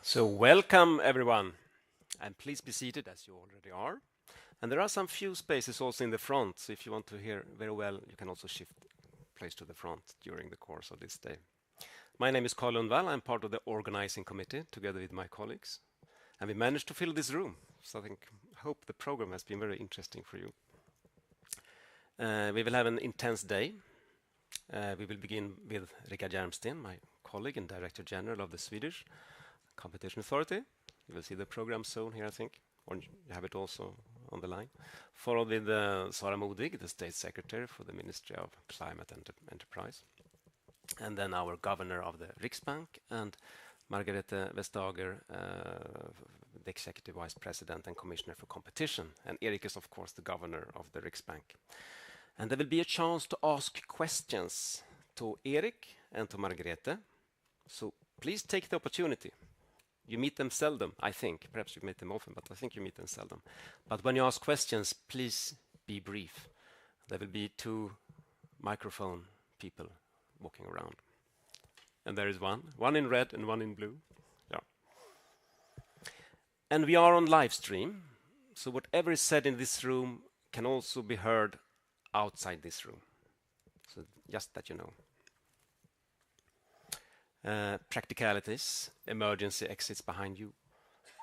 So welcome everyone, and please be seated as you already are. And there are some few spaces also in the front, so if you want to hear very well, you can also shift place to the front during the course of this day. My name is Carl Lundvall. I'm part of the organizing committee together with my colleagues, and we managed to fill this room. So I hope the program has been very interesting for you. We will have an intense day. We will begin with Rickard Hjelmsten, my colleague and Director General of the Swedish Competition Authority. You will see the program soon here, I think, or you have it also on the line. Followed with Sara Modig, the State Secretary for the Ministry of Climate and Enterprise. And then our Governor of the Riksbank and Margrethe Vestager, the Executive Vice President and Commissioner for Competition. And Erik is, of course, the Governor of the Riksbank. And there will be a chance to ask questions to Erik and to Margrethe. So please take the opportunity. You meet them seldom, I think. Perhaps you meet them often, but I think you meet them seldom. But when you ask questions, please be brief. There will be 2 microphone people walking around. And there is one in red and one in blue. Yeah. And we are on live stream, so whatever is said in this room can also be heard outside this room. So just that you know. Practicalities, emergency exits behind you,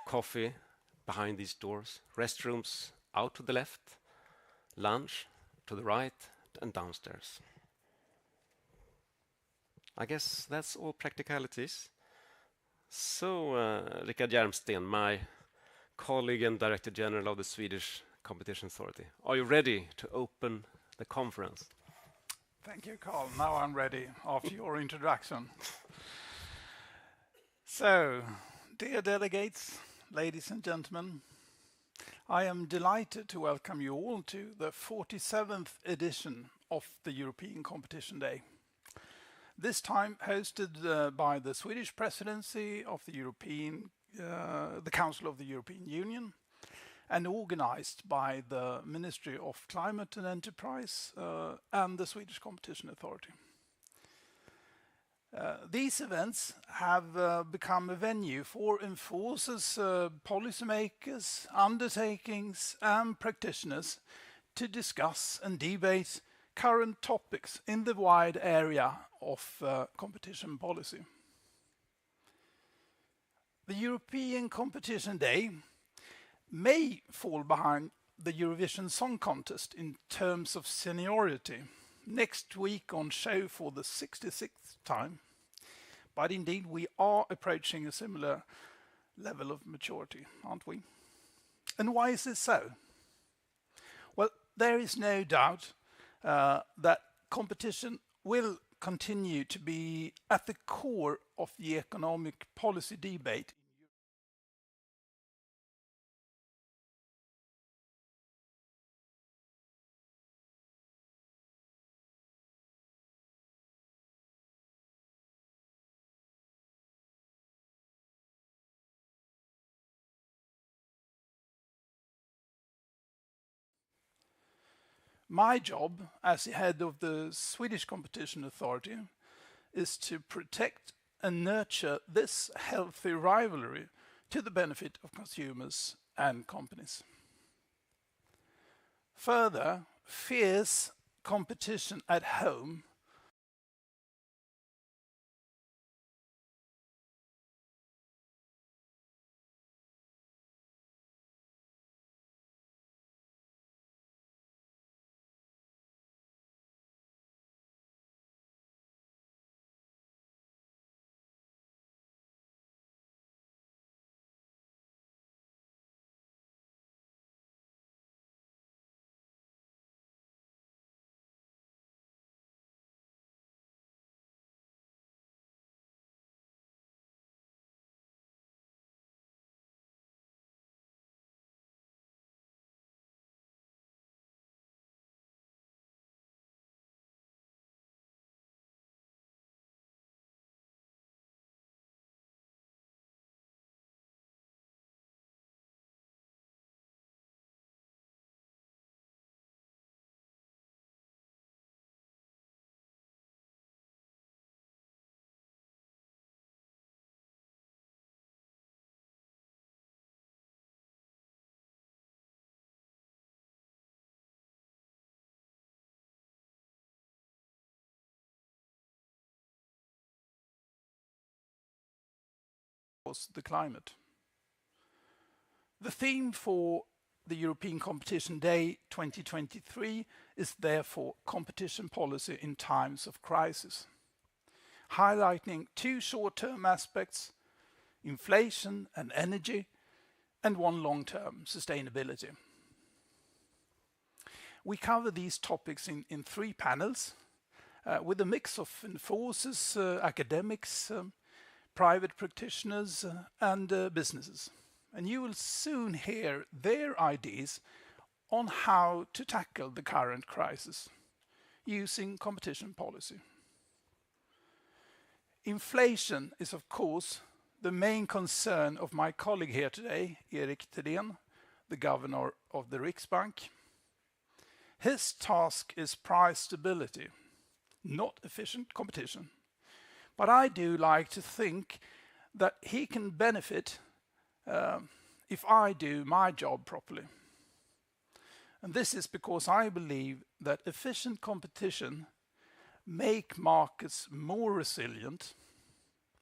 coffee behind these doors, restrooms out to the left, lunch to the right and downstairs. I guess that's all practicalities. So, Rickard Hjelmsten, my colleague and Director General of the Swedish Competition Authority, are you ready to open the conference? Thank you, Carl. Now I'm ready after your introduction. So, dear delegates, ladies and gentlemen, I am delighted to welcome you all to the 47th edition of the European Competition Day. This time hosted by the Swedish Presidency of the Council of the European Union, and organized by the Ministry of Climate and Enterprise and the Swedish Competition Authority. These events have become a venue for enforcers, policymakers, undertakings and practitioners to discuss and debate current topics in the wide area of competition policy. The European Competition Day may fall behind the Eurovision Song Contest in terms of seniority, next week on show for the 66th time. But indeed, we are approaching a similar level of maturity, aren't we? And why is this so? Well, there is no doubt that competition will continue to be at the core of the economic policy debate. My job as the head of the Swedish Competition Authority is to protect and nurture this healthy rivalry to the benefit of consumers and companies. Further, fierce competition at home course, the climate. The theme for the European Competition Day 2023 is therefore competition policy in times of crisis, highlighting two short-term aspects, inflation and energy, and one long-term, sustainability. We cover these topics in three panels with a mix of enforcers, academics, private practitioners and businesses. And you will soon hear their ideas on how to tackle the current crisis using competition policy. Inflation is, of course, the main concern of my colleague here today, Erik Thedéen, the governor of the Riksbank. His task is price stability, not efficient competition. But I do like to think that he can benefit if I do my job properly. And this is because I believe that efficient competition make markets more resilient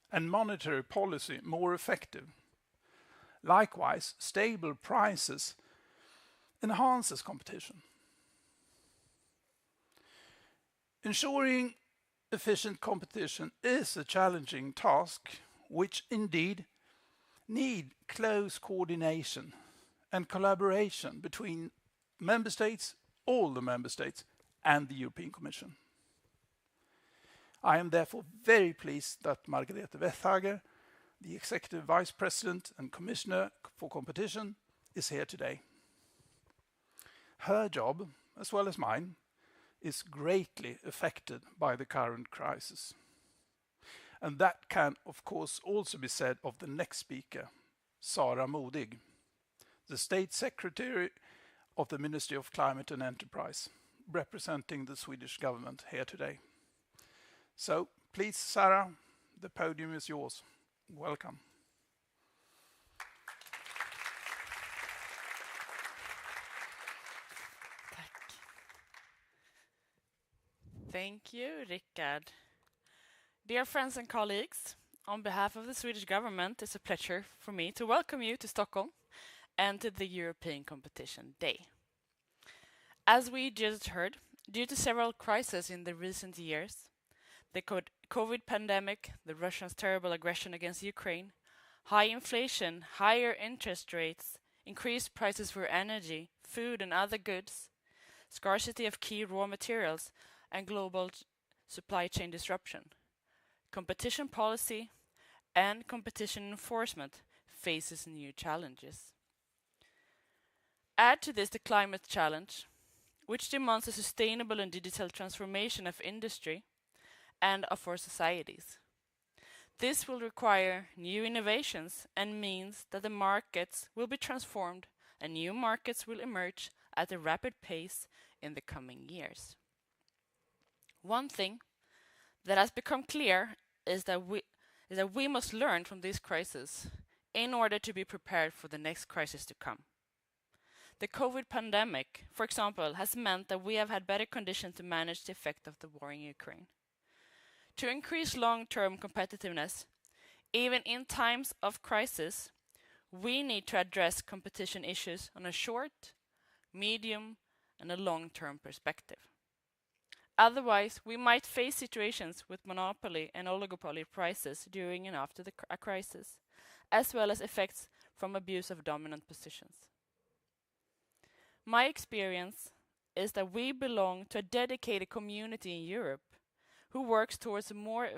and monetary policy more effective. Likewise, stable prices enhances competition. Ensuring efficient competition is a challenging task, which indeed need close coordination and collaboration between member states, all the member states, and the European Commission. I am therefore very pleased that Margrethe Vestager, the Executive Vice President and Commissioner for Competition, is here today. Her job, as well as mine, is greatly affected by the current crisis. And that can, of course, also be said of the next speaker, Sara Modig, the State Secretary of the Ministry of Climate and Enterprise, representing the Swedish government here today. So, please, Sara, the podium is yours. Welcome. Thank you, Rickard. Dear friends and colleagues, on behalf of the Swedish government, it's a pleasure for me to welcome you to Stockholm and to the European Competition Day. As we just heard, due to several crises in the recent years, the COVID pandemic, the Russians' terrible aggression against Ukraine, high inflation, higher interest rates, increased prices for energy, food and other goods, scarcity of key raw materials, and global supply chain disruption. Competition policy and competition enforcement faces new challenges. Add to this the climate challenge, which demands a sustainable and digital transformation of industry and of our societies. This will require new innovations and means that the markets will be transformed and new markets will emerge at a rapid pace in the coming years. One thing that has become clear is that we must learn from this crisis in order to be prepared for the next crisis to come. The COVID pandemic, for example, has meant that we have had better conditions to manage the effect of the war in Ukraine. To increase long-term competitiveness, even in times of crisis, we need to address competition issues on a short, medium, and a long-term perspective. Otherwise, we might face situations with monopoly and oligopoly prices during and after a crisis, as well as effects from abuse of dominant positions. My experience is that we belong to a dedicated community in Europe who works towards a more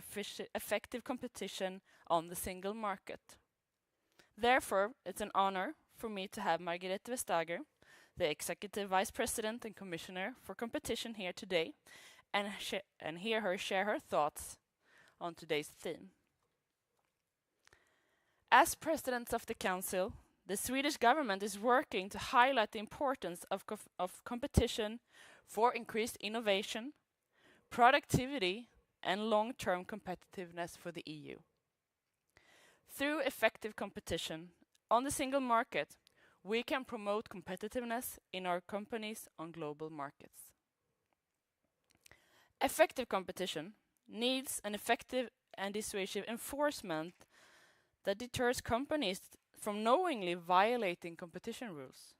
effective competition on the single market. Therefore, it's an honor for me to have Margrethe Vestager, the Executive Vice President and Commissioner for Competition here today, and hear her share her thoughts on today's theme. As President of the Council, the Swedish government is working to highlight the importance of competition for increased innovation, productivity, and long-term competitiveness for the EU. Through effective competition on the single market, we can promote competitiveness in our companies on global markets. Effective competition needs an effective and dissuasive enforcement that deters companies from knowingly violating competition rules.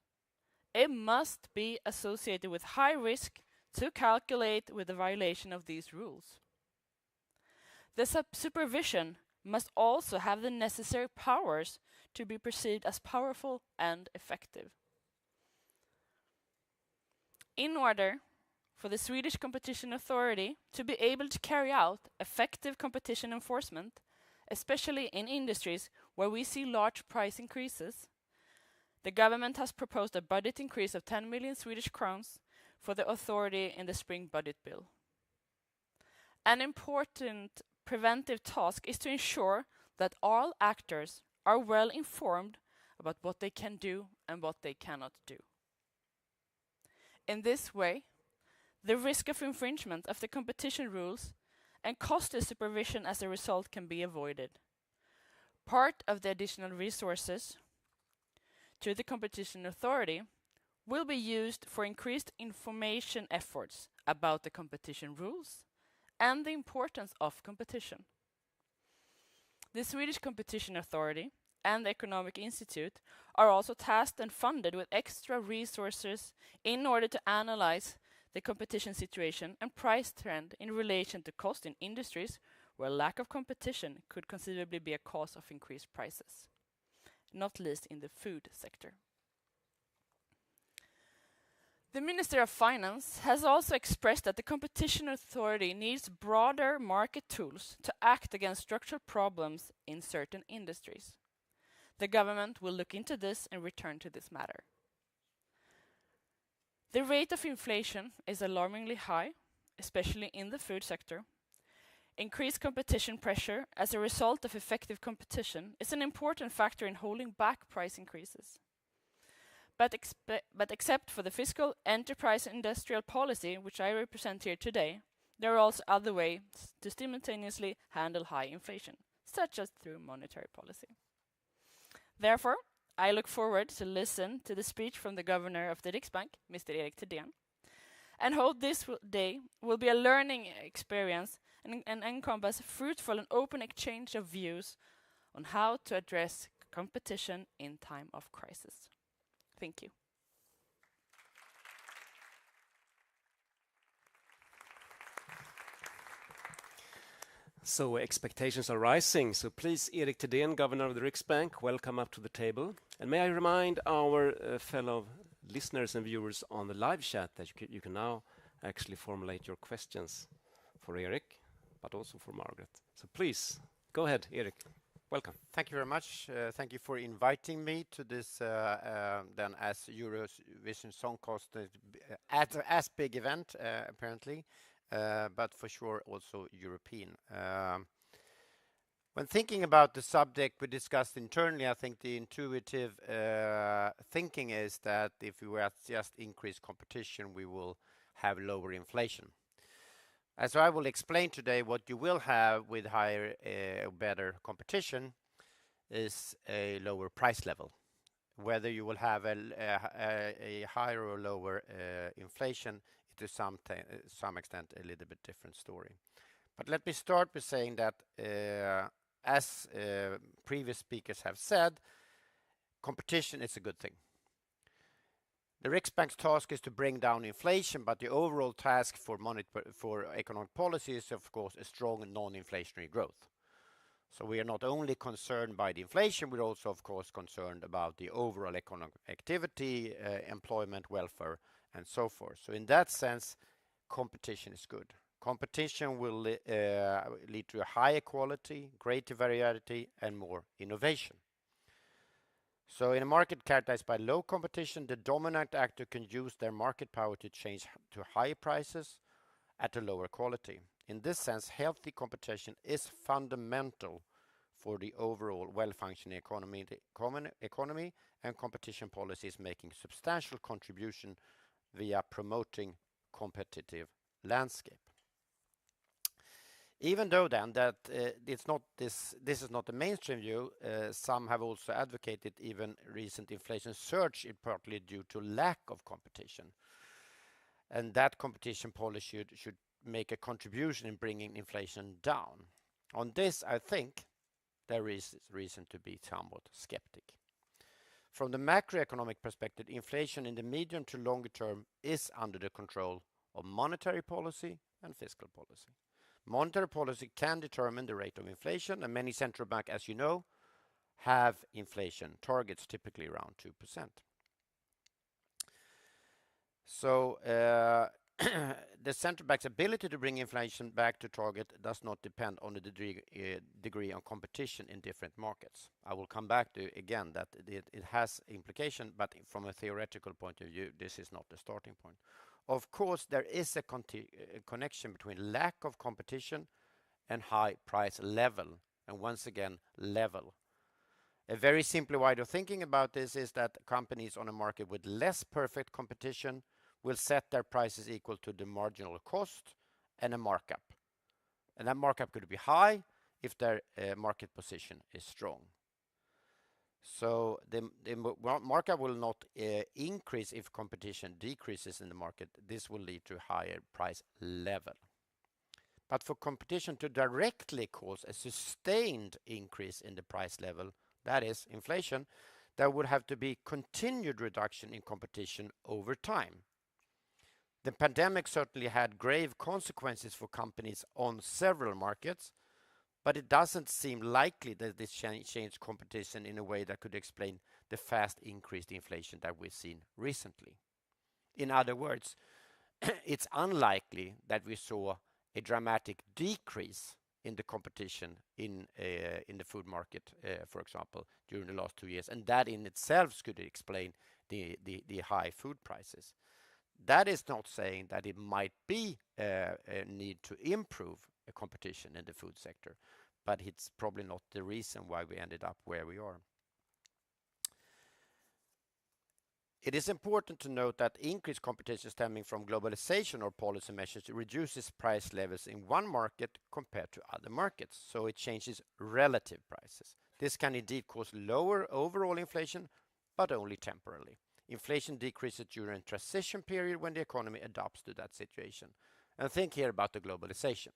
It must be associated with high risk to calculate with the violation of these rules. The supervision must also have the necessary powers to be perceived as powerful and effective. In order for the Swedish Competition Authority to be able to carry out effective competition enforcement, especially in industries where we see large price increases, the government has proposed a budget increase of 10 million Swedish crowns for the authority in the spring budget bill. An important preventive task is to ensure that all actors are well informed about what they can do and what they cannot do. In this way, the risk of infringement of the competition rules and costly supervision as a result can be avoided. Part of the additional resources to the competition authority will be used for increased information efforts about the competition rules and the importance of competition. The Swedish Competition Authority and the Economic Institute are also tasked and funded with extra resources in order to analyze the competition situation and price trend in relation to cost in industries where lack of competition could conceivably be a cause of increased prices, not least in the food sector. The Minister of Finance has also expressed that the Competition Authority needs broader market tools to act against structural problems in certain industries. The government will look into this and return to this matter. The rate of inflation is alarmingly high, especially in the food sector. Increased competition pressure as a result of effective competition is an important factor in holding back price increases. But except for the fiscal enterprise industrial policy, which I represent here today, there are also other ways to simultaneously handle high inflation, such as through monetary policy. Therefore, I look forward to listen to the speech from the governor of the Riksbank, Mr. Erik Thedéen, and hope this day will be a learning experience and encompass fruitful and open exchange of views on how to address competition in time of crisis. Thank you. So expectations are rising. So please, Erik Thedéen, Governor of the Riksbank, welcome up to the table. And may I remind our fellow listeners and viewers on the live chat that you can now actually formulate your questions for Erik, but also for Margaret. So please, go ahead, Erik. Welcome. Thank you very much. Thank you for inviting me to this then as Eurovision Song Contest as big event apparently, but for sure also European. When thinking about the subject we discussed internally, I think the intuitive thinking is that if we were just increase competition, we will have lower inflation. As I will explain today, what you will have with higher, better competition is a lower price level. Whether you will have a higher or lower inflation, it is to some extent a little bit different story. But let me start by saying that, as previous speakers have said, competition is a good thing. The Riksbank's task is to bring down inflation, but the overall task for economic policy is, of course, a strong non-inflationary growth. So we are not only concerned by the inflation, we're also, of course, concerned about the overall economic activity, employment, welfare, and so forth. So in that sense, competition is good. Competition will lead to a higher quality, greater variety, and more innovation. So in a market characterized by low competition, the dominant actor can use their market power to change to higher prices at a lower quality. In this sense, healthy competition is fundamental for the overall well-functioning economy, and competition policy is making substantial contribution via promoting competitive landscape. Even though then that this is not the mainstream view, some have also advocated even recent inflation surge in partly due to lack of competition, and that competition policy should make a contribution in bringing inflation down. On this, I think there is reason to be somewhat skeptic. From the macroeconomic perspective, inflation in the medium to longer term is under the control of monetary policy and fiscal policy. Monetary policy can determine the rate of inflation, and many central banks, as you know, have inflation targets typically around 2%. So the central bank's ability to bring inflation back to target does not depend on the degree of competition in different markets. I will come back to again that it has implication, but from a theoretical point of view, this is not the starting point. Of course, there is a connection between lack of competition and high price level, and once again, level. A very simple way of thinking about this is that companies on a market with less perfect competition will set their prices equal to the marginal cost and a markup. And that markup could be high if their market position is strong. So the markup will not increase if competition decreases in the market. This will lead to higher price level. But for competition to directly cause a sustained increase in the price level, that is inflation, there would have to be continued reduction in competition over time. The pandemic certainly had grave consequences for companies on several markets, but it doesn't seem likely that this changed competition in a way that could explain the fast increased inflation that we've seen recently. In other words, it's unlikely that we saw a dramatic decrease in the competition in the food market, for example, during the last 2 years, and that in itself could explain the high food prices. That is not saying that it might be a need to improve a competition in the food sector, but it's probably not the reason why we ended up where we are. It is important to note that increased competition stemming from globalization or policy measures reduces price levels in one market compared to other markets, so it changes relative prices. This can indeed cause lower overall inflation, but only temporarily. Inflation decreases during a transition period when the economy adapts to that situation. And think here about the globalization.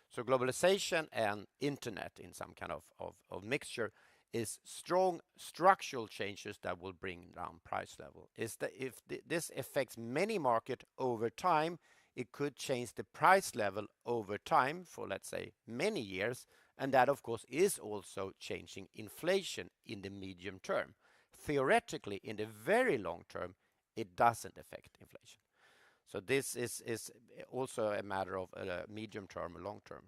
So globalization and internet in some kind of mixture is strong structural changes that will bring down price level. If this affects many markets over time, it could change the price level over time for, let's say, many years. And that, of course, is also changing inflation in the medium term. Theoretically, in the very long term, it doesn't affect inflation. So this is also a matter of medium term or long term.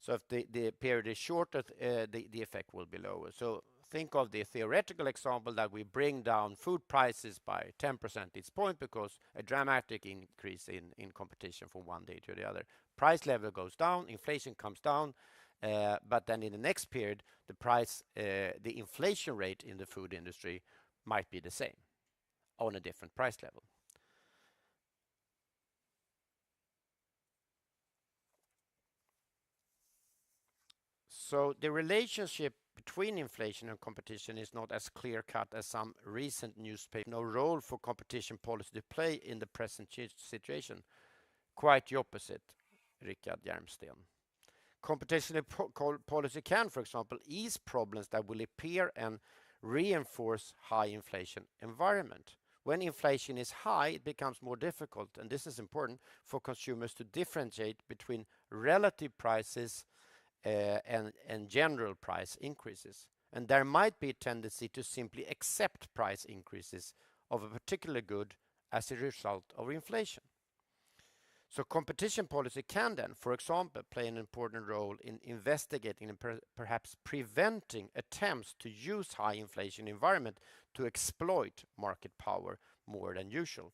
So if the period is shorter, the effect will be lower. So think of the theoretical example that we bring down food prices by 10 percentage point because a dramatic increase in competition from one day to the other. Price level goes down, inflation comes down, but then in the next period, the inflation rate in the food industry might be the same on a different price level. So the relationship between inflation and competition is not as clear-cut as some recent newspapers. No role for competition policy to play in the present situation. Quite the opposite, Rickard Hjelmsten. Competition policy can, for example, ease problems that will appear and reinforce high inflation environment. When inflation is high, it becomes more difficult, and this is important, for consumers to differentiate between relative prices and general price increases. And there might be a tendency to simply accept price increases of a particular good as a result of inflation. So competition policy can then, for example, play an important role in investigating and perhaps preventing attempts to use high inflation environment to exploit market power more than usual.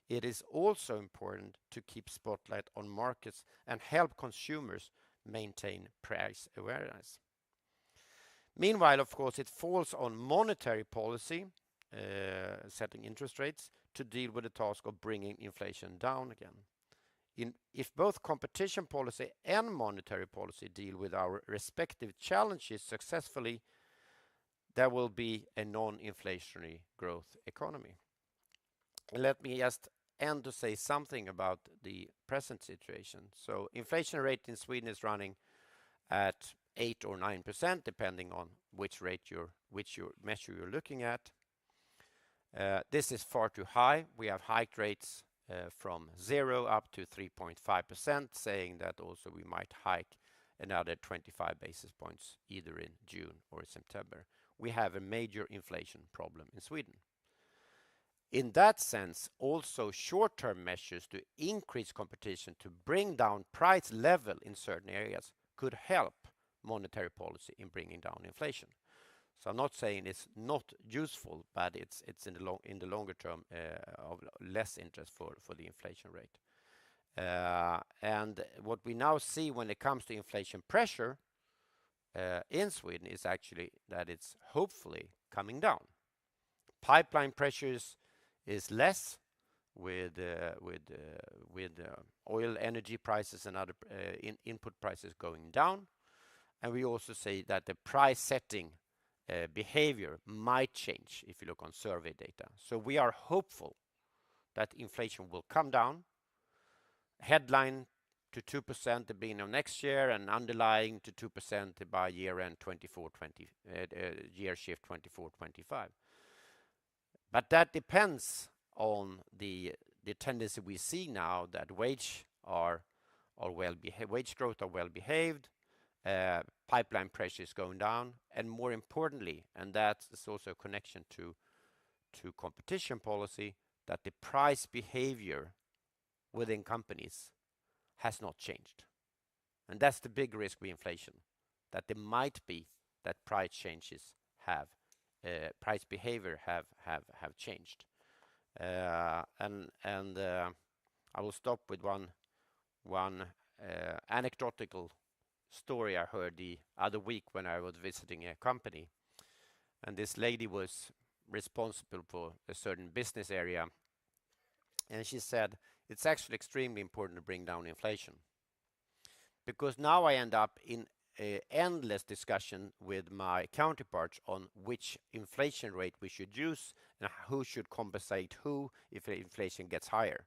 It is also important to keep spotlight on markets and help consumers maintain price awareness. Meanwhile, of course, it falls on monetary policy, setting interest rates, to deal with the task of bringing inflation down again. If both competition policy and monetary policy deal with our respective challenges successfully, there will be a non-inflationary growth economy. And let me just end to say something about the present situation. So inflation rate in Sweden is running at 8 or 9%, depending on which measure you're looking at. This is far too high. We have hiked rates from 0 up to 3.5%, saying that also we might hike another 25 basis points either in June or September. We have a major inflation problem in Sweden. In that sense, also short-term measures to increase competition to bring down price level in certain areas could help monetary policy in bringing down inflation. So I'm not saying it's not useful, but it's in the longer term of less interest for the inflation rate. And what we now see when it comes to inflation pressure in Sweden is actually that it's hopefully coming down. Pipeline pressures is less with oil, energy prices and other input prices going down, and we also say that the price setting behavior might change if you look on survey data. So we are hopeful that inflation will come down, headline to 2% at the beginning of next year, and underlying to 2% by year end 24-20 year shift 24-25. But that depends on the tendency we see now that wage growth are well behaved, pipeline pressure is going down, and more importantly, and that is also a connection to competition policy, that the price behavior within companies has not changed. And that's the big risk with inflation, that there might be that price changes price behavior have changed. And I will stop with one anecdotal story I heard the other week when I was visiting a company, and this lady was responsible for a certain business area, and she said it's actually extremely important to bring down inflation, because now I end up in an endless discussion with my counterparts on which inflation rate we should use and who should compensate who if inflation gets higher.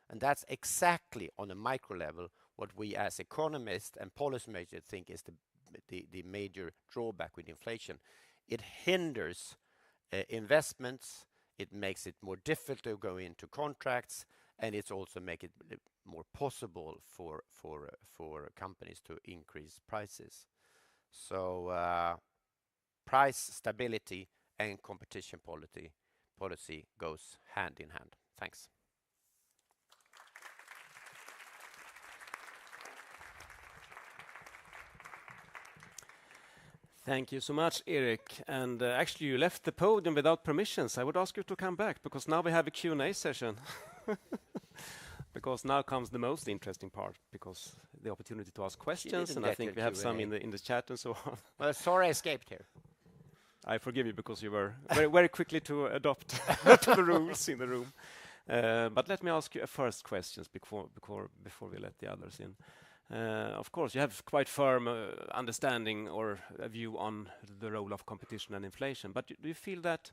And that's exactly on a micro level what we as economists and policymakers think is the major drawback with inflation. It hinders investments, it makes it more difficult to go into contracts, and it's also make it more possible for companies to increase prices. So price stability and competition policy goes hand in hand. Thanks. Thank you so much, Erik. And actually, you left the podium without permissions. I would ask you to come back, because now we have a Q&A session. Because now comes the most interesting part, because the opportunity to ask questions, and I think we have some in the chat and so on. Well, sorry I escaped here. I forgive you, because you were very quickly to adopt to the rules in the room. But let me ask you a first questions before we let the others in. Of course, you have quite firm understanding or a view on the role of competition and inflation. But do you feel that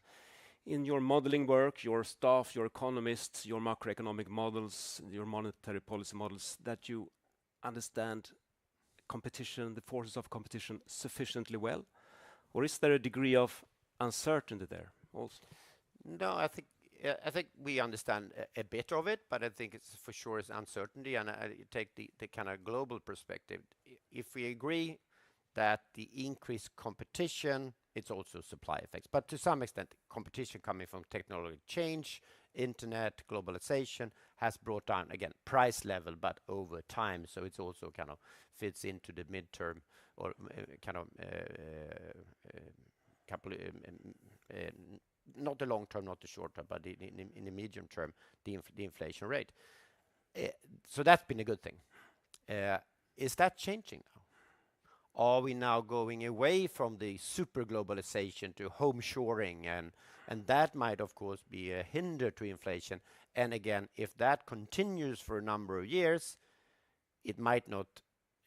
in your modeling work, your staff, your economists, your macroeconomic models, your monetary policy models, that you understand competition, the forces of competition sufficiently well? Or is there a degree of uncertainty there also? No, I think we understand a bit of it, but I think it's for sure is uncertainty, and I take the kind of global perspective. If we agree that the increased competition, it's also supply effects, but to some extent competition coming from technology change, internet, globalization has brought down, again, price level, but over time, so it's also kind of fits into the midterm or kind of couple not the long term, not the short term, but in the medium term, the inflation rate. So that's been a good thing. Is that changing now? Are we now going away from the super globalization to home shoring, and that might of course be a hinder to inflation. And again, if that continues for a number of years, it might not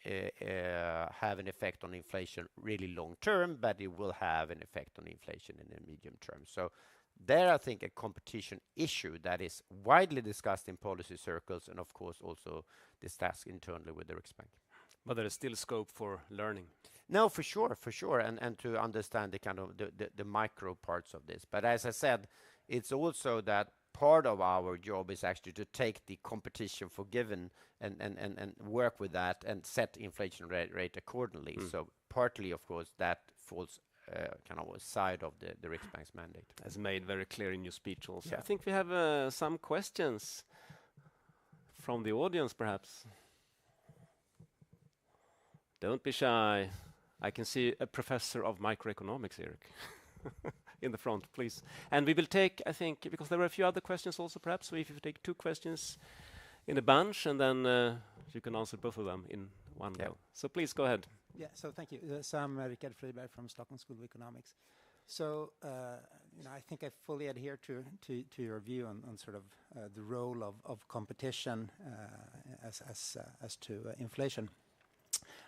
have an effect on inflation really long term, but it will have an effect on inflation in the medium term. So there, I think a competition issue that is widely discussed in policy circles, and of course also discussed internally with the Riksbank. But there is still scope for learning. No, for sure, and to understand the kind of the micro parts of this. But as I said, it's also that part of our job is actually to take the competition for given and work with that and set inflation rate accordingly. So partly, of course, that falls kind of aside of the Riksbank's mandate. As made very clear in your speech also. Yeah. I think we have some questions from the audience, perhaps. Don't be shy. I can see a professor of microeconomics, Erik, in the front, please. And we will take, I think, because there were a few other questions also, perhaps, so if you take 2 questions in a bunch, and then you can answer both of them in one go. So please go ahead. Yeah, so thank you. I'm Rickard Friberg from Stockholm School of Economics. So, I think I fully adhere to your view on sort of the role of competition as to inflation.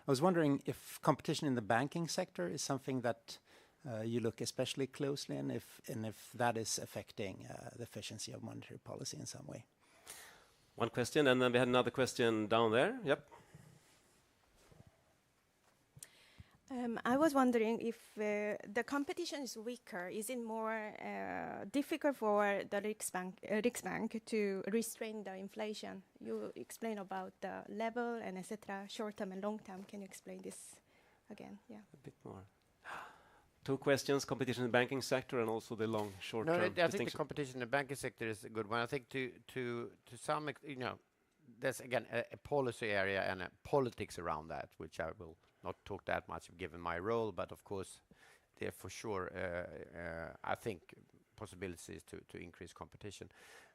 I was wondering if competition in the banking sector is something that you look especially closely, and if that is affecting the efficiency of monetary policy in some way. One question, and then we had another question down there. Yep. I was wondering if the competition is weaker, is it more difficult for the Riksbank to restrain the inflation? You explain about the level and etc., short term and long term. Can you explain this again? Yeah. A bit more. 2 questions, competition in the banking sector and also the long, short term I think the competition in the banking sector is a good one. I think to some there's again a policy area and a politics around that, which I will not talk that much given my role, but of course there for sure I think possibilities to increase competition.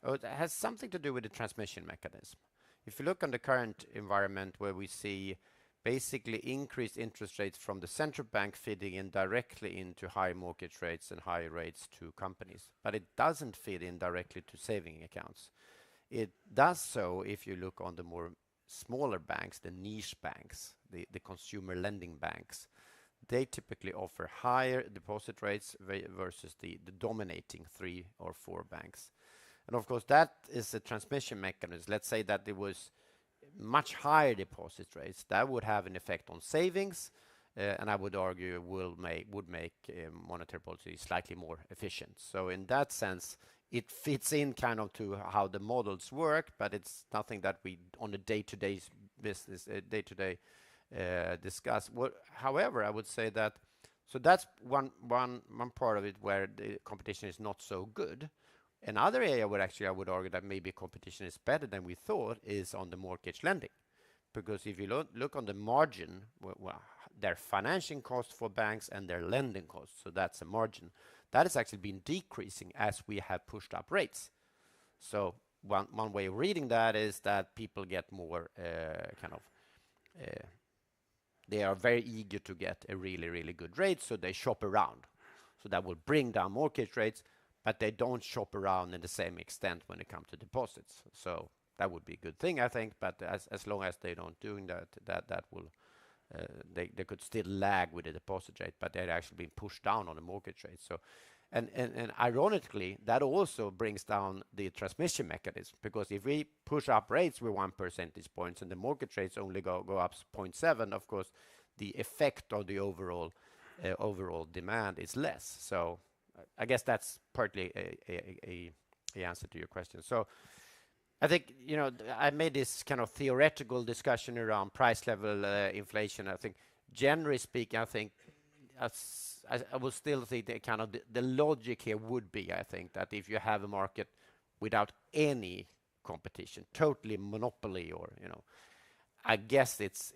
It has something to do with the transmission mechanism. If you look on the current environment where we see basically increased interest rates from the central bank feeding in directly into high mortgage rates and high rates to companies, but it doesn't feed in directly to saving accounts. It does so if you look on the more smaller banks, the niche banks, the consumer lending banks. They typically offer higher deposit rates versus the dominating 3 or 4 banks. And of course, that is a transmission mechanism. Let's say that there was much higher deposit rates. That would have an effect on savings, and I would argue would make monetary policy slightly more efficient. So in that sense, it fits in kind of to how the models work, but it's nothing that we on a day-to-day business, discuss. However, I would say that that's one part of it where the competition is not so good. Another area where actually I would argue that maybe competition is better than we thought is on the mortgage lending, because if you look on the margin, their financing costs for banks and their lending costs, so that's a margin that has actually been decreasing as we have pushed up rates. So one way of reading that is that people get more they are very eager to get a really, really good rate, so they shop around. So that will bring down mortgage rates, but they don't shop around in the same extent when it comes to deposits. So that would be a good thing, I think, but as long as they don't doing that will they could still lag with the deposit rate, but they're actually being pushed down on the mortgage rate. So, and ironically, that also brings down the transmission mechanism, because if we push up rates with 1 percentage points and the mortgage rates only go up 0.7, of course, the effect of the overall demand is less. So, I guess that's partly a answer to your question. So, I think, I made this kind of theoretical discussion around price level inflation. I think, generally speaking, I think I will still think that kind of the logic here would be, I think, that if you have a market without any competition, totally monopoly, or I guess it's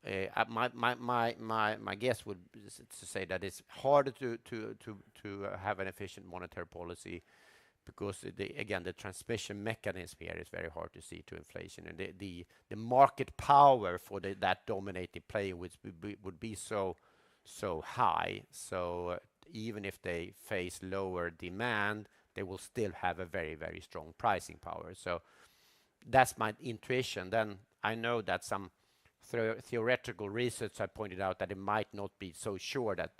my guess would be to say that it's harder to have an efficient monetary policy, because the transmission mechanism here is very hard to see to inflation, and the market power for that dominating player would be so high. So even if they face lower demand, they will still have a very, very strong pricing power. So that's my intuition. Then I know that some theoretical research I pointed out that it might not be so sure that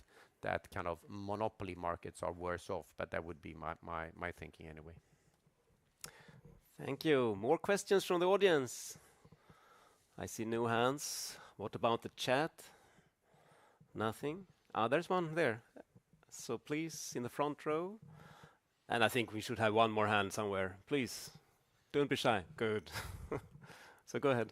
kind of monopoly markets are worse off, but that would be my thinking anyway. Thank you. More questions from the audience? I see no hands. What about the chat? Nothing. Ah, there's one there. So please, in the front row. And I think we should have one more hand somewhere. Please, don't be shy. Good. So go ahead.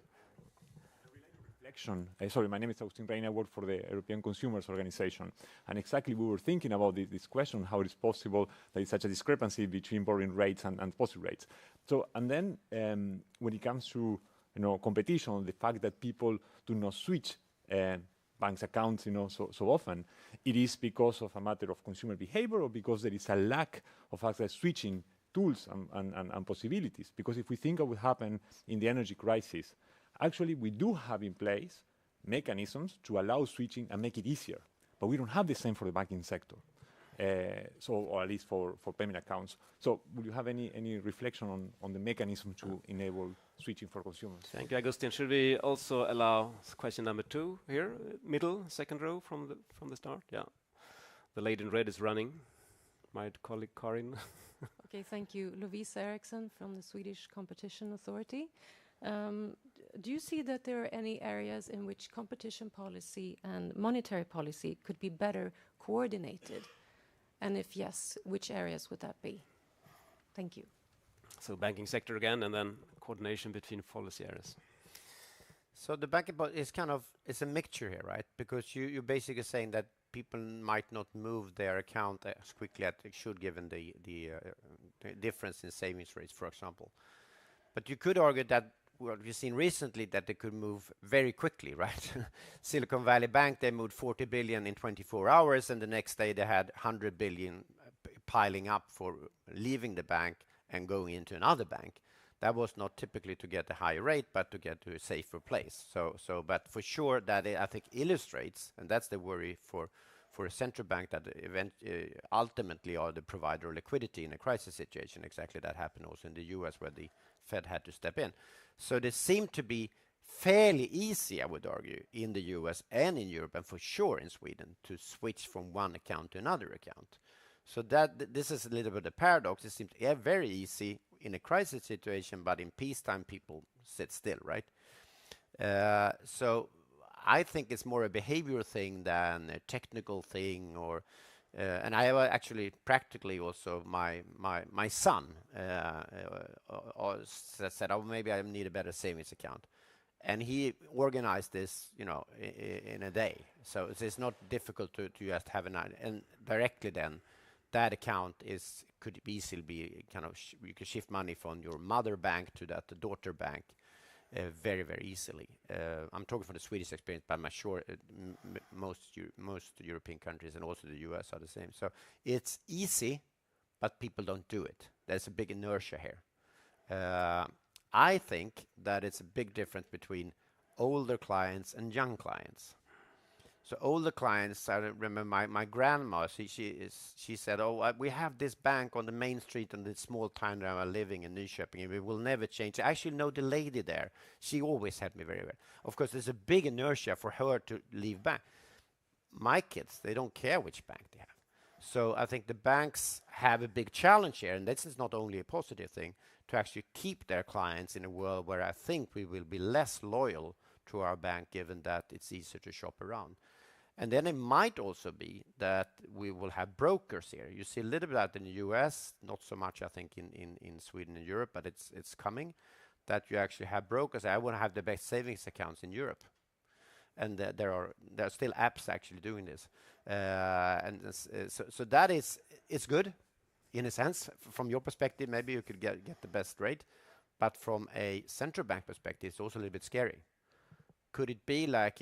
Reflection. Sorry, my name is Austin Reina. I work for the European Consumers Organization. And exactly we were thinking about this question, how it is possible there is such a discrepancy between borrowing rates and deposit rates. So, and then when it comes to competition, the fact that people do not switch banks accounts so often, it is because of a matter of consumer behavior or because there is a lack of actually switching tools and possibilities. Because if we think of what happened in the energy crisis, actually we do have in place mechanisms to allow switching and make it easier, but we don't have the same for the banking sector. Or at least for payment accounts. So would you have any reflection on the mechanism to enable switching for consumers? Thank you, Agustin. Should we also allow question number 2 here, middle, second row from the start? Yeah. The lady in red is running. My colleague Karin. Okay, thank you. Lovisa Eriksson from the Swedish Competition Authority. Do you see that there are any areas in which competition policy and monetary policy could be better coordinated? And if yes, which areas would that be? Thank you. So banking sector again, and then coordination between policy areas. So the banking is it's a mixture here, right? Because you're basically saying that people might not move their account as quickly as they should, given the difference in savings rates, for example. But you could argue that we've seen recently that they could move very quickly, right? Silicon Valley Bank, they moved 40 billion in 24 hours, and the next day they had 100 billion piling up for leaving the bank and going into another bank. That was not typically to get a higher rate, but to get to a safer place. But for sure that I think illustrates, and that's the worry for a central bank, that ultimately are the provider of liquidity in a crisis situation. Exactly that happened also in the US, where the Fed had to step in. So they seem to be fairly easy, I would argue, in the US and in Europe, and for sure in Sweden, to switch from one account to another account. So this is a little bit of a paradox. It seems very easy in a crisis situation, but in peacetime people sit still, right? So I think it's more a behavioral thing than a technical thing, and I actually practically also my son said, oh, maybe I need a better savings account, and he organized this in a day. So it's not difficult to just have and directly then that account could easily be you can shift money from your mother bank to the daughter bank very, very easily. I'm talking from the Swedish experience, but I'm sure most European countries and also the US are the same. So it's easy, but people don't do it. There's a big inertia here. I think that it's a big difference between older clients and young clients. So older clients, I remember my grandma, she said, oh, we have this bank on the main street in this small town that I'm living in Nyköping, and we will never change. I actually know the lady there. She always helped me very well. Of course, there's a big inertia for her to leave bank. My kids, they don't care which bank they have. So I think the banks have a big challenge here, and this is not only a positive thing, to actually keep their clients in a world where I think we will be less loyal to our bank, given that it's easier to shop around. And then it might also be that we will have brokers here. You see a little bit of that in the US, not so much, I think, in Sweden and Europe, but it's coming, that you actually have brokers. I want to have the best savings accounts in Europe. And there are still apps actually doing this. So that it's good, in a sense. From your perspective, maybe you could get the best rate. But from a central bank perspective, it's also a little bit scary. Could it be like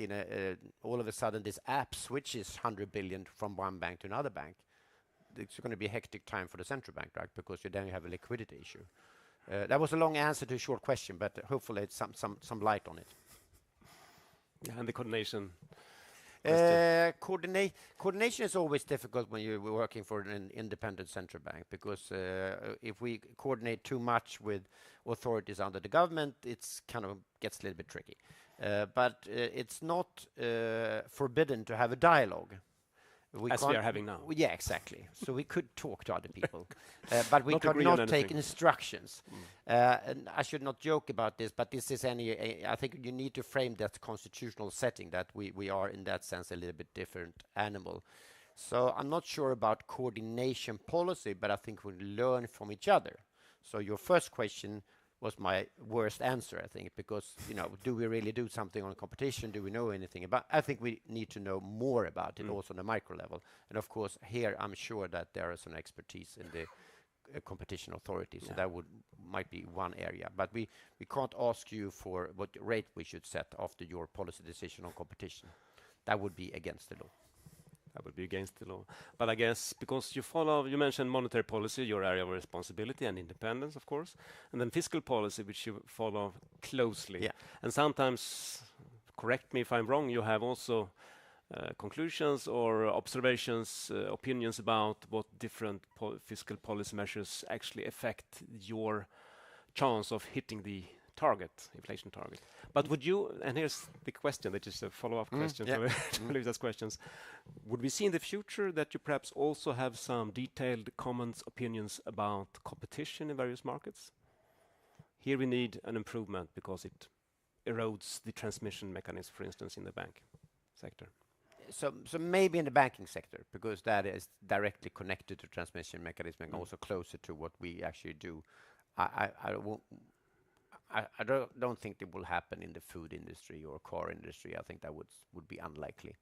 all of a sudden this app switches 100 billion from one bank to another bank? It's going to be a hectic time for the central bank, right? Because then you have a liquidity issue. That was a long answer to a short question, but hopefully it's some light on it. Yeah, and the coordination. Coordination is always difficult when you're working for an independent central bank, because if we coordinate too much with authorities under the government, it's gets a little bit tricky. But it's not forbidden to have a dialogue. As we are having now. Yeah, exactly. So we could talk to other people, but we Not could agree on not take anything. instructions. And I should not joke about this, but this is I think you need to frame that constitutional setting that we are in that sense a little bit different animal. So I'm not sure about coordination policy, but I think we learn from each other. So your first question was my worst answer, I think, because, do we really do something on competition? Do we know anything about? I think we need to know more about it also on the micro level. And of course, here I'm sure that there is some expertise in the competition authority, so that might be one area. But we can't ask you for what rate we should set after your policy decision on competition. That would be against the law. That would be against the law. But I guess because you mentioned monetary policy, your area of responsibility and independence, of course, and then fiscal policy, which you follow closely. Yeah. And sometimes, correct me if I'm wrong, you have also conclusions or observations, opinions about what different fiscal policy measures actually affect your chance of hitting the inflation target. But would you, and here's the question, that is a follow-up question to Luisa's questions, would we see in the future that you perhaps also have some detailed comments, opinions about competition in various markets? Here we need an improvement because it erodes the transmission mechanism, for instance, in the bank sector. So maybe in the banking sector, because that is directly connected to transmission mechanism and also closer to what we actually do. I don't think it will happen in the food industry or car industry. I think that would be unlikely.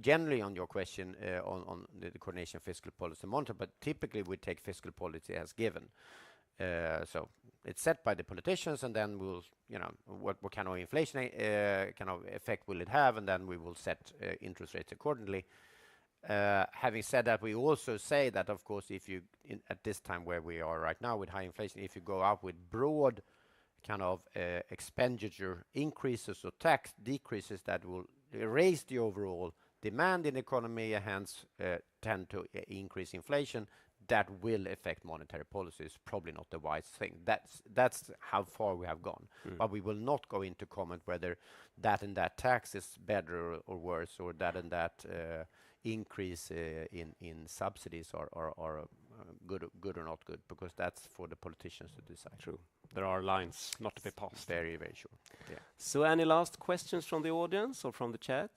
Generally, on your question on the coordination of fiscal policy monitor, but typically we take fiscal policy as given. So it's set by the politicians, and then we'll, what kind of inflation kind of effect will it have, and then we will set interest rates accordingly. Having said that, we also say that, of course, if you at this time where we are right now with high inflation, if you go out with broad kind of expenditure increases or tax decreases, that will raise the overall demand in the economy and hence tend to increase inflation, that will affect monetary policies. Probably not the wise thing. That's how far we have gone. But we will not go into comment whether that and that tax is better or worse, or that and that increase in subsidies are good or not good, because that's for the politicians to decide. True. There are lines not to be passed. Very, very sure. Yeah. So any last questions from the audience or from the chat?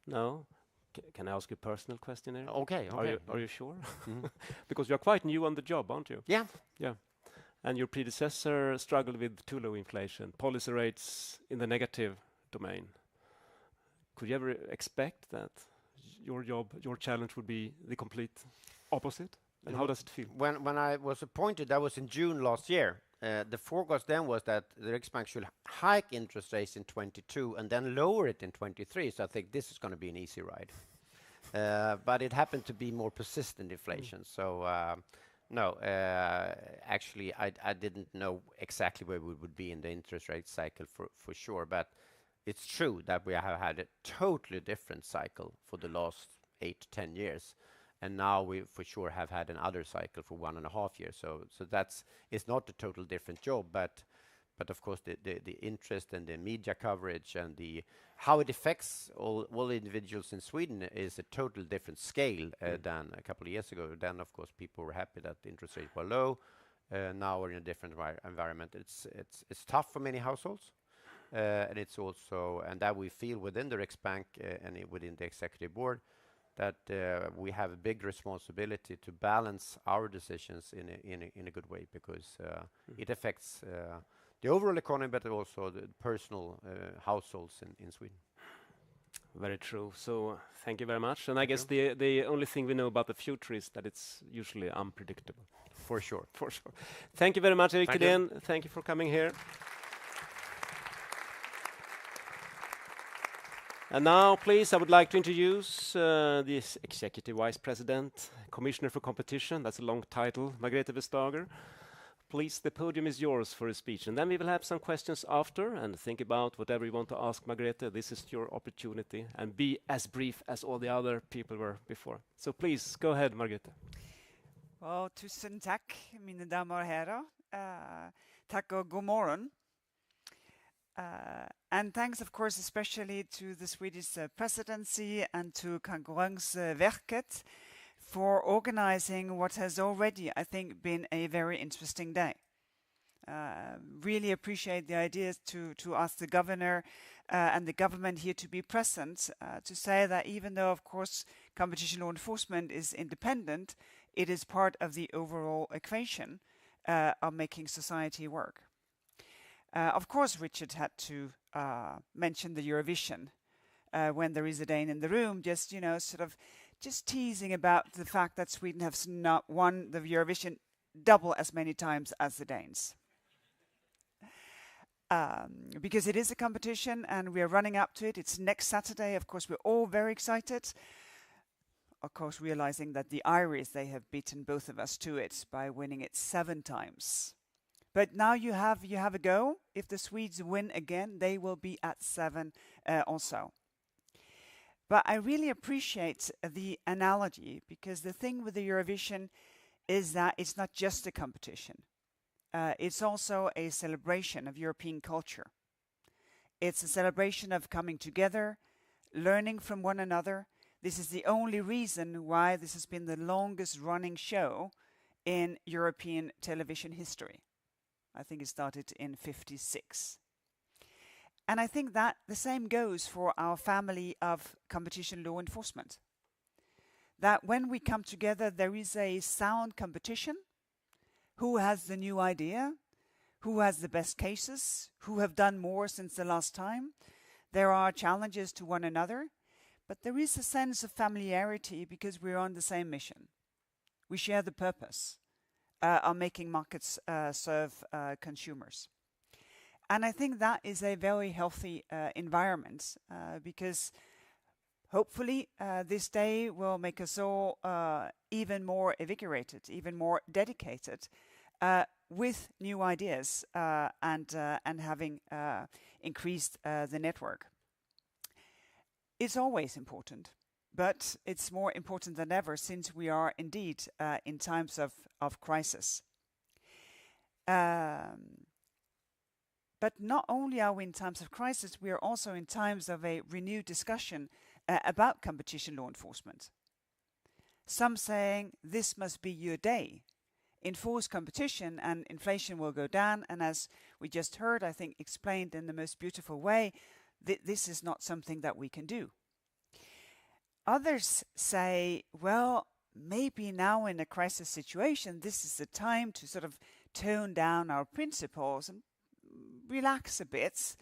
No? Can I ask you a personal question here? Okay. Are you sure? Because you're quite new on the job, aren't you? Yeah. Yeah. And your predecessor struggled with too low inflation, policy rates in the negative domain. Could you ever expect that your challenge would be the complete opposite? And how does it feel? When I was appointed, that was in June last year. The forecast then was that the Riksbank should hike interest rates in 22 and then lower it in 23. So I think this is going to be an easy ride. But it happened to be more persistent inflation. So no, actually, I didn't know exactly where we would be in the interest rate cycle for sure. But it's true that we have had a totally different cycle for the last 8 to 10 years. And now we for sure have had another cycle for 1.5 years. So it's not a total different job, but of course the interest and the media coverage and how it affects all individuals in Sweden is a total different scale than a couple of years ago. Then of course people were happy that the interest rates were low. Now we're in a different environment. It's tough for many households, and it's also, and that we feel within the Riksbank and within the executive board, that we have a big responsibility to balance our decisions in a good way, because it affects the overall economy, but also the personal households in Sweden. Very true. So thank you very much. And I guess the only thing we know about the future is that it's usually unpredictable. For sure. For sure. Thank you very much, Erik Thedéen. Thank you for coming here. And now, please, I would like to introduce the Executive Vice President, Commissioner for Competition. That's a long title, Margrethe Vestager. Please, the podium is yours for a speech. And then we will have some questions after, and think about whatever you want to ask Margrethe. This is your opportunity. And be as brief as all the other people were before. So please, go ahead, Margrethe. Tusen tack, mina damer och herrar. Tack och god morgon. And thanks, of course, especially to the Swedish presidency and to Konkurrensverket for organizing what has already, I think, been a very interesting day. Really appreciate the ideas to ask the governor and the government here to be present, to say that even though, of course, competition law enforcement is independent, it is part of the overall equation of making society work. Of course, Richard had to mention the Eurovision when there is a Dane in the room, just, you know, sort of just teasing about the fact that Sweden has not won the Eurovision double as many times as the Danes. Because it is a competition and we are running up to it. It's next Saturday. Of course, we're all very excited. Of course, realizing that the Irish, they have beaten both of us to it by winning it 7 times. But now you have a go. If the Swedes win again, they will be at 7 also. But I really appreciate the analogy, because the thing with the Eurovision is that it's not just a competition. It's also a celebration of European culture. It's a celebration of coming together, learning from one another. This is the only reason why this has been the longest running show in European television history. I think it started in 1956. And I think that the same goes for our family of competition law enforcement. That when we come together, there is a sound competition. Who has the new idea? Who has the best cases? Who have done more since the last time? There are challenges to one another, but there is a sense of familiarity because we're on the same mission. We share the purpose of making markets serve consumers. And I think that is a very healthy environment because hopefully this day will make us all even more invigorated, even more dedicated with new ideas and having increased the network. It's always important, but it's more important than ever since we are indeed in times of crisis. But not only are we in times of crisis, we are also in times of a renewed discussion about competition law enforcement. Some saying this must be your day. Enforce competition and inflation will go down. And as we just heard, I think explained in the most beautiful way, this is not something that we can do. Others say, well, maybe now in a crisis situation, this is the time to sort of tone down our principles and relax a bit,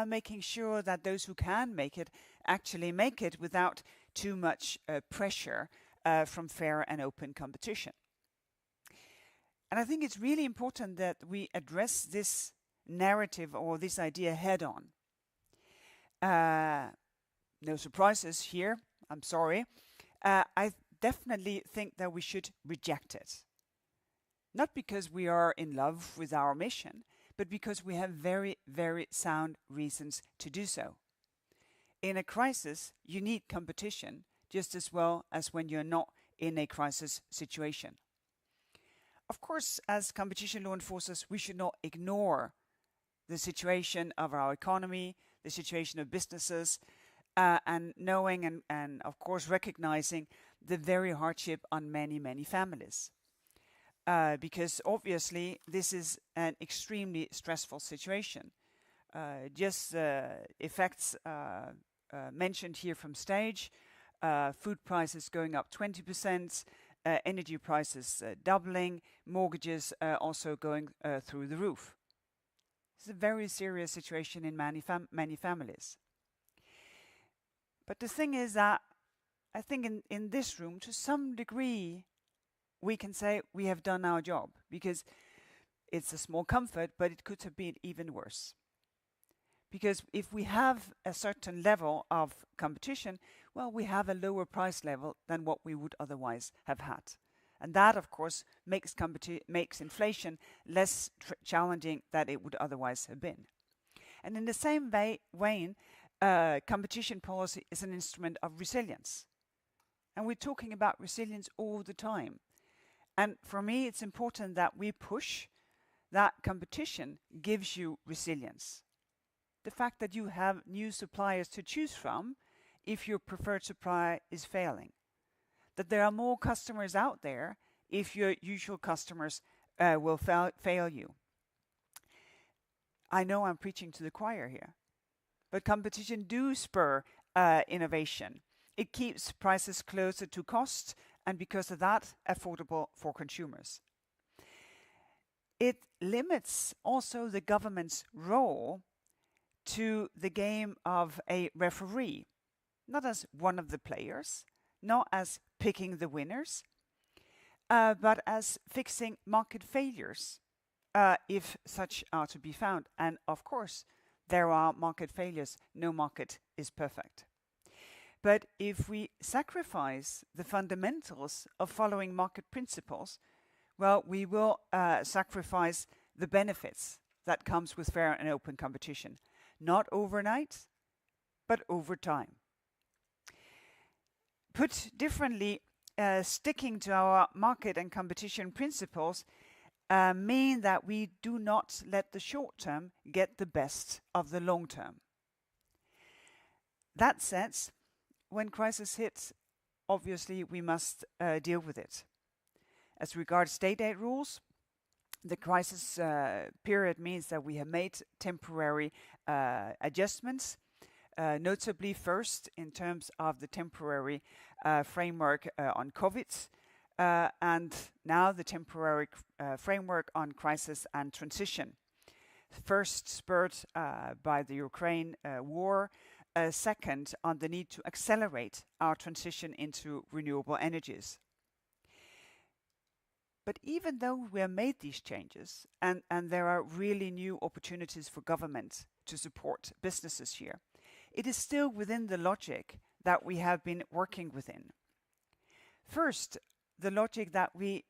making sure that those who can make it actually make it without too much pressure from fair and open competition. And I think it's really important that we address this narrative or this idea head on. No surprises here, I'm sorry. I definitely think that we should reject it. Not because we are in love with our mission, but because we have very, very sound reasons to do so. In a crisis, you need competition just as well as when you're not in a crisis situation. Of course, as competition law enforcers, we should not ignore the situation of our economy, the situation of businesses, and knowing and of course recognizing the very hardship on many, many families. Because obviously this is an extremely stressful situation. Just effects mentioned here from stage, food prices going up 20%, energy prices doubling, mortgages also going through the roof. It's a very serious situation in many families. But the thing is that I think in this room, to some degree, we can say we have done our job, because it's a small comfort, but it could have been even worse. Because if we have a certain level of competition, well, we have a lower price level than what we would otherwise have had. And that, of course, makes inflation less challenging than it would otherwise have been. And in the same vein, competition policy is an instrument of resilience. And we're talking about resilience all the time. And for me, it's important that we push that competition gives you resilience. the fact that you have new suppliers to choose from if your preferred supplier is failing. That there are more customers out there if your usual customers will fail you. I know I'm preaching to the choir here, but competition do spur innovation. It keeps prices closer to cost, and because of that, affordable for consumers. It limits also the government's role to the game of a referee, not as one of the players, not as picking the winners, but as fixing market failures, if such are to be found. And of course, there are market failures. No market is perfect. But if we sacrifice the fundamentals of following market principles, well, we will sacrifice the benefits that comes with fair and open competition. Not overnight, but over time. Put differently, sticking to our market and competition principles mean that we do not let the short term get the best of the long term. That said, when crisis hits, obviously we must deal with it. As regards state aid rules, the crisis period means that we have made temporary adjustments, notably first in terms of the temporary framework on COVID, and now the temporary framework on crisis and transition. First spurred by the Ukraine war, second on the need to accelerate our transition into renewable energies. But even though we have made these changes, and there are really new opportunities for government to support businesses here, it is still within the logic that we have been working within. First, the logic that we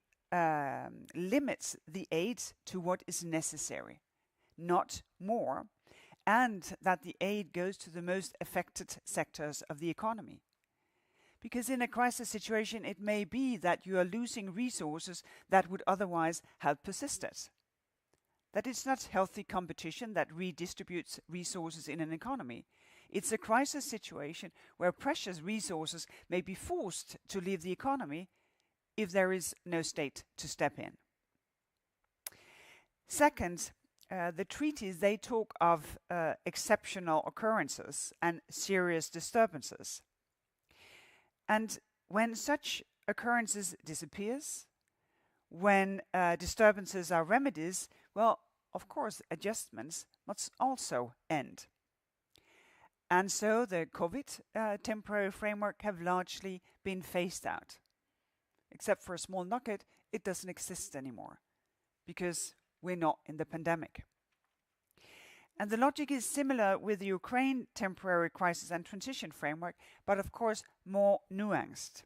limit the aid to what is necessary, not more, and that the aid goes to the most affected sectors of the economy. Because in a crisis situation, it may be that you are losing resources that would otherwise have persisted. That it's not healthy competition that redistributes resources in an economy. It's a crisis situation where precious resources may be forced to leave the economy if there is no state to step in. Second, the treaties, they talk of exceptional occurrences and serious disturbances. And when such occurrences disappears, when disturbances are remedies, well, of course, adjustments must also end. And so the COVID temporary framework have largely been phased out. Except for a small nugget, it doesn't exist anymore because we're not in the pandemic. And the logic is similar with the Ukraine temporary crisis and transition framework, but of course more nuanced.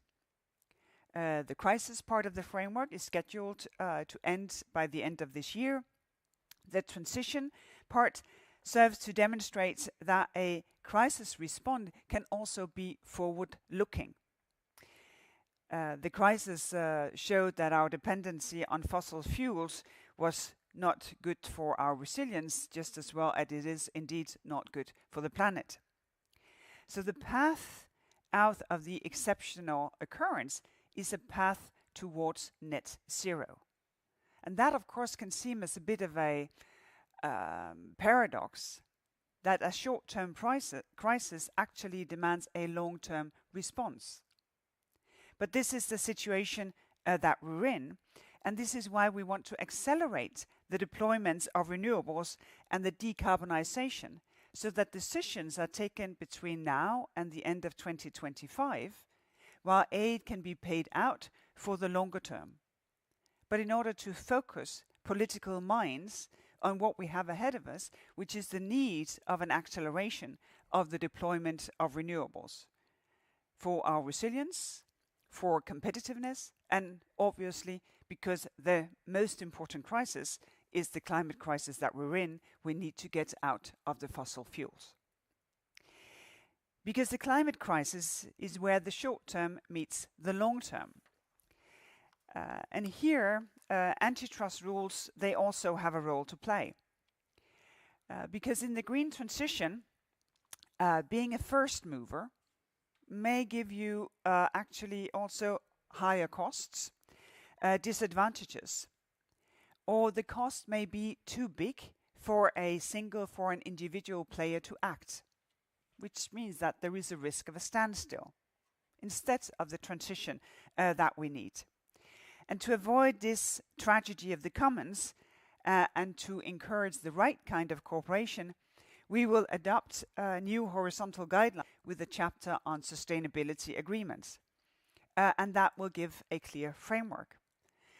The crisis part of the framework is scheduled to end by the end of this year. The transition part serves to demonstrate that a crisis response can also be forward-looking. The crisis showed that our dependency on fossil fuels was not good for our resilience, just as well as it is indeed not good for the planet. So the path out of the exceptional occurrence is a path towards net zero. And that, of course, can seem as a bit of a paradox, that a short-term crisis actually demands a long-term response. But this is the situation that we're in, and this is why we want to accelerate the deployments of renewables and the decarbonization, so that decisions are taken between now and the end of 2025, while aid can be paid out for the longer term. But in order to focus political minds on what we have ahead of us, which is the need of an acceleration of the deployment of renewables for our resilience, for competitiveness, and obviously because the most important crisis is the climate crisis that we're in, we need to get out of the fossil fuels. Because the climate crisis is where the short term meets the long term. And here, antitrust rules, they also have a role to play. Because in the green transition, being a first mover may give you actually also higher costs, disadvantages, or the cost may be too big for an individual player to act, which means that there is a risk of a standstill instead of the transition that we need. And to avoid this tragedy of the commons and to encourage the right kind of cooperation, we will adopt a new horizontal guideline with a chapter on sustainability agreements. And that will give a clear framework.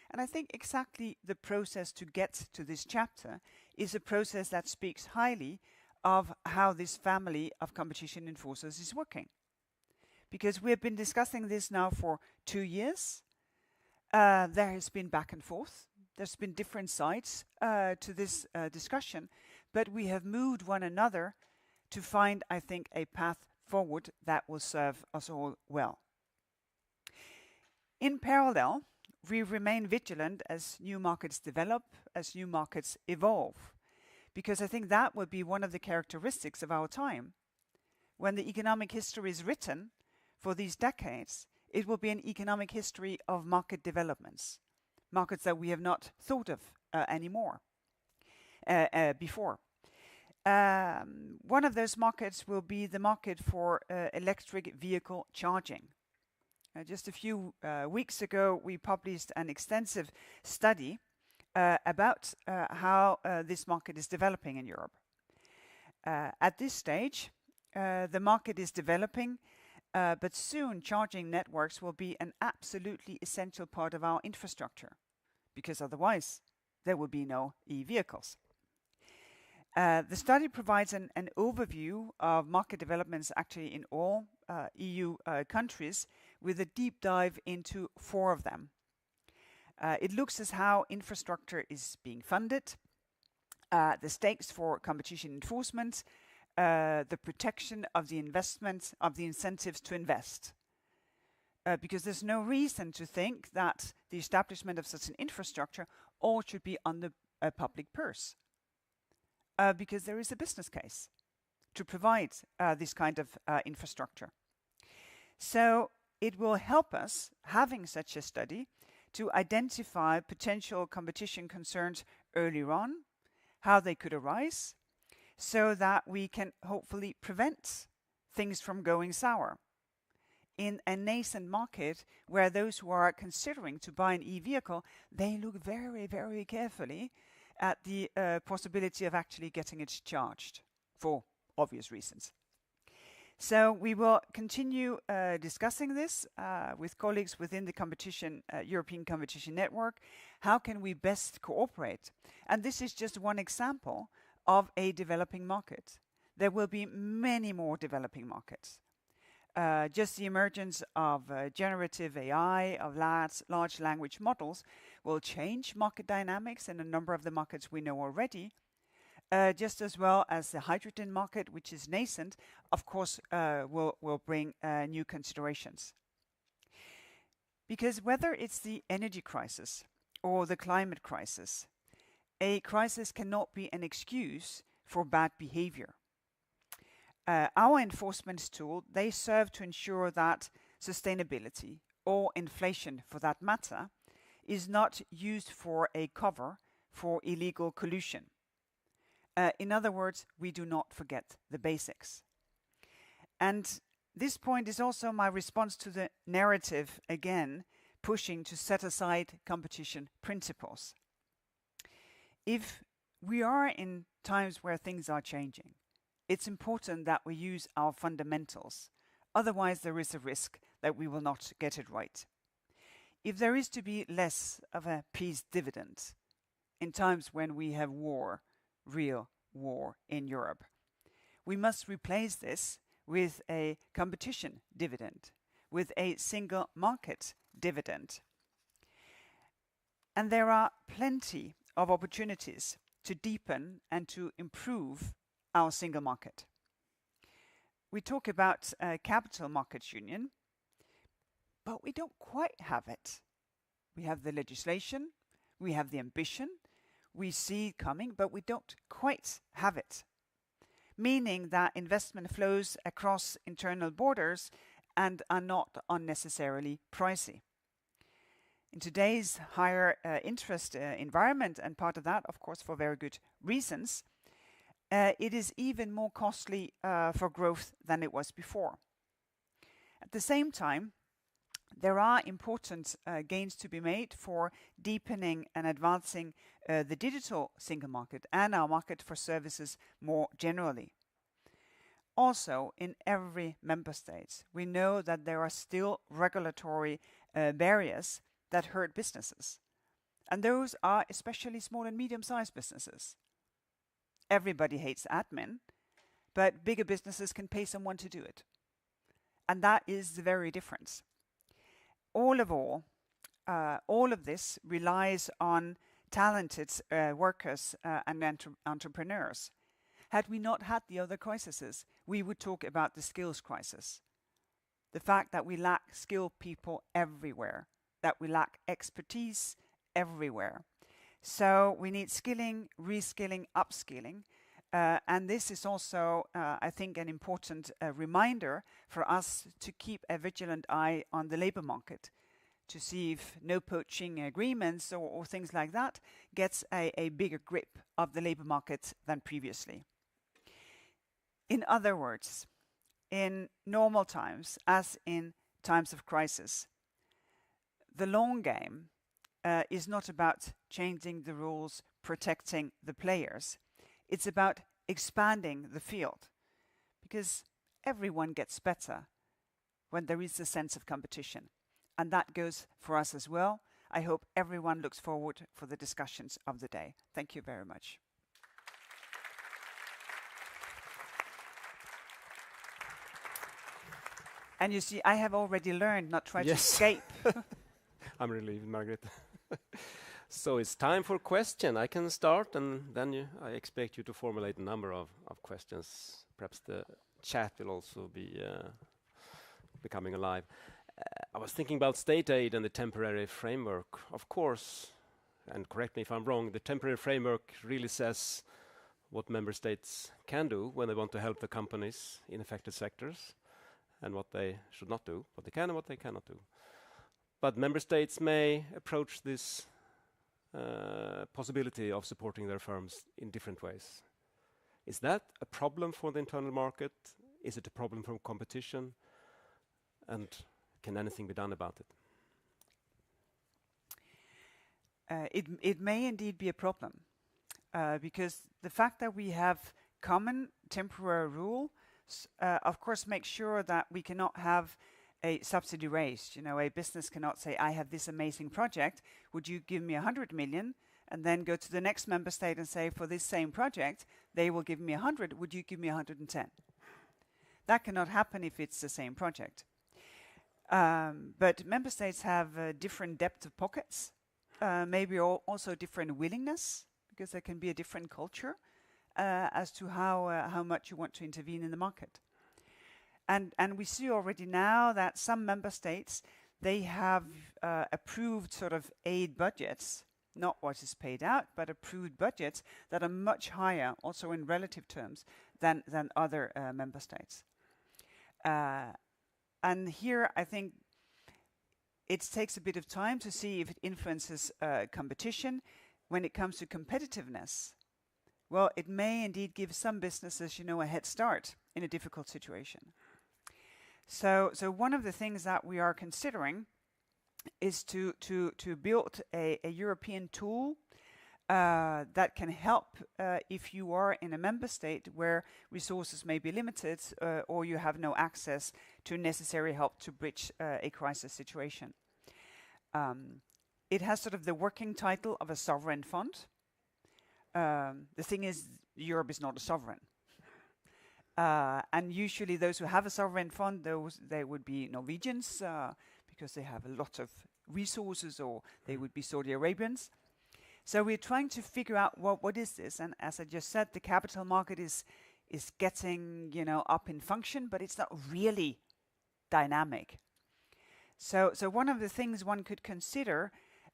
And I think exactly the process to get to this chapter is a process that speaks highly of how this family of competition enforcers is working. Because we have been discussing this now for 2 years. There has been back and forth. There's been different sides to this discussion, but we have moved one another to find, I think, a path forward that will serve us all well. In parallel, we remain vigilant as new markets develop, as new markets evolve, because I think that will be one of the characteristics of our time. When the economic history is written for these decades, it will be an economic history of market developments, markets that we have not thought of anymore before. One of those markets will be the market for electric vehicle charging. Just a few weeks ago, we published an extensive study about how this market is developing in Europe. At this stage, the market is developing, but soon charging networks will be an absolutely essential part of our infrastructure, because otherwise there will be no e-vehicles. The study provides an overview of market developments actually in all EU countries, with a deep dive into 4 of them. It looks at how infrastructure is being funded, the stakes for competition enforcement, the protection of the investment, of the incentives to invest. Because there's no reason to think that the establishment of such an infrastructure all should be on the public purse. Because there is a business case to provide this kind of infrastructure. So it will help us, having such a study, to identify potential competition concerns earlier on, how they could arise, so that we can hopefully prevent things from going sour. In a nascent market where those who are considering to buy an e-vehicle, they look very, very carefully at the possibility of actually getting it charged for obvious reasons. So we will continue discussing this with colleagues within the European Competition Network. How can we best cooperate? And this is just one example of a developing market. There will be many more developing markets. Just the emergence of generative AI, of large language models, will change market dynamics in a number of the markets we know already, just as well as the hydrogen market, which is nascent, of course, will bring new considerations. Because whether it's the energy crisis or the climate crisis, a crisis cannot be an excuse for bad behavior. Our enforcement tool, they serve to ensure that sustainability, or inflation for that matter, is not used for a cover for illegal collusion. In other words, we do not forget the basics. And this point is also my response to the narrative, again, pushing to set aside competition principles. If we are in times where things are changing, it's important that we use our fundamentals. Otherwise, there is a risk that we will not get it right. If there is to be less of a peace dividend in times when we have war, real war in Europe, we must replace this with a competition dividend, with a single market dividend. And there are plenty of opportunities to deepen and to improve our single market. We talk about capital markets union, but we don't quite have it. We have the legislation, we have the ambition, We see it coming, but we don't quite have it. Meaning that investment flows across internal borders and are not unnecessarily pricey. In today's higher interest environment, and part of that, of course, for very good reasons, it is even more costly for growth than it was before. At the same time, there are important gains to be made for deepening and advancing the digital single market and our market for services more generally. Also, in every member state, we know that there are still regulatory barriers that hurt businesses. And those are especially small and medium-sized businesses. Everybody hates admin, but bigger businesses can pay someone to do it. And that is the very difference. All of this relies on talented workers and entrepreneurs. Had we not had the other crises, we would talk about the skills crisis. The fact that we lack skilled people everywhere, that we lack expertise everywhere. So we need skilling, reskilling, upskilling. And this is also, I think, an important reminder for us to keep a vigilant eye on the labor market, to see if no poaching agreements or things like that gets a bigger grip of the labor market than previously. In other words, in normal times, as in times of crisis, the long game is not about changing the rules, protecting the players. It's about expanding the field, because everyone gets better when there is a sense of competition. And that goes for us as well. I hope everyone looks forward for the discussions of the day. Thank you very much. And you see, I have already learned not try to escape. I'm relieved, Margaret. So it's time for question. I can start, and then I expect you to formulate a number of questions. Perhaps the chat will also be becoming alive. I was thinking about state aid and the temporary framework. Of course, and correct me if I'm wrong, the temporary framework really says what member states can do when they want to help the companies in affected sectors, and what they should not do, what they can and what they cannot do. But member states may approach this possibility of supporting their firms in different ways. Is that a problem for the internal market? Is it a problem from competition? And can anything be done about it? It may indeed be a problem, because the fact that we have common temporary rule, of course, makes sure that we cannot have a subsidy race. You know, a business cannot say, I have this amazing project, would you give me 100 million? And then go to the next member state and say, for this same project, they will give me 100, would you give me 110? That cannot happen if it's the same project. But member states have different depth of pockets, maybe also different willingness, because there can be a different culture as to how much you want to intervene in the market. And we see already now that some member states, they have approved sort of aid budgets, not what is paid out, but approved budgets that are much higher, also in relative terms, than other member states. And here, I think it takes a bit of time to see if it influences competition. When it comes to competitiveness, well, it may indeed give some businesses, a head start in a difficult situation. So one of the things that we are considering is to build a European tool that can help if you are in a member state where resources may be limited or you have no access to necessary help to bridge a crisis situation. It has sort of the working title of a sovereign fund. The thing is, Europe is not a sovereign. And usually those who have a sovereign fund, they would be Norwegians because they have a lot of resources, or they would be Saudi Arabians. So we're trying to figure out what is this. And as I just said, the capital market is getting up in function, but it's not really dynamic. So one of the things one could consider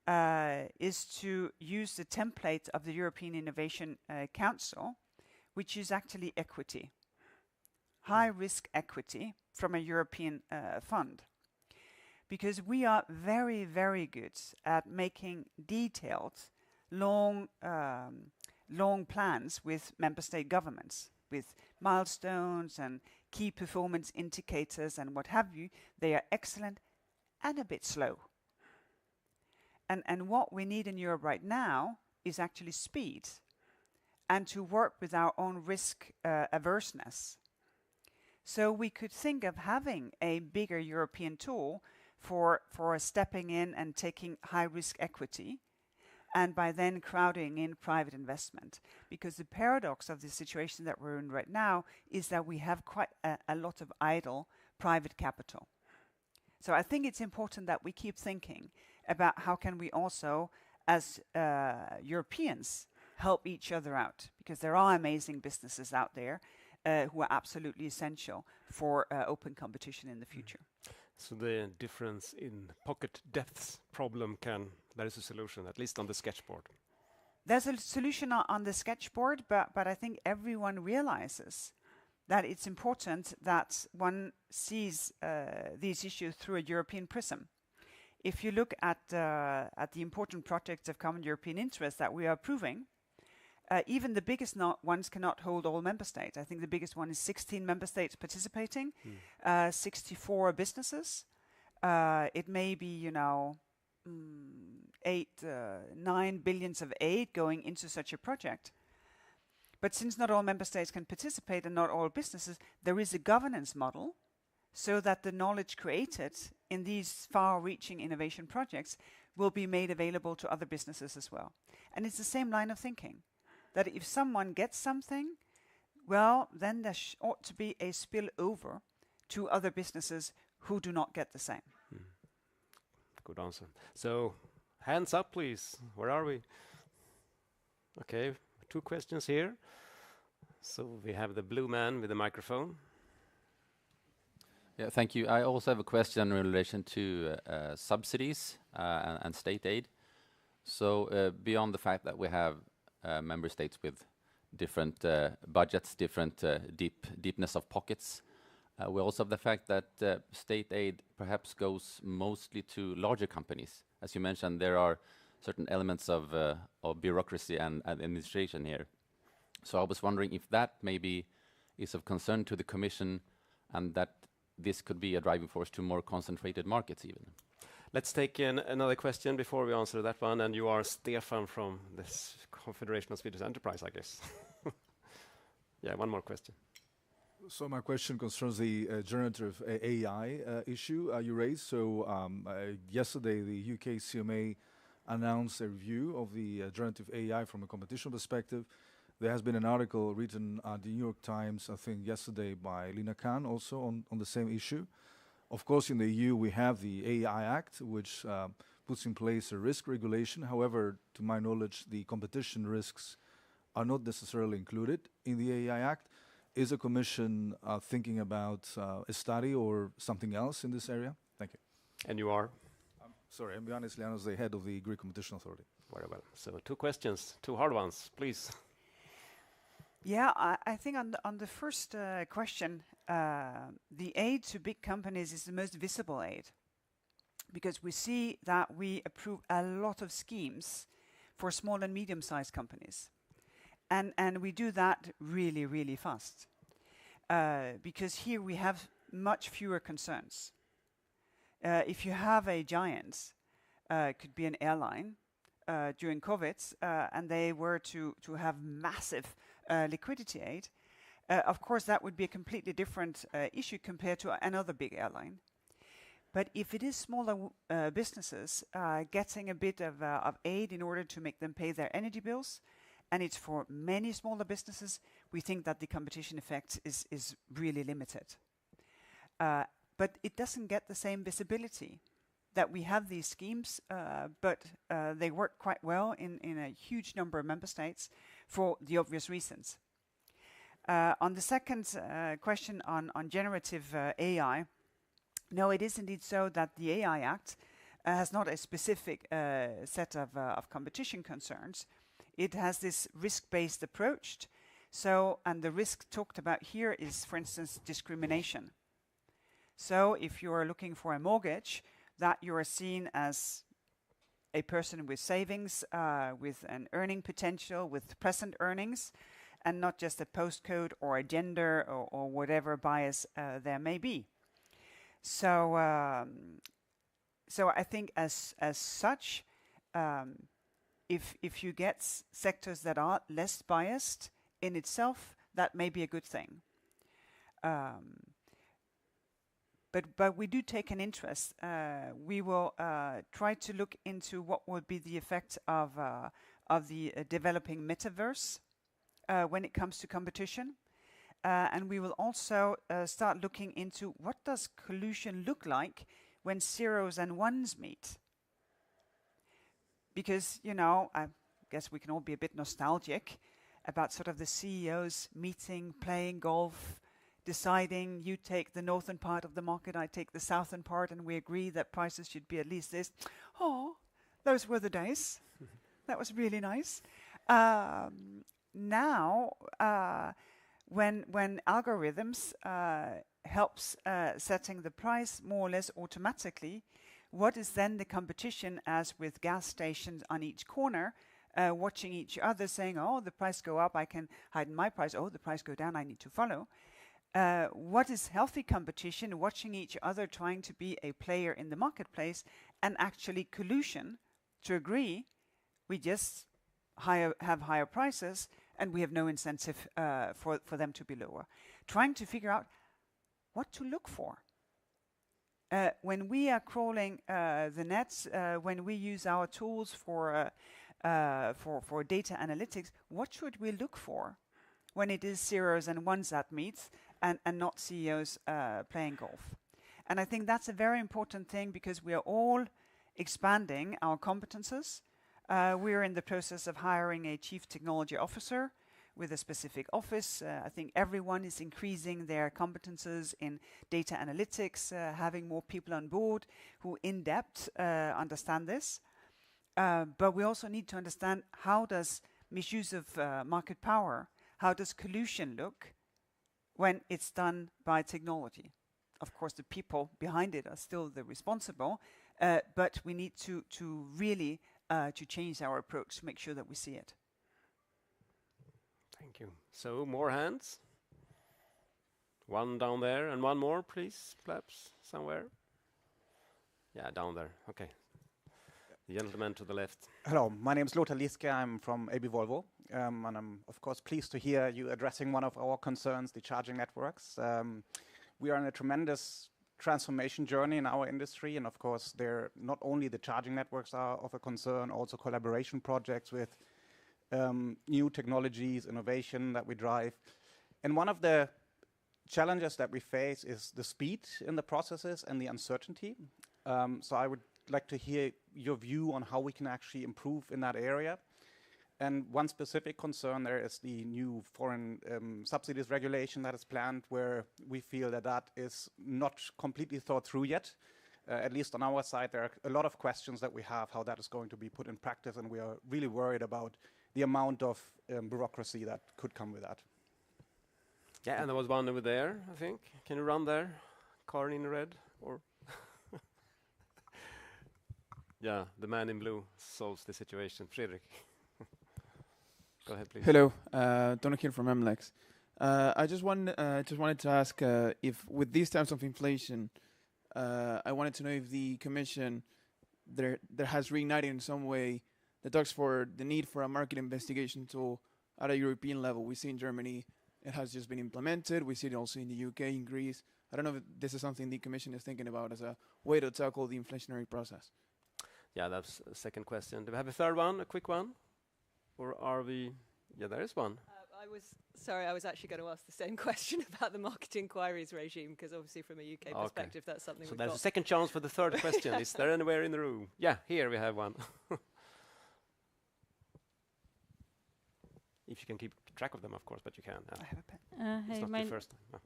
is to use the template of the European Innovation Council, which is actually equity, high risk equity from a European fund. Because we are very, very good at making detailed, long plans with member state governments, with milestones and key performance indicators and what have you. They are excellent and a bit slow. And what we need in Europe right now is actually speed and to work with our own risk averseness. So we could think of having a bigger European tool for stepping in and taking high risk equity, and by then crowding in private investment. Because the paradox of the situation that we're in right now is that we have quite a lot of idle private capital. So I think it's important that we keep thinking about how can we also, as Europeans, help each other out, because there are amazing businesses out there who are absolutely essential for open competition in the future. So the difference in pocket depths problem there is a solution, at least on the sketchboard. There's a solution on the sketchboard, but I think everyone realizes that it's important that one sees these issues through a European prism. If you look at the important projects of common European interest that we are approving, even the biggest ones cannot hold all member states. I think the biggest one is 16 member states participating, 64 businesses. It may be, 9 billions of aid going into such a project. But since not all member states can participate and not all businesses, there is a governance model so that the knowledge created in these far-reaching innovation projects will be made available to other businesses as well. And it's the same line of thinking, that if someone gets something, well, then there ought to be a spillover to other businesses who do not get the same. Good answer. So, hands up, please. Where are we? Okay, 2 questions here. So we have the blue man with the microphone. Yeah, thank you. I also have a question in relation to subsidies and state aid. So beyond the fact that we have member states with different budgets, different deepness of pockets, we also have the fact that state aid perhaps goes mostly to larger companies. As you mentioned, there are certain elements of bureaucracy and administration here. So I was wondering if that maybe is of concern to the Commission, and that this could be a driving force to more concentrated markets even. Let's take another question before we answer that one. And you are Stefan from the Confederation of Swedish Enterprise, I guess. Yeah, one more question. So my question concerns the generative AI issue you raised. So yesterday, the UK CMA announced a review of the generative AI from a competition perspective. There has been an article written at the New York Times, I think yesterday, by Lina Khan, also on the same issue. Of course, in the EU, we have the AI Act, which puts in place a risk regulation. However, to my knowledge, the competition risks are not necessarily included in the AI Act. Is the Commission thinking about a study or something else in this area? Thank you. And you are? Sorry, I'm Ioannis Lianos, the head of the Greek Competition Authority. Very well. So 2 questions, 2 hard ones, please. Yeah, I think on the first question, the aid to big companies is the most visible aid, because we see that we approve a lot of schemes for small and medium-sized companies. And we do that really, really fast, because here we have much fewer concerns. If you have a giant, could be an airline, during COVID, and they were to have massive liquidity aid, of course that would be a completely different issue compared to another big airline. But if it is smaller businesses getting a bit of aid in order to make them pay their energy bills, and it's for many smaller businesses, we think that the competition effect is really limited. But it doesn't get the same visibility that we have these schemes, but they work quite well in a huge number of member states for the obvious reasons. On the second question on generative AI, no, it is indeed so that the AI Act has not a specific set of competition concerns. It has this risk-based approach. So, and the risk talked about here is, for instance, discrimination. So if you are looking for a mortgage, that you are seen as a person with savings, with an earning potential, with present earnings, and not just a postcode or a gender or whatever bias there may be. So, so I think as such, if you get sectors that are less biased in itself, that may be a good thing. But we do take an interest. We will try to look into what would be the effect of the developing metaverse when it comes to competition. And we will also start looking into what does collusion look like when zeros and ones meet. Because, you know, I guess we can all be a bit nostalgic about sort of the CEOs meeting, playing golf, deciding you take the northern part of the market, I take the southern part, and we agree that prices should be at least this. Oh, those were the days. That was really nice. Now, when algorithms helps setting the price more or less automatically, what is then the competition, as with gas stations on each corner, watching each other saying, oh, the price go up, I can hide my price. Oh, the price go down, I need to follow. What is healthy competition? Watching each other, trying to be a player in the marketplace, and actually collusion to agree we just have higher prices and we have no incentive for them to be lower. Trying to figure out what to look for. When we are crawling the nets, when we use our tools for data analytics, what should we look for when it is zeros and ones that meets and not CEOs playing golf? And I think that's a very important thing, because we are all expanding our competences. We are in the process of hiring a chief technology officer with a specific office. I think everyone is increasing their competences in data analytics, having more people on board who in depth understand this. But we also need to understand, how does misuse of market power, how does collusion look when it's done by technology? Of course, the people behind it are still the responsible, but we need to really to change our approach to make sure that we see it. Thank you. So, more hands? One down there, and one more, please, perhaps, somewhere. Yeah, down there. Okay. The gentleman to the left. Hello, my name is Lothar Lieske. I'm from AB Volvo, and I'm, of course, pleased to hear you addressing one of our concerns, the charging networks. We are in a tremendous transformation journey in our industry, and of course, there not only the charging networks are of a concern, also collaboration projects with new technologies, innovation that we drive. And one of the challenges that we face is the speed in the processes and the uncertainty. So I would like to hear your view on how we can actually improve in that area. And one specific concern there is the new foreign subsidies regulation that is planned, where we feel that that is not completely thought through yet. At least on our side, there are a lot of questions that we have, how that is going to be put in practice, and we are really worried about the amount of bureaucracy that could come with that. Yeah, and there was one over there, I think. Can you run there? Car in red, or? Yeah, the man in blue solves the situation. Fredrik. Go ahead, please. Hello, Tony here from MLEX. I just wanted to ask if, with these times of inflation, I wanted to know if the Commission there has reignited in some way the talks for the need for a market investigation tool at a European level. We see in Germany it has just been implemented. We see it also in the UK, in Greece. I don't know if this is something the Commission is thinking about as a way to tackle the inflationary process. Yeah, that's a second question. Do we have a third one, a quick one? Or are we... Yeah, there is one. I was actually going to ask the same question about the market inquiries regime, because obviously from a UK perspective, that's something so we've there's got. a second chance for the third question. Is there anywhere in the room? Yeah, here we have one. If you can keep track of them, of course, but you can. I have a pen. It's not the first time.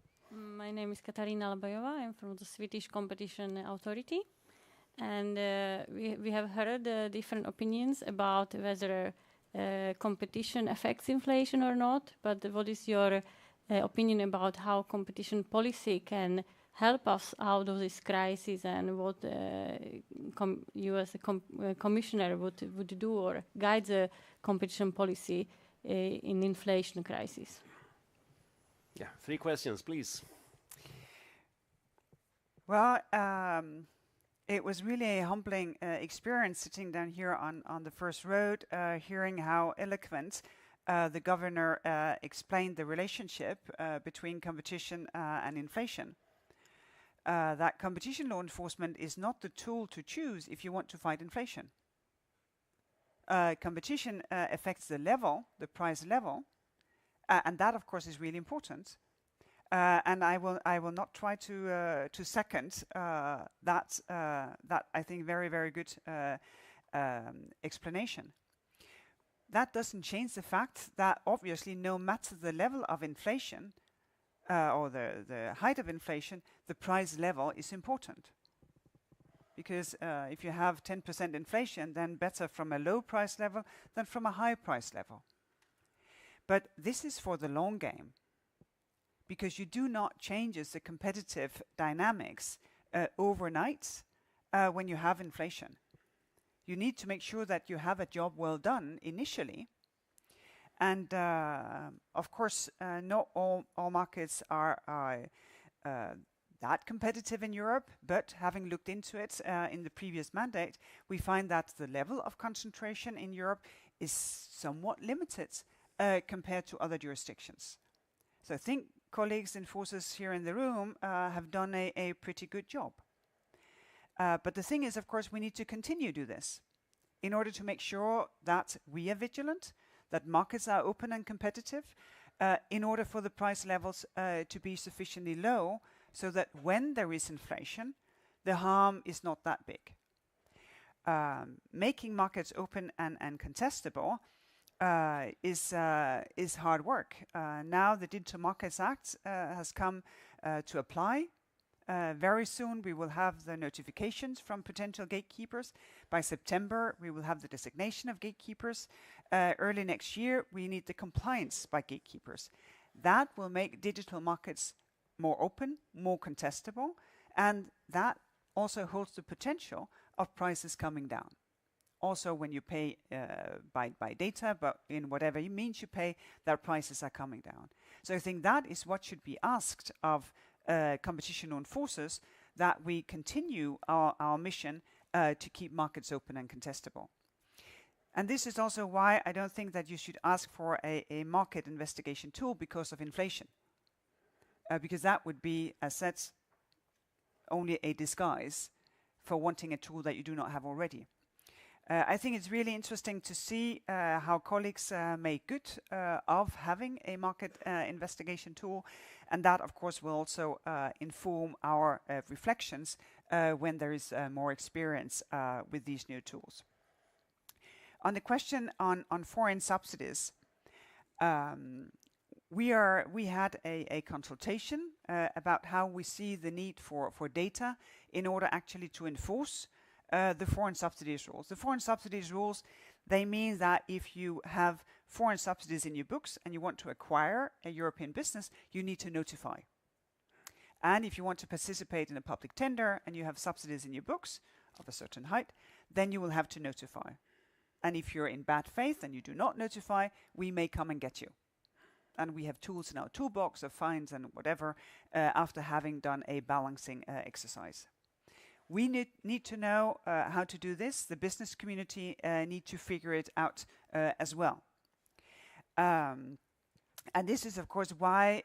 My name is Katarina Albayova. I'm from the Swedish Competition Authority. and we have heard different opinions about whether competition affects inflation or not. But what is your opinion about how competition policy can help us out of this crisis, and what you as a commissioner would do or guide the competition policy in inflation crisis? Yeah, 3 questions, please. Well, it was really a humbling experience sitting down here on the first row, hearing how eloquent the governor explained the relationship between competition and inflation. That competition law enforcement is not the tool to choose if you want to fight inflation. Competition affects the level, the price level, and that, of course, is really important. And I will not try to second that I think very good explanation. That doesn't change the fact that obviously no matter the level of inflation or the height of inflation, the price level is important. Because if you have 10% inflation, then better from a low price level than from a high price level. But this is for the long game, because you do not change the competitive dynamics overnight when you have inflation. You need to make sure that you have a job well done initially. And of course, not all markets are that competitive in Europe, but having looked into it in the previous mandate, we find that the level of concentration in Europe is somewhat limited compared to other jurisdictions. So I think colleagues and forces here in the room have done a pretty good job. But the thing is, of course, we need to continue to do this in order to make sure that we are vigilant, that markets are open and competitive, in order for the price levels to be sufficiently low so that when there is inflation, the harm is not that big. Making markets open and contestable is hard work. Now the Digital Markets Act has come to apply. Very soon we will have the notifications from potential gatekeepers. By September we will have the designation of gatekeepers. Early next year we need the compliance by gatekeepers. That will make digital markets more open, more contestable, and that also holds the potential of prices coming down. Also when you pay by data, but in whatever means you pay, that prices are coming down. So I think that is what should be asked of competition enforcers, that we continue our mission to keep markets open and contestable. And this is also why I don't think that you should ask for a market investigation tool because of inflation. Because that would be, as said, only a disguise for wanting a tool that you do not have already. I think it's really interesting to see how colleagues make good of having a market investigation tool, and that of course will also inform our reflections when there is more experience with these new tools. On the question on foreign subsidies, we had a consultation about how we see the need for data in order actually to enforce the foreign subsidies rules. The foreign subsidies rules, they mean that if you have foreign subsidies in your books and you want to acquire a European business, you need to notify. And if you want to participate in a public tender and you have subsidies in your books of a certain height, then you will have to notify. And if you're in bad faith and you do not notify, we may come and get you. And we have tools in our toolbox of fines and whatever after having done a balancing exercise. We need to know how to do this. The business community need to figure it out as well. And this is, of course, why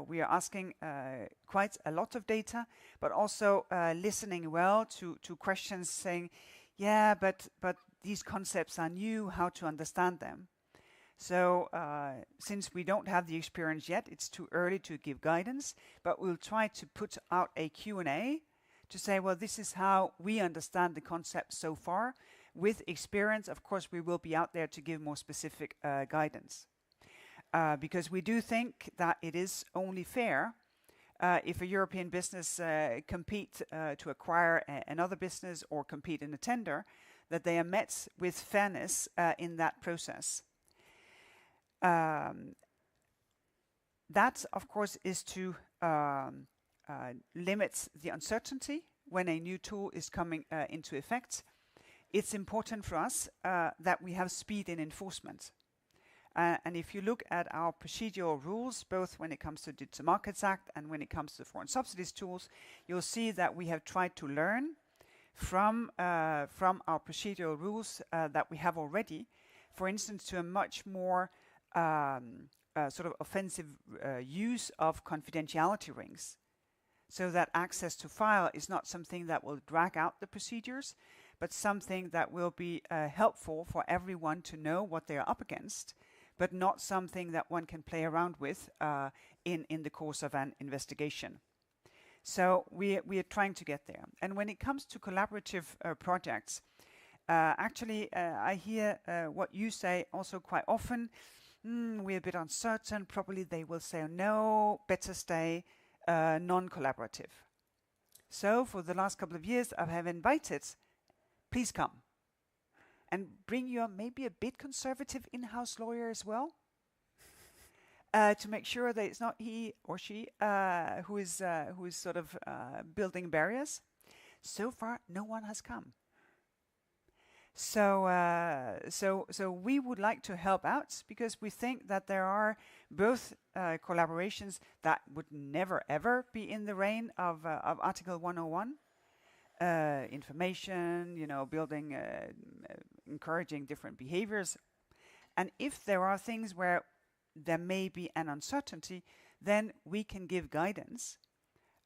we are asking quite a lot of data, but also listening well to questions saying, yeah, but these concepts are new, how to understand them. So since we don't have the experience yet, it's too early to give guidance, but we'll try to put out a Q&A to say, well, this is how we understand the concept so far. With experience, of course, we will be out there to give more specific guidance. Because we do think that it is only fair if a European business compete to acquire another business or compete in a tender, that they are met with fairness in that process. That, of course, is to limit the uncertainty when a new tool is coming into effect. It's important for us that we have speed in enforcement. And if you look at our procedural rules, both when it comes to the Digital Markets Act and when it comes to foreign subsidies tools, you'll see that we have tried to learn from our procedural rules that we have already, for instance, to a much more sort of offensive use of confidentiality rings, so that access to file is not something that will drag out the procedures, but something that will be helpful for everyone to know what they are up against, but not something that one can play around with in the course of an investigation. So we are trying to get there. And when it comes to collaborative projects, actually I hear what you say also quite often. We're a bit uncertain. Probably they will say, no, better stay non-collaborative. So for the last couple of years, I have invited, please come. And bring your maybe a bit conservative in-house lawyer as well, to make sure that it's not he or she who is sort of building barriers. So far, no one has come. So we would like to help out, because we think that there are both collaborations that would never ever be in the reign of Article 101. Information, building, encouraging different behaviors. And if there are things where there may be an uncertainty, then we can give guidance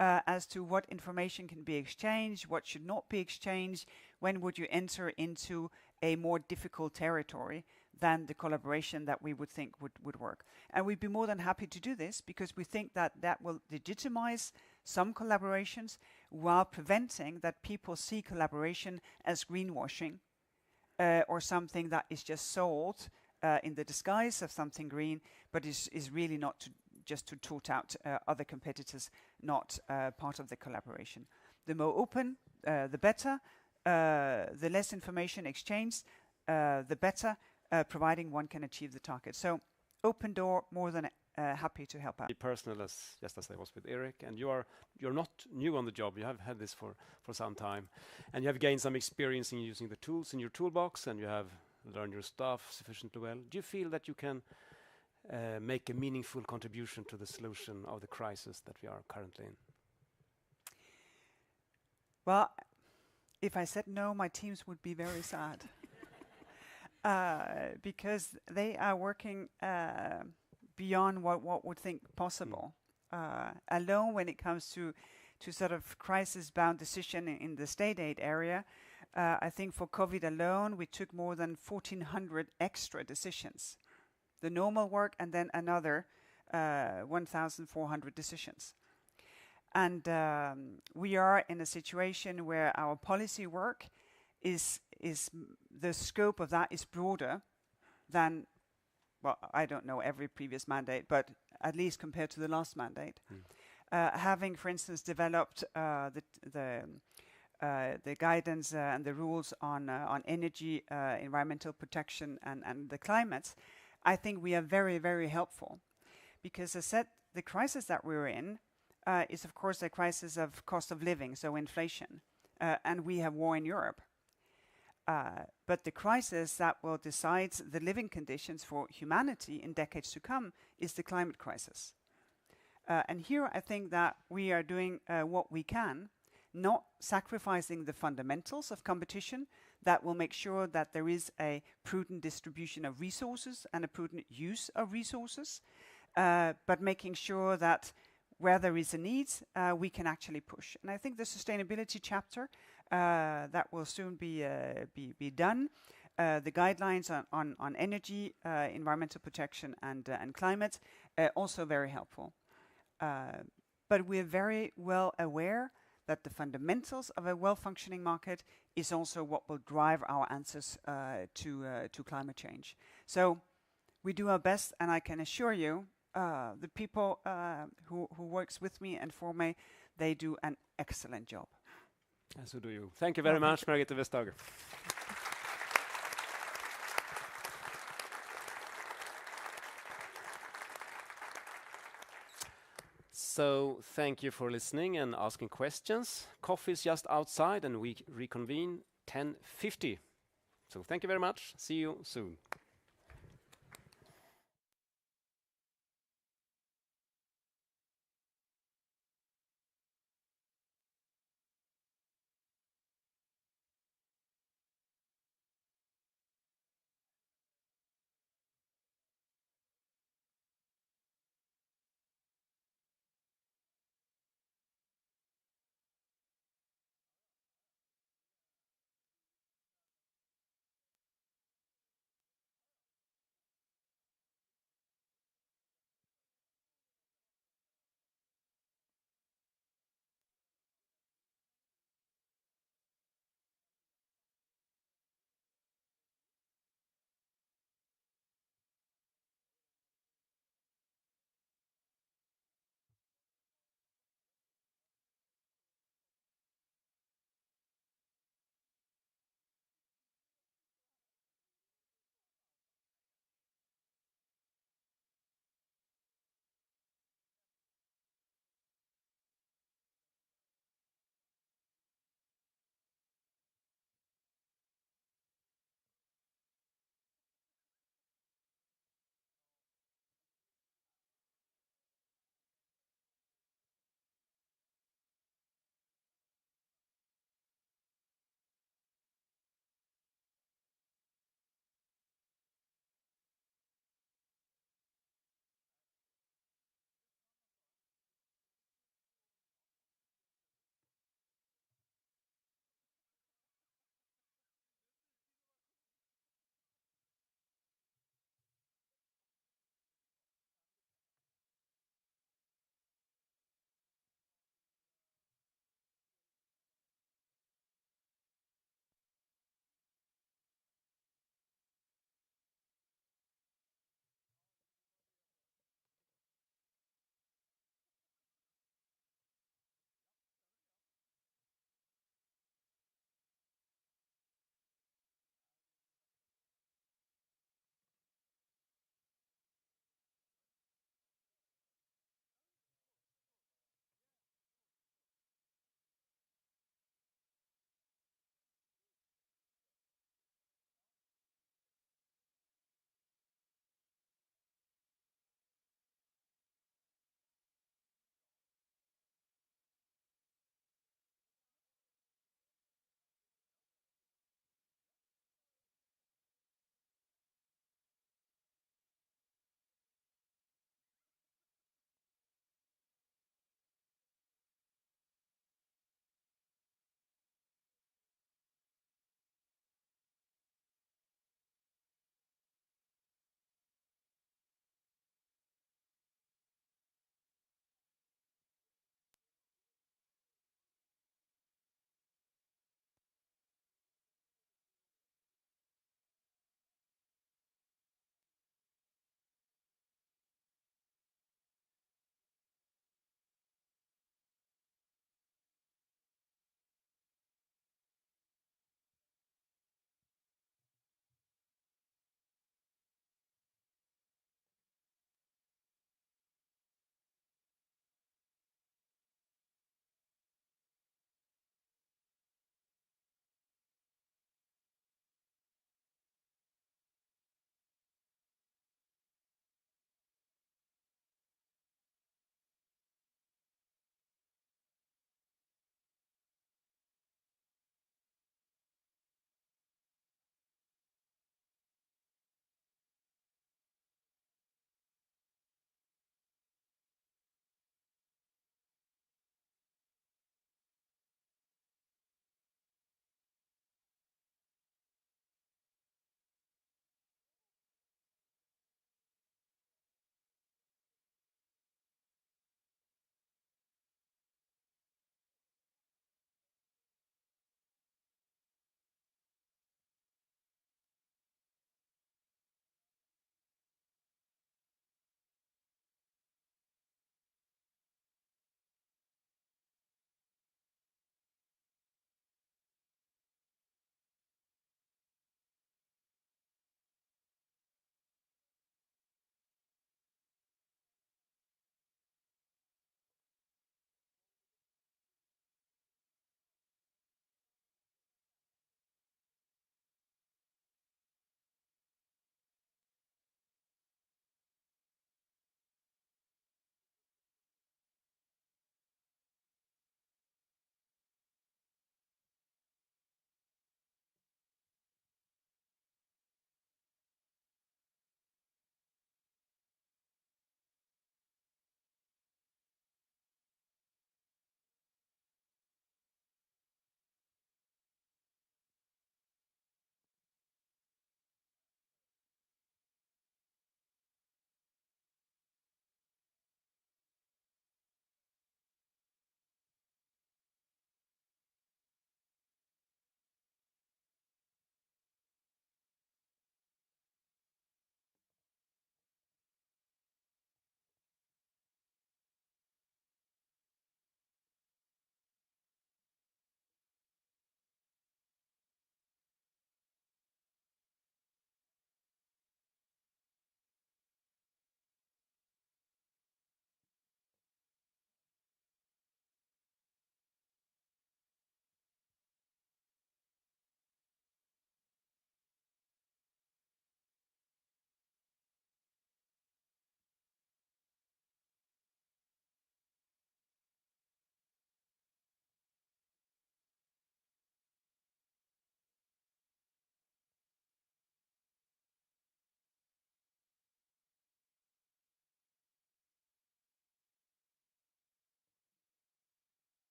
as to what information can be exchanged, what should not be exchanged, when would you enter into a more difficult territory than the collaboration that we would think would work. And we'd be more than happy to do this, because we think that that will legitimize some collaborations while preventing that people see collaboration as greenwashing or something that is just sold in the disguise of something green, but is really not just to toot out other competitors, not part of the collaboration. The more open, the better. The less information exchanged, the better, providing one can achieve the target. So open door, more than happy to help out. Be personal, just as I was with Eric, and you're not new on the job. You have had this for some time, and you have gained some experience in using the tools in your toolbox, and you have learned your stuff sufficiently well. Do you feel that you can make a meaningful contribution to the solution of the crisis that we are currently in? Well, if I said no, my teams would be very sad. Because they are working beyond what would think possible. Alone, when it comes to sort of crisis-bound decision in the state aid area, I think for COVID alone, we took more than 1,400 extra decisions. The normal work, and then another 1,400 decisions. And we are in a situation where our policy work is the scope of that is broader than, well, I don't know every previous mandate, but at least compared to the last mandate. Having, for instance, developed the guidance and the rules on energy, environmental protection, and the climate, I think we are very, very helpful. Because as I said, the crisis that we're in is, of course, a crisis of cost of living, so inflation. And we have war in Europe. But the crisis that will decide the living conditions for humanity in decades to come is the climate crisis. And here I think that we are doing what we can, not sacrificing the fundamentals of competition that will make sure that there is a prudent distribution of resources and a prudent use of resources, but making sure that where there is a need, we can actually push. And I think the sustainability chapter that will soon be done, the guidelines on energy, environmental protection, and climate, also very helpful. But we're very well aware that the fundamentals of a well-functioning market is also what will drive our answers to climate change. So we do our best, and I can assure you the people who works with me and for me, they do an excellent job. And so do you. Thank you very much, Margrethe Vestager. So thank you for listening and asking questions. Coffee is just outside and we reconvene 10:50. So thank you very much. See you soon.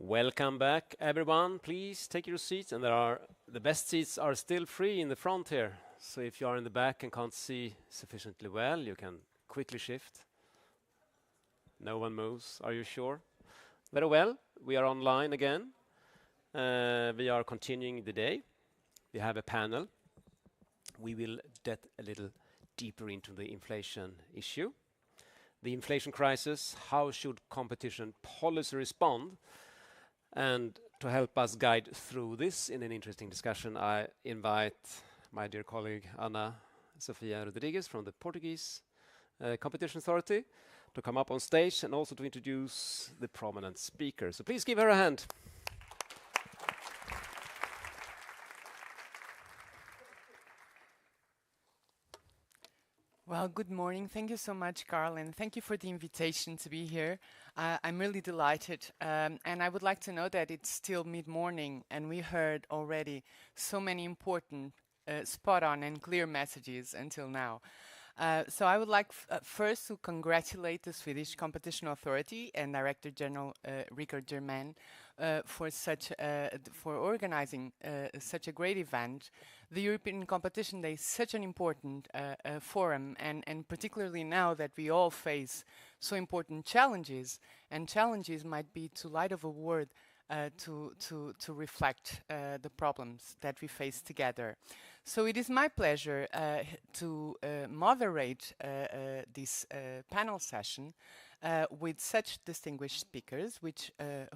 Welcome back, everyone. Please take your seats, and the best seats are still free in the front here. So if you are in the back and can't see sufficiently well, you can quickly shift. No one moves. Are you sure? Very well. We are online again. We are continuing the day. We have a panel. We will get a little deeper into the inflation issue. The inflation crisis, how should competition policy respond? And to help us guide through this in an interesting discussion, I invite my dear colleague Ana Sofia Rodrigues from the Portuguese Competition Authority to come up on stage and also to introduce the prominent speakers. So please give her a hand. Well, good morning. Thank you so much, Carl, and thank you for the invitation to be here. I'm really delighted, and I would like to know that it's still mid-morning, and we heard already so many important, spot-on and clear messages until now. So I would like first to congratulate the Swedish Competition Authority and Director General Rickard Germain for organizing such a great event. The European Competition Day is such an important forum, and particularly now that we all face so important challenges, and challenges might be too light of a word to reflect the problems that we face together. So it is my pleasure to moderate this panel session with such distinguished speakers,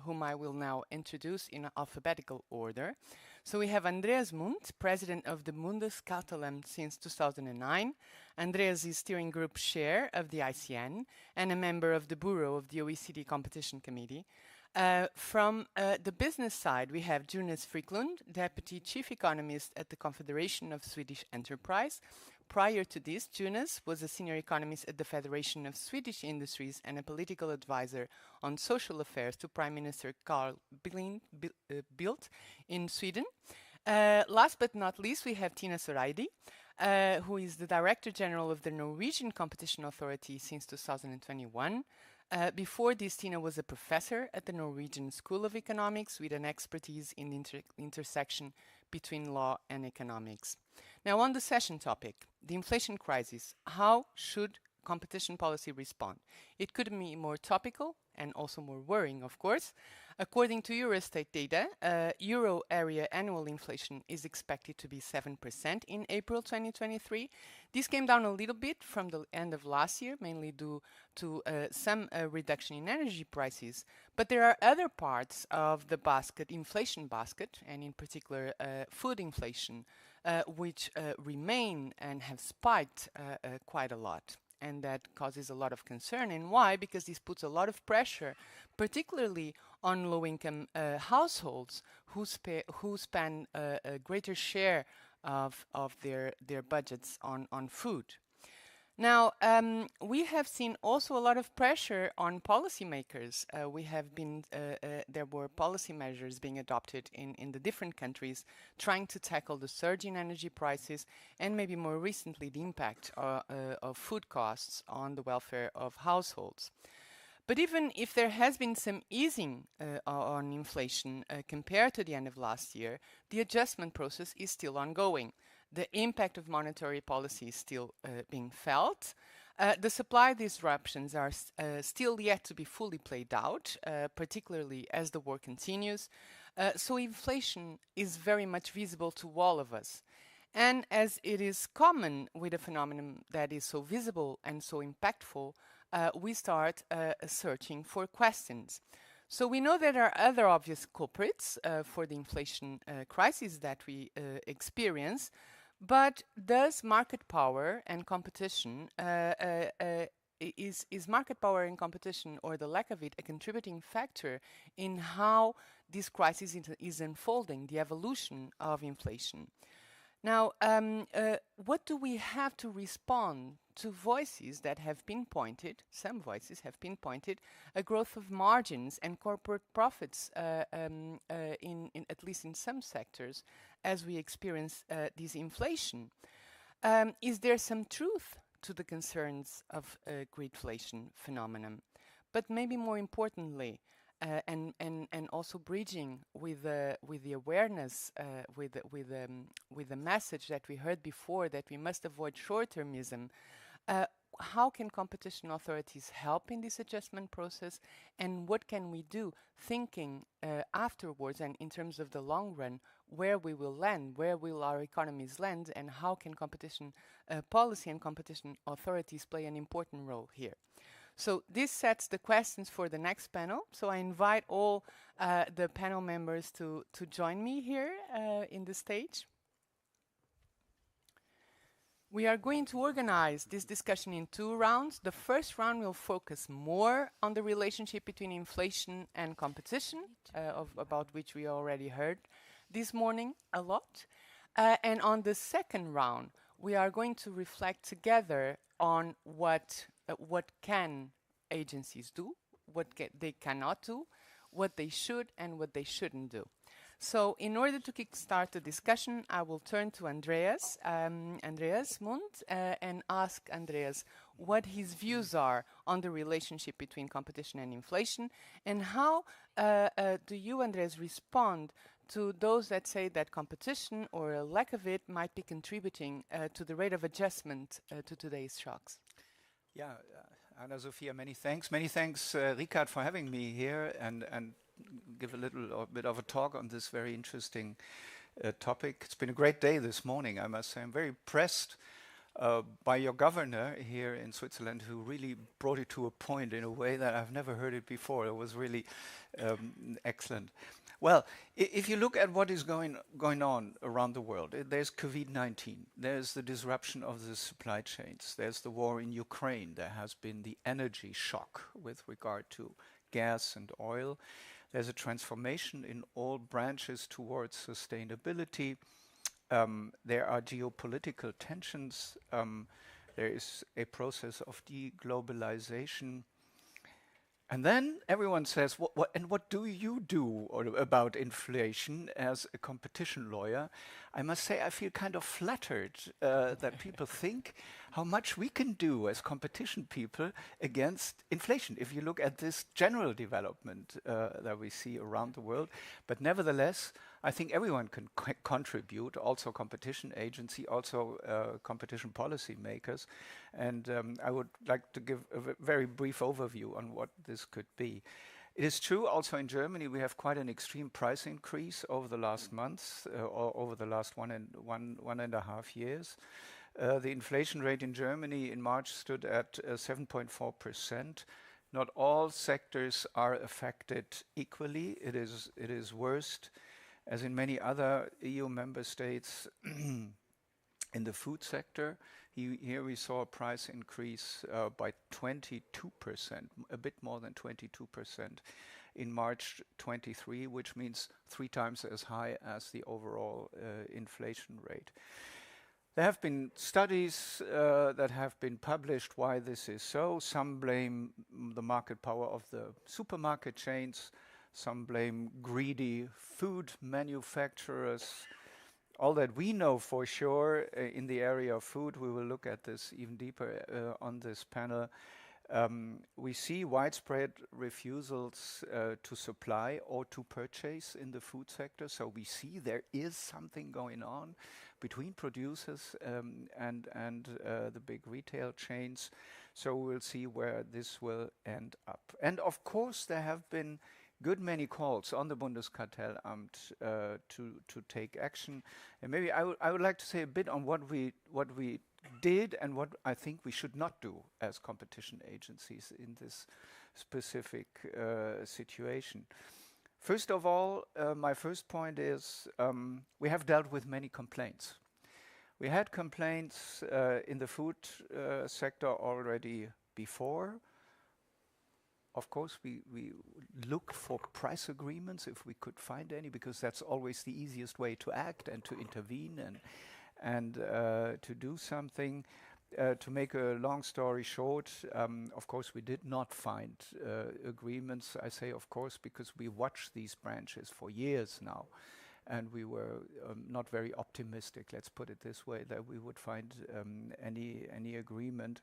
whom I will now introduce in alphabetical order. So we have Andreas Mundt, President of the Bundeskartellamt since 2009. Andreas is Steering Group Chair of the ICN and a member of the Bureau of the OECD Competition Committee. From the business side, we have Jonas Friklund, Deputy Chief Economist at the Confederation of Swedish Enterprise. Prior to this, Jonas was a senior economist at the Federation of Swedish Industries and a political advisor on social affairs to Prime Minister Carl Bildt in Sweden. Last but not least, we have Tina Soraidi, who is the Director General of the Norwegian Competition Authority since 2021. Before this, Tina was a professor at the Norwegian School of Economics with an expertise in the intersection between law and economics. Now, on the session topic, the inflation crisis, how should competition policy respond? It could be more topical and also more worrying, of course. According to Eurostat data, euro area annual inflation is expected to be 7% in April 2023. This came down a little bit from the end of last year, mainly due to some reduction in energy prices. But there are other parts of the basket, inflation basket, and in particular food inflation, which remain and have spiked quite a lot. And that causes a lot of concern. And why? Because this puts a lot of pressure, particularly on low-income households who spend a greater share of their budgets on food. Now, we have seen also a lot of pressure on policymakers. There were policy measures being adopted in the different countries trying to tackle the surge in energy prices and maybe more recently the impact of food costs on the welfare of households. But even if there has been some easing on inflation compared to the end of last year, the adjustment process is still ongoing. The impact of monetary policy is still being felt. The supply disruptions are still yet to be fully played out, particularly as the war continues. So inflation is very much visible to all of us. And as it is common with a phenomenon that is so visible and so impactful, we start searching for questions. So we know there are other obvious culprits for the inflation crisis that we experience. But does market power and competition, is market power and competition, or the lack of it, a contributing factor in how this crisis is unfolding, the evolution of inflation? Now, what do we have to respond to voices that have pinpointed, some voices have pinpointed, a growth of margins and corporate profits in at least in some sectors as we experience this inflation? Is there some truth to the concerns of greedflation phenomenon? But maybe more importantly, and also bridging with the awareness, with the message that we heard before, that we must avoid short-termism. How can competition authorities help in this adjustment process, and what can we do, thinking afterwards and in terms of the long run, where we will land, where will our economies land, and how can competition policy and competition authorities play an important role here? So this sets the questions for the next panel. So I invite all the panel members to join me here in the stage. We are going to organize this discussion in 2 rounds. The first round will focus more on the relationship between inflation and competition, about which we already heard this morning a lot. And on the second round, we are going to reflect together on what can agencies do, what they cannot do, what they should and what they shouldn't do. So in order to kickstart the discussion, I will turn to Andreas Mund, and ask Andreas what his views are on the relationship between competition and inflation, and how do you, Andreas, respond to those that say that competition or a lack of it might be contributing to the rate of adjustment to today's shocks? Yeah, Anna-Sophia, many thanks. Many thanks, Ricard, for having me here and give a little bit of a talk on this very interesting topic. It's been a great day this morning, I must say. I'm very impressed by your governor here in Switzerland, who really brought it to a point in a way that I've never heard it before. It was really excellent. Well, if you look at what is going on around the world, there's COVID-19, there's the disruption of the supply chains, there's the war in Ukraine, there has been the energy shock with regard to gas and oil. There's a transformation in all branches towards sustainability. There are geopolitical tensions. There is a process of deglobalization. And then everyone says, what do you do about inflation as a competition lawyer? I must say I feel kind of flattered that people think how much we can do as competition people against inflation, if you look at this general development that we see around the world. But nevertheless, I think everyone can contribute, also competition agency, also competition policy makers. And I would like to give a very brief overview on what this could be. It is true also in Germany we have quite an extreme price increase over the last months, or over the last one and a half years. The inflation rate in Germany in March stood at 7.4%. Not all sectors are affected equally. It is worst, as in many other EU member states, in the food sector. Here we saw a price increase by 22%, a bit more than 22% in March 23, which means 3 times as high as the overall inflation rate. There have been studies that have been published why this is so. Some blame the market power of the supermarket chains. Some blame greedy food manufacturers. All that we know for sure in the area of food, we will look at this even deeper on this panel. We see widespread refusals to supply or to purchase in the food sector. So we see there is something going on between producers and the big retail chains. So we'll see where this will end up. And of course, there have been good many calls on the Bundeskartellamt to take action. And maybe I would like to say a bit on what we did and what I think we should not do as competition agencies in this specific situation. First of all, my first point is we have dealt with many complaints. We had complaints in the food sector already before. Of course, we look for price agreements if we could find any, because that's always the easiest way to act and to intervene and to do something. To make a long story short, of course, we did not find agreements. I say, of course, because we watched these branches for years now, and we were not very optimistic, let's put it this way, that we would find any agreement.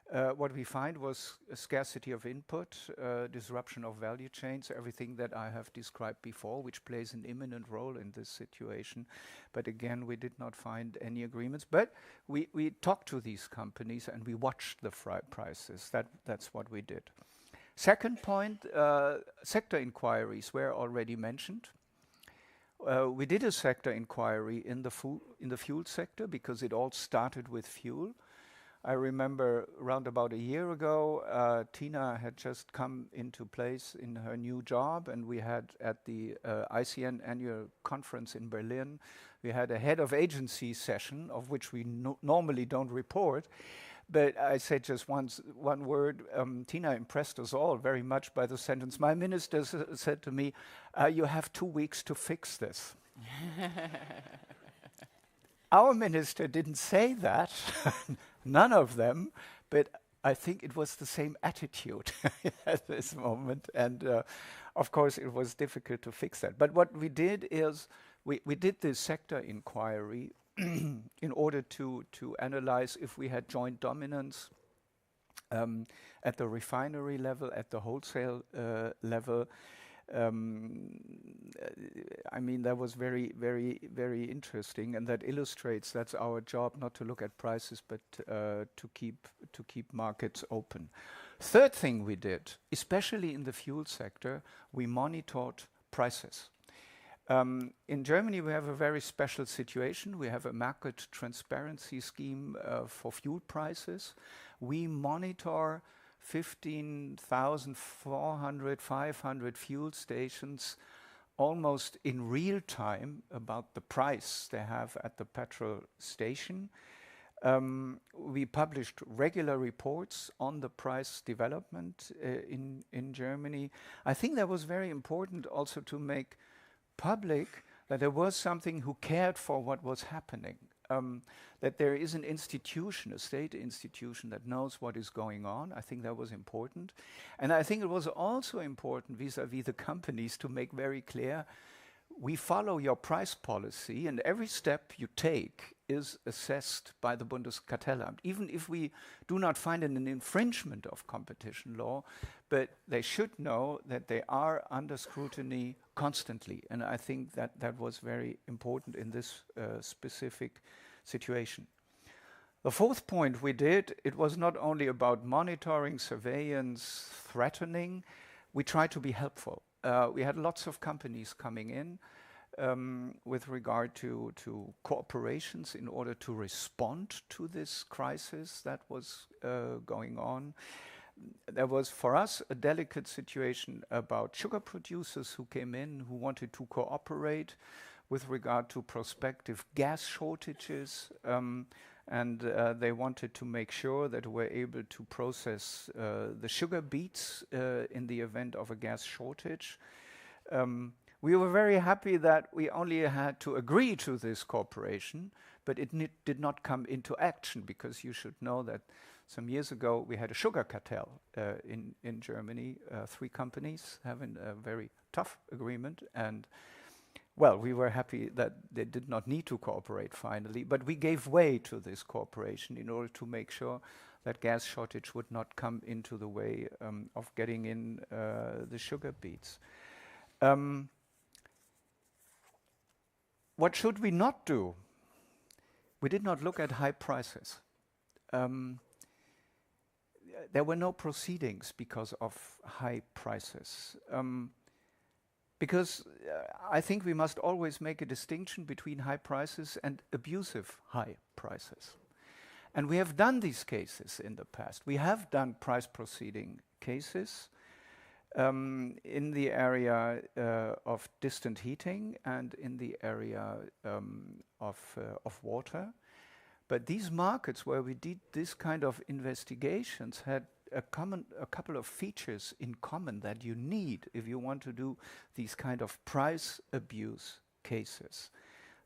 What we find was a scarcity of input, disruption of value chains, everything that I have described before, which plays an imminent role in this situation. But again, we did not find any agreements. But we talked to these companies and we watched the prices. That's what we did. Second point, sector inquiries were already mentioned. We did a sector inquiry in the fuel sector because it all started with fuel. I remember around about a year ago, Tina had just come into place in her new job, and we had at the ICN annual conference in Berlin, we had a head of agency session, of which we normally don't report. But I said just one word. Tina impressed us all very much by the sentence. My minister said to me, you have 2 weeks to fix this. Our minister didn't say that, none of them, but I think it was the same attitude at this moment. And of course, it was difficult to fix that. But what we did is we did this sector inquiry in order to analyze if we had joint dominance at the refinery level, at the wholesale level. I mean, that was very, very, very interesting, and that illustrates that's our job, not to look at prices, but to keep markets open. Third thing we did, especially in the fuel sector, we monitored prices. In Germany, we have a very special situation. We have a market transparency scheme for fuel prices. We monitor 15,400, 500 fuel stations almost in real time about the price they have at the petrol station. We published regular reports on the price development in Germany. I think that was very important also to make public that there was something who cared for what was happening. That there is an institution, a state institution that knows what is going on. I think that was important. And I think it was also important vis-à-vis the companies to make very clear, we follow your price policy and every step you take is assessed by the Bundeskartellamt, even if we do not find an infringement of competition law, but they should know that they are under scrutiny constantly. And I think that that was very important in this specific situation. The fourth point we did, it was not only about monitoring, surveillance, threatening, we tried to be helpful. We had lots of companies coming in with regard to cooperations in order to respond to this crisis that was going on. There was, for us, a delicate situation about sugar producers who came in, who wanted to cooperate with regard to prospective gas shortages, and they wanted to make sure that we're able to process the sugar beets in the event of a gas shortage. We were very happy that we only had to agree to this cooperation, but it did not come into action, because you should know that some years ago we had a sugar cartel in Germany, 3 companies having a very tough agreement, and well, we were happy that they did not need to cooperate finally, but we gave way to this cooperation in order to make sure that gas shortage would not come into the way of getting in the sugar beets. What should we not do? We did not look at high prices. There were no proceedings because of high prices. Because I think we must always make a distinction between high prices and abusive high prices. And we have done these cases in the past. We have done price proceeding cases in the area of distant heating and in the area of water. But these markets where we did this kind of investigations had a couple of features in common that you need if you want to do these kind of price abuse cases.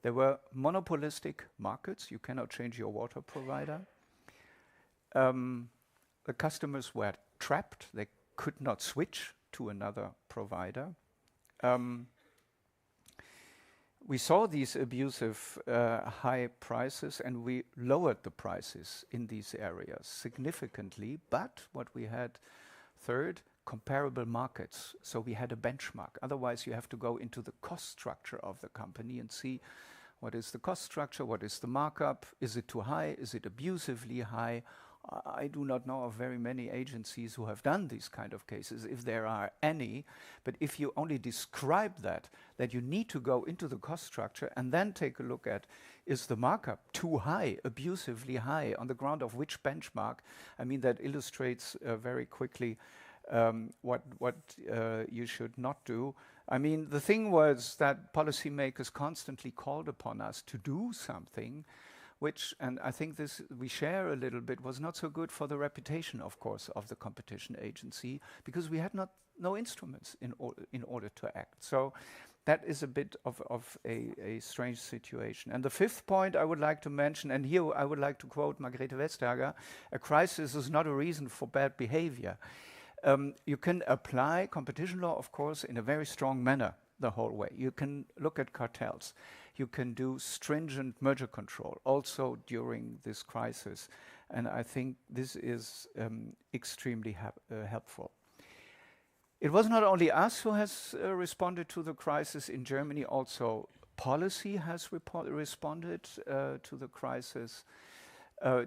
There were monopolistic markets. You cannot change your water provider. The customers were trapped. They could not we saw these abusive high prices, and we lowered the prices in these areas significantly. But what we had third, comparable markets. So we had a benchmark. Otherwise, you have to go into the cost structure of the company and see what is the cost structure, what is the markup, is it too high, is it abusively high? I do not know of very many agencies who have done these kind of cases, if there are any. But if you only describe that you need to go into the cost structure and then take a look at, is the markup too high, abusively high, on the ground of which benchmark? I mean, that illustrates very quickly what you should not do. I mean, the thing was that policymakers constantly called upon us to do something, which, and I think this we share a little bit, was not so good for the reputation, of course, of the competition agency, because we had no instruments in order to act. So that is a bit of a strange situation. And the fifth point I would like to mention, and here I would like to quote Margrethe Vestager, a crisis is not a reason for bad behavior. You can apply competition law, of course, in a very strong manner the whole way. You can look at cartels. You can do stringent merger control also during this crisis. And I think this is extremely helpful. It was not only us who has responded to the crisis in Germany, also policy has responded to the crisis.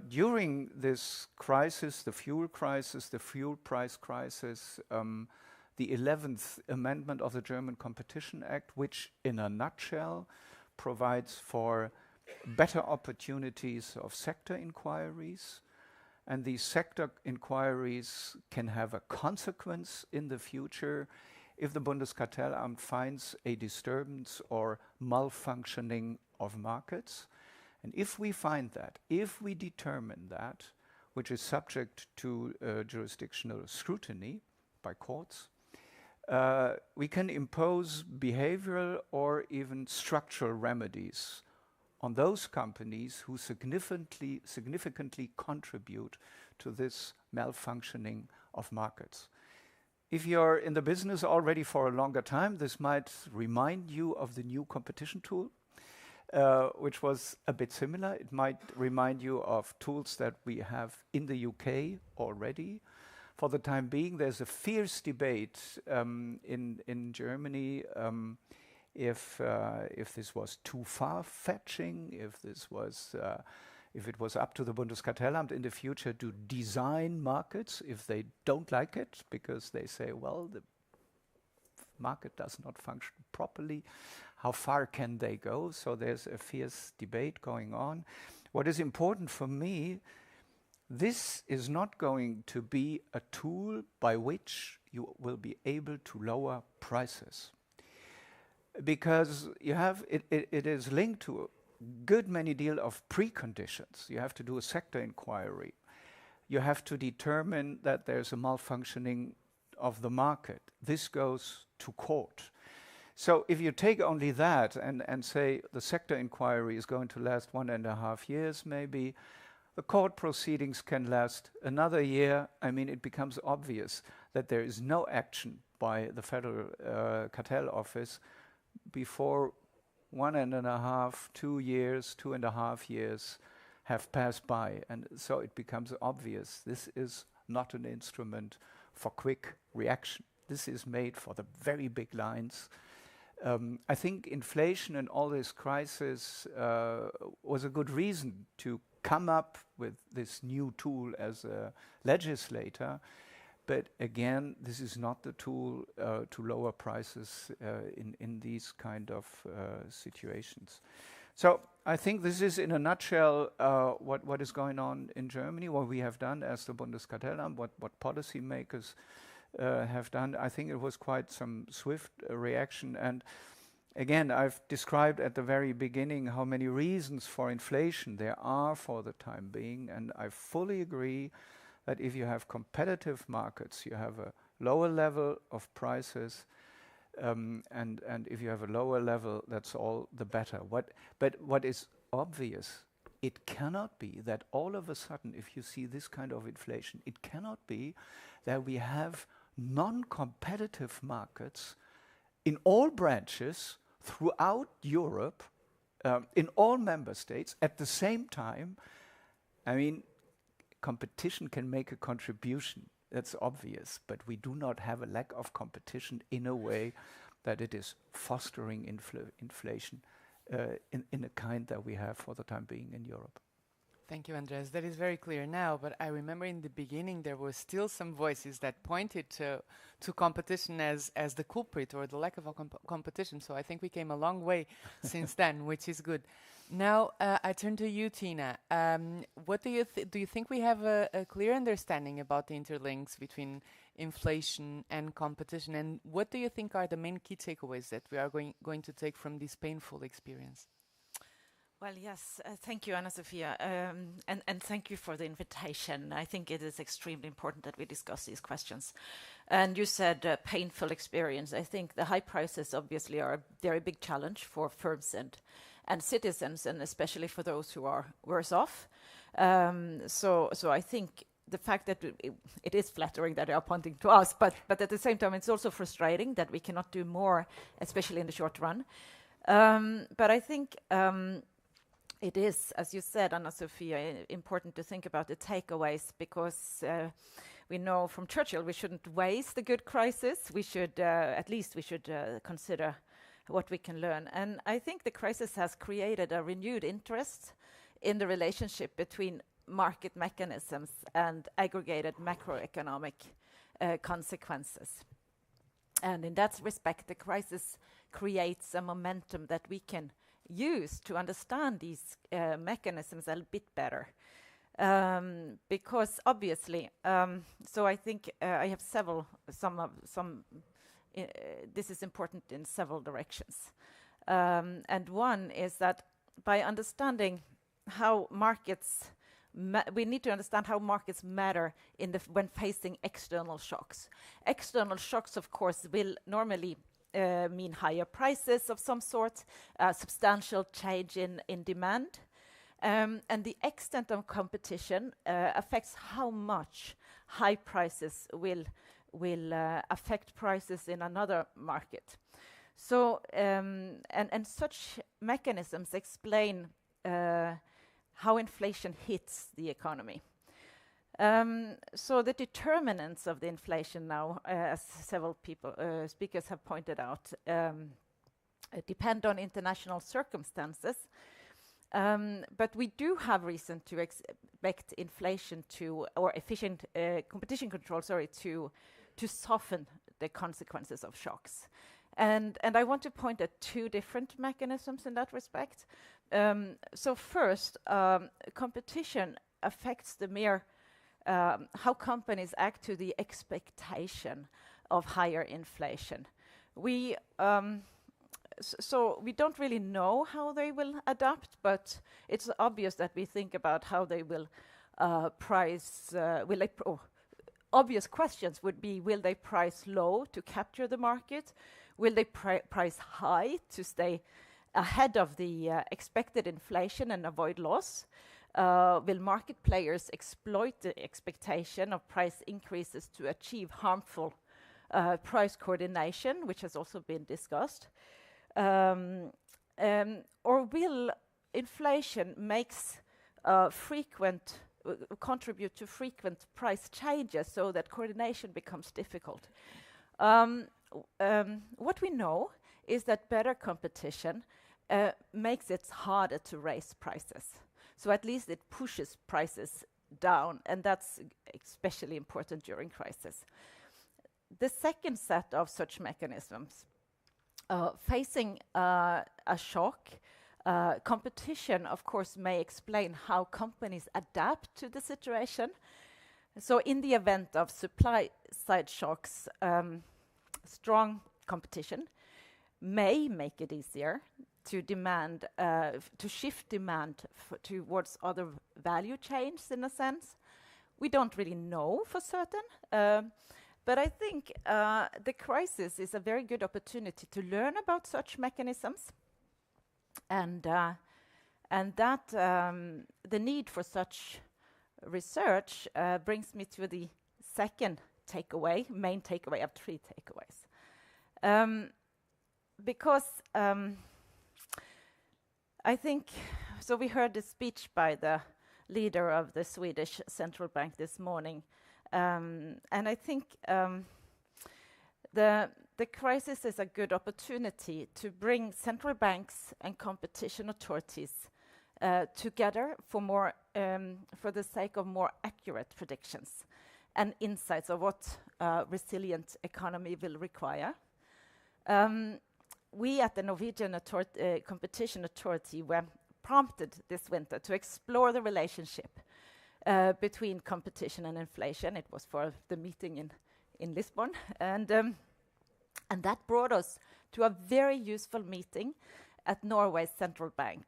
During this crisis, the fuel price crisis, the 11th Amendment of the German Competition Act, which in a nutshell provides for better opportunities of sector inquiries. And these sector inquiries can have a consequence in the future if the Bundeskartellamt finds a disturbance or malfunctioning of markets. And if we find that, if we determine that, which is subject to jurisdictional scrutiny by courts, we can impose behavioral or even structural remedies on those companies who significantly contribute to this malfunctioning of markets. If you're in the business already for a longer time, this might remind you of the new competition tool, which was a bit similar. It might remind you of tools that we have in the UK already. For the time being, there's a fierce debate in Germany if this was too far-fetching, if it was up to the Bundeskartellamt in the future to design markets if they don't like it, because they say, well, the market does not function properly. How far can they go? So there's a fierce debate going on. What is important for me, this is not going to be a tool by which you will be able to lower prices, because you have it is linked to a good many deal of preconditions. You have to do a sector inquiry. You have to determine that there's a malfunctioning of the market. This goes to court. So if you take only that and say the sector inquiry is going to last 1.5 years maybe, the court proceedings can last another year. I mean, it becomes obvious that there is no action by the Federal Cartel Office before 1.5, 2 years, 2.5 years have passed by. And so it becomes obvious this is not an instrument for quick reaction. This is made for the very big lines. I think inflation and all this crisis was a good reason to come up with this new tool as a legislator. But again, this is not the tool to lower prices in these kind of situations. So I think this is in a nutshell what is going on in Germany, what we have done as the Bundeskartellamt, what policymakers have done. I think it was quite some swift reaction. And again, I've described at the very beginning how many reasons for inflation there are for the time being. And I fully agree that if you have competitive markets, you have a lower level of prices. And if you have a lower level, that's all the better. But what is obvious, it cannot be that all of a sudden, if you see this kind of inflation, it cannot be that we have non-competitive markets in all branches throughout Europe, in all member states at the same time. I mean, competition can make a contribution. That's obvious, but we do not have a lack of competition in a way that it is fostering inflation in a kind that we have for the time being in Europe. Thank you, Andreas. That is very clear now, but I remember in the beginning there were still some voices that pointed to competition as the culprit or the lack of competition. So I think we came a long way since then, which is good. Now I turn to you, Tina. What do you think we have a clear understanding about the interlinks between inflation and competition? And what do you think are the main key takeaways that we are going to take from this painful experience? Well, yes, thank you, Anna-Sophia, and thank you for the invitation. I think it is extremely important that we discuss these questions. And you said painful experience. I think the high prices obviously are a very big challenge for firms and citizens, and especially for those who are worse off. So I think the fact that it is flattering that they are pointing to us, but at the same time, it's also frustrating that we cannot do more, especially in the short run. But I think it is, as you said, Anna-Sophia, important to think about the takeaways, because we know from Churchill we shouldn't waste a good crisis. We should, at least we should consider what we can learn. And I think the crisis has created a renewed interest in the relationship between market mechanisms and aggregated macroeconomic consequences. And in that respect, the crisis creates a momentum that we can use to understand these mechanisms a bit better. Because obviously, so I think I have this is important in several directions. And one is that by understanding how markets, we need to understand how markets matter when facing external shocks. External shocks, of course, will normally mean higher prices of some sort, substantial change in demand. And the extent of competition affects how much high prices will affect prices in another market. So, and such mechanisms explain how inflation hits the economy. So the determinants of the inflation now, as several speakers have pointed out, depend on international circumstances. But we do have reason to expect inflation or efficient competition control, to soften the consequences of shocks. And I want to point at two different mechanisms in that respect. So first, competition affects the mere how companies act to the expectation of higher inflation. So we don't really know how they will adapt, but it's obvious that we think about how they will price. Obvious questions would be: will they price low to capture the market? Will they price high to stay ahead of the expected inflation and avoid loss? Will market players exploit the expectation of price increases to achieve harmful price coordination, which has also been discussed? Or will inflation contribute to frequent price changes so that coordination becomes difficult? What we know is that better competition makes it harder to raise prices. So at least it pushes prices down, and that's especially important during crisis. The second set of such mechanisms, facing a shock, competition, of course, may explain how companies adapt to the situation. So in the event of supply side shocks, strong competition may make it easier to demand, to shift demand towards other value chains, in a sense. We don't really know for certain, but I think the crisis is a very good opportunity to learn about such mechanisms, and that the need for such research brings me to the second takeaway, main takeaway of three takeaways. because I think, so we heard a speech by the leader of the Swedish central bank this morning, and I think the crisis is a good opportunity to bring central banks and competition authorities together for the sake of more accurate predictions and insights of what a resilient economy will require. We at the Norwegian Competition Authority were prompted this winter to explore the relationship between competition and inflation. It was for the meeting in Lisbon, and that brought us to a very useful meeting at Norway's central bank.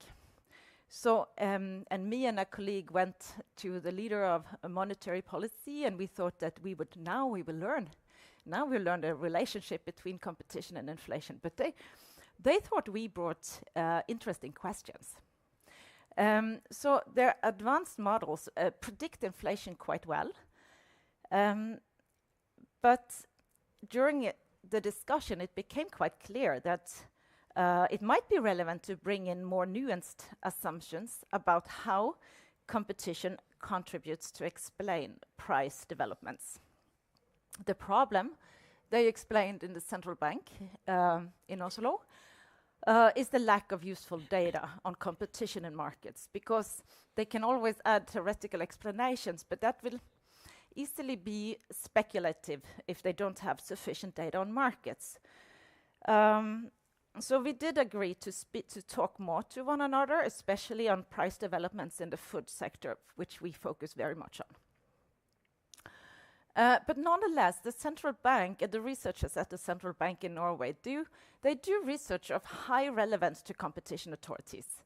So, and me and a colleague went to the leader of monetary policy, and we thought that we will learn the relationship between competition and inflation. But they thought we brought interesting questions. So their advanced models predict inflation quite well. But during the discussion, it became quite clear that it might be relevant to bring in more nuanced assumptions about how competition contributes to explain price developments. The problem, they explained in the central bank in Oslo, is the lack of useful data on competition in markets, because they can always add theoretical explanations, but that will easily be speculative if they don't have sufficient data on markets. So we did agree to talk more to one another, especially on price developments in the food sector, which we focus very much on. But nonetheless, the central bank and the researchers at the central bank in Norway do research of high relevance to competition authorities.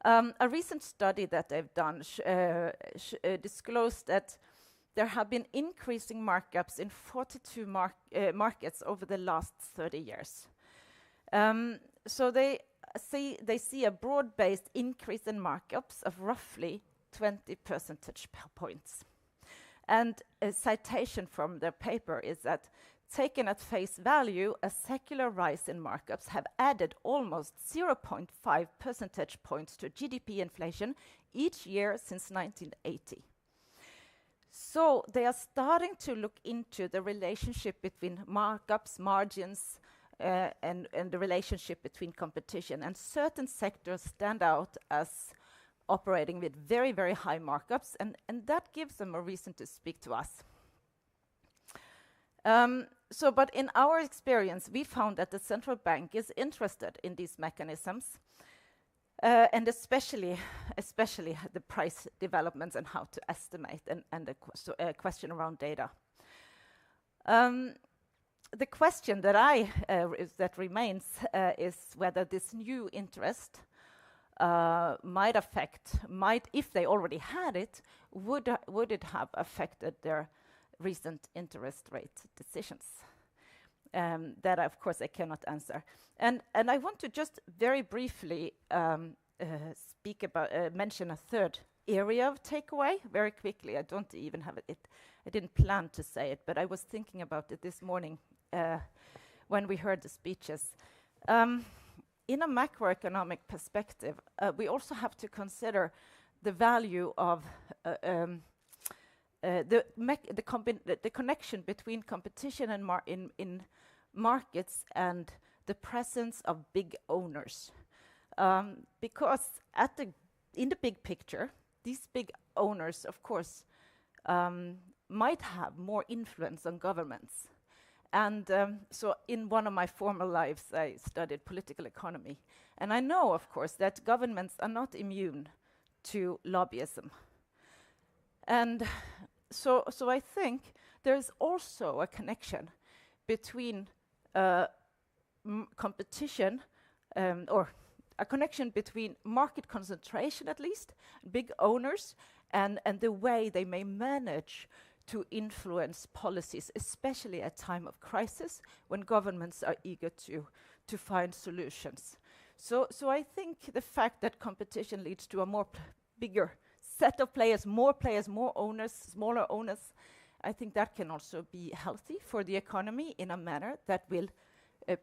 A recent study that they've done disclosed that there have been increasing markups in 42 markets over the last 30 years. So they see a broad-based increase in markups of roughly 20 percentage points. And a citation from their paper is that, taken at face value, a secular rise in markups have added almost 0.5 percentage points to GDP inflation each year since 1980. So they are starting to look into the relationship between markups, margins, and the relationship between competition. And certain sectors stand out as operating with very, very high markups, and that gives them a reason to speak to us. But in our experience, we found that the central bank is interested in these mechanisms, and especially the price developments and how to estimate, and the question around data. The question that remains is whether this new interest if they already had it, would it have affected their recent interest rate decisions? That, of course, I cannot answer. And I want to just very briefly mention a third area of takeaway very quickly. I don't even have it. I didn't plan to say it, but I was thinking about it this morning when we heard the speeches. In a macroeconomic perspective, we also have to consider the value of the connection between competition and in markets and the presence of big owners. Because in the big picture, these big owners, of course, might have more influence on governments. And so in one of my former lives, I studied political economy. And I know, of course, that governments are not immune to lobbyism. And so I think there is also a connection between competition, or a connection between market concentration, at least, big owners, and the way they may manage to influence policies, especially at time of crisis, when governments are eager to find solutions. So I think the fact that competition leads to a bigger set of players, more owners, smaller owners, I think that can also be healthy for the economy in a manner that will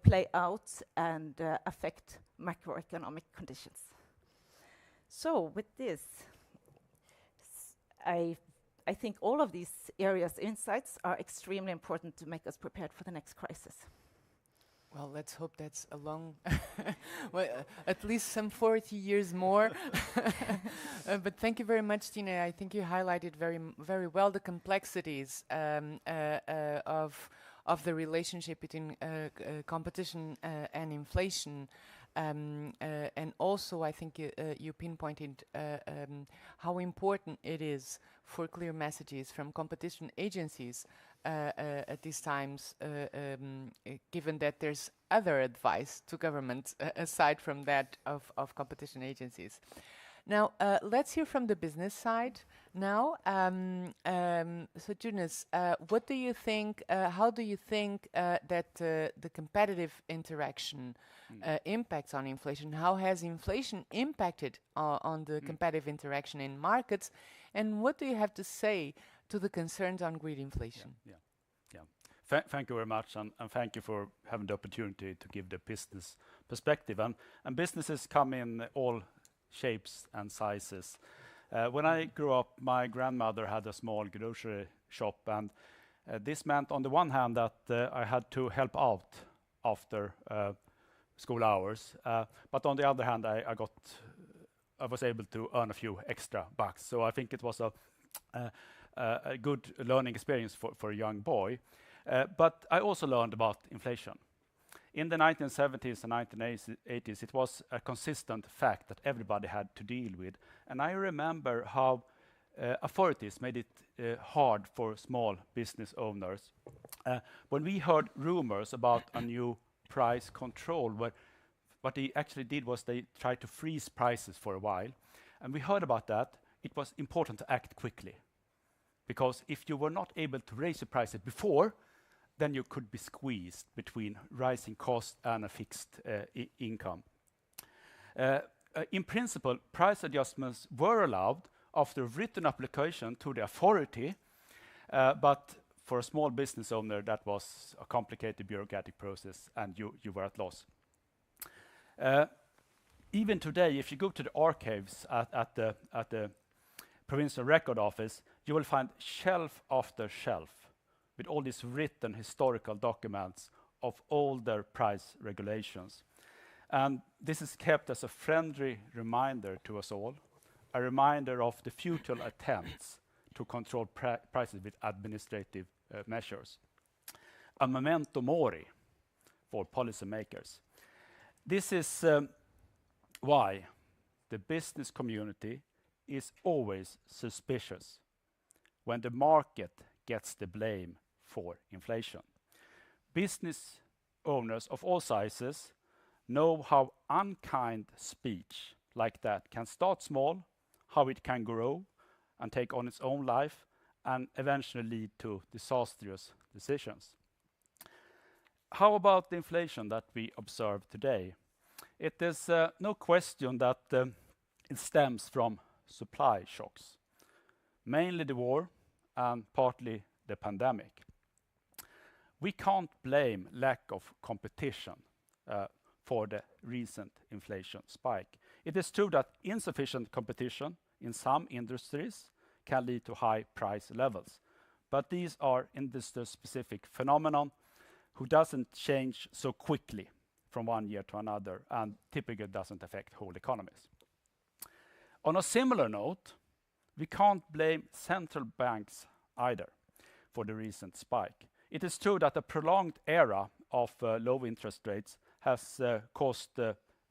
play out and affect macroeconomic conditions. So with this, I think all of these areas, insights, are extremely important to make us prepared for the next crisis. Well, let's hope that's a long, well, at least some 40 years more. But thank you very much, Tina. I think you highlighted very well the complexities of the relationship between competition and inflation. And also, I think you pinpointed how important it is for clear messages from competition agencies at these times, given that there's other advice to governments aside from that of competition agencies. Now, let's hear from the business side now. So, Jonas, what do you think, how do you think that the competitive interaction impacts on inflation? How has inflation impacted on the competitive interaction in markets? And what do you have to say to the concerns on greed inflation? Thank you very much, and thank you for having the opportunity to give the business perspective. And businesses come in all shapes and sizes. When I grew up, my grandmother had a small grocery shop, and this meant on the one hand that I had to help out after school hours, but on the other hand I was able to earn a few extra bucks. So I think it was a good learning experience for a young boy. But I also learned about inflation. In the 1970s and 1980s, it was a consistent fact that everybody had to deal with. And I remember how authorities made it hard for small business owners. When we heard rumors about a new price control, what they actually did was they tried to freeze prices for a while. And we heard about that. It was important to act quickly. Because if you were not able to raise the prices before, then you could be squeezed between rising costs and a fixed income. In principle, price adjustments were allowed after a written application to the authority, but for a small business owner, that was a complicated bureaucratic process, and you were at loss. Even today, if you go to the archives at the Provincial Record Office, you will find shelf after shelf with all these written historical documents of older price regulations. And this is kept as a friendly reminder to us all, a reminder of the futile attempts to control prices with administrative measures. A memento mori for policymakers. This is why the business community is always suspicious when the market gets the blame for inflation. Business owners of all sizes know how unkind speech like that can start small, how it can grow and take on its own life, and eventually lead to disastrous decisions. How about the inflation that we observe today? It is no question that it stems from supply shocks, mainly the war and partly the pandemic. We can't blame lack of competition for the recent inflation spike. It is true that insufficient competition in some industries can lead to high price levels, but these are industry-specific phenomenon who doesn't change so quickly from one year to another and typically doesn't affect whole economies. On a similar note, we can't blame central banks either for the recent spike. It is true that a prolonged era of low interest rates has caused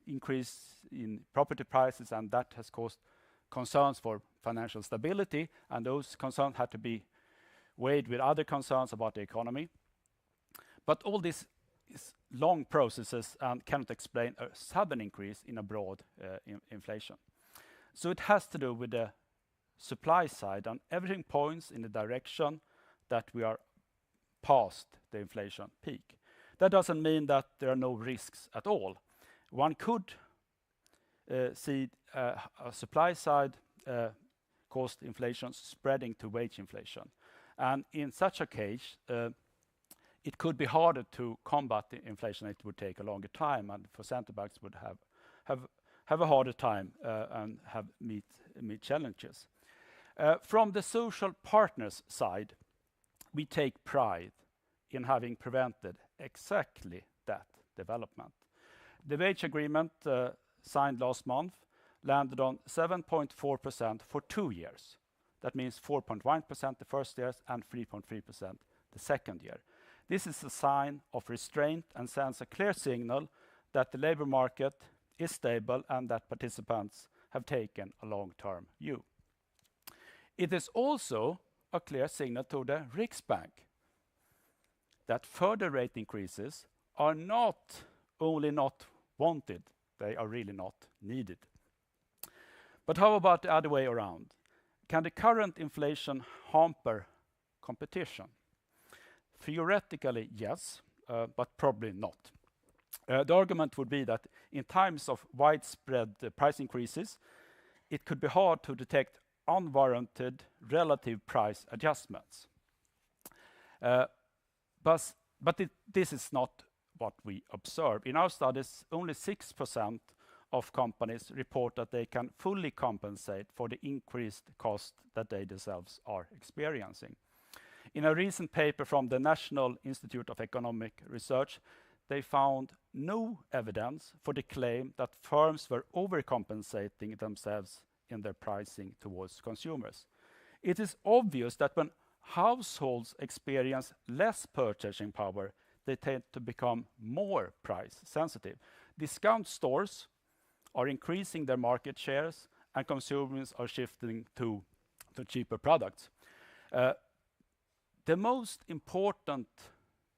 increase in property prices, and that has caused concerns for financial stability, and those concerns had to be weighed with other concerns about the economy. But all this is long processes and cannot explain a sudden increase in a broad inflation. So it has to do with the supply side, and everything points in the direction that we are past the inflation peak. That doesn't mean that there are no risks at all. One could see a supply side cost inflation spreading to wage inflation. And in such a case, it could be harder to combat the inflation. It would take a longer time, and for central banks would have a harder time and meet challenges. From the social partners side, we take pride in having prevented exactly that development. The wage agreement signed last month landed on 7.4% for 2 years. That means 4.1% the first year and 3.3% the second year. This is a sign of restraint and sends a clear signal that the labor market is stable and that participants have taken a long-term view. It is also a clear signal to the Riksbank that further rate increases are not only not wanted, they are really not needed. But how about the other way around? Can the current inflation hamper competition? Theoretically, yes, but probably not. The argument would be that in times of widespread price increases, it could be hard to detect unwarranted relative price adjustments. This is not what we observe. In our studies, only 6% of companies report that they can fully compensate for the increased cost that they themselves are experiencing. In a recent paper from the National Institute of Economic Research, they found no evidence for the claim that firms were overcompensating themselves in their pricing towards consumers. It is obvious that when households experience less purchasing power, they tend to become more price sensitive. Discount stores are increasing their market shares and consumers are shifting to cheaper products. The most important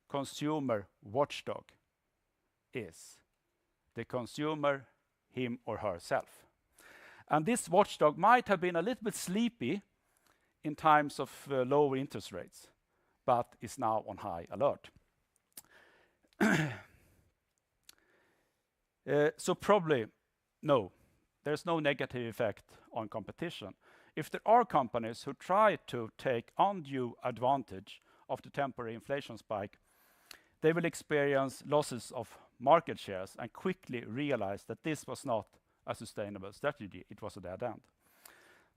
consumer watchdog is the consumer, him or herself. And this watchdog might have been a little bit sleepy in times of low interest rates, but is now on high alert. So probably, no, there's no negative effect on competition. If there are companies who try to take undue advantage of the temporary inflation spike, they will experience losses of market shares and quickly realize that this was not a sustainable strategy, it was a dead end.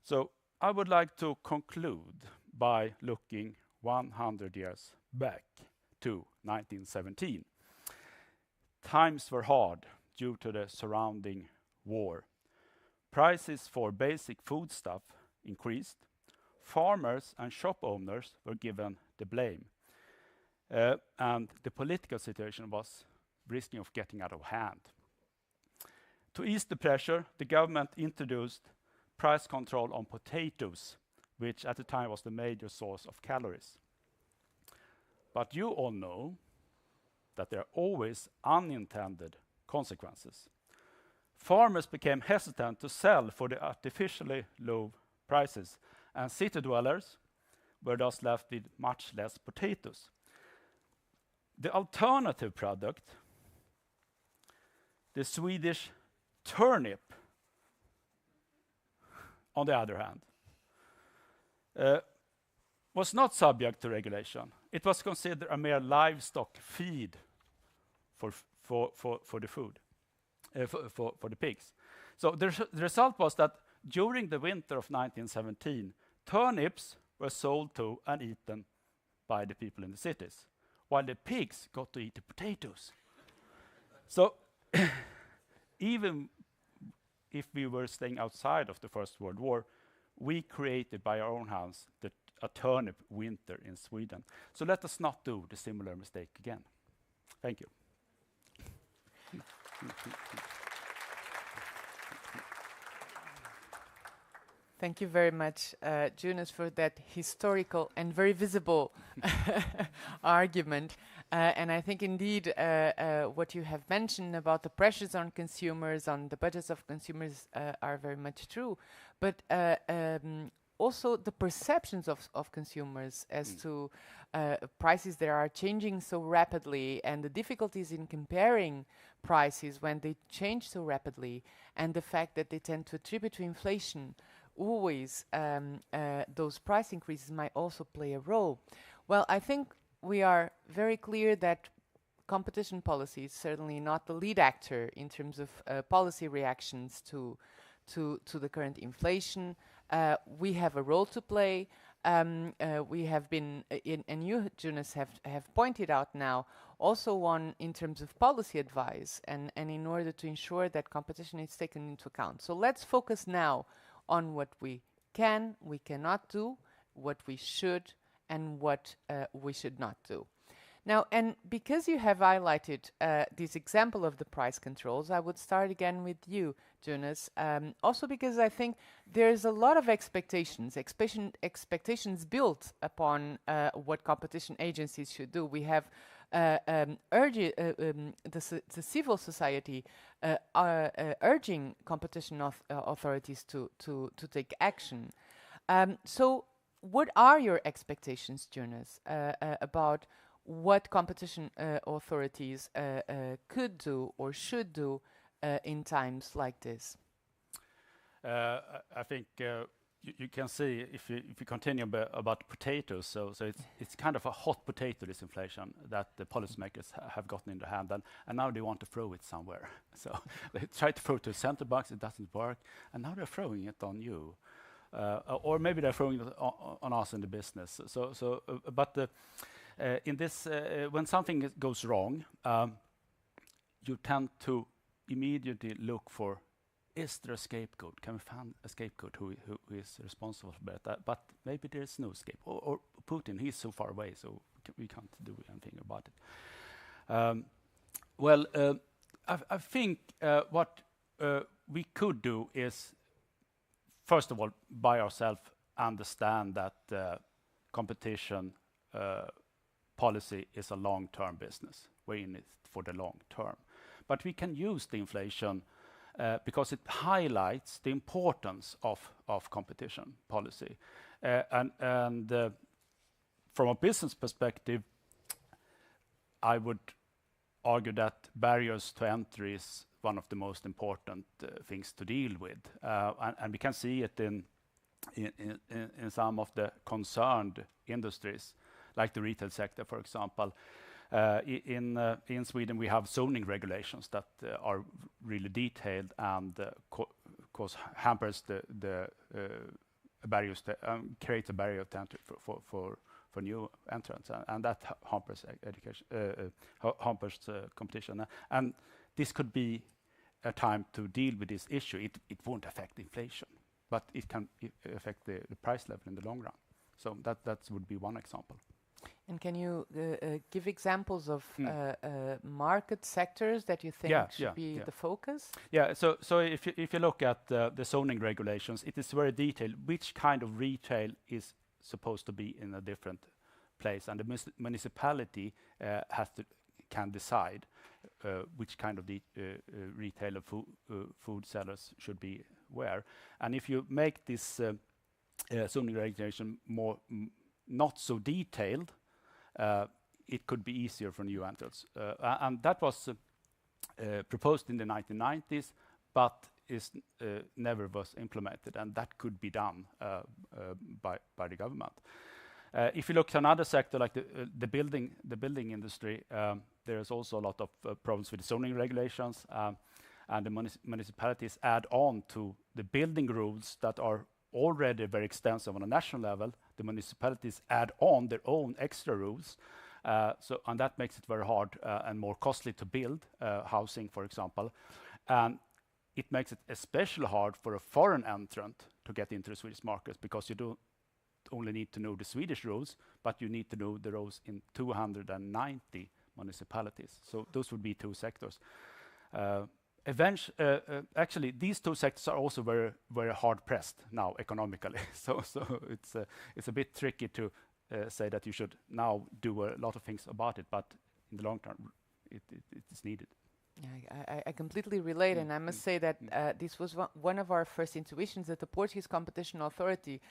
So I would like to conclude by looking 100 years back to 1917. Times were hard due to the surrounding war. Prices for basic foodstuff increased. Farmers and shop owners were given the blame. And the political situation was risking of getting out of hand. To ease the pressure, the government introduced price control on potatoes, which at the time was the major source of calories. But you all know that there are always unintended consequences. Farmers became hesitant to sell for the artificially low prices, and city dwellers were thus left with much less potatoes. The alternative product, the Swedish turnip, on the other hand, was not subject to regulation. It was considered a mere livestock feed for the food, for the pigs. So the result was that during the winter of 1917, turnips were sold to and eaten by the people in the cities, while the pigs got to eat the potatoes. So even if we were staying outside of the First World War, we created by our own hands a turnip winter in Sweden. So let us not do the similar mistake again. Thank you. Thank you very much, Jonas, for that historical and very visible argument. And I think indeed what you have mentioned about the pressures on consumers, on the budgets of consumers are very much true. But also the perceptions of consumers as to prices that are changing so rapidly and the difficulties in comparing prices when they change so rapidly, and the fact that they tend to attribute to inflation always those price increases might also play a role. Well, I think we are very clear that competition policy is certainly not the lead actor in terms of policy reactions to the current inflation. We have a role to play. We have been, and you, Jonas, have pointed out now, also one in terms of policy advice and in order to ensure that competition is taken into account. So let's focus now on what we cannot do, what we should, and what we should not do. Now, and because you have highlighted this example of the price controls, I would start again with you, Jonas. Also because I think there's a lot of expectations built upon what competition agencies should do. We have the civil society urging competition authorities to take action. So what are your expectations, Jonas, about what competition authorities could do or should do in times like this? I think you can see if you continue about potatoes. So it's kind of a hot potato, this inflation that the policymakers have gotten in their hand, and now they want to throw it somewhere. So they try to throw it to central banks, it doesn't work, and now they're throwing it on you, or maybe they're throwing it on us in the business. But in this, when something goes wrong, you tend to immediately look for, is there a scapegoat? Can we find a scapegoat who is responsible for that? But maybe there is no scapegoat. Or Putin, he's so far away, so we can't do anything about it. I think what we could do is, first of all, by ourselves, understand that competition policy is a long-term business. We're in it for the long term. But we can use the inflation because it highlights the importance of competition policy. And from a business perspective, I would argue that barriers to entry is one of the most important things to deal with. And we can see it in some of the concerned industries, like the retail sector, for example. In Sweden, we have zoning regulations that are really detailed and cause hampers the barriers to creates a barrier to entry for new entrants, and that hampers hampers competition. And this could be a time to deal with this issue. It won't affect inflation, but it can affect the price level in the long run. So that would be one example. And can you give examples of market sectors that you think should be the focus? Yeah. So if you look at the zoning regulations, it is very detailed which kind of retail is supposed to be in a different place, and the municipality can decide which kind of retail of food sellers should be where. And if you make this zoning regulation more not so detailed, it could be easier for new entrants. And that was proposed in the 1990s, but never was implemented, and that could be done by the government. If you look to another sector like the building industry, there is also a lot of problems with the zoning regulations, and the municipalities add on to the building rules that are already very extensive on a national level. The municipalities add on their own extra rules, and that makes it very hard and more costly to build housing, for example. And it makes it especially hard for a foreign entrant to get into the Swedish market, because you don't only need to know the Swedish rules, but you need to know the rules in 290 municipalities. So those would be two sectors. Actually, these two sectors are also very, very hard pressed now economically. So it's a bit tricky to say that you should now do a lot of things about it, but in the long term, it is needed. Yeah, I completely relate, and I must say that this was one of our first intuitions at the Portuguese Competition Authority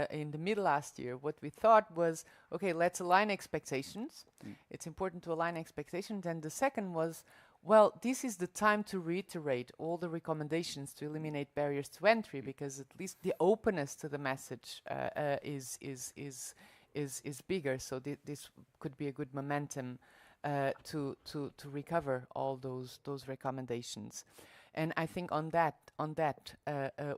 in the middle last year. What we thought was, okay, let's align expectations. It's important to align expectations. And the second was, well, this is the time to reiterate all the recommendations to eliminate barriers to entry, because at least the openness to the message is is bigger. So this could be a good momentum to recover all those recommendations. And I think on that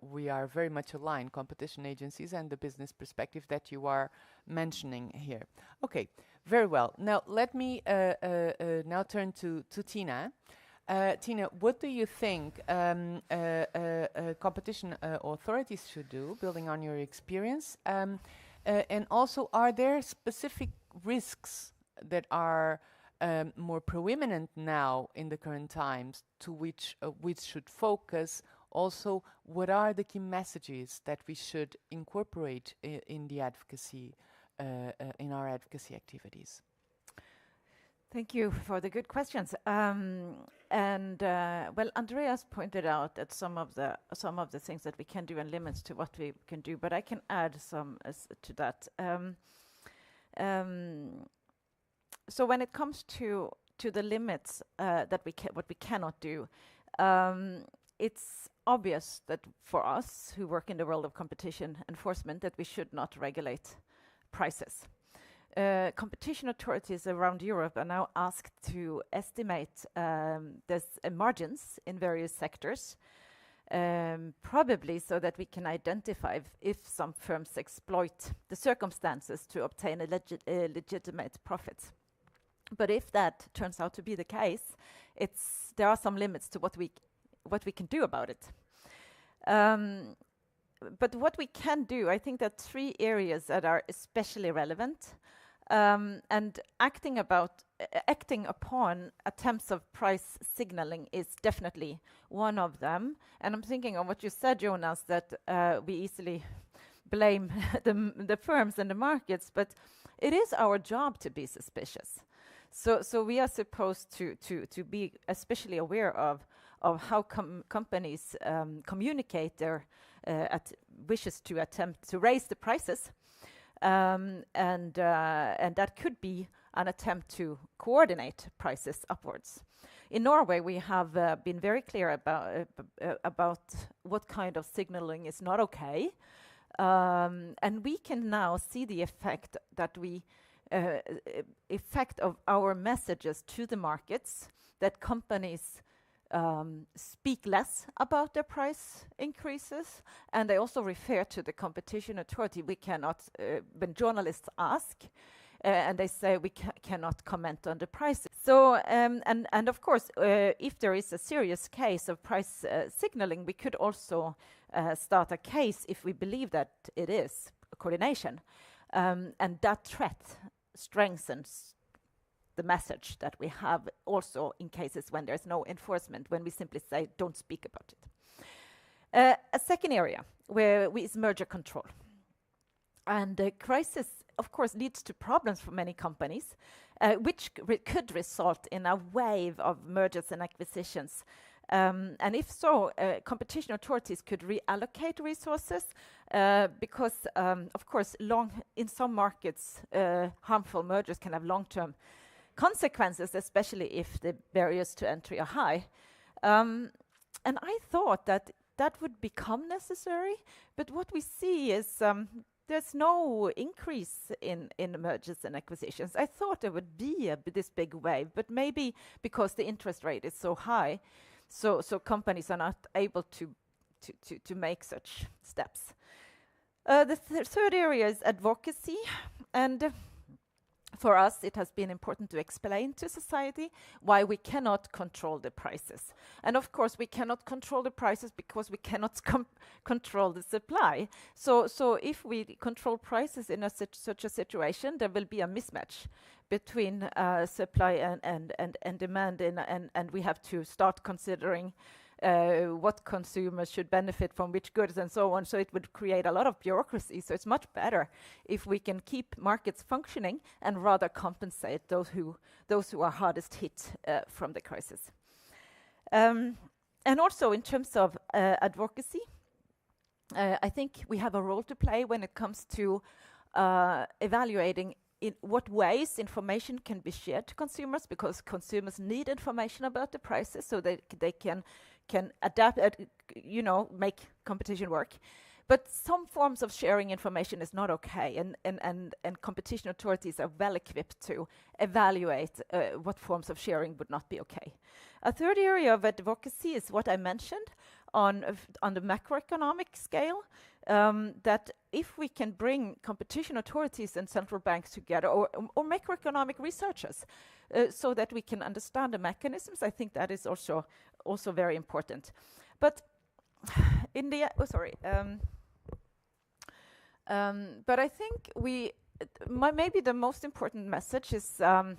we are very much aligned, competition agencies and the business perspective that you are mentioning here. Okay, very well. Now let me now turn to Tina. Tina, what do you think competition authorities should do, building on your experience? And also, are there specific risks that are more proeminent now in the current times to which should focus? Also, what are the key messages that we should incorporate in the advocacy, in our advocacy activities? Thank you for the good questions. Well, Andreas pointed out at some of the things that we can do and limits to what we can do, but I can add some to that. So when it comes to the limits that what we cannot do, it's obvious that for us who work in the world of competition enforcement that we should not regulate prices. Competition authorities around Europe are now asked to estimate margins in various sectors, probably so that we can identify if some firms exploit the circumstances to obtain a legitimate profit. But if that turns out to be the case, there are some limits to what we can do about it. But what we can do, I think there are 3 areas that are especially relevant. And acting upon attempts of price signaling is definitely one of them. And I'm thinking of what you said, Jonas, that we easily blame the firms and the markets, but it is our job to be suspicious. So we are supposed to be especially aware of how companies communicate their wishes to attempt to raise the prices. And that could be an attempt to coordinate prices upwards. In Norway, we have been very clear about what kind of signaling is not okay, and we can now see the effect of our messages to the markets, that companies speak less about their price increases, and they also refer to the competition authority. We cannot, when journalists ask, and they say we cannot comment on the prices. So, and of course, if there is a serious case of price signaling, we could also start a case if we believe that it is coordination, and that threat strengthens the message that we have also in cases when there's no enforcement, when we simply say don't speak about it. A second area is merger control. And the crisis, of course, leads to problems for many companies, which could result in a wave of mergers and acquisitions. And if so, competition authorities could reallocate resources because, of course, in some markets, harmful mergers can have long-term consequences, especially if the barriers to entry are high. And I thought that would become necessary, but what we see is there's no increase in mergers and acquisitions. I thought there would be this big wave, but maybe because the interest rate is so high, so companies are not able to make such steps. The third area is advocacy, and for us, it has been important to explain to society why we cannot control the prices. And of course, we cannot control the prices because we cannot control the supply. So if we control prices in such a situation, there will be a mismatch between supply and demand, and we have to start considering what consumers should benefit from which goods and so on. So it would create a lot of bureaucracy. So it's much better if we can keep markets functioning and rather compensate those who are hardest hit from the crisis. And also in terms of advocacy, I think we have a role to play when it comes to evaluating in what ways information can be shared to consumers, because consumers need information about the prices so they can adapt, make competition work. But some forms of sharing information is not okay, and competition authorities are well equipped to evaluate what forms of sharing would not be okay. A third area of advocacy is what I mentioned on the macroeconomic scale, that if we can bring competition authorities and central banks together, or macroeconomic researchers, so that we can understand the mechanisms, I think that is also very important. But in the but I think maybe the most important message is the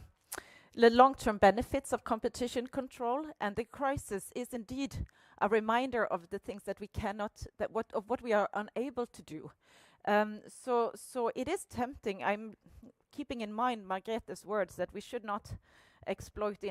long-term benefits of competition control, and the crisis is indeed a reminder of the things that we cannot, of what we are unable to do. So it is tempting. I'm keeping in mind Margrethe's words that we should not exploit the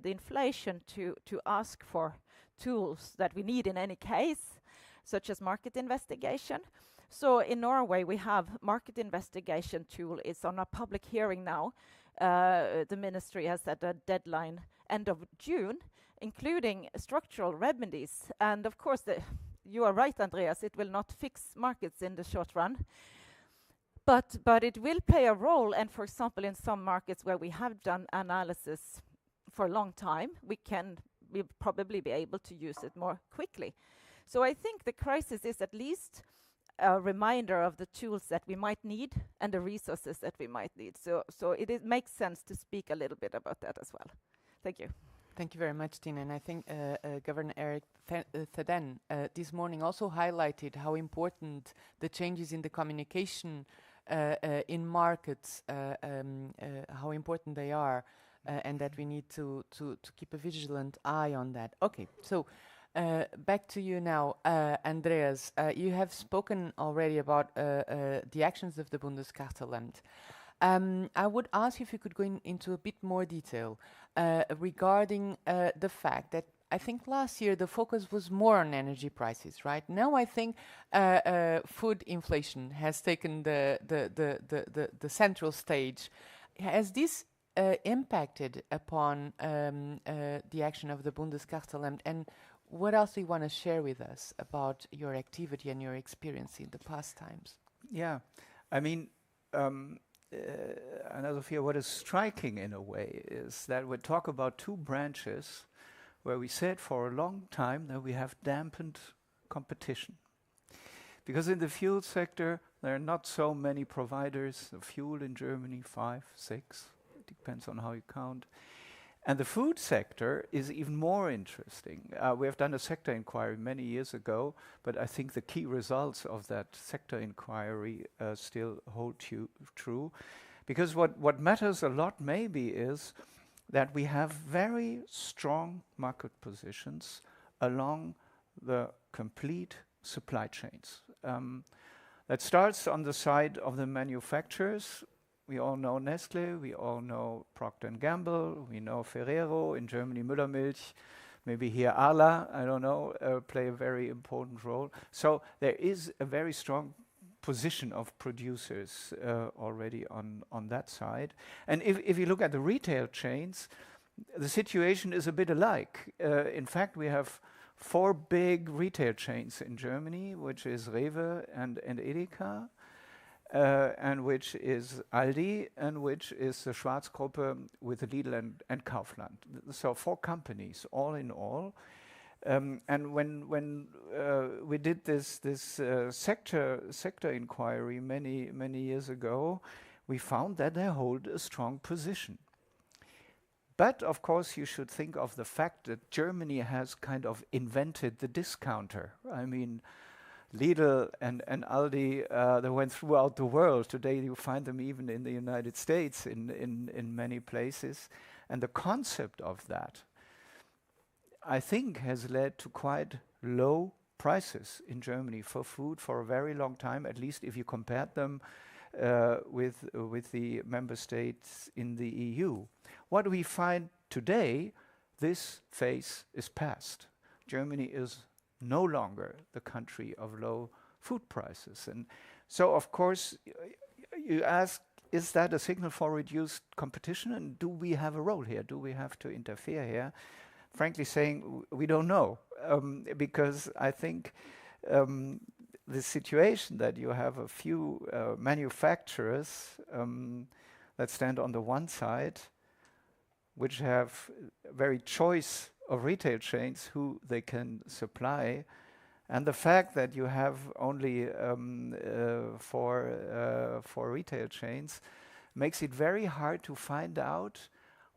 inflation to ask for tools that we need in any case, such as market investigation. So in Norway, we have market investigation tool. It's on a public hearing now. The ministry has set a deadline end of June, including structural remedies. And of course, you are right, Andreas, it will not fix markets in the short run. But it will play a role, and for example, in some markets where we have done analysis for a long time, we'll probably be able to use it more quickly. So I think the crisis is at least a reminder of the tools that we might need and the resources that we might need. So it makes sense to speak a little bit about that as well. Thank you. Thank you very much, Tina. And I think Governor Eric Theden this morning also highlighted how important the changes in the communication in markets, how important they are, and that we need to keep a vigilant eye on that. Okay, so back to you now, Andreas. You have spoken already about the actions of the Bundeskartellamt. I would ask if you could go into a bit more detail regarding the fact that I think last year the focus was more on energy prices, right? Now I think food inflation has taken the central stage. Has this impacted upon the action of the Bundeskartellamt, and what else do you want to share with us about your activity and your experience in the past times? Yeah, I mean, Anna Sophia, what is striking in a way is that we talk about two branches where we said for a long time that we have dampened competition. Because in the fuel sector, there are not so many providers of fuel in Germany, 5, 6, it depends on how you count. And the food sector is even more interesting. We have done a sector inquiry many years ago, but I think the key results of that sector inquiry still hold true. Because what matters a lot maybe is that we have very strong market positions along the complete supply chains. That starts on the side of the manufacturers. We all know Nestle, we all know Procter & Gamble, we know Ferrero, in Germany Müllermilch, maybe here Arla, I don't know, play a very important role. So there is a very strong position of producers already on that side. And if you look at the retail chains, the situation is a bit alike. In fact, we have 4 big retail chains in Germany, which is Rewe and Edeka, and which is Aldi, and which is the Schwarzgruppe with Lidl and Kaufland. So 4 companies, all in all. And when we did this sector inquiry many years ago, we found that they hold a strong position. But of course, you should think of the fact that Germany has kind of invented the discounter. I mean, Lidl and Aldi, they went throughout the world. Today you find them even in the United States in many places. And the concept of that, I think, has led to quite low prices in Germany for food for a very long time, at least if you compared them with the member states in the EU. What we find today, this phase is past. Germany is no longer the country of low food prices. And so, of course, you ask, is that a signal for reduced competition? And do we have a role here? Do we have to interfere here? Frankly saying, we don't know, because I think the situation that you have a few manufacturers that stand on the one side, which have very choice of retail chains who they can supply, and the fact that you have only for retail chains makes it very hard to find out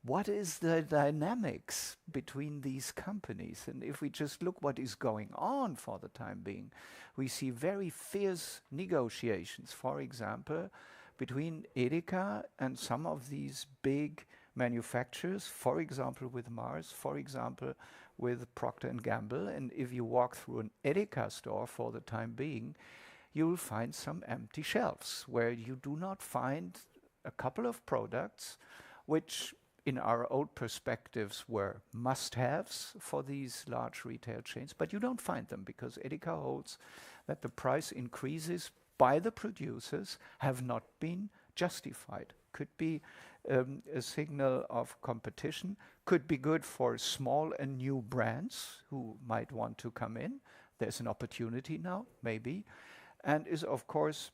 what is the dynamics between these companies. And if we just look what is going on for the time being, we see very fierce negotiations, for example, between Edeka and some of these big manufacturers, for example with Mars, for example with Procter & Gamble. And if you walk through an Edeka store for the time being, you will find some empty shelves where you do not find a couple of products which in our old perspectives were must-haves for these large retail chains, but you don't find them because Edeka holds that the price increases by the producers have not been justified. Could be a signal of competition, could be good for small and new brands who might want to come in. There's an opportunity now, maybe, and is of course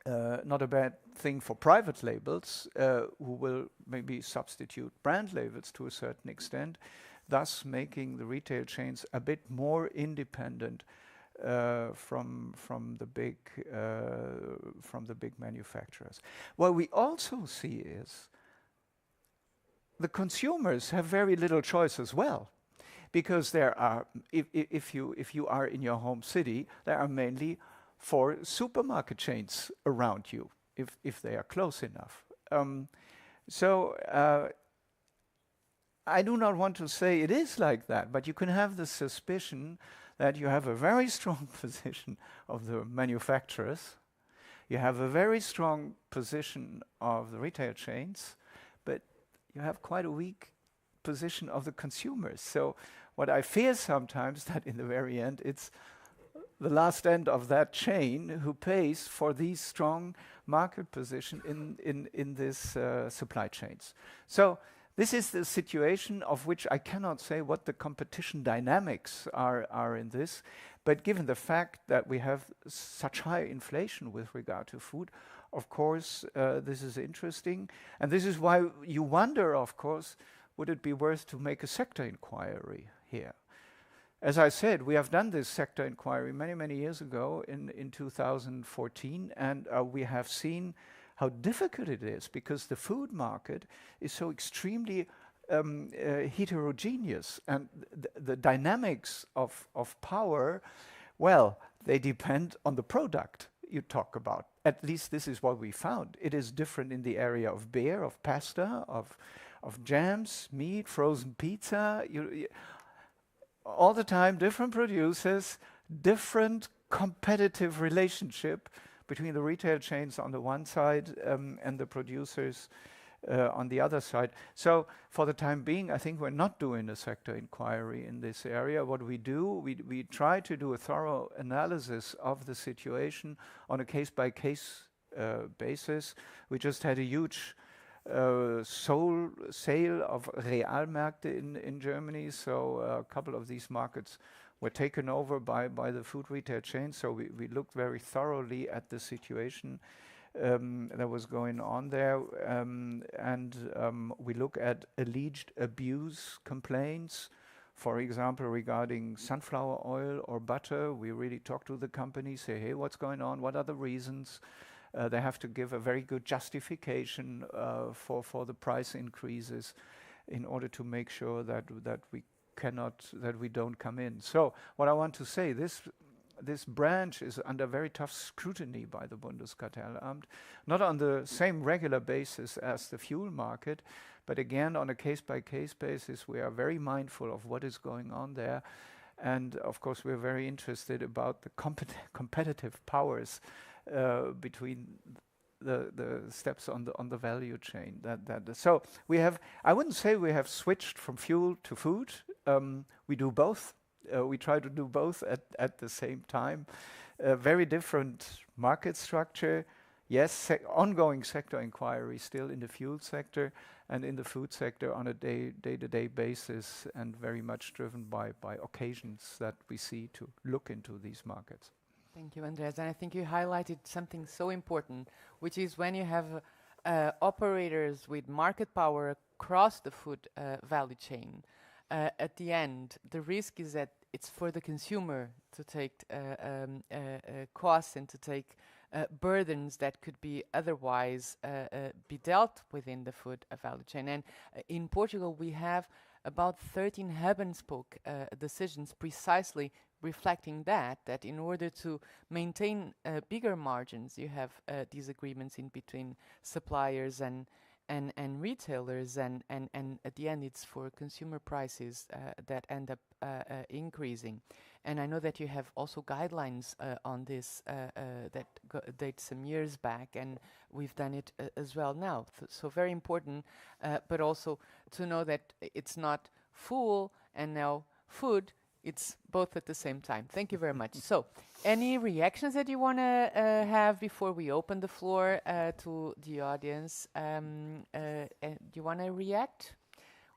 not a bad thing for private labels who will maybe substitute brand labels to a certain extent, thus making the retail chains a bit more independent from the big manufacturers. What we also see is the consumers have very little choice as well, because there are, if you are in your home city, there are mainly 4 supermarket chains around you, if they are close enough. I do not want to say it is like that, but you can have the suspicion that you have a very strong position of the manufacturers, you have a very strong position of the retail chains, but you have quite a weak position of the consumers. So what I fear sometimes that in the very end it's the last end of that chain who pays for these strong market position in this supply chains. So this is the situation of which I cannot say what the competition dynamics are in this, but given the fact that we have such high inflation with regard to food, of course, this is interesting. And this is why you wonder, of course, would it be worth to make a sector inquiry here? As I said, we have done this sector inquiry many, many years ago in 2014, and we have seen how difficult it is because the food market is so extremely heterogeneous, and the dynamics of power, well, they depend on the product you talk about. At least this is what we found. It is different in the area of beer, of pasta, of jams, meat, frozen pizza. All the time, different producers, different competitive relationship between the retail chains on the one side and the producers on the other side. So for the time being, I think we're not doing a sector inquiry in this area. What we do, we try to do a thorough analysis of the situation on a case-by-case basis. We just had a huge sale of Realmärkte in Germany, so a couple of these markets were taken over by the food retail chain. So we looked very thoroughly at the situation that was going on there, and we look at alleged abuse complaints, for example, regarding sunflower oil or butter. We really talk to the company, say, hey, what's going on? What are the reasons? They have to give a very good justification for the price increases in order to make sure that we don't come in. So what I want to say, this branch is under very tough scrutiny by the Bundeskartellamt, not on the same regular basis as the fuel market, but again on a case-by-case basis. We are very mindful of what is going on there, and of course we're very interested about the competitive powers between the steps on the value chain. So we have, I wouldn't say we have switched from fuel to food. We do both. We try to do both at the same time. Very different market structure, yes, ongoing sector inquiry still in the fuel sector and in the food sector on a day-to-day basis, and very much driven by occasions that we see to look into these markets. Thank you, Andreas. And I think you highlighted something so important, which is when you have operators with market power across the food value chain, at the end, the risk is that it's for the consumer to take costs and to take burdens that could be otherwise be dealt within the food value chain. And in Portugal, we have about 13 hub and spoke decisions precisely reflecting that in order to maintain bigger margins, you have these agreements in between suppliers and retailers, and at the end it's for consumer prices that end up increasing. And I know that you have also guidelines on this that date some years back, and we've done it as well now. So very important, but also to know that it's not fuel and now food, it's both at the same time. Thank you very much. So, any reactions that you want to have before we open the floor to the audience? Do you want to react?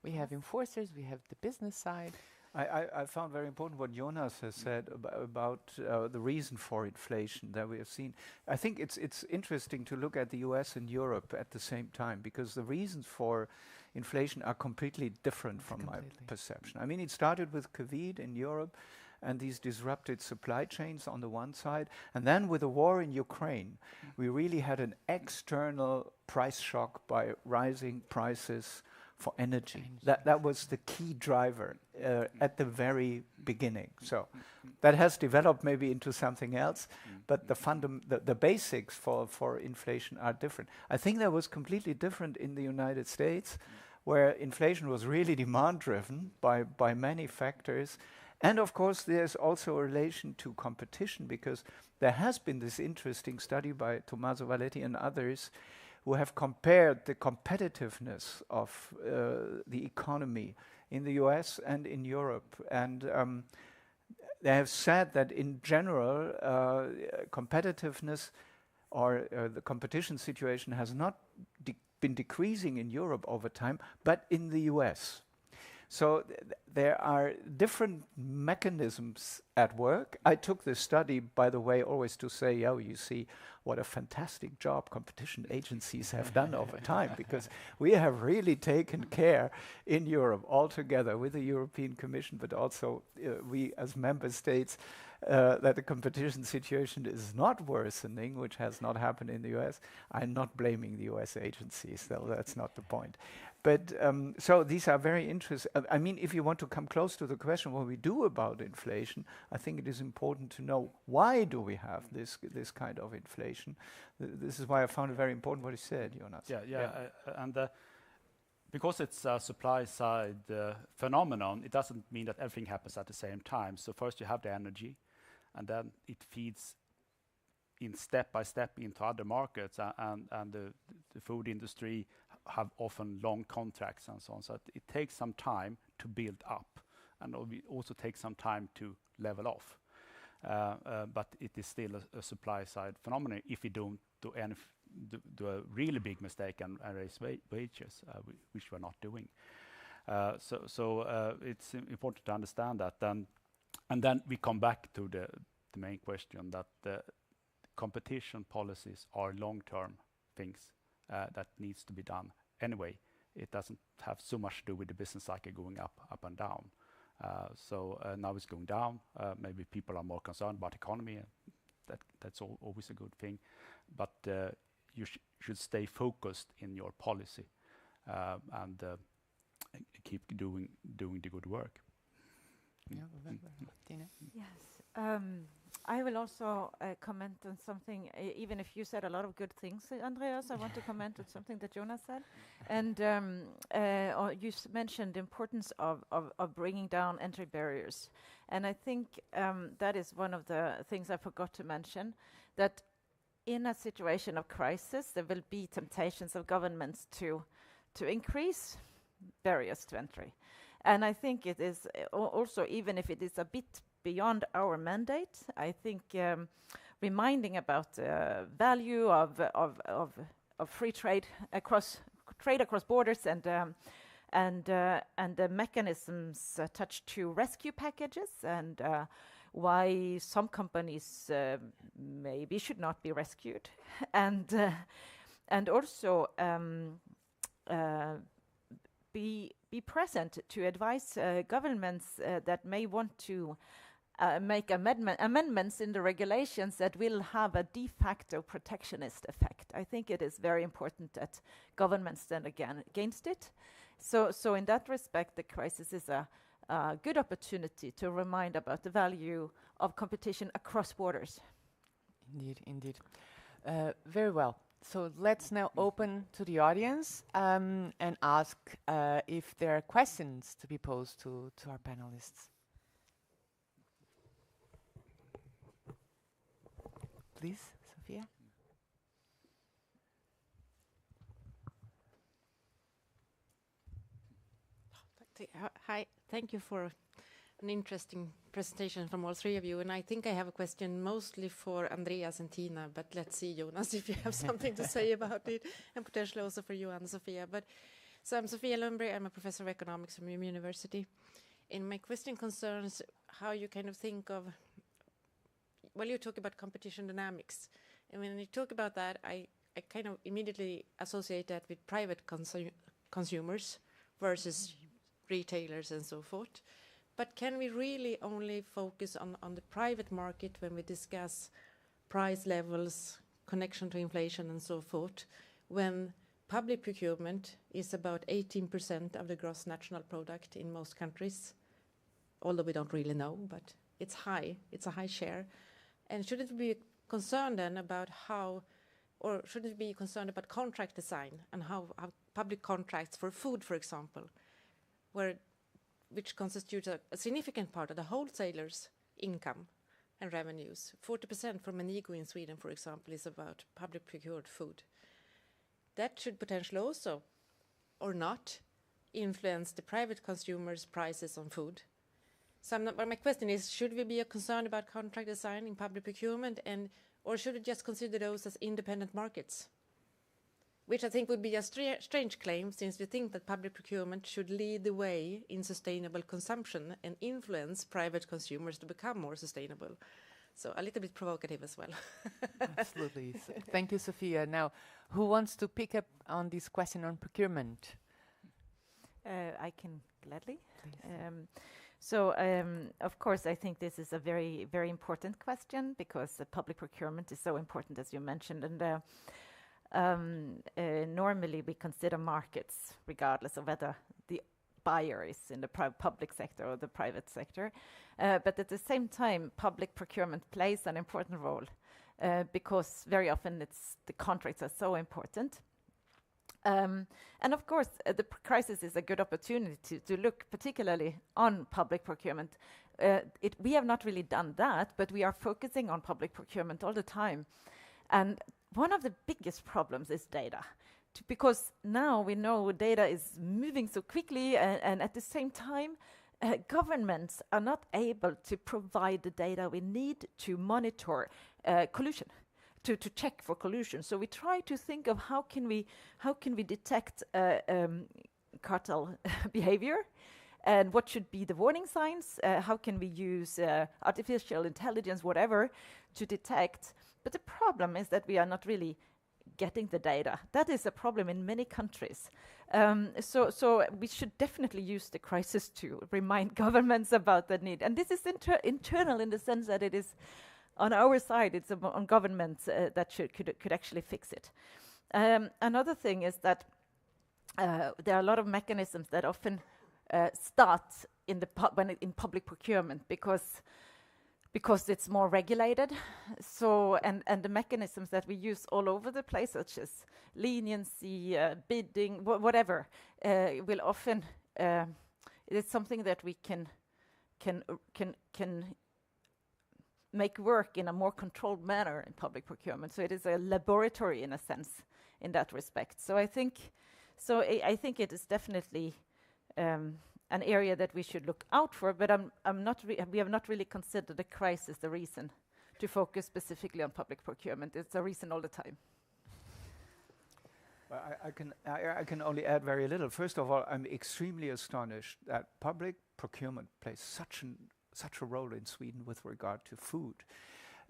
We have enforcers, we have the business side. I found very important what Jonas has said about the reason for inflation that we have seen. I think it's interesting to look at the US and Europe at the same time, because the reasons for inflation are completely different from my perception. I mean, it started with COVID in Europe and these disrupted supply chains on the one side, and then with the war in Ukraine, we really had an external price shock by rising prices for energy. That was the key driver at the very beginning. So that has developed maybe into something else, but the basics for inflation are different. I think that was completely different in the United States, where inflation was really demand-driven by many factors. And of course, there's also a relation to competition, because there has been this interesting study by Tommaso Valetti and others who have compared the competitiveness of the economy in the US and in Europe. And they have said that in general, competitiveness or the competition situation has not been decreasing in Europe over time, but in the US. So there are different mechanisms at work. I took this study, by the way, always to say, oh, you see what a fantastic job competition agencies have done over time, because we have really taken care in Europe all together with the European Commission, but also we as member states, that the competition situation is not worsening, which has not happened in the US. I'm not blaming the US agencies, though that's not the point. But so these are very interesting. I mean, if you want to come close to the question what we do about inflation, I think it is important to know why do we have this kind of inflation. This is why I found it very important what he said, Jonas. And because it's a supply side phenomenon, it doesn't mean that everything happens at the same time. So first you have the energy, and then it feeds in step by step into other markets, and the food industry have often long contracts and so on. So it takes some time to build up, and it also takes some time to level off. But it is still a supply side phenomenon if you don't do a really big mistake and raise wages, which we're not doing. So it's important to understand that. And then we come back to the main question that the competition policies are long-term things that needs to be done anyway. It doesn't have so much to do with the business cycle going up and down. So now it's going down. Maybe people are more concerned about economy. That's always a good thing. But you should stay focused in your policy and keep doing the good work. Yes. I will also comment on something, even if you said a lot of good things, Andreas, I want to comment on something that Jonas said. And you mentioned the importance of bringing down entry barriers. And I think that is one of the things I forgot to mention, that in a situation of crisis, there will be temptations of governments to increase barriers to entry. And I think it is also, even if it is a bit beyond our mandate, I think reminding about the value of free trade across borders and the mechanisms attached to rescue packages and why some companies maybe should not be rescued, and also be present to advise governments that may want to make amendments in the regulations that will have a de facto protectionist effect. I think it is very important that governments stand against it. So in that respect, the crisis is a good opportunity to remind about the value of competition across borders. Indeed, indeed. Very well. So let's now open to the audience and ask if there are questions to be posed to our panelists. Please, Sophia. Hi, thank you for an interesting presentation from all three of you. And I think I have a question mostly for Andreas and Tina, but let's see, Jonas, if you have something to say about it, and potentially also for you, Anna-Sofia. So I'm Sofia Lundberg, I'm a professor of economics from Umeå University. And my question concerns how you kind of think of, well, you talk about competition dynamics. And when you talk about that, I kind of immediately associate that with private consumers versus retailers and so forth. But can we really only focus on the private market when we discuss price levels, connection to inflation and so forth, when public procurement is about 18% of the gross national product in most countries, although we don't really know, but it's high, it's a high share. And shouldn't we be concerned then about how, or shouldn't we be concerned about contract design and how public contracts for food, for example, which constitutes a significant part of the wholesalers' income and revenues. 40% for Manigo in Sweden, for example, is about public procured food. That should potentially also, or not, influence the private consumers' prices on food. So my question is, should we be concerned about contract design in public procurement, or should we just consider those as independent markets? Which I think would be a strange claim, since we think that public procurement should lead the way in sustainable consumption and influence private consumers to become more sustainable. So a little bit provocative as well. Absolutely. Thank you, Sophia. Now, who wants to pick up on this question on procurement? I can gladly. Of course, I think this is a very, very important question because public procurement is so important, as you mentioned. And normally we consider markets regardless of whether the buyer is in the public sector or the private sector. But at the same time, public procurement plays an important role because very often the contracts are so important. And of course, the crisis is a good opportunity to look particularly on public procurement. We have not really done that, but we are focusing on public procurement all the time. And one of the biggest problems is data, because now we know data is moving so quickly, and at the same time, governments are not able to provide the data we need to monitor collusion, to check for collusion. So we try to think of how can we detect cartel behavior, and what should be the warning signs? How can we use artificial intelligence, whatever, to detect? But the problem is that we are not really getting the data. That is a problem in many countries. So we should definitely use the crisis to remind governments about the need. And this is internal in the sense that it is on our side. It's on governments that could actually fix it. Another thing is that there are a lot of mechanisms that often start in public procurement because it's more regulated. So and the mechanisms that we use all over the place, such as leniency, bidding, whatever, will often it is something that we can make work in a more controlled manner in public procurement. So it is a laboratory in a sense in that respect. So I think it is definitely an area that we should look out for, but we have not really considered the crisis the reason to focus specifically on public procurement. It's a reason all the time. I can only add very little. First of all, I'm extremely astonished that public procurement plays such a role in Sweden with regard to food.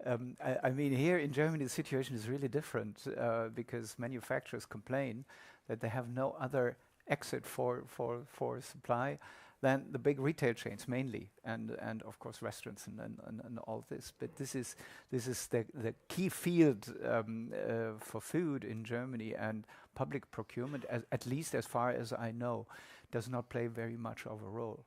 I mean, here in Germany, the situation is really different because manufacturers complain that they have no other exit for supply than the big retail chains mainly, and of course restaurants and all this. But this is the key field for food in Germany, and public procurement, at least as far as I know, does not play very much of a role.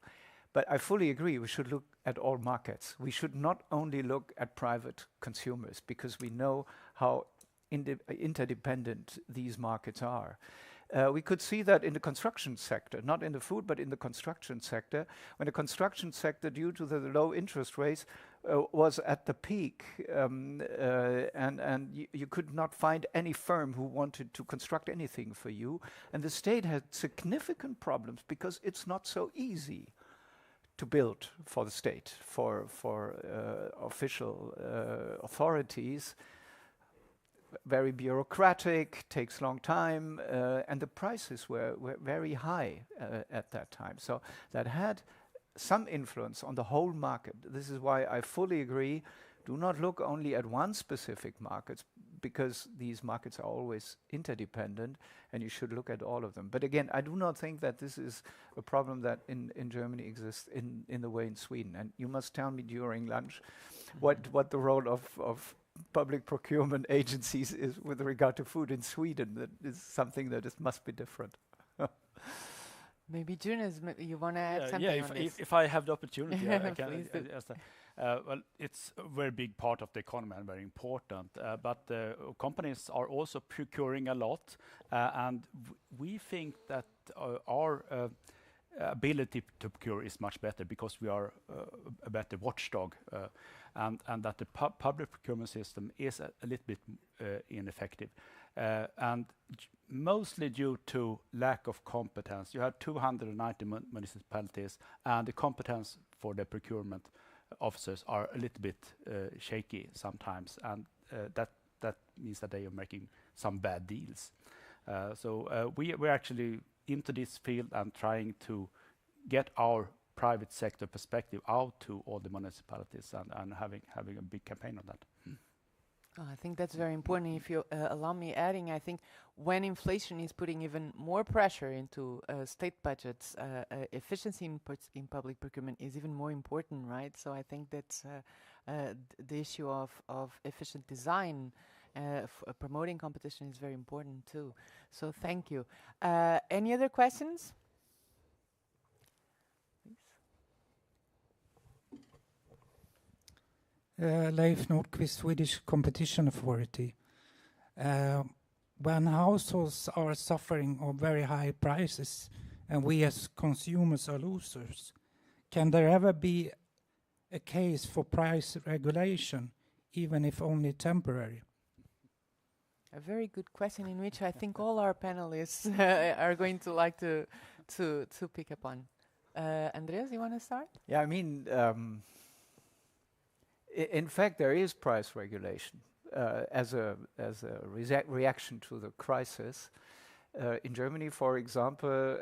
But I fully agree, we should look at all markets. We should not only look at private consumers, because we know how interdependent these markets are. We could see that in the construction sector, not in the food, but in the construction sector. When the construction sector, due to the low interest rates, was at the peak, and you could not find any firm who wanted to construct anything for you. And the state had significant problems because it's not so easy to build for the state, for official authorities. Very bureaucratic, takes long time, and the prices were very high at that time. So that had some influence on the whole market. This is why I fully agree, do not look only at one specific market, because these markets are always interdependent, and you should look at all of them. But again, I do not think that this is a problem that in Germany exists in the way in Sweden. And you must tell me during lunch what the role of public procurement agencies is with regard to food in Sweden. That is something that must be different. Maybe Jonas, you want to add something on this? If I have the opportunity, I can. Please do. Well, it's a very big part of the economy and very important. But companies are also procuring a lot, and we think that our ability to procure is much better because we are a better watchdog, and that the public procurement system is a little bit ineffective, and mostly due to lack of competence. You have 290 municipalities, and the competence for the procurement officers are a little bit shaky sometimes, and that means that they are making some bad deals. So we're actually into this field and trying to get our private sector perspective out to all the municipalities and having a big campaign on that. I think that's very important. If you allow me adding, I think when inflation is putting even more pressure into state budgets, efficiency in public procurement is even more important, right? So I think that's the issue of efficient design, promoting competition is very important too. So thank you. Any other questions? Leif Nordqvist, Swedish Competition Authority. When households are suffering of very high prices and we as consumers are losers, can there ever be a case for price regulation, even if only temporary? A very good question, in which I think all our panelists are going to like to pick up on. Andreas, you want to start? Yeah, I mean, in fact, there is price regulation as a reaction to the crisis. In Germany, for example,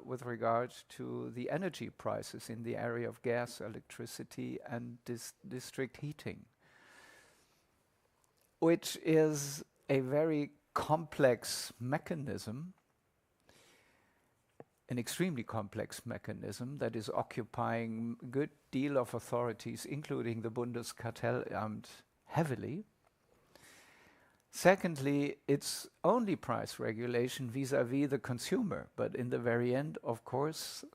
with regard to the energy prices in the area of gas, electricity, and district heating, which is a very complex mechanism, an extremely complex mechanism that is occupying a good deal of authorities, including the Bundeskartellamt, heavily. Secondly, it's only price regulation vis-à-vis the consumer, but in the very end, of course,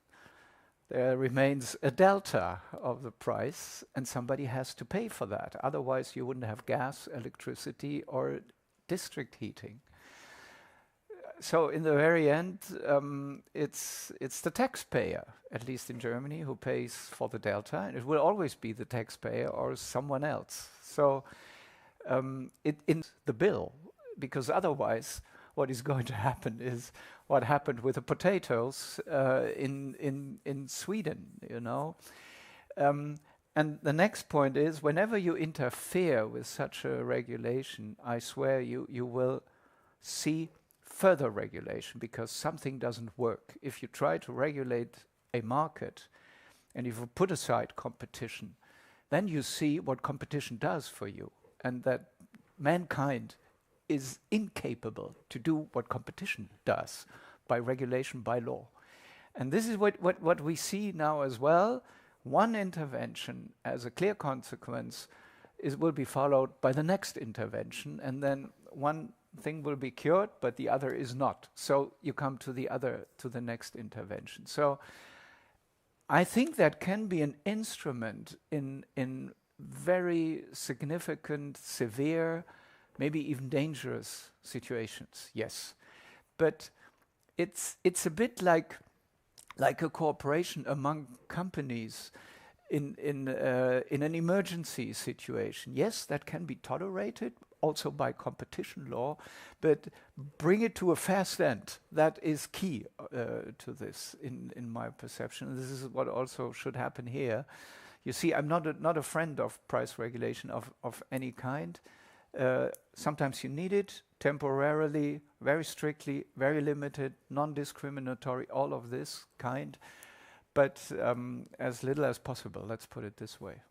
there remains a delta of the price, and somebody has to pay for that. Otherwise, you wouldn't have gas, electricity, or district heating. So in the very end, it's the taxpayer, at least in Germany, who pays for the delta, and it will always be the taxpayer or someone else. So in the bill, because otherwise what is going to happen is what happened with the potatoes in Sweden, you know. And And the next point is, whenever you interfere with such a regulation, I swear you will see further regulation, because something doesn't work. If you try to regulate a market and if you put aside competition, then you see what competition does for you, and that mankind is incapable to do what competition does by regulation, by law. And this is what we see now as well. One intervention as a clear consequence will be followed by the next intervention, and then one thing will be cured, but the other is not. So you come to the next intervention. So I think that can be an instrument in very significant, severe, maybe even dangerous situations. Yes, but it's a bit like a cooperation among companies in an emergency situation. Yes, that can be tolerated also by competition law, but bring it to a fast end. That is key to this, in my perception. This is what also should happen here. You see, I'm not a friend of price regulation of any kind. Sometimes you need it temporarily, very strictly, very limited, non-discriminatory, all of this kind, but as little as possible, let's put it this way.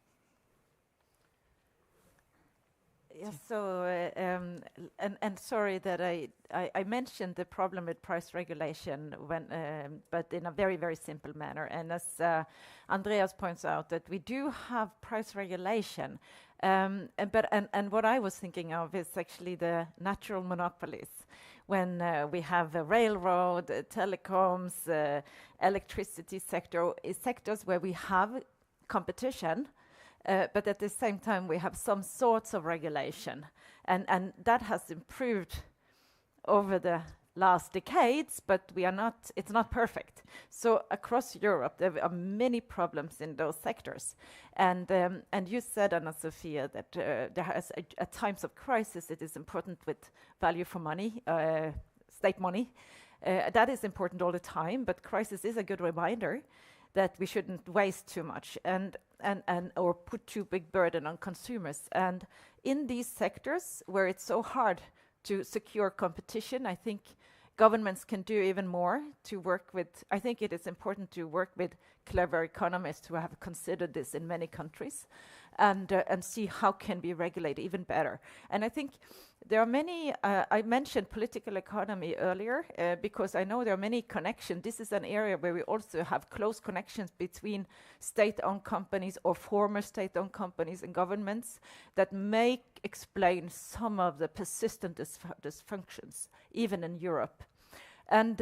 Yes, so, and sorry that I mentioned the problem with price regulation when, but in a very, very simple manner. And as Andreas points out, that we do have price regulation, and what I was thinking of is actually the natural monopolies. When we have the railroad, telecoms, electricity sector, sectors where we have competition, but at the same time we have some sorts of regulation, and that has improved over the last decades, but it's not perfect. So across Europe there are many problems in those sectors, and you said, Anna-Sophia, that there has at times of crisis it is important with value for money, state money. That is important all the time, but crisis is a good reminder that we shouldn't waste too much and or put too big burden on consumers. And in these sectors where it's so hard to secure competition, I think governments can do even more to work with. I think it is important to work with clever economists who have considered this in many countries, and see how can we regulate even better. And I think there are many. I mentioned political economy earlier because I know there are many connections. This is an area where we also have close connections between state-owned companies or former state-owned companies and governments that may explain some of the persistent dysfunctions, even in Europe. And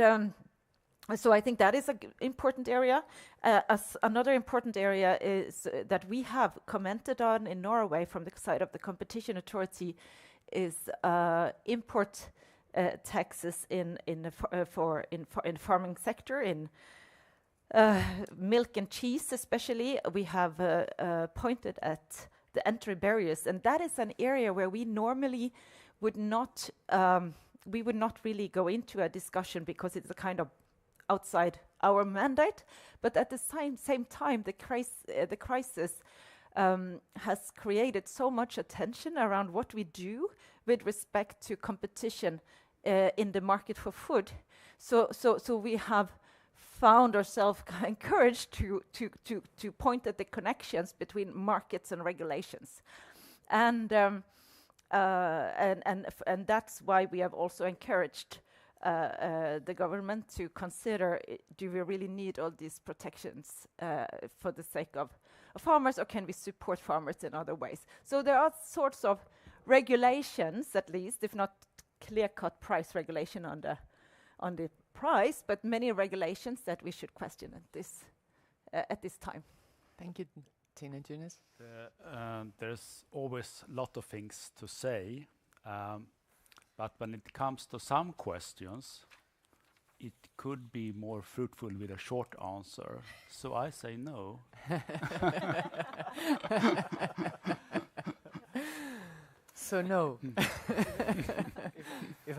so I think that is an important area. As another important area is that we have commented on in Norway from the side of the competition authority is import taxes in farming sector, in milk and cheese especially. We have pointed at the entry barriers, and that is an area where we normally would not really go into a discussion because it's a kind of outside our mandate, but at the same time, the crisis has created so much attention around what we do with respect to competition in the market for food. So we have found ourselves encouraged to point at the connections between markets and regulations, and that's why we have also encouraged the government to consider, do we really need all these protections for the sake of farmers, or can we support farmers in other ways? So there are sorts of regulations, at least, if not clear-cut price regulation on the price, but many regulations that we should question at this time. Thank you, Tina. Jonas? There's always a lot of things to say. But when it comes to some questions, it could be more fruitful with a short answer. So I say no. So no. If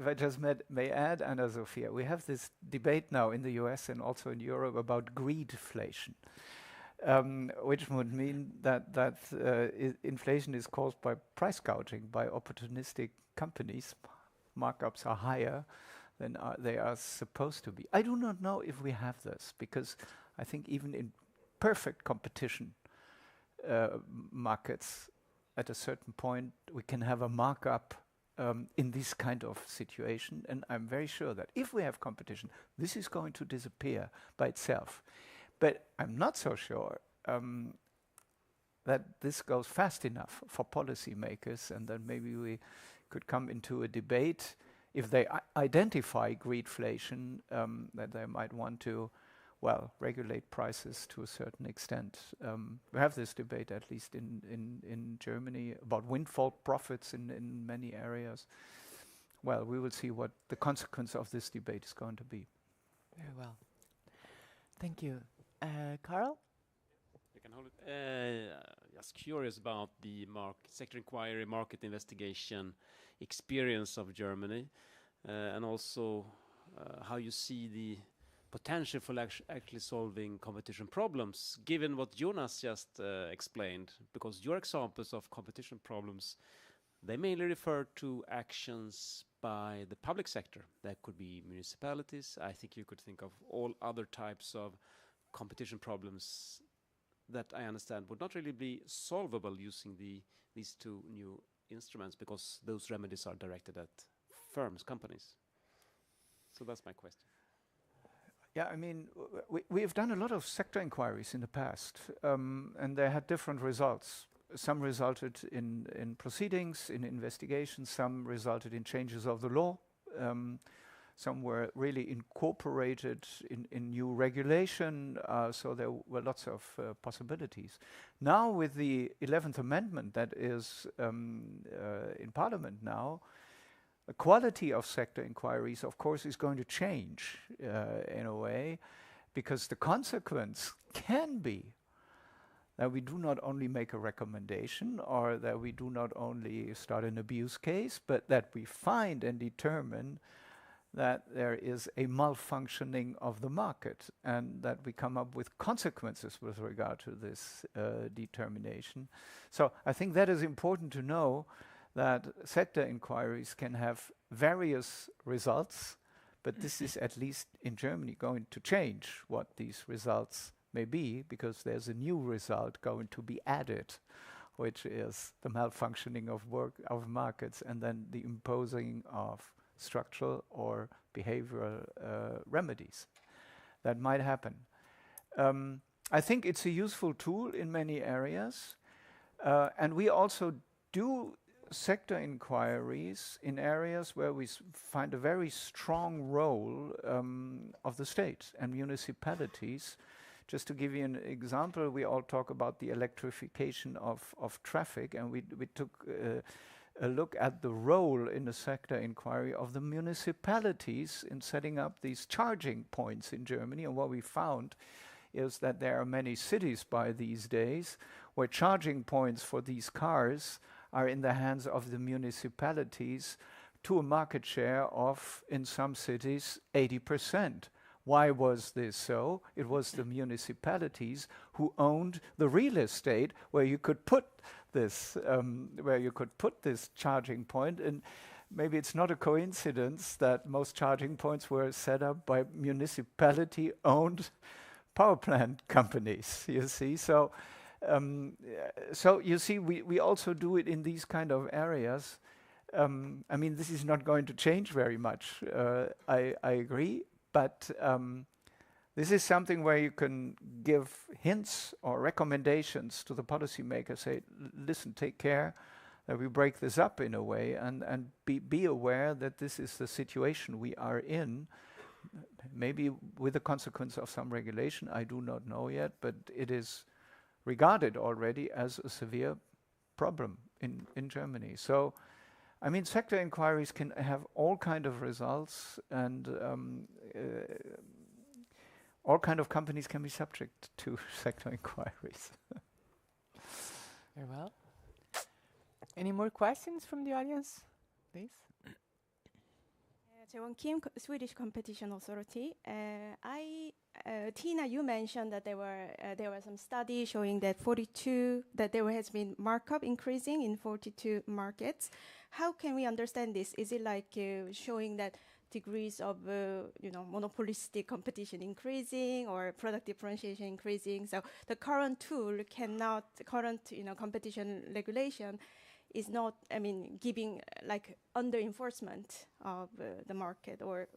I just may add, Anna-Sophia, we have this debate now in the US and also in Europe about greedflation. which would mean that inflation is caused by price gouging, by opportunistic companies. Markups are higher than they are supposed to be. I do not know if we have this, because I think even in perfect competition markets, at a certain point, we can have a markup in this kind of situation. And I'm very sure that if we have competition, this is going to disappear by itself. But I'm not so sure that this goes fast enough for policymakers, and then maybe we could come into a debate if they identify greedflation, that they might want to, well, regulate prices to a certain extent. We have this debate, at least in Germany, about windfall profits in many areas. Well, we will see what the consequence of this debate is going to be. Very well. Thank you. Carl? You can hold it. Just curious about the sector inquiry, market investigation experience of Germany, and also how you see the potential for actually solving competition problems, given what Jonas just explained, because your examples of competition problems, they mainly refer to actions by the public sector. That could be municipalities. I think you could think of all other types of competition problems that I understand would not really be solvable using these two new instruments, because those remedies are directed at firms, companies. So that's my question. Yeah, I mean, we've done a lot of sector inquiries in the past, and they had different results. Some resulted in proceedings, in investigations, some resulted in changes of the law, some were really incorporated in new regulation, so there were lots of possibilities. Now with the 11th Amendment that is in Parliament now, the quality of sector inquiries, of course, is going to change in a way, because the consequence can be that we do not only make a recommendation or that we do not only start an abuse case, but that we find and determine that there is a malfunctioning of the market, and that we come up with consequences with regard to this determination. So I think that is important to know, that sector inquiries can have various results, but this is at least in Germany going to change what these results may be, because there's a new result going to be added, which is the malfunctioning of markets, and then the imposing of structural or behavioral remedies that might happen. I think it's a useful tool in many areas, and we also do sector inquiries in areas where we find a very strong role of the state and municipalities. Just to give you an example, we all talk about the electrification of traffic, and we took a look at the role in the sector inquiry of the municipalities in setting up these charging points in Germany. And what we found is that there are many cities by these days where charging points for these cars are in the hands of the municipalities, to a market share of, in some cities, 80%. Why was this so? It was the municipalities who owned the real estate where you could put this charging point. And maybe it's not a coincidence that most charging points were set up by municipality-owned power plant companies, you see. So you see, we also do it in these kind of areas. I mean, this is not going to change very much, I agree, but this is something where you can give hints or recommendations to the policymakers, say, listen, take care that we break this up in a way, and be aware that this is the situation we are in, maybe with the consequence of some regulation, I do not know yet, but it is regarded already as a severe problem in Germany. So, I mean, sector inquiries can have all kind of results, and all kind of companies can be subject to sector inquiries. Very well. Any more questions from the audience, please? Joan Kim, Swedish Competition Authority. I Tina, you mentioned that there were some studies showing that there has been markup increasing in 42 markets. How can we understand this? Is it like showing that degrees of monopolistic competition increasing or product differentiation increasing? So the current competition regulation is not, giving like under enforcement of the market, or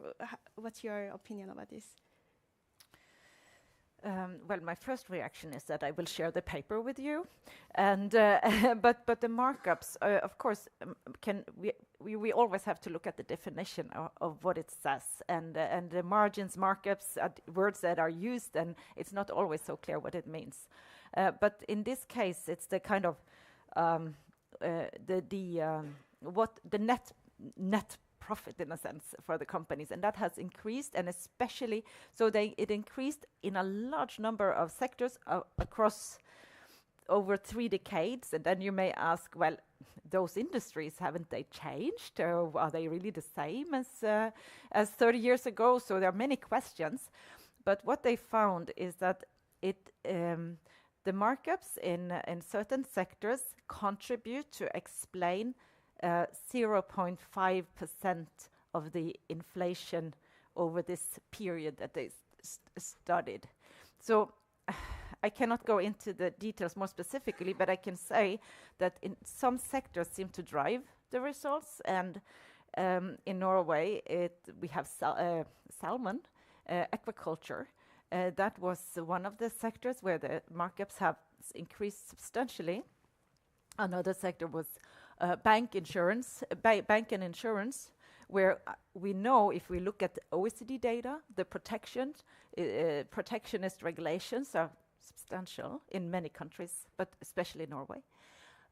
what's your opinion about this? Well, my first reaction is that I will share the paper with you, and but the markups, of course, we always have to look at the definition of what it says, and the margins, markups, words that are used, and it's not always so clear what it means. But in this case, it's the kind of what the net profit in a sense for the companies, and that has increased, and especially so it increased in a large number of sectors across over 3 decades. And then you may ask, well, those industries, haven't they changed, or are they really the same as 30 years ago? So there are many questions, but what they found is that the markups in certain sectors contribute to explain 0.5% of the inflation over this period that they studied. So I cannot go into the details more specifically, but I can say that in some sectors seem to drive the results, and in Norway we have salmon, aquaculture. That was one of the sectors where the markups have increased substantially. Another sector was bank and insurance, where we know, if we look at the OECD data, the protectionist regulations are substantial in many countries, but especially Norway.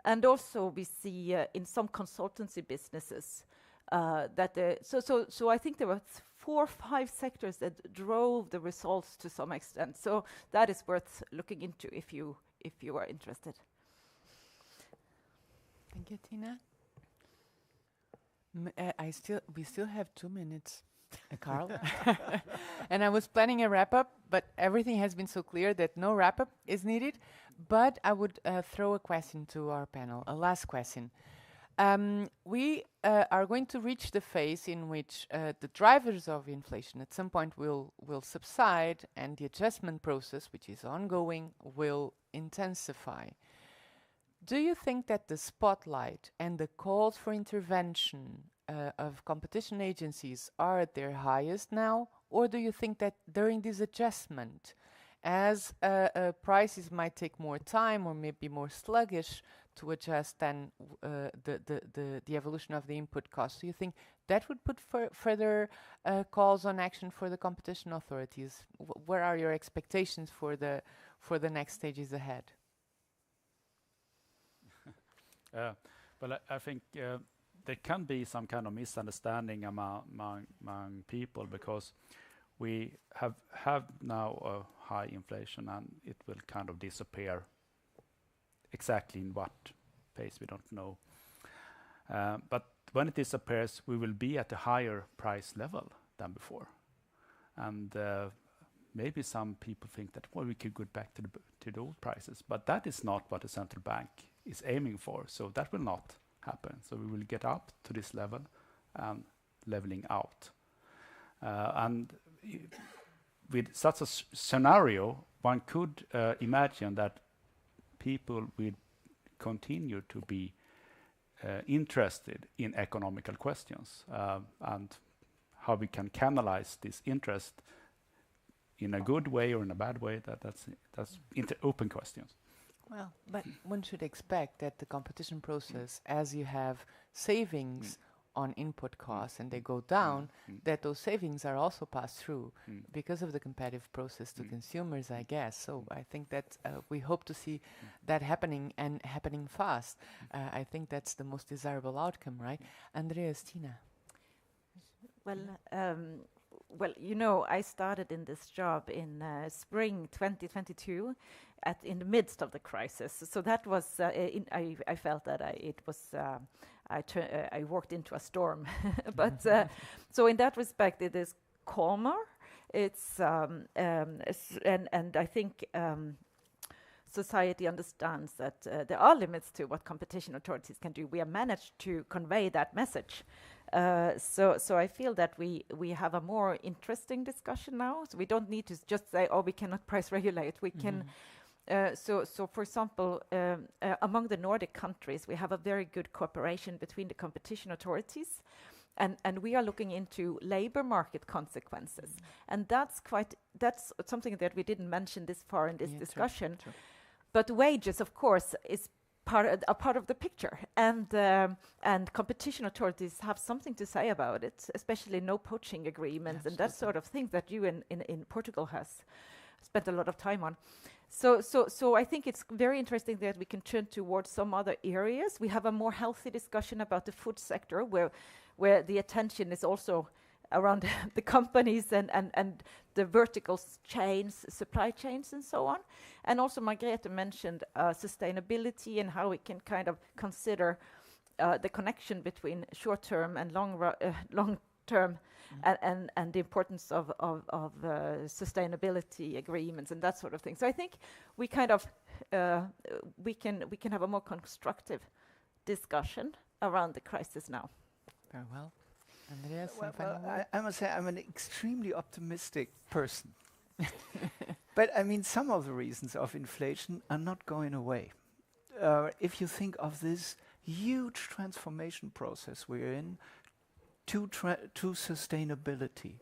And also we see in some consultancy businesses so I think there were 4 or 5 sectors that drove the results to some extent. So that is worth looking into if you are interested. Thank you, Tina. We still have 2 minutes, Carl. And I was planning a wrap-up, but everything has been so clear that no wrap-up is needed. But I would throw a question to our panel, a last question. We are going to reach the phase in which the drivers of inflation at some point will subside, and the adjustment process, which is ongoing, will intensify. Do you think that the spotlight and the calls for intervention of competition agencies are at their highest now? Or do you think that during this adjustment, as prices might take more time or maybe more sluggish to adjust than the evolution of the input costs, do you think that would put further calls on action for the competition authorities? Where are your expectations for the next stages ahead? Well, I think there can be some kind of misunderstanding among people, because we have now a high inflation, and it will kind of disappear. Exactly in what pace, we don't know. But when it disappears, we will be at a higher price level than before. And maybe some people think that, well, we could go back to the old prices, but that is not what the central bank is aiming for. So that will not happen. So we will get up to this level and leveling out. And with such a scenario, one could imagine that people will continue to be interested in economical questions, and how we can canalize this interest in a good way or in a bad way, that's open questions. Well, but one should expect that the competition process, as you have savings on input costs and they go down, that those savings are also passed through because of the competitive process to consumers, I guess. So I think that we hope to see that happening, and happening fast. I think that's the most desirable outcome, right? Andreas, Tina. Well, you know, I started in this job in spring 2022, in the midst of the crisis. So that was, I felt that I walked into a storm. But so in that respect, it is calmer. And I think society understands that there are limits to what competition authorities can do. We have managed to convey that message. So I feel that we have a more interesting discussion now. So we don't need to just say, oh, we cannot price regulate. We can. So for example, among the Nordic countries, we have a very good cooperation between the competition authorities. And we are looking into labor market consequences. And that's something that we didn't mention this far in this discussion. True. But wages, of course, is a part of the picture. And competition authorities have something to say about it, especially no poaching agreements and that sort of thing that you in Portugal has spent a lot of time on. So I think it's very interesting that we can turn towards some other areas. We have a more healthy discussion about the food sector where the attention is also around the companies and the vertical chains, supply chains and so on. And also Margrethe mentioned sustainability and how we can kind of consider the connection between short-term and long-term and the importance of sustainability agreements and that sort of thing. So I think we kind of we can have a more constructive discussion around the crisis now. Very well. Andreas, I must say I'm an extremely optimistic person. But I mean, some of the reasons of inflation are not going away. If you think of this huge transformation process we're in to sustainability,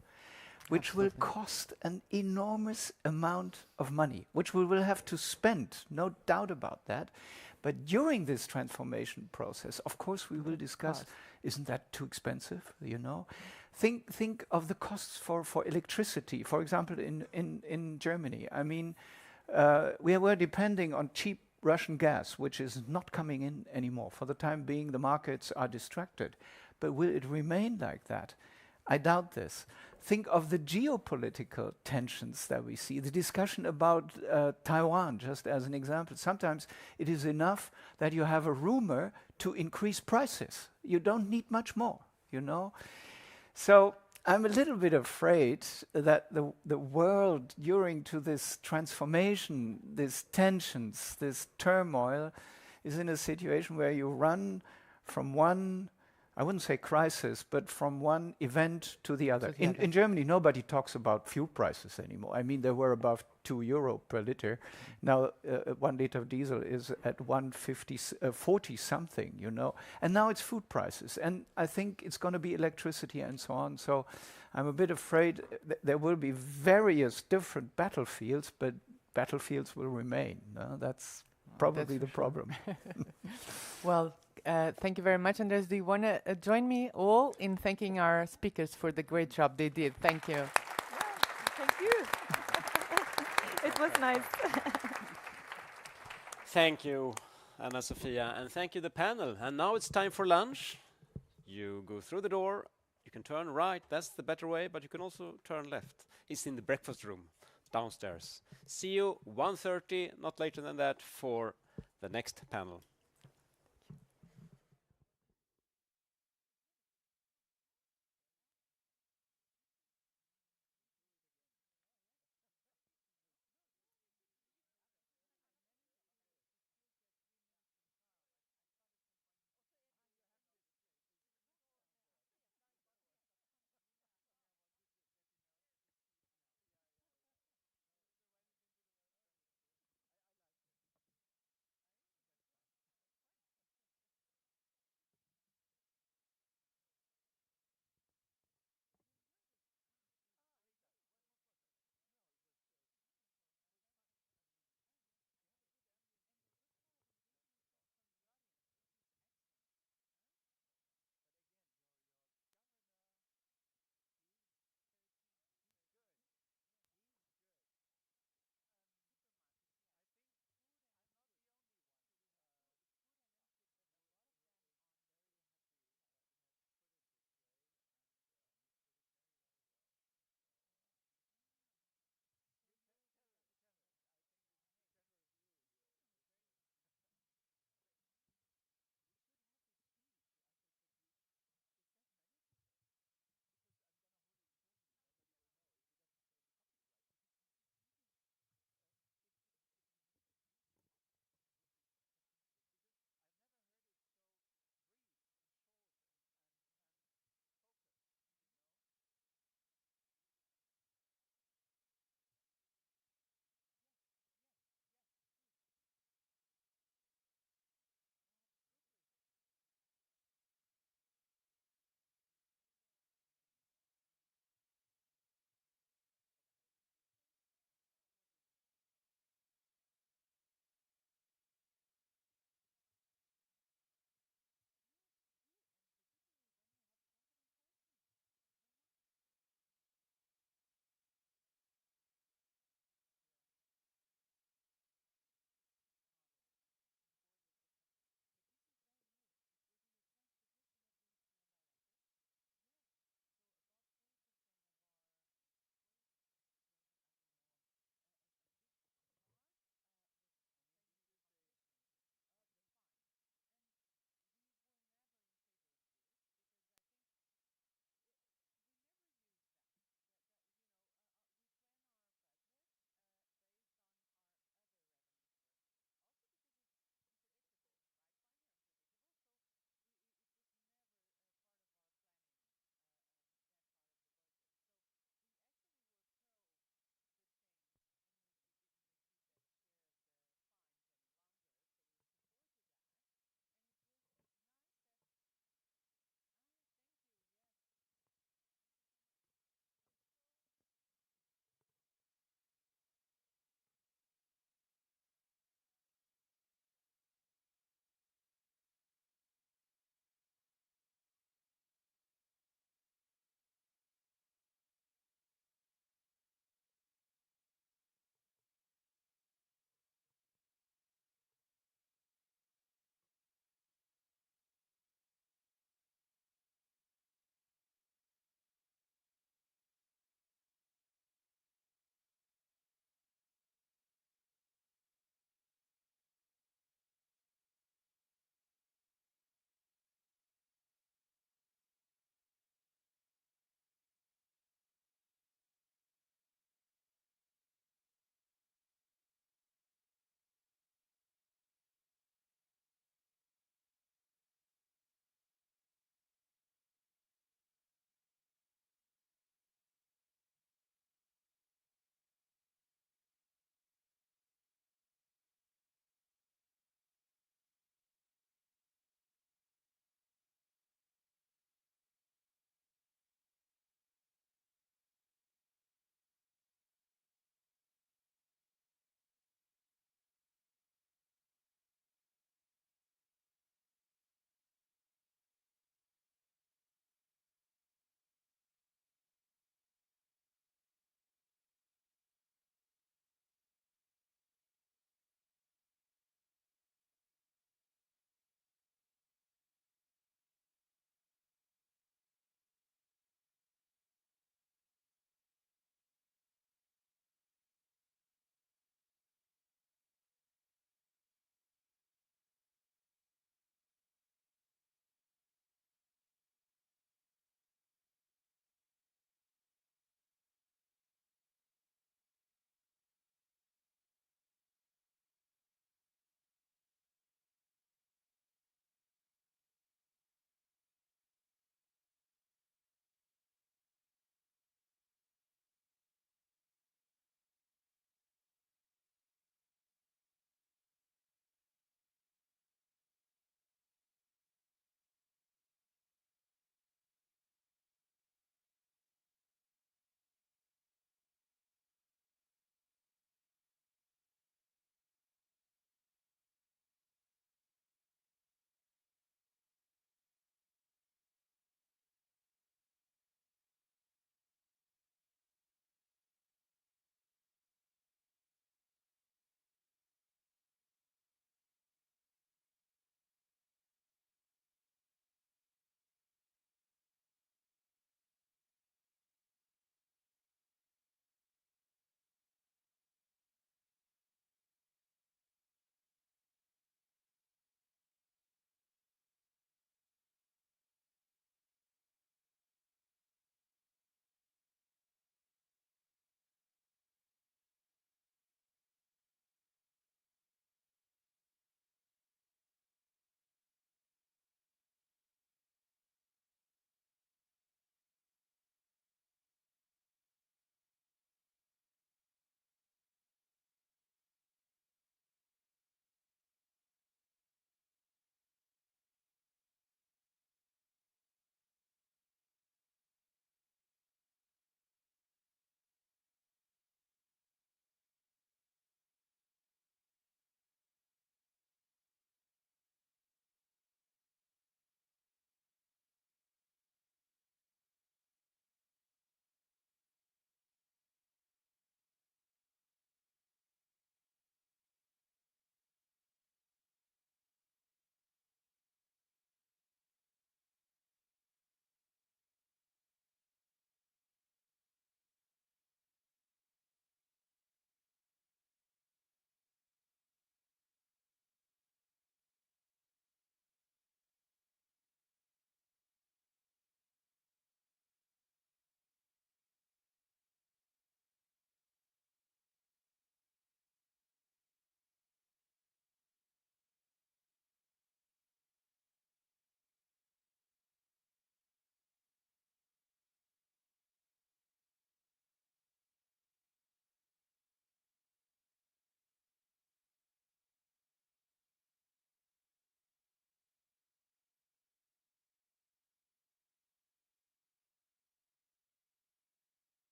which will cost an enormous amount of money, which we will have to spend, no doubt about that. But during this transformation process, of course, we will discuss, isn't that too expensive, you know? Think of the costs for electricity, for example, in Germany. I mean, we were depending on cheap Russian gas, which is not coming in anymore. For the time being, the markets are distracted. But will it remain like that? I doubt this. Think of the geopolitical tensions that we see, the discussion about Taiwan, just as an example. Sometimes it is enough that you have a rumor to increase prices. You don't need much more, you know? So I'm a little bit afraid that the world, during to this transformation, these tensions, this turmoil, is in a situation where you run from one, I wouldn't say crisis, but from one event to the other. In Germany, nobody talks about fuel prices anymore. I mean, they were above €2 per liter. Now, 1 liter of diesel is at 40 something, you know. And now it's food prices. And I think it's going to be electricity and so on. So I'm a bit afraid there will be various different battlefields, but battlefields will remain. No? That's probably the problem. Well, thank you very much, Andreas. Do you want to join me all in thanking our speakers for the great job they did? Thank you. Thank you. It was nice. Thank you, Anna-Sofia, and thank you, the panel. And now it's time for lunch. You go through the door. You can turn right. That's the better way, but you can also turn left. It's in the breakfast room downstairs. See you 1:30, not later than that, for the next panel.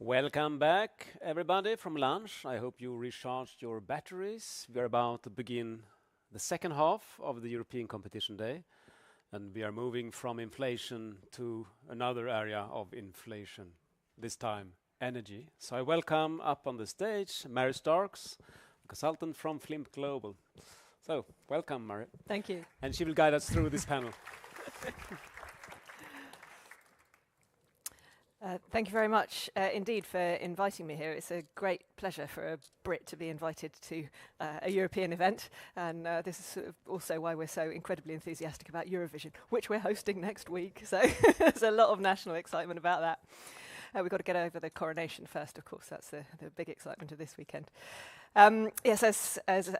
Welcome back, everybody, from lunch. I hope you recharged your batteries. We are about to begin the second half of the European Competition Day, and we are moving from inflation to another area of inflation, this time energy. So I welcome up on the stage Mary Starks, a consultant from Flint Global. So, welcome, Mary. Thank you. And she will guide us through this panel. Thank you very much indeed for inviting me here. It's a great pleasure for a Brit to be invited to a European event, and this is sort of also why we're so incredibly enthusiastic about Eurovision, which we're hosting next week. So there's a lot of national excitement about that. We've got to get over the coronation first, of course. That's the big excitement of this weekend. Yes, as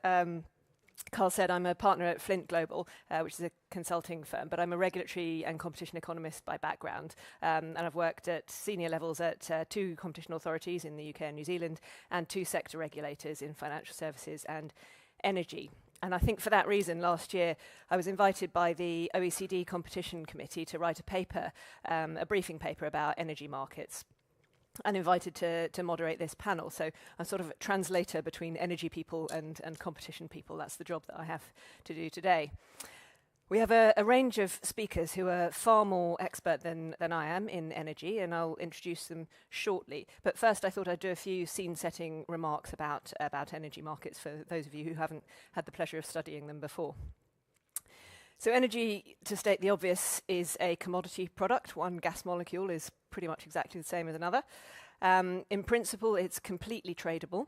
Carl said, I'm a partner at Flint Global, which is a consulting firm, but I'm a regulatory and competition economist by background. And I've worked at senior levels at 2 competition authorities in the UK and New Zealand, and 2 sector regulators in financial services and energy. And I think for that reason, last year, I was invited by the OECD Competition Committee to write a paper, a briefing paper about energy markets, and invited to moderate this panel. So I'm sort of a translator between energy people and competition people. That's the job that I have to do today. We have a range of speakers who are far more expert than I am in energy, and I'll introduce them shortly. But first, I thought I'd do a few scene-setting remarks about energy markets for those of you who haven't had the pleasure of studying them before. So energy, to state the obvious, is a commodity product. One gas molecule is pretty much exactly the same as another. In principle, it's completely tradable,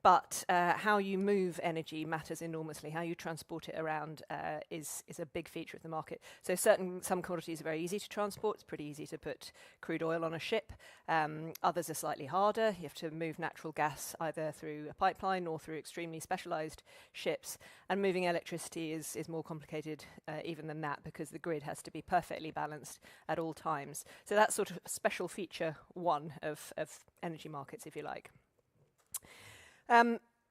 but how you move energy matters enormously. How you transport it around is a big feature of the market. So some commodities are very easy to transport. It's pretty easy to put crude oil on a ship. Others are slightly harder. You have to move natural gas either through a pipeline or through extremely specialized ships. And moving electricity is more complicated even than that, because the grid has to be perfectly balanced at all times. So that's sort of special feature one of energy markets, if you like.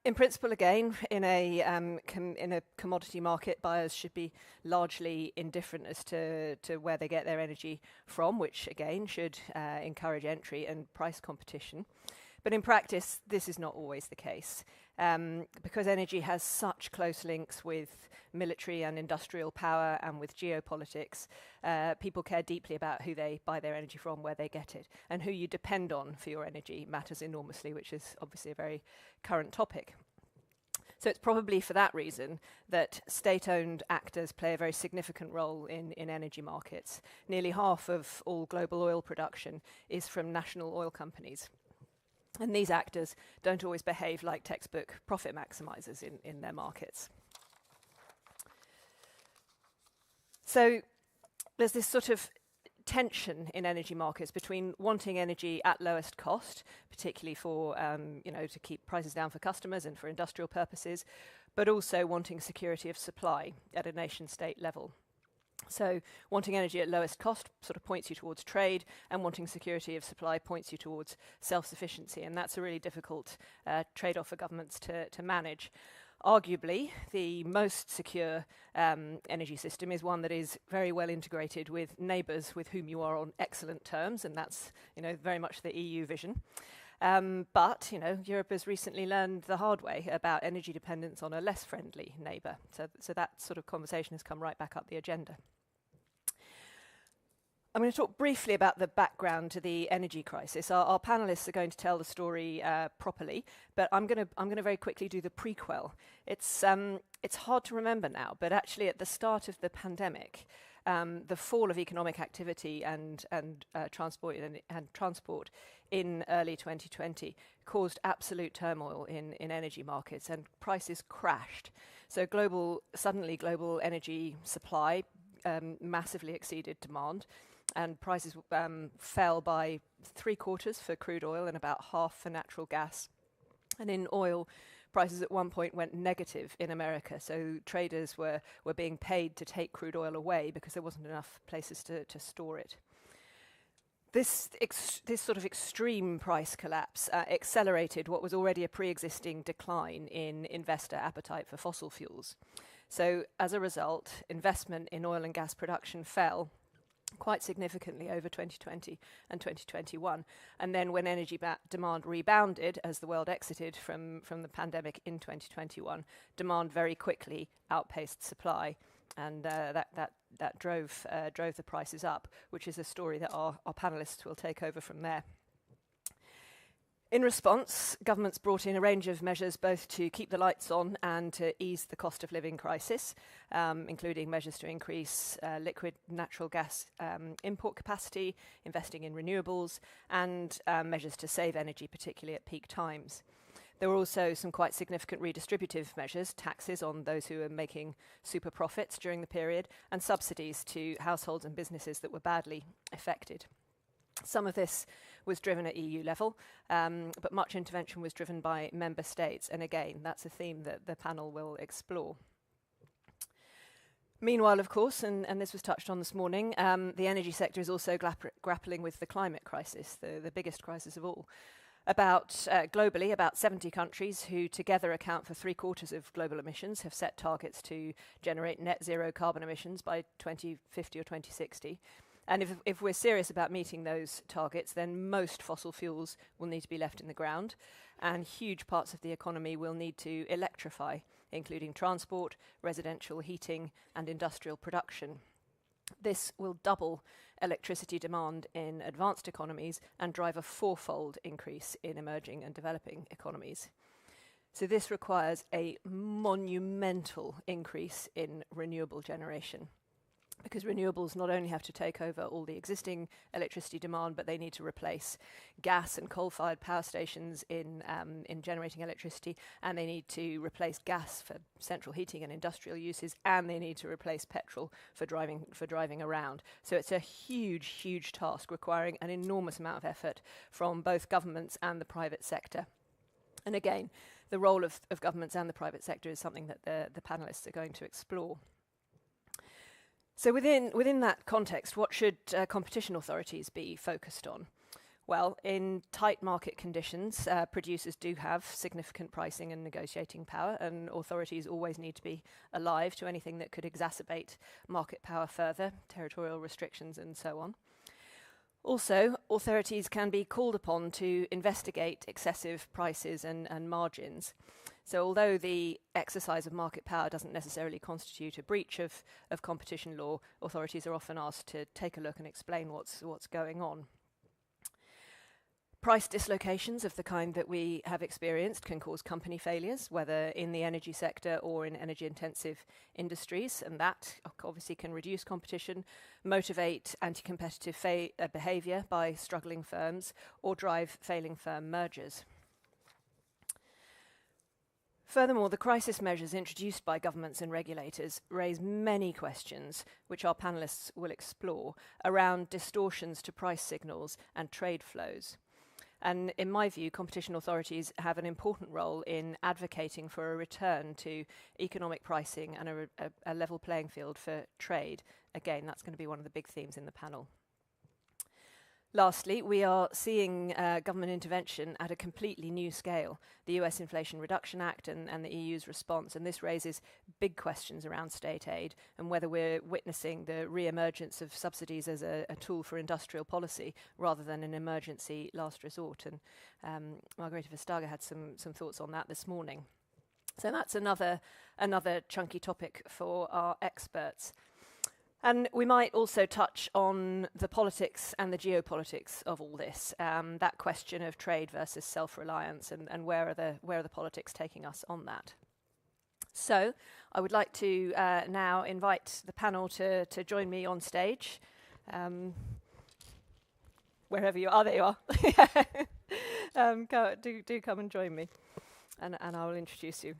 In principle, again, in a commodity market, buyers should be largely indifferent as to where they get their energy from, which again should encourage entry and price competition. But in practice, this is not always the case. Because energy has such close links with military and industrial power and with geopolitics, people care deeply about who they buy their energy from, where they get it, and who you depend on for your energy matters enormously, which is obviously a very current topic. So it's probably for that reason that state-owned actors play a very significant role in energy markets. Nearly half of all global oil production is from national oil companies. And these actors don't always behave like textbook profit maximizers in their markets. So there's this sort of tension in energy markets between wanting energy at lowest cost, particularly for to keep prices down for customers and for industrial purposes, but also wanting security of supply at a nation-state level. So wanting energy at lowest cost sort of points you towards trade, and wanting security of supply points you towards self-sufficiency, and that's a really difficult trade-off for governments to manage. Arguably, the most secure energy system is one that is very well integrated with neighbours with whom you are on excellent terms, and that's very much the EU vision. But Europe has recently learned the hard way about energy dependence on a less friendly neighbour. So that sort of conversation has come right back up the agenda. I'm going to talk briefly about the background to the energy crisis. Our panelists are going to tell the story properly, but I'm going to very quickly do the prequel. It's hard to remember now, but actually at the start of the pandemic, the fall of economic activity and transport in early 2020 caused absolute turmoil in energy markets, and prices crashed. So suddenly global energy supply massively exceeded demand, and prices fell by 3/4 for crude oil and about half for natural gas. And in oil, prices at one point went negative in America, so traders were being paid to take crude oil away because there wasn't enough places to store it. This sort of extreme price collapse accelerated what was already a pre-existing decline in investor appetite for fossil fuels. So as a result, investment in oil and gas production fell quite significantly over 2020 and 2021. And then when energy demand rebounded as the world exited from the pandemic in 2021, demand very quickly outpaced supply, and that drove the prices up, which is a story that our panelists will take over from there. In response, governments brought in a range of measures both to keep the lights on and to ease the cost of living crisis, including measures to increase liquid natural gas import capacity, investing in renewables, and measures to save energy, particularly at peak times. There were also some quite significant redistributive measures, taxes on those who are making super profits during the period, and subsidies to households and businesses that were badly affected. Some of this was driven at EU level, but much intervention was driven by member states. And again, that's a theme that the panel will explore. Meanwhile, of course, and this was touched on this morning, the energy sector is also grappling with the climate crisis, the biggest crisis of all. Globally, about 70 countries who together account for 3/4 of global emissions have set targets to generate net zero carbon emissions by 2050 or 2060. And if we're serious about meeting those targets, then most fossil fuels will need to be left in the ground, and huge parts of the economy will need to electrify, including transport, residential heating, and industrial production. This will double electricity demand in advanced economies and drive a fourfold increase in emerging and developing economies. So this requires a monumental increase in renewable generation, because renewables not only have to take over all the existing electricity demand, but they need to replace gas and coal-fired power stations in generating electricity, and they need to replace gas for central heating and industrial uses, and they need to replace petrol for driving around. So it's a huge, huge task requiring an enormous amount of effort from both governments and the private sector. And again, the role of governments and the private sector is something that the panelists are going to explore. So within that context, what should competition authorities be focused on? Well, in tight market conditions, producers do have significant pricing and negotiating power, and authorities always need to be alive to anything that could exacerbate market power further, territorial restrictions and so on. Also, authorities can be called upon to investigate excessive prices and margins. So although the exercise of market power doesn't necessarily constitute a breach of competition law, authorities are often asked to take a look and explain what's going on. Price dislocations of the kind that we have experienced can cause company failures, whether in the energy sector or in energy-intensive industries, and that obviously can reduce competition, motivate anti-competitive behaviour by struggling firms, or drive failing firm mergers. Furthermore, the crisis measures introduced by governments and regulators raise many questions, which our panellists will explore, around distortions to price signals and trade flows. And in my view, competition authorities have an important role in advocating for a return to economic pricing and a level playing field for trade. Again, that's going to be one of the big themes in the panel. Lastly, we are seeing government intervention at a completely new scale, the US Inflation Reduction Act and the EU's response, and this raises big questions around state aid and whether we're witnessing the re-emergence of subsidies as a tool for industrial policy rather than an emergency last resort. And Margrethe Vestager had some thoughts on that this morning. So that's another chunky topic for our experts. And we might also touch on the politics and the geopolitics of all this, that question of trade versus self-reliance, and where are the politics taking us on that. So I would like to now invite the panel to join me on stage. Wherever you are, there you are. Do come and join me, and I will introduce you.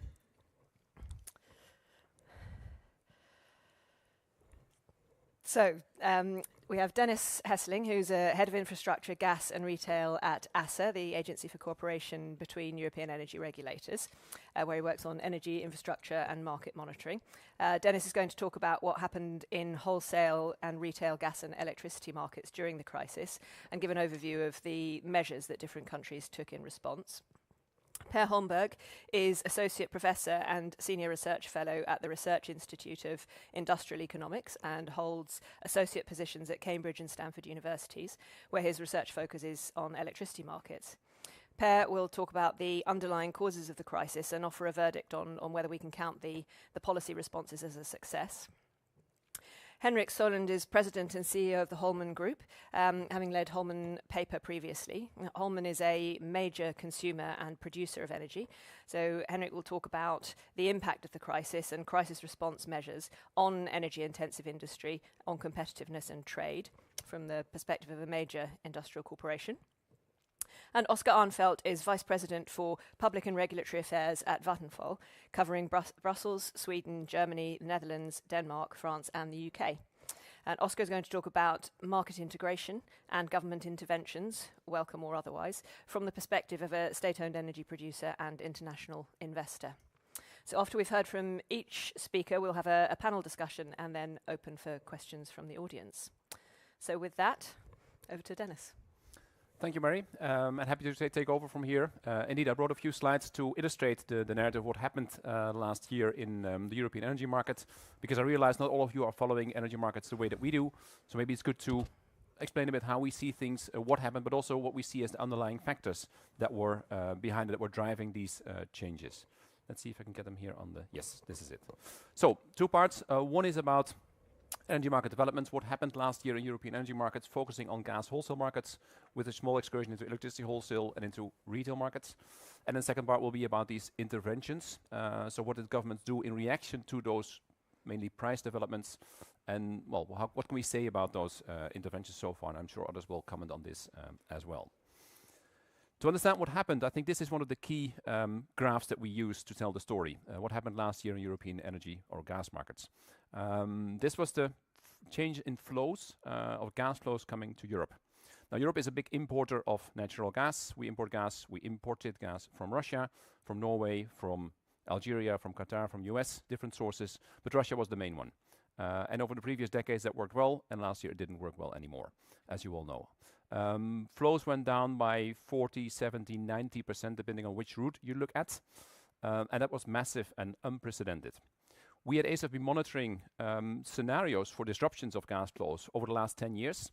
So we have Dennis Hesseling, who's a head of infrastructure, gas and retail at ASA, the Agency for Cooperation between European Energy Regulators, where he works on energy, infrastructure and market monitoring. Dennis is going to talk about what happened in wholesale and retail gas and electricity markets during the crisis and give an overview of the measures that different countries took in response. Per Holmberg is Associate Professor and Senior Research Fellow at the Research Institute of Industrial Economics and holds associate positions at Cambridge and Stanford universities, where his research focuses on electricity markets. Per will talk about the underlying causes of the crisis and offer a verdict on whether we can count the policy responses as a success. Henrik Solund is President and CEO of the Holmen Group, having led Holmen Paper previously. Holmen is a major consumer and producer of energy. So Henrik will talk about the impact of the crisis and crisis response measures on energy-intensive industry, on competitiveness and trade, from the perspective of a major industrial corporation. And Oscar Arnfeldt is Vice President for Public and Regulatory Affairs at Vattenfall, covering Brussels, Sweden, Germany, the Netherlands, Denmark, France and the UK. And Oscar is going to talk about market integration and government interventions, welcome or otherwise, from the perspective of a state-owned energy producer and international investor. So after we've heard from each speaker, we'll have a panel discussion and then open for questions from the audience. So with that, over to Dennis. Thank you, Mary. I'm happy to take over from here. Indeed, I brought a few slides to illustrate the narrative of what happened last year in the European energy market, because I realize not all of you are following energy markets the way that we do. So maybe it's good to explain a bit how we see things, what happened, but also what we see as the underlying factors that were behind it, that were driving these changes. Let's see if I can get them here on the... Yes, this is it. So, two parts. One is about energy market developments, what happened last year in European energy markets, focusing on gas wholesale markets with a small excursion into electricity wholesale and into retail markets. And then the second part will be about these interventions. So what did governments do in reaction to those mainly price developments? And well, what can we say about those interventions so far? And I'm sure others will comment on this as well. To understand what happened, I think this is one of the key graphs that we use to tell the story. What happened last year in European energy or gas markets. This was the change in flows of gas flows coming to Europe. Now, Europe is a big importer of natural gas. We import gas. We imported gas from Russia, from Norway, from Algeria, from Qatar, from US, different sources, but Russia was the main one. And over the previous decades that worked well, and last year it didn't work well anymore, as you all know. Flows went down by 40, 70, 90%, depending on which route you look at. And that was massive and unprecedented. We at ACE have been monitoring scenarios for disruptions of gas flows over the last 10 years.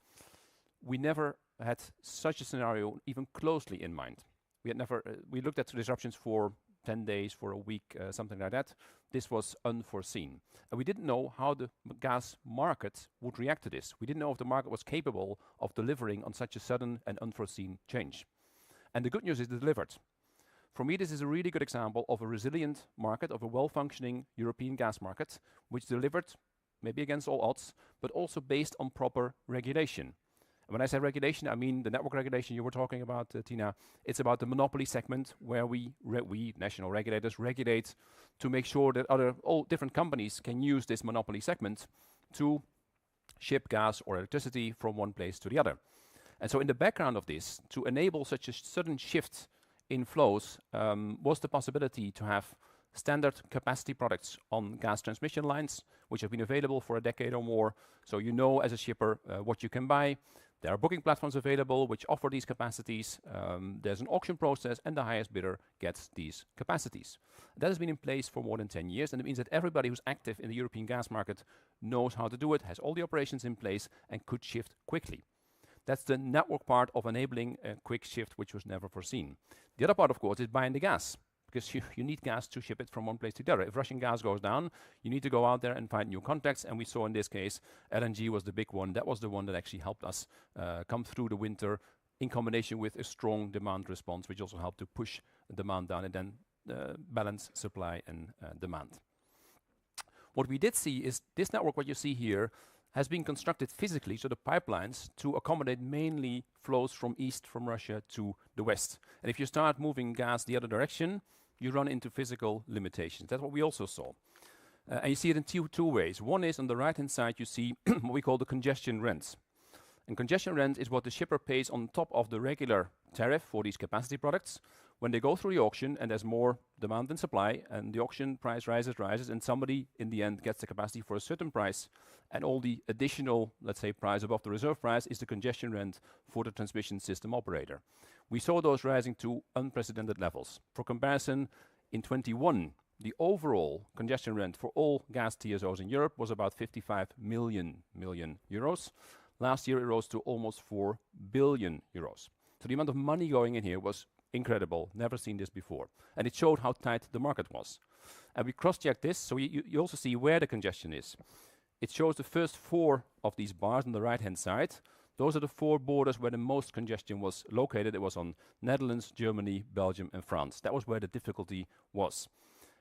We never had such a scenario even closely in mind. We looked at disruptions for 10 days, for a week, something like that. This was unforeseen. And we didn't know how the gas market would react to this. We didn't know if the market was capable of delivering on such a sudden and unforeseen change. And the good news is it delivered. For me, this is a really good example of a resilient market, of a well-functioning European gas market, which delivered, maybe against all odds, but also based on proper regulation. And when I say regulation, I mean the network regulation you were talking about, Tina. It's about the monopoly segment where we national regulators, regulate to make sure that all different companies can use this monopoly segment to ship gas or electricity from one place to the other. And so in the background of this, to enable such a sudden shift in flows was the possibility to have standard capacity products on gas transmission lines, which have been available for a decade or more. So you know as a shipper what you can buy. There are booking platforms available which offer these capacities. There's an auction process and the highest bidder gets these capacities. That has been in place for more than 10 years, and it means that everybody who's active in the European gas market knows how to do it, has all the operations in place and could shift quickly. That's the network part of enabling a quick shift, which was never foreseen. The other part, of course, is buying the gas, because you need gas to ship it from one place to the other. If Russian gas goes down, you need to go out there and find new contacts. And we saw in this case, LNG was the big one. That was the one that actually helped us come through the winter in combination with a strong demand response, which also helped to push demand down and then balance supply and demand. What we did see is this network, what you see here, has been constructed physically, so the pipelines, to accommodate mainly flows from east from Russia to the west. And if you start moving gas the other direction, you run into physical limitations. That's what we also saw. And you see it in two ways. One is on the right-hand side, you see what we call the congestion rents. And congestion rent is what the shipper pays on top of the regular tariff for these capacity products. When they go through the auction and there's more demand than supply and the auction price rises and somebody in the end gets the capacity for a certain price and all the additional, let's say, price above the reserve price is the congestion rent for the transmission system operator. we saw those rising to unprecedented levels. For comparison, in 21, the overall congestion rent for all gas TSOs in Europe was about 55 million euros. Last year, it rose to almost 4 billion euros. So the amount of money going in here was incredible, never seen this before. And it showed how tight the market was. And we cross-checked this, so you also see where the congestion is. It shows the first 4 of these bars on the right-hand side. Those are the 4 borders where the most congestion was located. It was on Netherlands, Germany, Belgium, and France. That was where the difficulty was.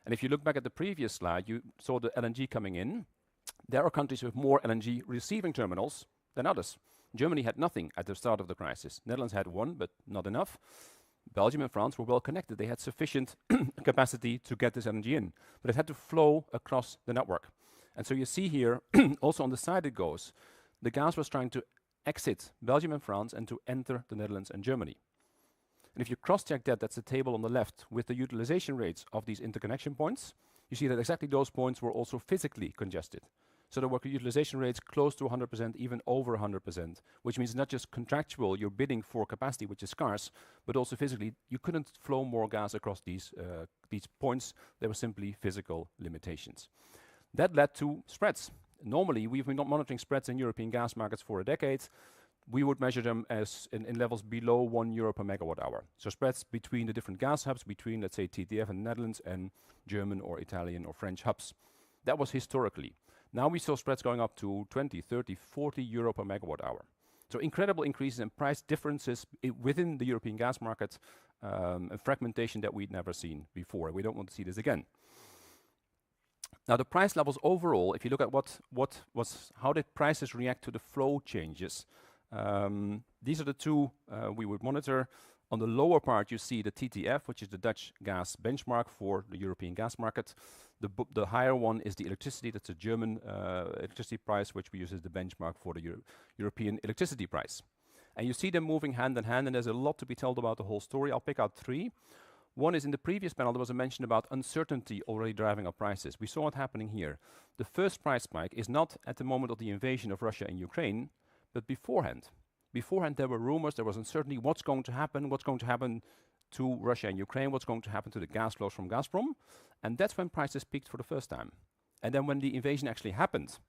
And if you look back at the previous slide, you saw the LNG coming in. There are countries with more LNG receiving terminals than others. Germany had nothing at the start of the crisis. Netherlands had 1, but not enough. Belgium and France were well connected. They had sufficient capacity to get this LNG in, but it had to flow across the network. And so you see here, also on the side it goes, the gas was trying to exit Belgium and France and to enter the Netherlands and Germany. And if you cross-check that, that's the table on the left, with the utilization rates of these interconnection points, you see that exactly those points were also physically congested. So there were utilization rates close to 100%, even over 100%, which means not just contractual, you're bidding for capacity, which is scarce, but also physically, you couldn't flow more gas across these points. There were simply physical limitations. That led to spreads. Normally, we've been monitoring spreads in European gas markets for a decade. We would measure them as in levels below 1 euro per megawatt hour. So spreads between the different gas hubs, between, let's say, TTF in the Netherlands and German or Italian or French hubs. That was historically. Now we saw spreads going up to 20, 30, 40 euro per megawatt hour. So incredible increases in price differences within the European gas market, a fragmentation that we'd never seen before. We don't want to see this again. Now the price levels overall, if you look at how did prices react to the flow changes, these are the 2 we would monitor. On the lower part, you see the TTF, which is the Dutch gas benchmark for the European gas market. The higher one is the electricity. That's a German electricity price, which we use as the benchmark for the European electricity price. And you see them moving hand in hand, and there's a lot to be told about the whole story. I'll pick out 3. One is in the previous panel, there was a mention about uncertainty already driving up prices. We saw it happening here. The first price spike is not at the moment of the invasion of Russia and Ukraine, but beforehand. Beforehand, there were rumors, there was uncertainty, what's going to happen to Russia and Ukraine, what's going to happen to the gas flows from Gazprom, and that's when prices peaked for the first time. And then when the invasion actually happened,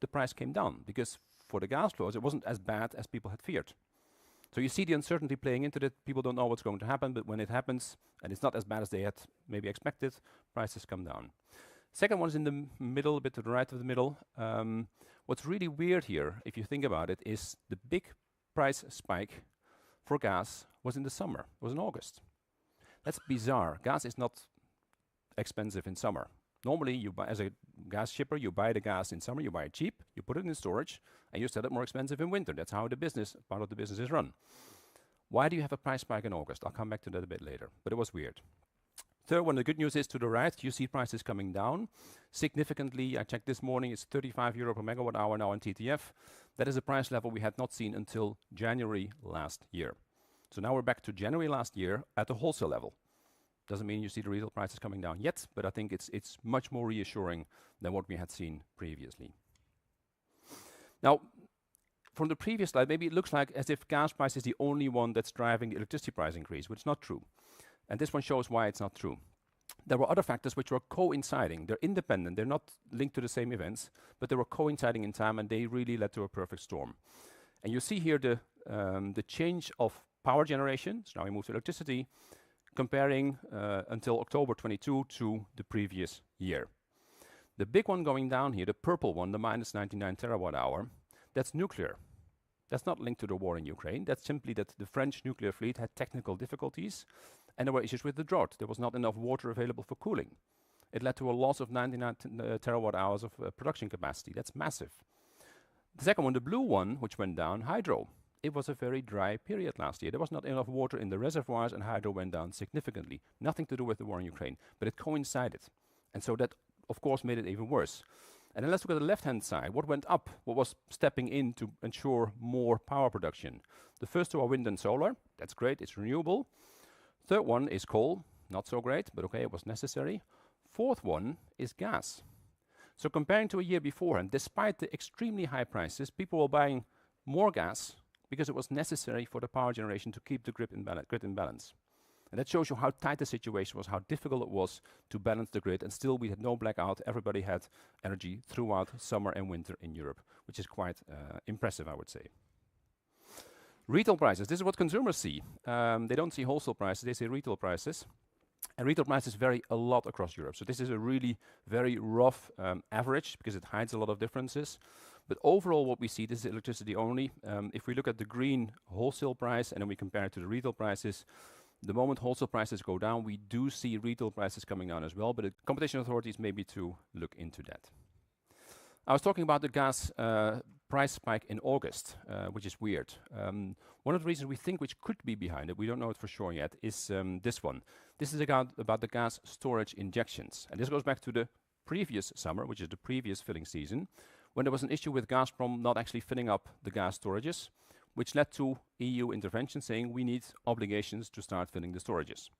the price came down, because for the gas flows, it wasn't as bad as people had feared. So you see the uncertainty playing into it. People don't know what's going to happen, but when it happens, and it's not as bad as they had maybe expected, prices come down. Second one is in the middle, a bit to the right of the middle. What's really weird here, if you think about it, is the big price spike for gas was in the summer, was in August. That's bizarre. Gas is not expensive in summer. Normally, you buy, as a gas shipper, you buy the gas in summer, you buy it cheap, you put it in storage, and you sell it more expensive in winter. That's how the business, part of the business is run. Why do you have a price spike in August? I'll come back to that a bit later, but it was weird. Third one, the good news is to the right, you see prices coming down significantly. I checked this morning, it's 35 euro per megawatt hour now on TTF. That is a price level we had not seen until January last year. So now we're back to January last year at the wholesale level. Doesn't mean you see the retail prices coming down yet, but I think it's much more reassuring than what we had seen previously. Now, from the previous slide, maybe it looks like as if gas price is the only one that's driving the electricity price increase, which is not true. And this one shows why it's not true. There were other factors which were coinciding. They're independent, they're not linked to the same events, but they were coinciding in time, and they really led to a perfect storm. And you see here the change of power generation. So now we move to electricity, comparing until October 22 to the previous year. The big one going down here, the purple one, the minus 99 terawatt hour, that's nuclear. That's not linked to the war in Ukraine. That's simply that the French nuclear fleet had technical difficulties, and there were issues with the drought. There was not enough water available for cooling. It led to a loss of 99 terawatt hours of production capacity. That's massive. The second one, the blue one, which went down, hydro. It was a very dry period last year. There was not enough water in the reservoirs, and hydro went down significantly. Nothing to do with the war in Ukraine, but it coincided. And so that, of course, made it even worse. And then let's look at the left-hand side. What went up? What was stepping in to ensure more power production? The first two are wind and solar. That's great. It's renewable. Third one is coal. Not so great, but okay, it was necessary. Fourth one is gas. So comparing to a year before, and despite the extremely high prices, people were buying more gas because it was necessary for the power generation to keep the grid in balance. And that shows you how tight the situation was, how difficult it was to balance the grid, and still we had no blackout. Everybody had energy throughout summer and winter in Europe, which is quite impressive, I would say. Retail prices, this is what consumers see. They don't see wholesale prices, they see retail prices. And retail prices vary a lot across Europe. So this is a really very rough average because it hides a lot of differences. But overall what we see, this is electricity only. If we look at the green wholesale price and then we compare it to the retail prices, the moment wholesale prices go down, we do see retail prices coming down as well, but the competition authorities maybe to look into that. I was talking about the gas price spike in August, which is weird. One of the reasons we think which could be behind it, we don't know it for sure yet, is this one. This is about the gas storage injections. And this goes back to the previous summer, which is the previous filling season, when there was an issue with Gazprom not actually filling up the gas storages, which led to EU intervention saying we need obligations to start filling the storages.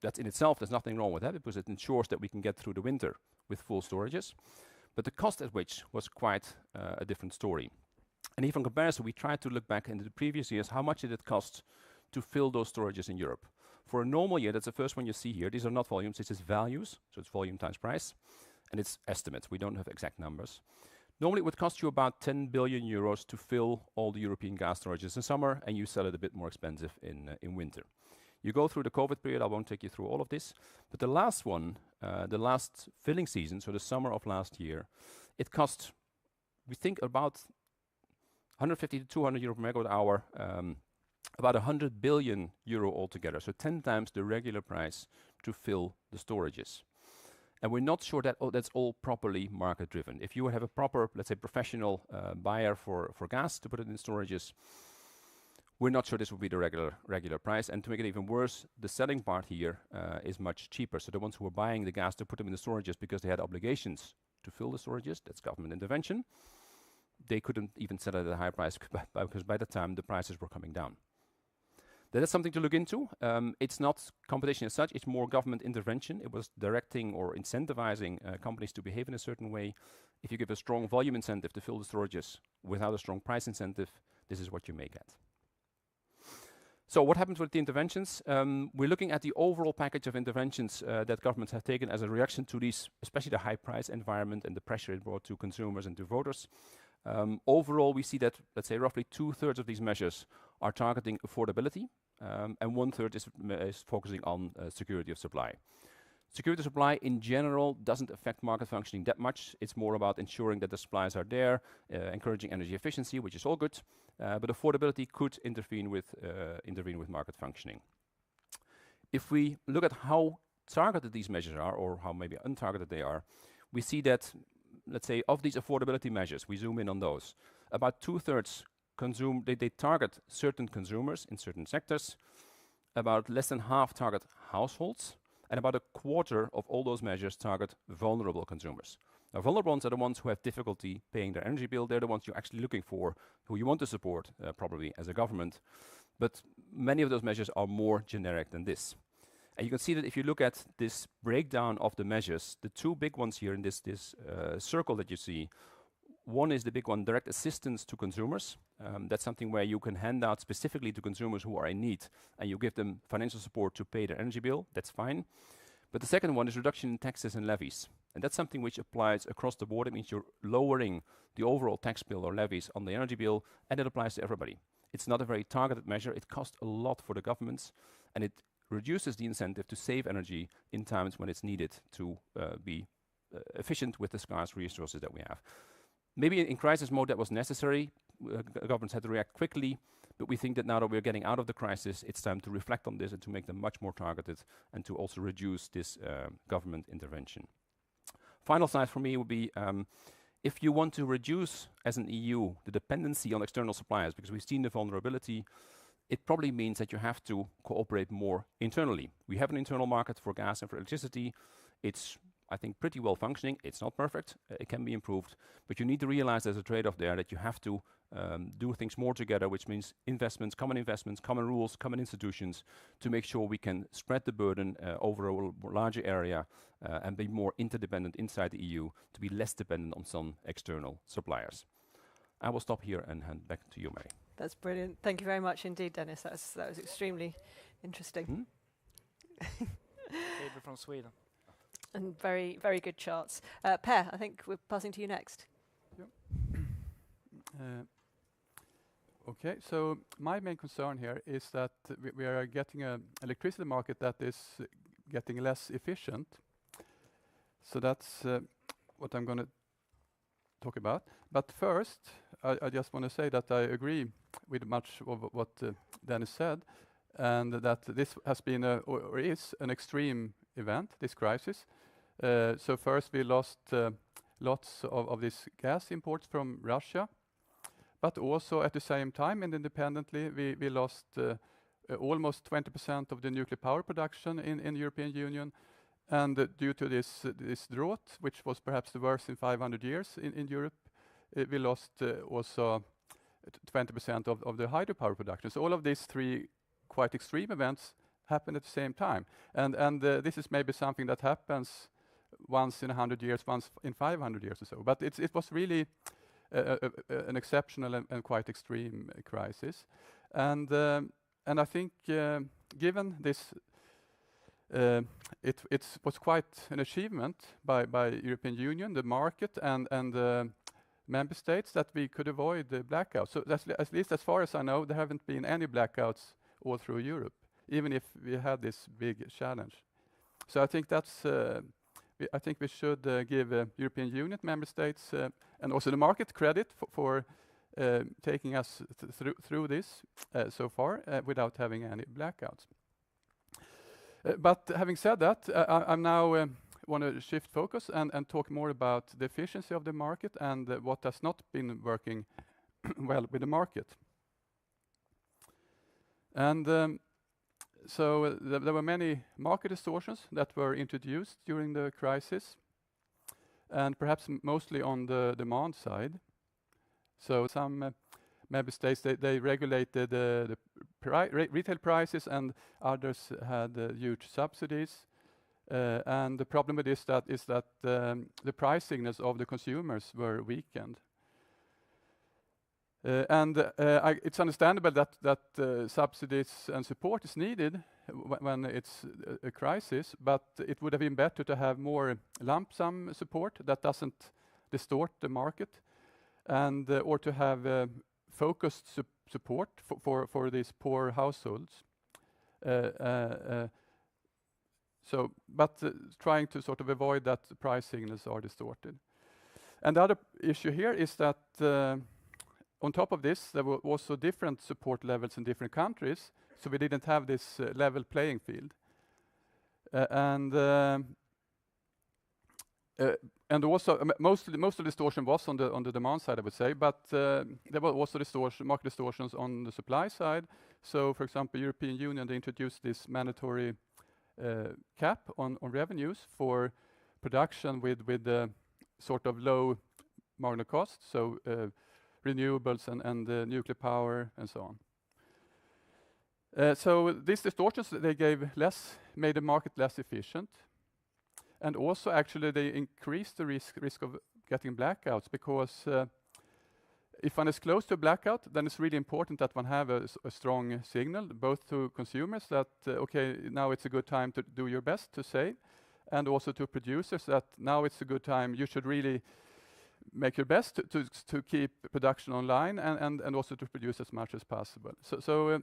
That in itself, there's nothing wrong with that because it ensures that we can get through the winter with full storages. But the cost at which was quite a different story. And even in comparison, we tried to look back into the previous years, how much did it cost to fill those storages in Europe? For a normal year, that's the first one you see here. These are not volumes, this is values, so it's volume times price, and it's estimates. We don't have exact numbers. Normally, it would cost you about 10 billion euros to fill all the European gas storages in summer, and you sell it a bit more expensive in winter. You go through the COVID period, I won't take you through all of this, but the last one, the last filling season, so the summer of last year, it cost, we think, about 150 to 200 euro per megawatt hour, about 100 billion euro altogether, so 10 times the regular price to fill the storages. And we're not sure that that's all properly market driven. If you would have a proper, let's say, professional buyer for gas to put it in storages, we're not sure this would be the regular price. And to make it even worse, the selling part here is much cheaper. So the ones who are buying the gas to put them in the storages because they had obligations to fill the storages, that's government intervention, they couldn't even sell it at a high price because by the time the prices were coming down. That is something to look into. It's not competition as such, it's more government intervention. It was directing or incentivizing companies to behave in a certain way. If you give a strong volume incentive to fill the storages without a strong price incentive, this is what you may get. So what happens with the interventions? We're looking at the overall package of interventions that governments have taken as a reaction to these, especially the high price environment and the pressure it brought to consumers and to voters. Overall, we see that, let's say, roughly 2/3 of these measures are targeting affordability, and 1/3 is focusing on security of supply. Security of supply in general doesn't affect market functioning that much. It's more about ensuring that the supplies are there, encouraging energy efficiency, which is all good, but affordability could intervene with market functioning. If we look at how targeted these measures are, or how maybe untargeted they are, we see that, let's say, of these affordability measures, we zoom in on those, about 2/3 they target certain consumers in certain sectors, about less than half target households, and about 1/4 of all those measures target vulnerable consumers. Now, vulnerable ones are the ones who have difficulty paying their energy bill. They're the ones you're actually looking for, who you want to support, probably as a government. But many of those measures are more generic than this. And you can see that if you look at this breakdown of the measures, the two big ones here in this circle that you see, one is the big one, direct assistance to consumers. That's something where you can hand out specifically to consumers who are in need, and you give them financial support to pay their energy bill. That's fine. But the second one is reduction in taxes and levies. And that's something which applies across the board. It means you're lowering the overall tax bill or levies on the energy bill, and it applies to everybody. It's not a very targeted measure. It costs a lot for the governments, and it reduces the incentive to save energy in times when it's needed to be efficient with the scarce resources that we have. Maybe in crisis mode that was necessary. Governments had to react quickly, but we think that now that we're getting out of the crisis, it's time to reflect on this and to make them much more targeted and to also reduce this government intervention. Final slide for me would be, if you want to reduce, as an EU, the dependency on external suppliers, because we've seen the vulnerability, it probably means that you have to cooperate more internally. We have an internal market for gas and for electricity. It's, I think, pretty well functioning. It's not perfect. It can be improved. But you need to realize there's a trade-off there, that you have to do things more together, which means investments, common rules, common institutions, to make sure we can spread the burden over a larger area and be more interdependent inside the EU, to be less dependent on some external suppliers. I will stop here and hand back to you, Mary. That's brilliant. Thank you very much indeed, Dennis. That was extremely interesting. David from Sweden. And very, very good charts. Per, I think we're passing to you next. Okay, so my main concern here is that we are getting an electricity market that is getting less efficient. So that's what I'm going to talk about. But first, I just want to say that I agree with much of what Dennis said, and that this has been or is an extreme event, this crisis. So first we lost lots of this gas imports from Russia, but also at the same time and independently we lost almost 20% of the nuclear power production in the European Union. And due to this drought, which was perhaps the worst in 500 years in Europe, we lost also 20% of the hydropower production. So all of these three quite extreme events happened at the same time. And this is maybe something that happens once in 100 years, once in 500 years or so. But it was really an exceptional and quite extreme crisis. And I think given this, it was quite an achievement by European Union, the market, and member states that we could avoid the blackouts. So at least as far as I know, there haven't been any blackouts all through Europe, even if we had this big challenge. So I think that's. I think we should give European Union member states and also the market credit for taking us through this so far without having any blackouts. But having said that, I'm now want to shift focus and talk more about the efficiency of the market and what has not been working well with the market. And so there were many market distortions that were introduced during the crisis, and perhaps mostly on the demand side. So some member states, they regulated the retail prices, and others had huge subsidies. And the problem with this is that the price signals of the consumers were weakened. It's understandable that subsidies and support is needed when it's a crisis, but it would have been better to have more lump sum support that doesn't distort the market, and or to have focused support for these poor households. But trying to sort of avoid that the price signals are distorted. And the other issue here is that on top of this, there were also different support levels in different countries, so we didn't have this level playing field. And also most of the distortion was on the demand side, I would say, but there were also market distortions on the supply side. So, for example, European Union, they introduced this mandatory cap on revenues for production with sort of low marginal cost, so renewables and nuclear power and so on. So these distortions they made the market less efficient, and also actually they increased the risk of getting blackouts, because if one is close to a blackout, then it's really important that one have a strong signal, both to consumers that okay, now it's a good time to do your best to save, and also to producers that now it's a good time, you should really make your best to keep production online and also to produce as much as possible. So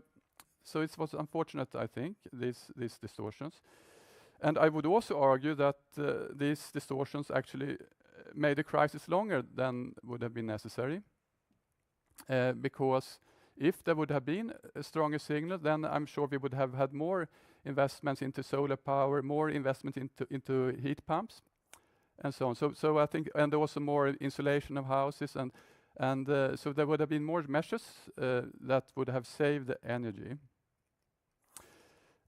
it was unfortunate, I think, these distortions. And I would also argue that these distortions actually made the crisis longer than would have been necessary. Because if there would have been a stronger signal, then I'm sure we would have had more investments into solar power, more investment into heat pumps, and so on. So I think, and also more insulation of houses, and so there would have been more measures that would have saved the energy.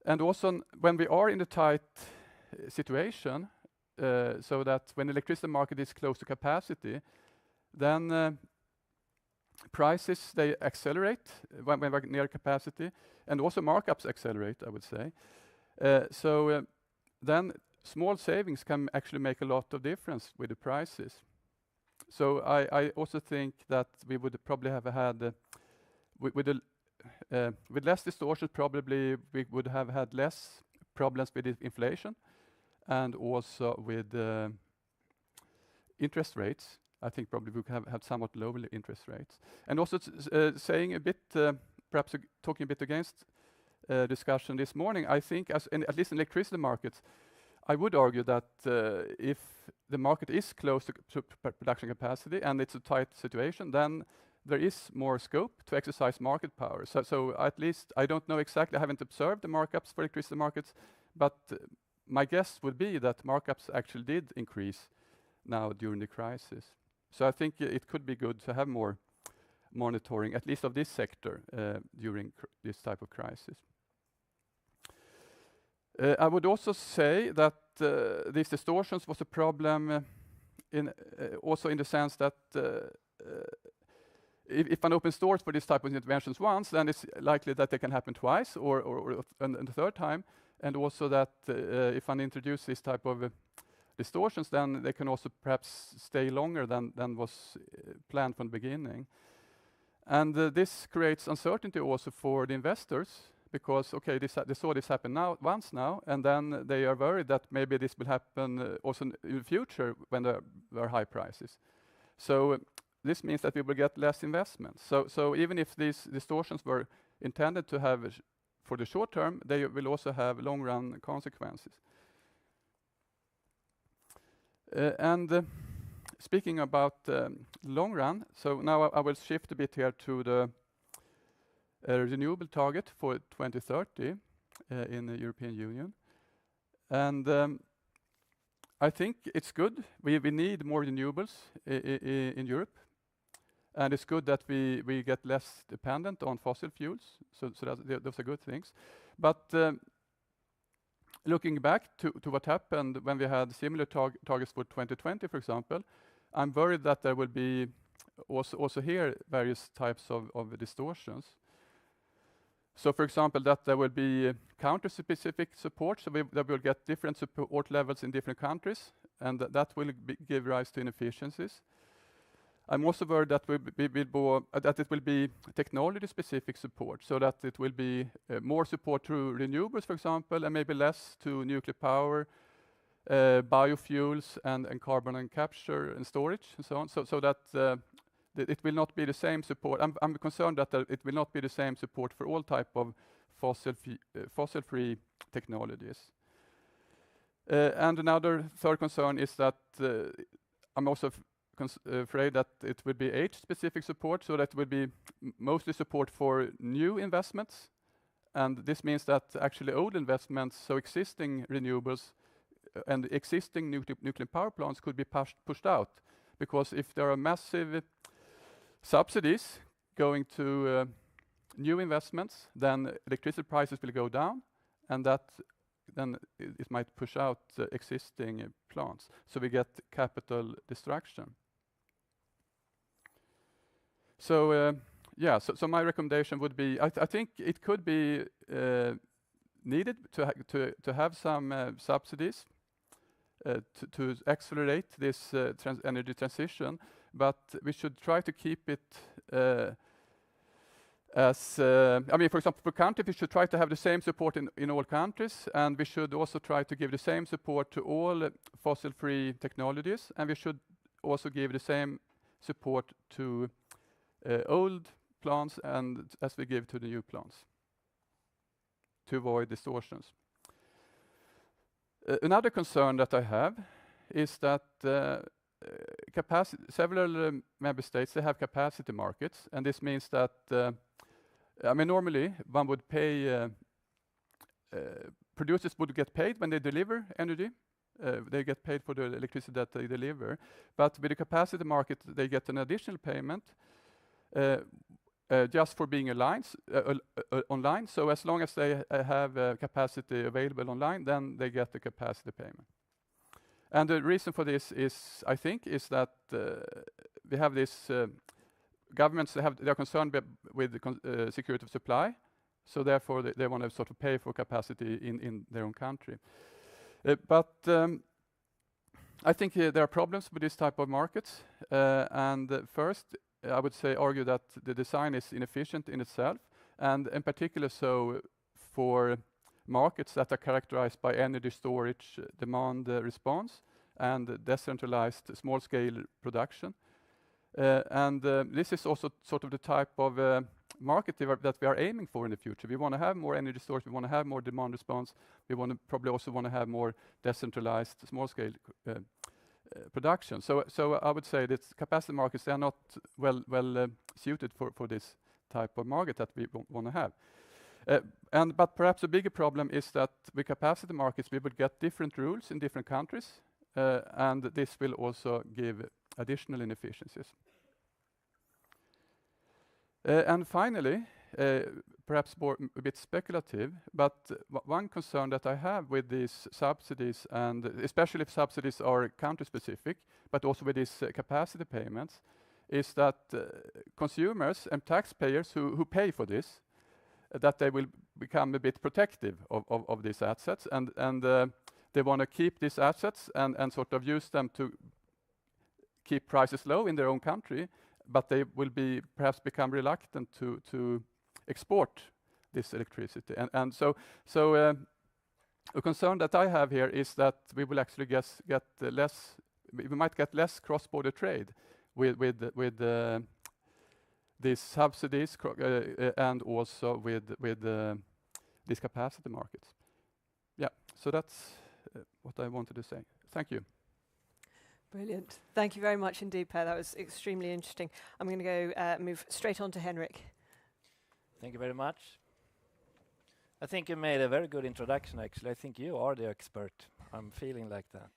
And also, when we are in a tight situation, so that when the electricity market is close to capacity, then prices, they accelerate when we're near capacity, and also markups accelerate, I would say. Then small savings can actually make a lot of difference with the prices. So I also think that we would probably have had with less distortion, probably we would have had less problems with inflation and also with interest rates. I think probably we have had somewhat lower interest rates. And also saying a bit, perhaps talking a bit against discussion this morning, I think at least in electricity markets, I would argue that if the market is close to production capacity and it's a tight situation, then there is more scope to exercise market power. So at least, I don't know exactly, I haven't observed the markups for electricity markets, but my guess would be that markups actually did increase now during the crisis. So I think it could be good to have more monitoring, at least of this sector, during this type of crisis. I would also say that these distortions was a problem also in the sense that if one opens doors for this type of interventions once, then it's likely that they can happen twice or the third time, and also that if one introduces this type of distortions, then they can also perhaps stay longer than was planned from the beginning. And this creates uncertainty also for the investors, because they saw this happen once now, and then they are worried that maybe this will happen also in the future when there are high prices. So this means that we will get less investment. So even if these distortions were intended to have for the short term, they will also have long-run consequences. Speaking about long run, so now I will shift a bit here to the renewable target for 2030 in the European Union. And I think it's good. We need more renewables in Europe. And it's good that we get less dependent on fossil fuels. So those are good things. But looking back to what happened when we had similar targets for 2020, for example, I'm worried that there will be also here various types of distortions. So, for example, that there will be country-specific support, so that we'll get different support levels in different countries, and that will give rise to inefficiencies. I'm also worried that it will be technology-specific support, so that it will be more support through renewables, for example, and maybe less to nuclear power, biofuels, and carbon and capture and storage, and so on. So that it will not be the same support. I'm concerned that it will not be the same support for all type of fossil-free technologies. And another third concern is that I'm also afraid that it will be age-specific support, so that will be mostly support for new investments. And this means that actually old investments, so existing renewables and existing nuclear power plants could be pushed out. Because if there are massive subsidies going to new investments, then electricity prices will go down, and that then it might push out existing plants. So we get capital destruction. So so my recommendation would be, I think it could be needed to have some subsidies to accelerate this energy transition, but we should try to keep it as, I mean, for example, for countries, we should try to have the same support in all countries, and we should also try to give the same support to all fossil-free technologies, and we should also give the same support to old plants and as we give to the new plants to avoid distortions. Another concern that I have is that several member states, they have capacity markets, and this means that I mean, normally one would pay producers would get paid when they deliver energy. They get paid for the electricity that they deliver, but with the capacity market they get an additional payment just for being online. So as long as they have capacity available online, then they get the capacity payment. And the reason for this is, I think, is that we have this governments. They are concerned with the security of supply, so therefore they want to sort of pay for capacity in their own country. But I think there are problems with this type of markets. And first, I would say, argue that the design is inefficient in itself, and in particular so for markets that are characterized by energy storage, demand response, and decentralized small-scale production. This is also sort of the type of market that we are aiming for in the future. We want to have more energy storage, we want to have more demand response, we want to probably also want to have more decentralized small-scale production. So I would say that capacity markets, they are not well suited for this type of market that we want to have. But perhaps a bigger problem is that with capacity markets, we will get different rules in different countries, and this will also give additional inefficiencies. And finally, perhaps more a bit speculative, but one concern that I have with these subsidies, and especially if subsidies are country-specific, but also with these capacity payments, is that consumers and taxpayers who pay for this, that they will become a bit protective of these assets, and they want to keep these assets and sort of use them to keep prices low in their own country, but they will perhaps become reluctant to export this electricity. And so a concern that I have here is that we will actually we might get less cross-border trade with these subsidies and also with these capacity markets. Yeah, so that's what I wanted to say. Thank you. Brilliant. Thank you very much indeed, Per. That was extremely interesting. I'm going to go move straight on to Henrik. Thank you very much. I think you made a very good introduction, actually. I think you are the expert. I'm feeling like that.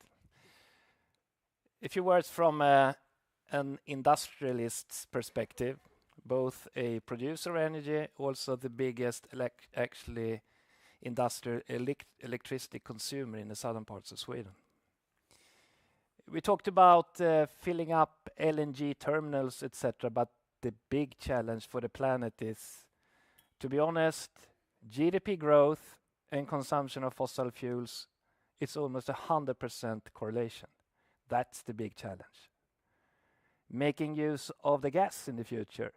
A few words from an industrialist's perspective, both a producer of energy, also the biggest actually industrial electricity consumer in the southern parts of Sweden. We talked about filling up LNG terminals, etc., but the big challenge for the planet is, to be honest, GDP growth and consumption of fossil fuels, it's almost 100% correlation. That's the big challenge. Making use of the gas in the future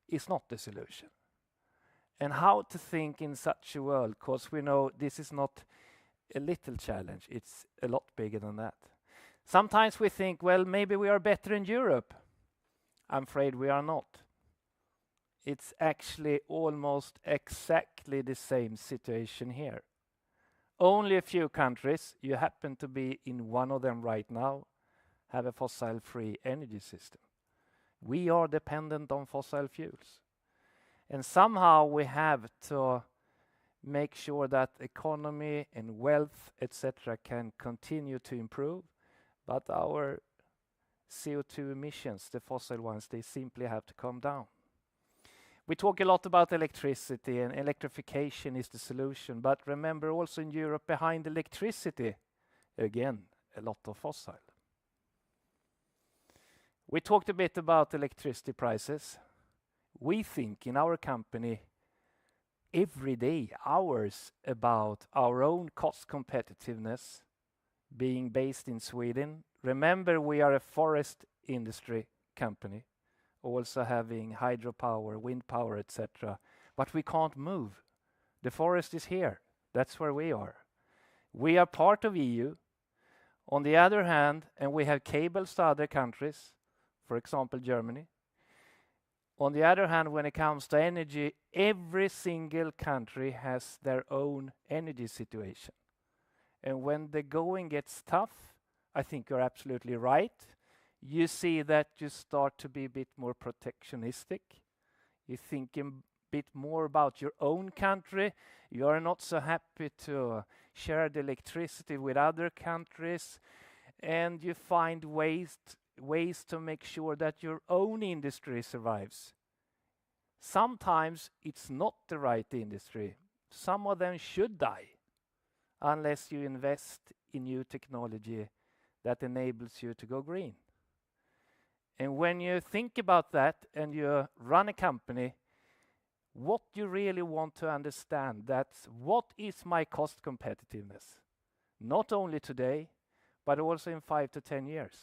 is not the solution. And how to think in such a world, because we know this is not a little challenge, it's a lot bigger than that. Sometimes we think, well, maybe we are better in Europe. I'm afraid we are not. It's actually almost exactly the same situation here. Only a few countries, you happen to be in one of them right now, have a fossil-free energy system. We are dependent on fossil fuels. And somehow we have to make sure that economy and wealth, etc., can continue to improve, but our CO2 emissions, the fossil ones, they simply have to come down. We talk a lot about electricity, and electrification is the solution, but remember also in Europe, behind electricity, again, a lot of fossil. We talked a bit about electricity prices. We think in our company every day, hours, about our own cost competitiveness being based in Sweden. Remember, we are a forest industry company, also having hydropower, wind power, etc. But we can't move. The forest is here. That's where we are. We are part of EU. On the other hand, and we have cables to other countries, for example, Germany. On the other hand, when it comes to energy, every single country has their own energy situation. And when the going gets tough, I think you're absolutely right. You see that you start to be a bit more protectionistic. You think a bit more about your own country. You are not so happy to share the electricity with other countries. And you find ways to make sure that your own industry survives. Sometimes it's not the right industry. Some of them should die unless you invest in new technology that enables you to go green. And when you think about that and you run a company, what you really want to understand, that's what is my cost competitiveness? Not only today, but also in 5 to 10 years.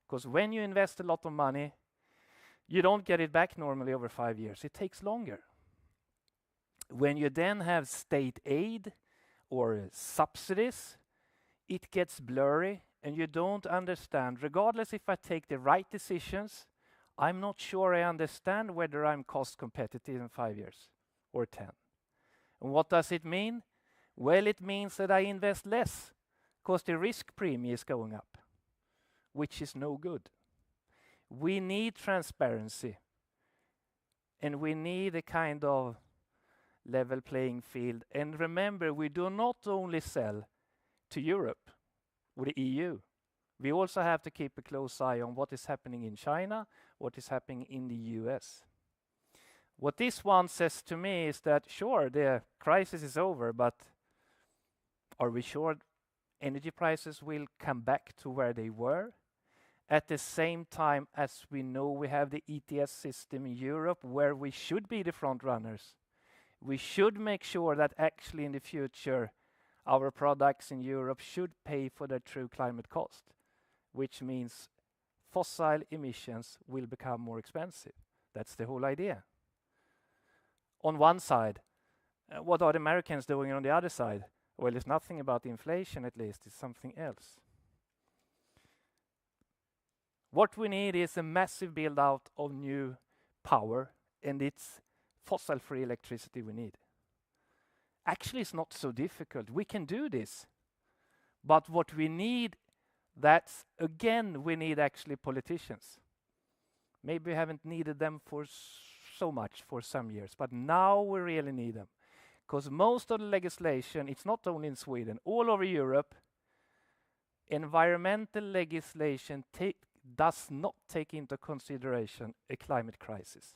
Because when you invest a lot of money, you don't get it back normally over 5 years. It takes longer. When you then have state aid or subsidies, it gets blurry and you don't understand. Regardless if I take the right decisions, I'm not sure I understand whether I'm cost competitive in 5 years or 10. And what does it mean? Well, it means that I invest less because the risk premium is going up, which is no good. We need transparency and we need a kind of level playing field. And remember, we do not only sell to Europe or the EU. We also have to keep a close eye on what is happening in China, what is happening in the US. What this one says to me is that, sure, the crisis is over, but are we sure energy prices will come back to where they were? At the same time as we know we have the ETS system in Europe where we should be the front runners. We should make sure that actually in the future our products in Europe should pay for their true climate cost, which means fossil emissions will become more expensive. That's the whole idea. On one side, what are the Americans doing on the other side? Well, it's nothing about inflation, at least. It's something else. What we need is a massive build-out of new power, and it's fossil-free electricity we need. Actually, it's not so difficult. We can do this. But what we need, that's, again, we need actually politicians. Maybe we haven't needed them for so much for some years, but now we really need them. Because most of the legislation, it's not only in Sweden, all over Europe, environmental legislation does not take into consideration a climate crisis.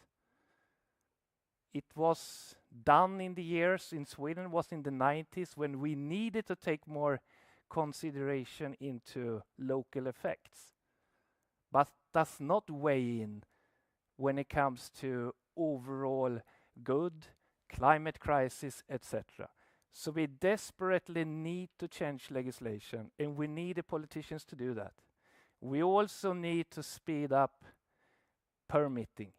It was done in the years, in Sweden was in the 90s, when we needed to take more consideration into local effects, but does not weigh in when it comes to overall good, climate crisis, etc. So we desperately need to change legislation, and we need the politicians to do that. We also need to speed up permitting.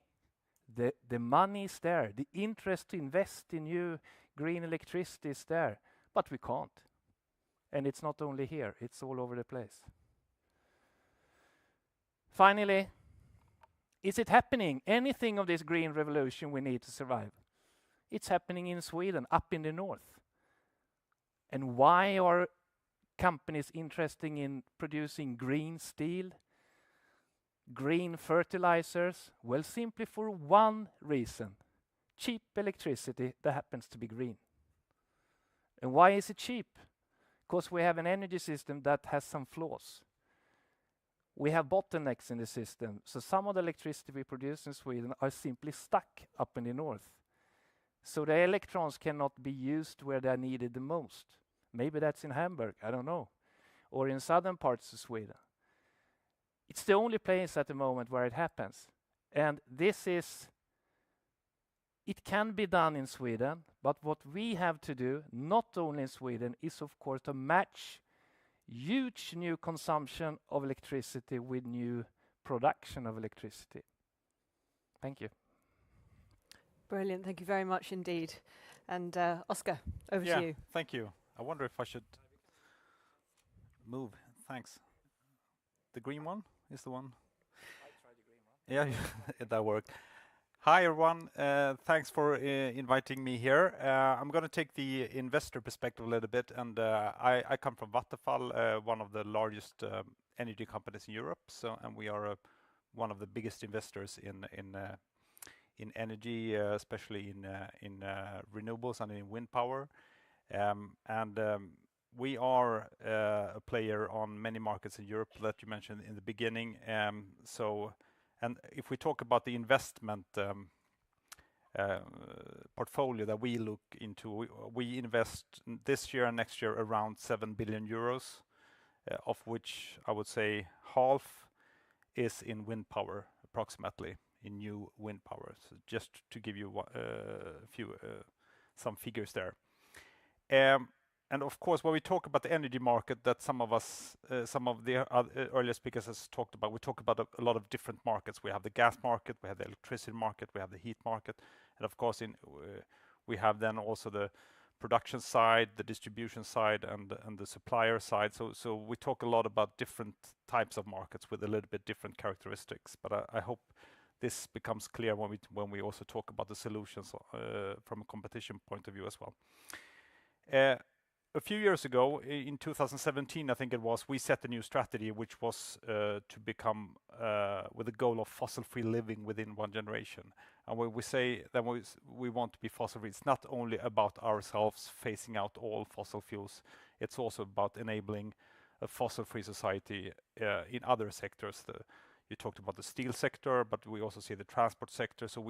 The money is there, the interest to invest in new green electricity is there, but we can't. And it's not only here, it's all over the place. Finally, is it happening? Anything of this green revolution we need to survive? It's happening in Sweden, up in the north. And why are companies interested in producing green steel, green fertilizers? Well, simply for one reason: cheap electricity that happens to be green. And why is it cheap? Because we have an energy system that has some flaws. We have bottlenecks in the system, so some of the electricity we produce in Sweden are simply stuck up in the north. So the electrons cannot be used where they're needed the most. Maybe that's in Hamburg, I don't know, or in southern parts of Sweden. It's the only place at the moment where it happens. And it can be done in Sweden, but what we have to do, not only in Sweden, is of course to match huge new consumption of electricity with new production of electricity. Thank you. Brilliant, thank you very much indeed. And Oscar, over to you. Thank you. I wonder if I should move. Thanks. The green one is the one. I tried the green one. Yeah, that worked. Hi everyone. Thanks for inviting me here. I'm going to take the investor perspective a little bit, and I come from Vattenfall, one of the largest energy companies in Europe. And we are one of the biggest investors in energy, especially in renewables and in wind power. We are a player on many markets in Europe that you mentioned in the beginning. And if we talk about the investment portfolio that we look into, we invest this year and next year around 7 billion euros, of which I would say half is in wind power, approximately, in new wind power. So just to give you some figures there. and of course, when we talk about the energy market, that some of the earlier speakers has talked about, we talk about a lot of different markets. We have the gas market, we have the electricity market, we have the heat market, and of course, we have then also the production side, the distribution side, and the supplier side. So we talk a lot about different types of markets with a little bit different characteristics. But I hope this becomes clear when we also talk about the solutions from a competition point of view as well. A few years ago, in 2017, I think it was, we set a new strategy, which was to become with the goal of fossil-free living within one generation. And when we say that we want to be fossil-free, it's not only about ourselves phasing out all fossil fuels, it's also about enabling a fossil-free society in other sectors. You talked about the steel sector, but we also see the transport sector. So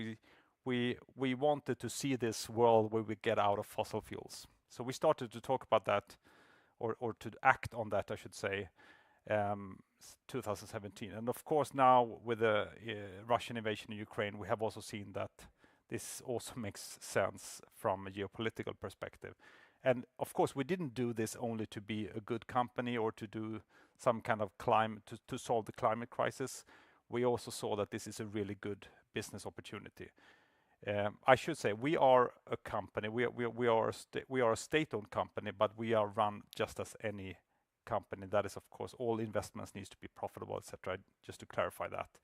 we wanted to see this world where we get out of fossil fuels. So we started to talk about that, or to act on that, I should say, 2017. And of course, now with the Russian invasion in Ukraine, we have also seen that this also makes sense from a geopolitical perspective. And of course, we didn't do this only to be a good company or to do some kind of climate, to solve the climate crisis. We also saw that this is a really good business opportunity. I should say we are a company. We are a state-owned company, but we are run just as any company. That is, of course, all investments needs to be profitable, etc. Just to clarify that,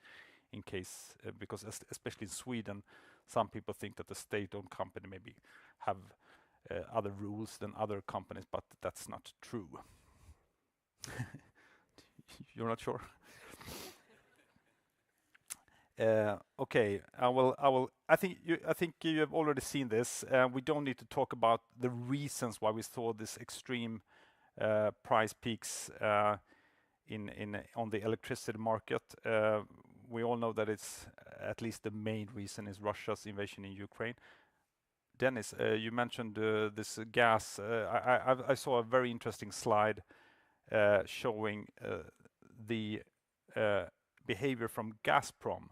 in case because especially in Sweden, some people think that the state-owned company maybe have other rules than other companies, but that's not true. You're not sure? Okay, I think you have already seen this. We don't need to talk about the reasons why we saw this extreme price peaks on the electricity market. We all know that it's at least the main reason is Russia's invasion in Ukraine. Dennis, you mentioned this gas. I saw a very interesting slide showing the behavior from Gazprom.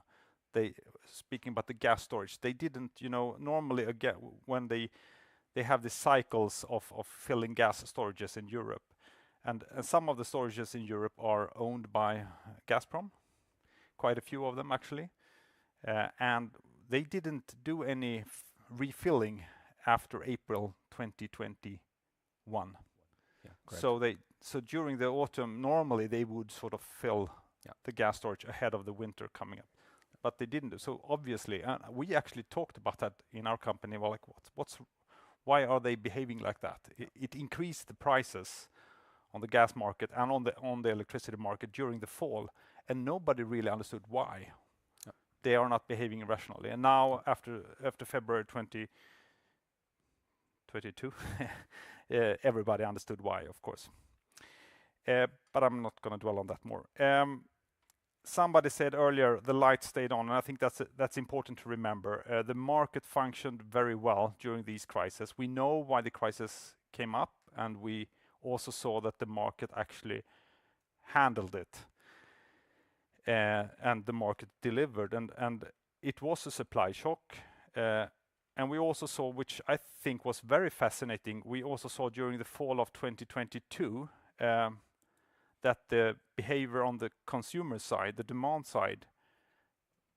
Speaking about the gas storage, they didn't, normally again when they have the cycles of filling gas storages in Europe, and some of the storages in Europe are owned by Gazprom, quite a few of them actually, and they didn't do any refilling after April 2021. Yeah, so during the autumn, normally they would sort of fill the gas storage ahead of the winter coming up. But they didn't. So obviously, we actually talked about that in our company. Well, like, why are they behaving like that? It increased the prices on the gas market and on the electricity market during the fall, and nobody really understood why. Yeah. They are not behaving irrationally. And now, after February 2022, everybody understood why, of course. But I'm not going to dwell on that more. Somebody said earlier the light stayed on, and I think that's important to remember. The market functioned very well during these crises. We know why the crisis came up, and we also saw that the market actually handled it, and the market delivered, and it was a supply shock. And we also saw, which I think was very fascinating, we also saw during the fall of 2022 that the behavior on the consumer side, the demand side,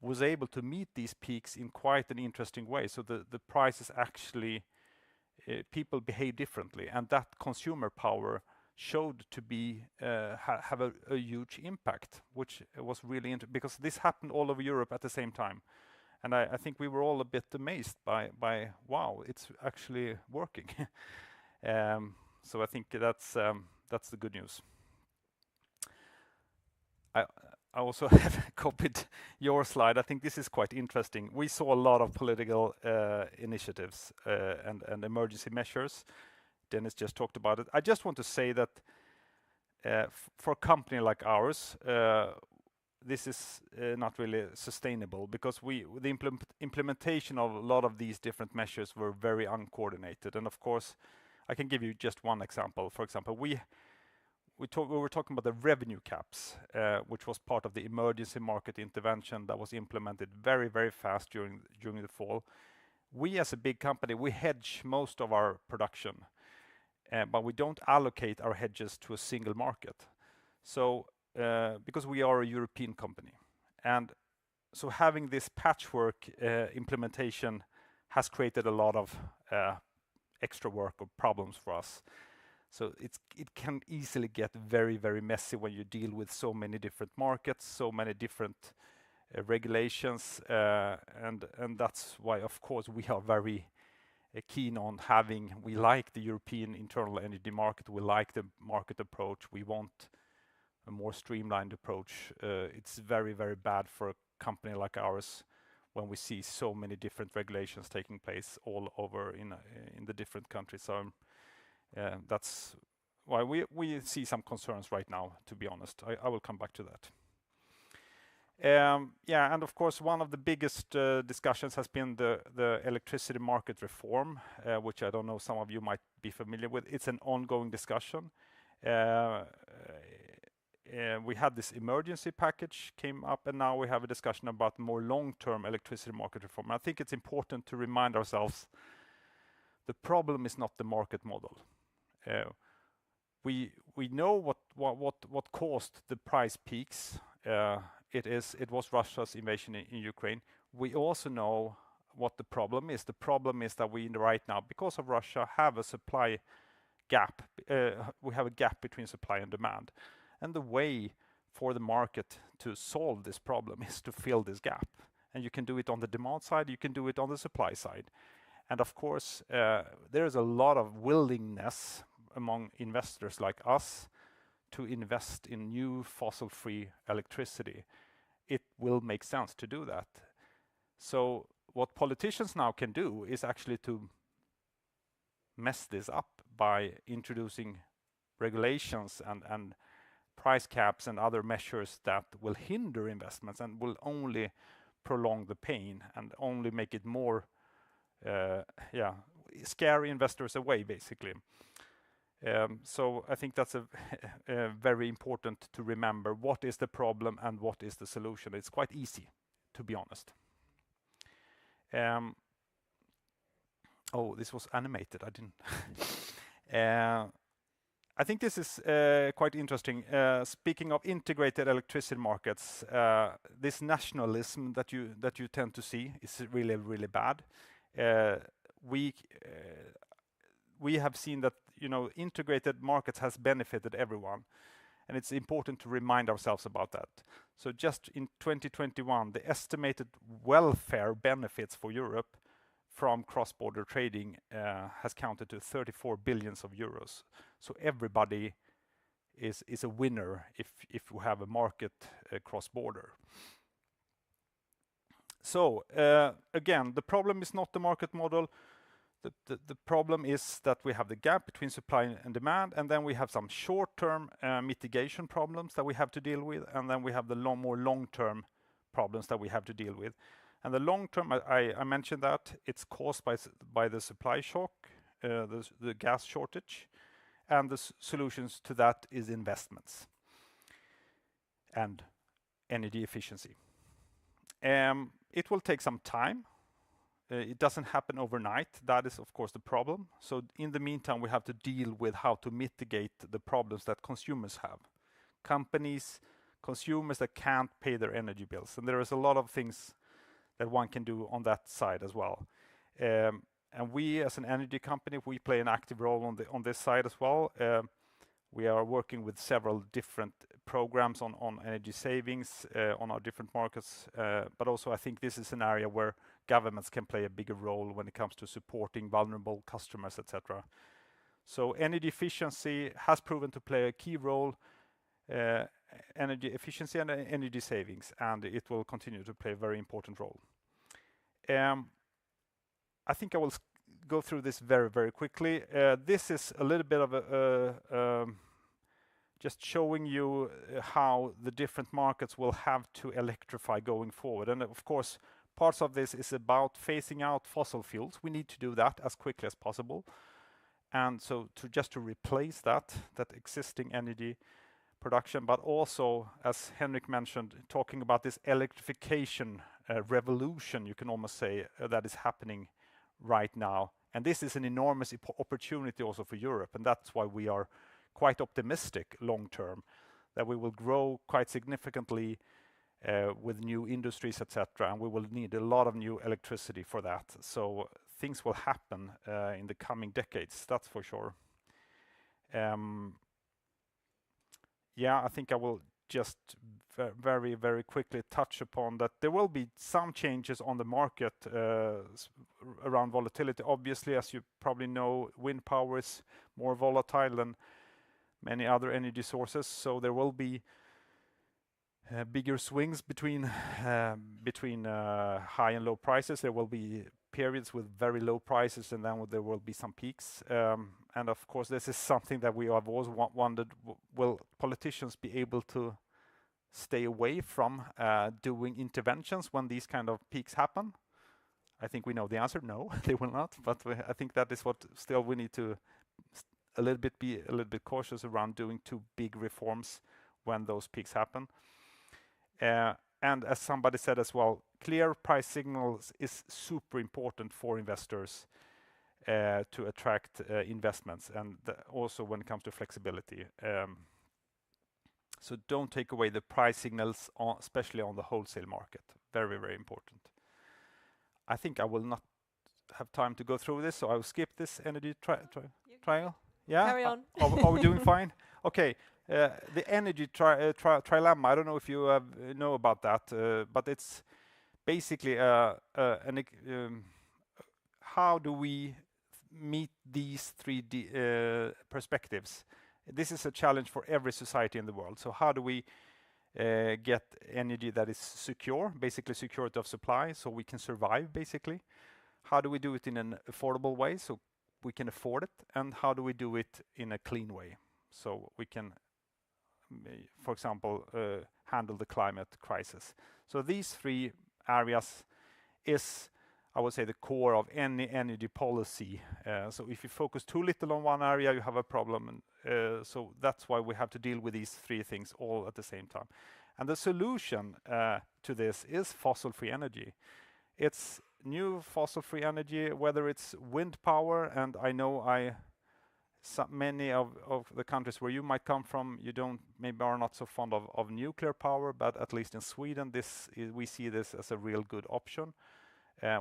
was able to meet these peaks in quite an interesting way. So the prices actually, people behave differently, and that consumer power showed to be have a huge impact, which was really interesting because this happened all over Europe at the same time. And I think we were all a bit amazed by wow, it's actually working. So I think that's the good news. I also have copied your slide. I think this is quite interesting. We saw a lot of political initiatives and emergency measures. Dennis just talked about it. I just want to say that for a company like ours, this is not really sustainable because the implementation of a lot of these different measures were very uncoordinated. And of course, I can give you just one example. For example, we were talking about the revenue caps, which was part of the emergency market intervention that was implemented very, very fast during the fall. We, as a big company, we hedge most of our production, but we don't allocate our hedges to a single market. So because we are a European company, and so having this patchwork implementation has created a lot of extra work or problems for us. So it can easily get very, very messy when you deal with so many different markets, so many different regulations, and that's why, of course, we are very keen on we like the European internal energy market, we like the market approach, we want a more streamlined approach. It's very, very bad for a company like ours when we see so many different regulations taking place all over in the different countries. So that's why we see some concerns right now, to be honest. I will come back to that. Yeah, and of course, one of the biggest discussions has been the electricity market reform, which I don't know, some of you might be familiar with. It's an ongoing discussion. We had this emergency package came up, and now we have a discussion about more long-term electricity market reform. I think it's important to remind ourselves the problem is not the market model. We know what caused the price peaks. It was Russia's invasion in Ukraine. We also know what the problem is. The problem is that we right now, because of Russia, have a supply gap. We have a gap between supply and demand. And the way for the market to solve this problem is to fill this gap. And you can do it on the demand side, you can do it on the supply side. And of course, there is a lot of willingness among investors like us to invest in new fossil-free electricity. It will make sense to do that. So what politicians now can do is actually to mess this up by introducing regulations and price caps and other measures that will hinder investments and will only prolong the pain and only make it more scare investors away, basically. So I think that's very important to remember. What is the problem and what is the solution? It's quite easy, to be honest. Oh, this was animated. I didn't. I think this is quite interesting. Speaking of integrated electricity markets, this nationalism that you tend to see is really, really bad. We have seen that integrated markets has benefited everyone, and it's important to remind ourselves about that. So just in 2021, the estimated welfare benefits for Europe from cross-border trading has counted to 34 billion euros. So everybody is a winner if we have a market cross-border. So again, the problem is not the market model. The problem is that we have the gap between supply and demand, and then we have some short-term mitigation problems that we have to deal with, and then we have the more long-term problems that we have to deal with. And the long-term, I mentioned that it's caused by the supply shock, the gas shortage, and the solutions to that is investments and energy efficiency. It will take some time. It doesn't happen overnight. That is, of course, the problem. So in the meantime, we have to deal with how to mitigate the problems that consumers have. Companies, consumers that can't pay their energy bills. And there is a lot of things that one can do on that side as well. And we, as an energy company, we play an active role on this side as well. We are working with several different programs on energy savings on our different markets. But also, I think this is an area where governments can play a bigger role when it comes to supporting vulnerable customers, etc. So energy efficiency has proven to play a key role, energy efficiency and energy savings, and it will continue to play a very important role. I think I will go through this very, very quickly. This is a little bit of just showing you how the different markets will have to electrify going forward. And of course, parts of this is about phasing out fossil fuels. We need to do that as quickly as possible. And so to replace that existing energy production, but also, as Henrik mentioned, talking about this electrification revolution, you can almost say, that is happening right now And this is an enormous opportunity also for Europe, and that's why we are quite optimistic long term, that we will grow quite significantly with new industries, etc., and we will need a lot of new electricity for that. So things will happen in the coming decades, that's for sure. Yeah, I think I will just very, very quickly touch upon that there will be some changes on the market around volatility. Obviously, as you probably know, wind power is more volatile than many other energy sources, so there will be bigger swings between high and low prices. There will be periods with very low prices, and then there will be some peaks. And of course, this is something that we have always wondered: will politicians be able to stay away from doing interventions when these kind of peaks happen? I think we know the answer: no, they will not. But I think that is what still we need to be a little bit cautious around doing too big reforms when those peaks happen. And as somebody said as well, clear price signals is super important for investors to attract investments, and also when it comes to flexibility. So don't take away the price signals, especially on the wholesale market. Very, very important. I think I will not have time to go through this, so I will skip this energy trial. Yeah? Carry on. Are we doing fine? Okay. The energy trilemma, I don't know if you know about that, but it's basically how do we meet these three perspectives? This is a challenge for every society in the world. So how do we get energy that is secure, basically security of supply, so we can survive, basically? How do we do it in an affordable way, so we can afford it? And how do we do it in a clean way, so we can, for example, handle the climate crisis? So these three areas is, I would say, the core of any energy policy. So if you focus too little on one area, you have a problem. And so that's why we have to deal with these three things all at the same time. And the solution to this is fossil-free energy. It's new fossil-free energy, whether it's wind power, and I know many of the countries where you might come from, maybe are not so fond of nuclear power, but at least in Sweden, we see this as a real good option.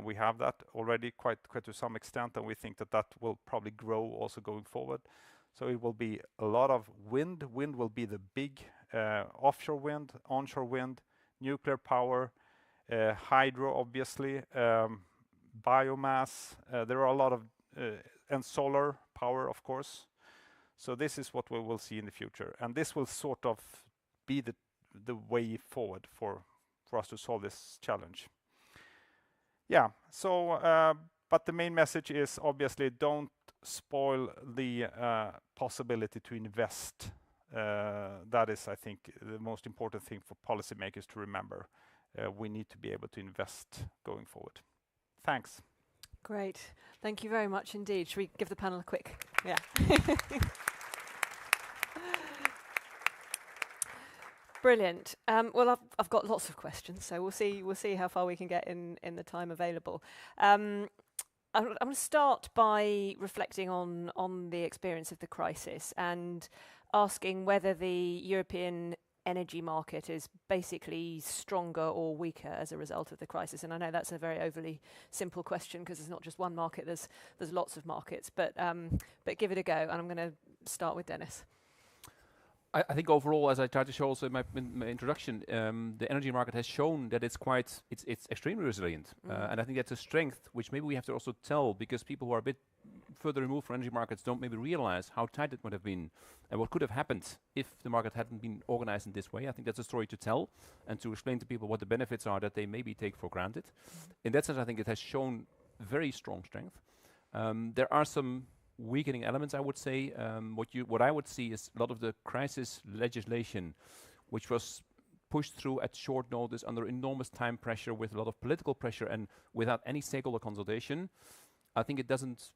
We have that already quite to some extent, and we think that will probably grow also going forward. So it will be a lot of wind. Wind will be the big offshore wind, onshore wind, nuclear power, hydro, obviously, biomass. There are a lot of and solar power, of course. So this is what we will see in the future, and this will sort of be the way forward for us to solve this challenge. Yeah. So, but the main message is obviously don't spoil the possibility to invest. That is, I think, the most important thing for policymakers to remember. We need to be able to invest going forward. Thanks. Great. Thank you very much indeed. Should we give the panel a quick? Yeah. Brilliant. Well, I've got lots of questions, so we'll see how far we can get in the time available. I'm going to start by reflecting on the experience of the crisis and asking whether the European energy market is basically stronger or weaker as a result of the crisis. And I know that's a very overly simple question because there's not just one market, there's lots of markets, but give it a go. And I'm going to start with Dennis. I think overall, as I tried to show also in my introduction, the energy market has shown that it's extremely resilient. And I think that's a strength which maybe we have to also tell, because people who are a bit further removed from energy markets don't maybe realize how tight it would have been and what could have happened if the market hadn't been organized in this way. I think that's a story to tell and to explain to people what the benefits are that they maybe take for granted. In that sense, I think it has shown very strong strength. There are some weakening elements, I would say. What I would see is a lot of the crisis legislation, which was pushed through at short notice under enormous time pressure with a lot of political pressure and without any stakeholder consultation. I think it doesn't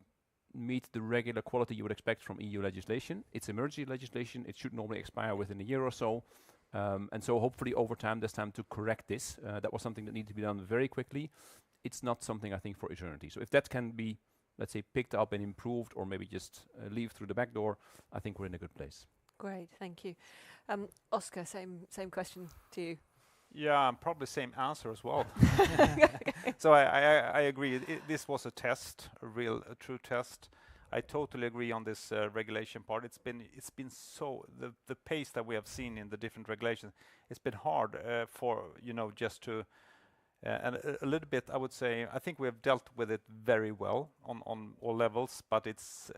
meet the regular quality you would expect from EU legislation. It's emergency legislation. It should normally expire within a year or so. And so hopefully over time there's time to correct this. That was something that needed to be done very quickly. It's not something I think for eternity. So if that can be let's say, picked up and improved, or maybe just leave through the back door, I think we're in a good place. Great, thank you. Oscar, same question to you. Yeah, probably same answer as well. So I agree. This was a test, a true test. I totally agree on this regulation part. It's been so the pace that we have seen in the different regulations. It's been hard for just to and a little bit. I would say I think we have dealt with it very well on all levels, but it's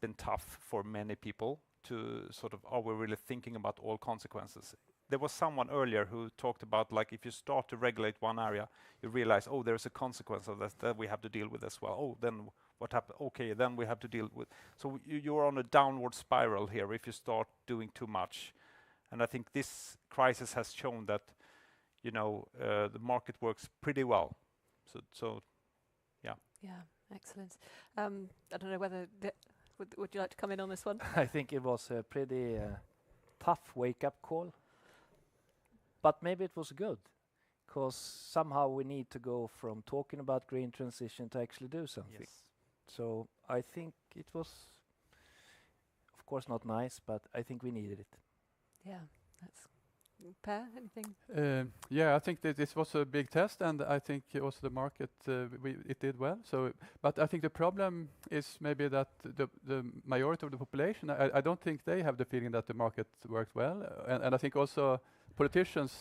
been tough for many people to sort of, are we really thinking about all consequences? There was someone earlier who talked about, like, if you start to regulate one area, you realize, oh, there's a consequence of that we have to deal with as well. Oh, then what happened? Okay, then we have to deal with. So you're on a downward spiral here if you start doing too much. And I think this crisis has shown that, the market works pretty well. So yeah. Yeah, excellent. I don't know whether would you like to come in on this one? I think it was a pretty tough wake-up call. But maybe it was good, because somehow we need to go from talking about green transition to actually do something. Yes. So I think it was, of course, not nice, but I think we needed it. Yeah, that's Per, anything? Yeah, I think that this was a big test, and I think also the market it did well. So, but I think the problem is maybe that the majority of the population, I don't think they have the feeling that the market worked well, and I think also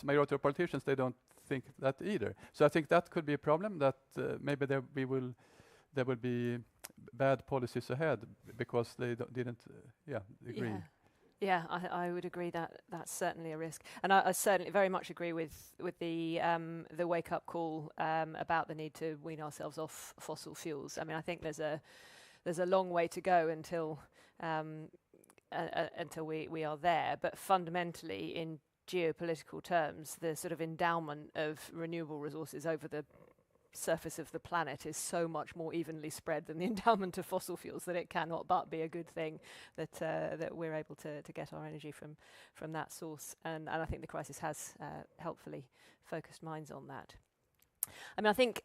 majority of politicians, they don't think that either. So I think that could be a problem, that maybe there will be bad policies ahead because they didn't agree. Yeah, I would agree that that's certainly a risk, and I certainly very much agree with the wake up call about the need to wean ourselves off fossil fuels. I mean, I think there's a long way to go until we are there, but fundamentally in geopolitical terms, the sort of endowment of renewable resources over the surface of the planet is so much more evenly spread than the endowment of fossil fuels that it cannot but be a good thing that we're able to get our energy from that source. And I think the crisis has helpfully focused minds on that. I mean, I think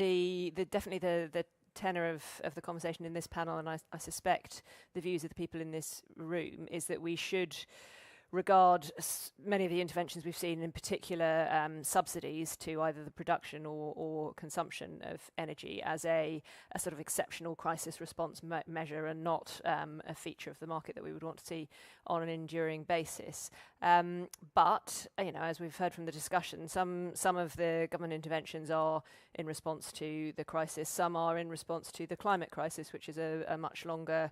definitely the tenor of the conversation in this panel, and I suspect the views of the people in this room, is that we should regard many of the interventions we've seen, in particular subsidies to either the production or consumption of energy, as a sort of exceptional crisis response measure, and not a feature of the market that we would want to see on an enduring basis. But as we've heard from the discussion, some of the government interventions are in response to the crisis. Some are in response to the climate crisis, which is a much longer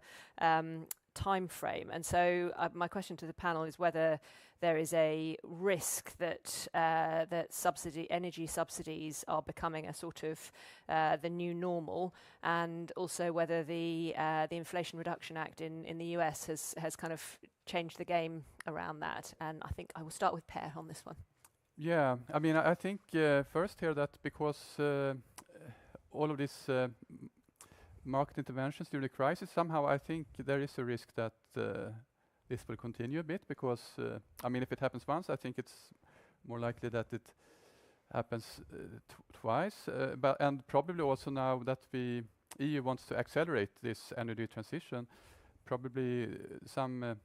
time frame. And so my question to the panel is whether there is a risk that energy subsidies are becoming a sort of the new normal, and also whether the Inflation Reduction Act in the US has kind of changed the game around that. And I think I will start with Per on this one. Yeah, I mean, I think first here that because all of these market interventions during the crisis, somehow I think there is a risk that this will continue a bit, because I mean, if it happens once, I think it's more likely that it happens twice, and probably also now that the EU wants to accelerate this energy transition, probably some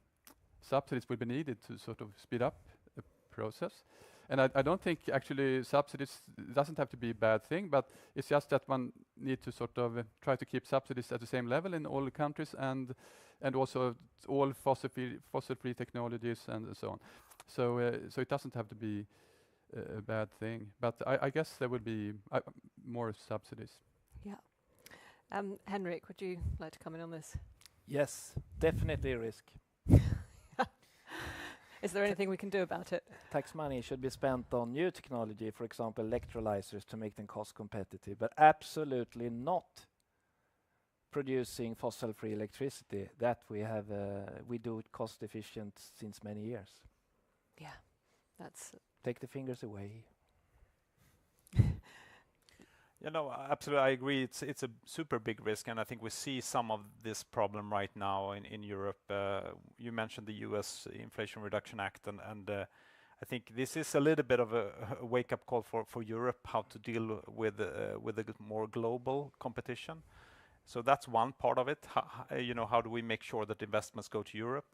subsidies will be needed to sort of speed up the process. And I don't think actually subsidies doesn't have to be a bad thing, but it's just that one need to sort of try to keep subsidies at the same level in all countries, and also all fossil-free technologies and so on. So it doesn't have to be a bad thing, but I guess there will be more subsidies. Yeah. Henrik, would you like to come in on this? Yes, definitely a risk. Is there anything we can do about it? Tax money should be spent on new technology, for example, electrolyzers, to make them cost competitive, but absolutely not producing fossil-free electricity. That we do it cost efficient since many years. Yeah, that's... Take the fingers away. Absolutely, I agree. It's a super big risk, and I think we see some of this problem right now in Europe. You mentioned the U.S. Inflation Reduction Act, and I think this is a little bit of a wake-up call for Europe, how to deal with a more global competition. So that's one part of it. How do we make sure that investments go to Europe?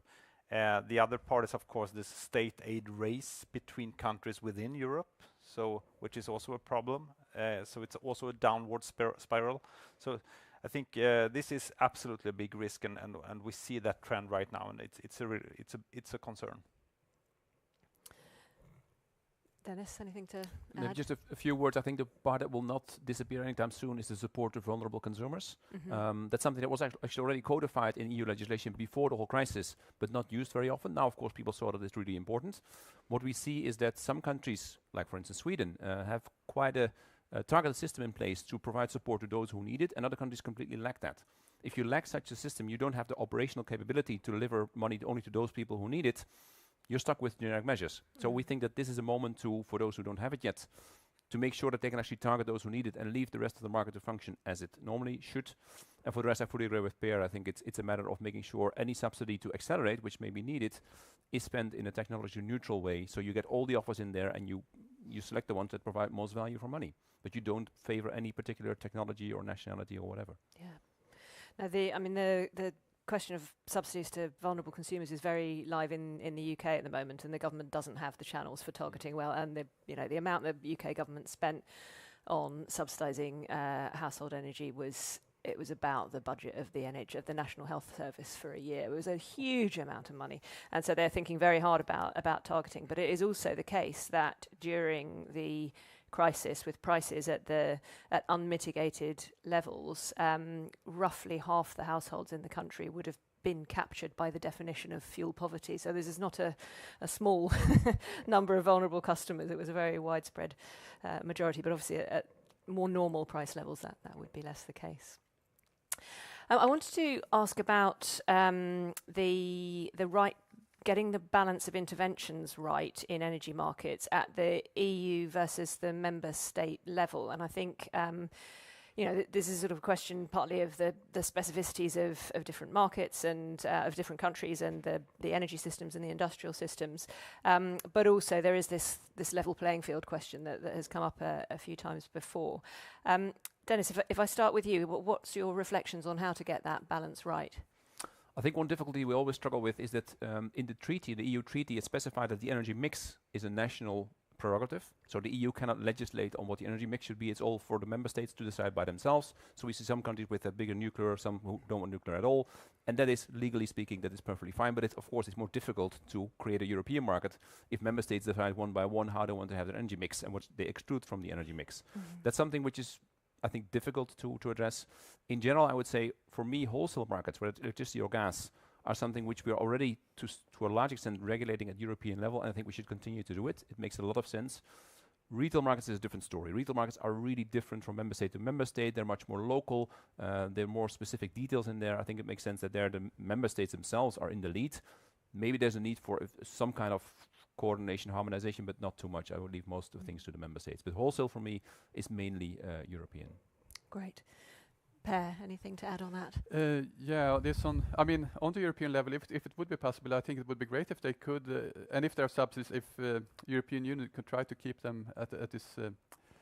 The other part is, of course, this state aid race between countries within Europe, which is also a problem. So it's also a downward spiral. So I think this is absolutely a big risk, and we see that trend right now, and it's a concern. Dennis, anything to Maybe add? just a few words. I think the part that will not disappear anytime soon is the support to vulnerable consumers. That's something that was actually already codified in EU legislation before the whole crisis, but not used very often. Now, of course, people saw that it's really important. What we see is that some countries, like for instance Sweden, have quite a targeted system in place to provide support to those who need it, and other countries completely lack that. If you lack such a system, you don't have the operational capability to deliver money only to those people who need it. You're stuck with generic measures. So we think that this is a moment for those who don't have it yet, to make sure that they can actually target those who need it and leave the rest of the market to function as it normally should. And for the rest, I fully agree with Per. I think it's a matter of making sure any subsidy to accelerate, which may be needed, is spent in a technology neutral way. So you get all the offers in there and you select the ones that provide most value for money, but you don't favor any particular technology or nationality or whatever. Yeah. Now, the question of subsidies to vulnerable consumers is very live in the UK at the moment, and the government doesn't have the channels for targeting well. And the amount the UK government spent on subsidising household energy was about the budget of the of the National Health Service for a year. It was a huge amount of money, and so they're thinking very hard about targeting. But it is also the case that during the crisis, with prices at unmitigated levels, roughly half the households in the country would have been captured by the definition of fuel poverty. So this is not a small number of vulnerable customers. It was a very widespread majority, but obviously at more normal price levels that would be less the case. I wanted to ask about getting the balance of interventions right in energy markets at the EU versus the member state level. And I think this is sort of a question partly of the specificities of different markets and of different countries and the energy systems and the industrial systems. But also there is this level playing field question that has come up a few times before. Dennis, if I start with you, what's your reflections on how to get that balance right? I think one difficulty we always struggle with is that in the treaty, the EU treaty, it's specified that the energy mix is a national prerogative. So the EU cannot legislate on what the energy mix should be. It's all for the member states to decide by themselves. So we see some countries with a bigger nuclear, some who don't want nuclear at all. And that is, legally speaking, that is perfectly fine. But of course, it's more difficult to create a European market if member states decide one by one how they want to have their energy mix and what they extrude from the energy mix. That's something which is, I think, difficult to address. In general, I would say, for me, wholesale markets, whether it's electricity or gas, are something which we are already, to a large extent, regulating at European level, and I think we should continue to do it. It makes a lot of sense. Retail markets is a different story. Retail markets are really different from member state to member state. They're much more local. There are more specific details in there. I think it makes sense that the member states themselves are in the lead. Maybe there's a need for some kind of coordination, harmonization, but not too much. I would leave most of things to the member states. But wholesale, for me, is mainly European. Great. Per, anything to add on that? Yeah, on the European level, if it would be possible, I think it would be great if they could, and if there are subsidies, if European Union could try to keep them at this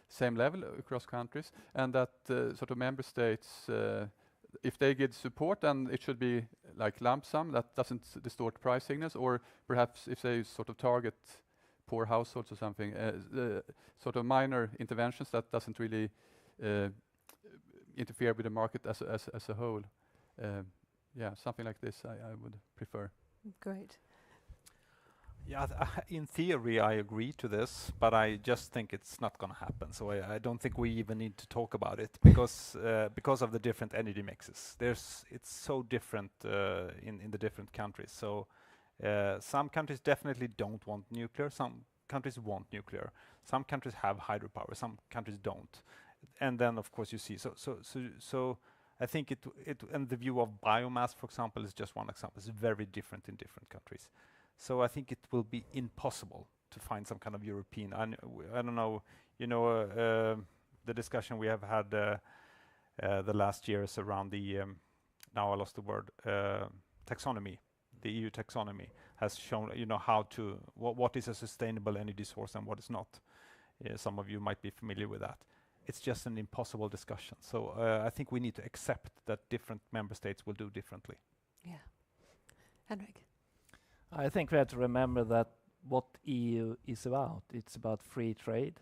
same level across countries, and that sort of member states, if they get support, then it should be like lump sum that doesn't distort price signals, or perhaps if they sort of target poor households or something, sort of minor interventions that doesn't really interfere with the market as a whole. Something like this I would prefer. Great. Yeah, in theory I agree to this, but I just think it's not going to happen. So I don't think we even need to talk about it because of the different energy mixes. It's so different in the different countries. So some countries definitely don't want nuclear. Some countries want nuclear. Some countries have hydropower. Some countries don't. And then of course you see. So I think it and the view of biomass, for example, is just one example. It's very different in different countries. So I think it will be impossible to find some kind of European. I don't know. The discussion we have had the last years around the now I lost the word taxonomy. the EU taxonomy has shown, what is a sustainable energy source and what is not. Some of you might be familiar with that. It's just an impossible discussion. So I think we need to accept that different member states will do differently. Yeah. Henrik? I think we have to remember that what EU is about. It's about free trade.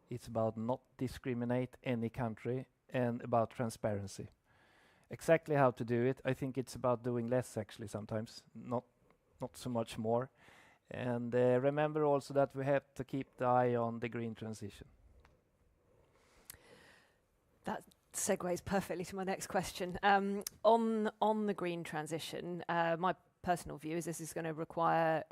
It's about not discriminate any country and about transparency. Exactly how to do it, I think it's about doing less actually sometimes, not so much more. And remember also that we have to keep the eye on the green transition. That segues perfectly to my next question. On the green transition, my personal view is this is going to require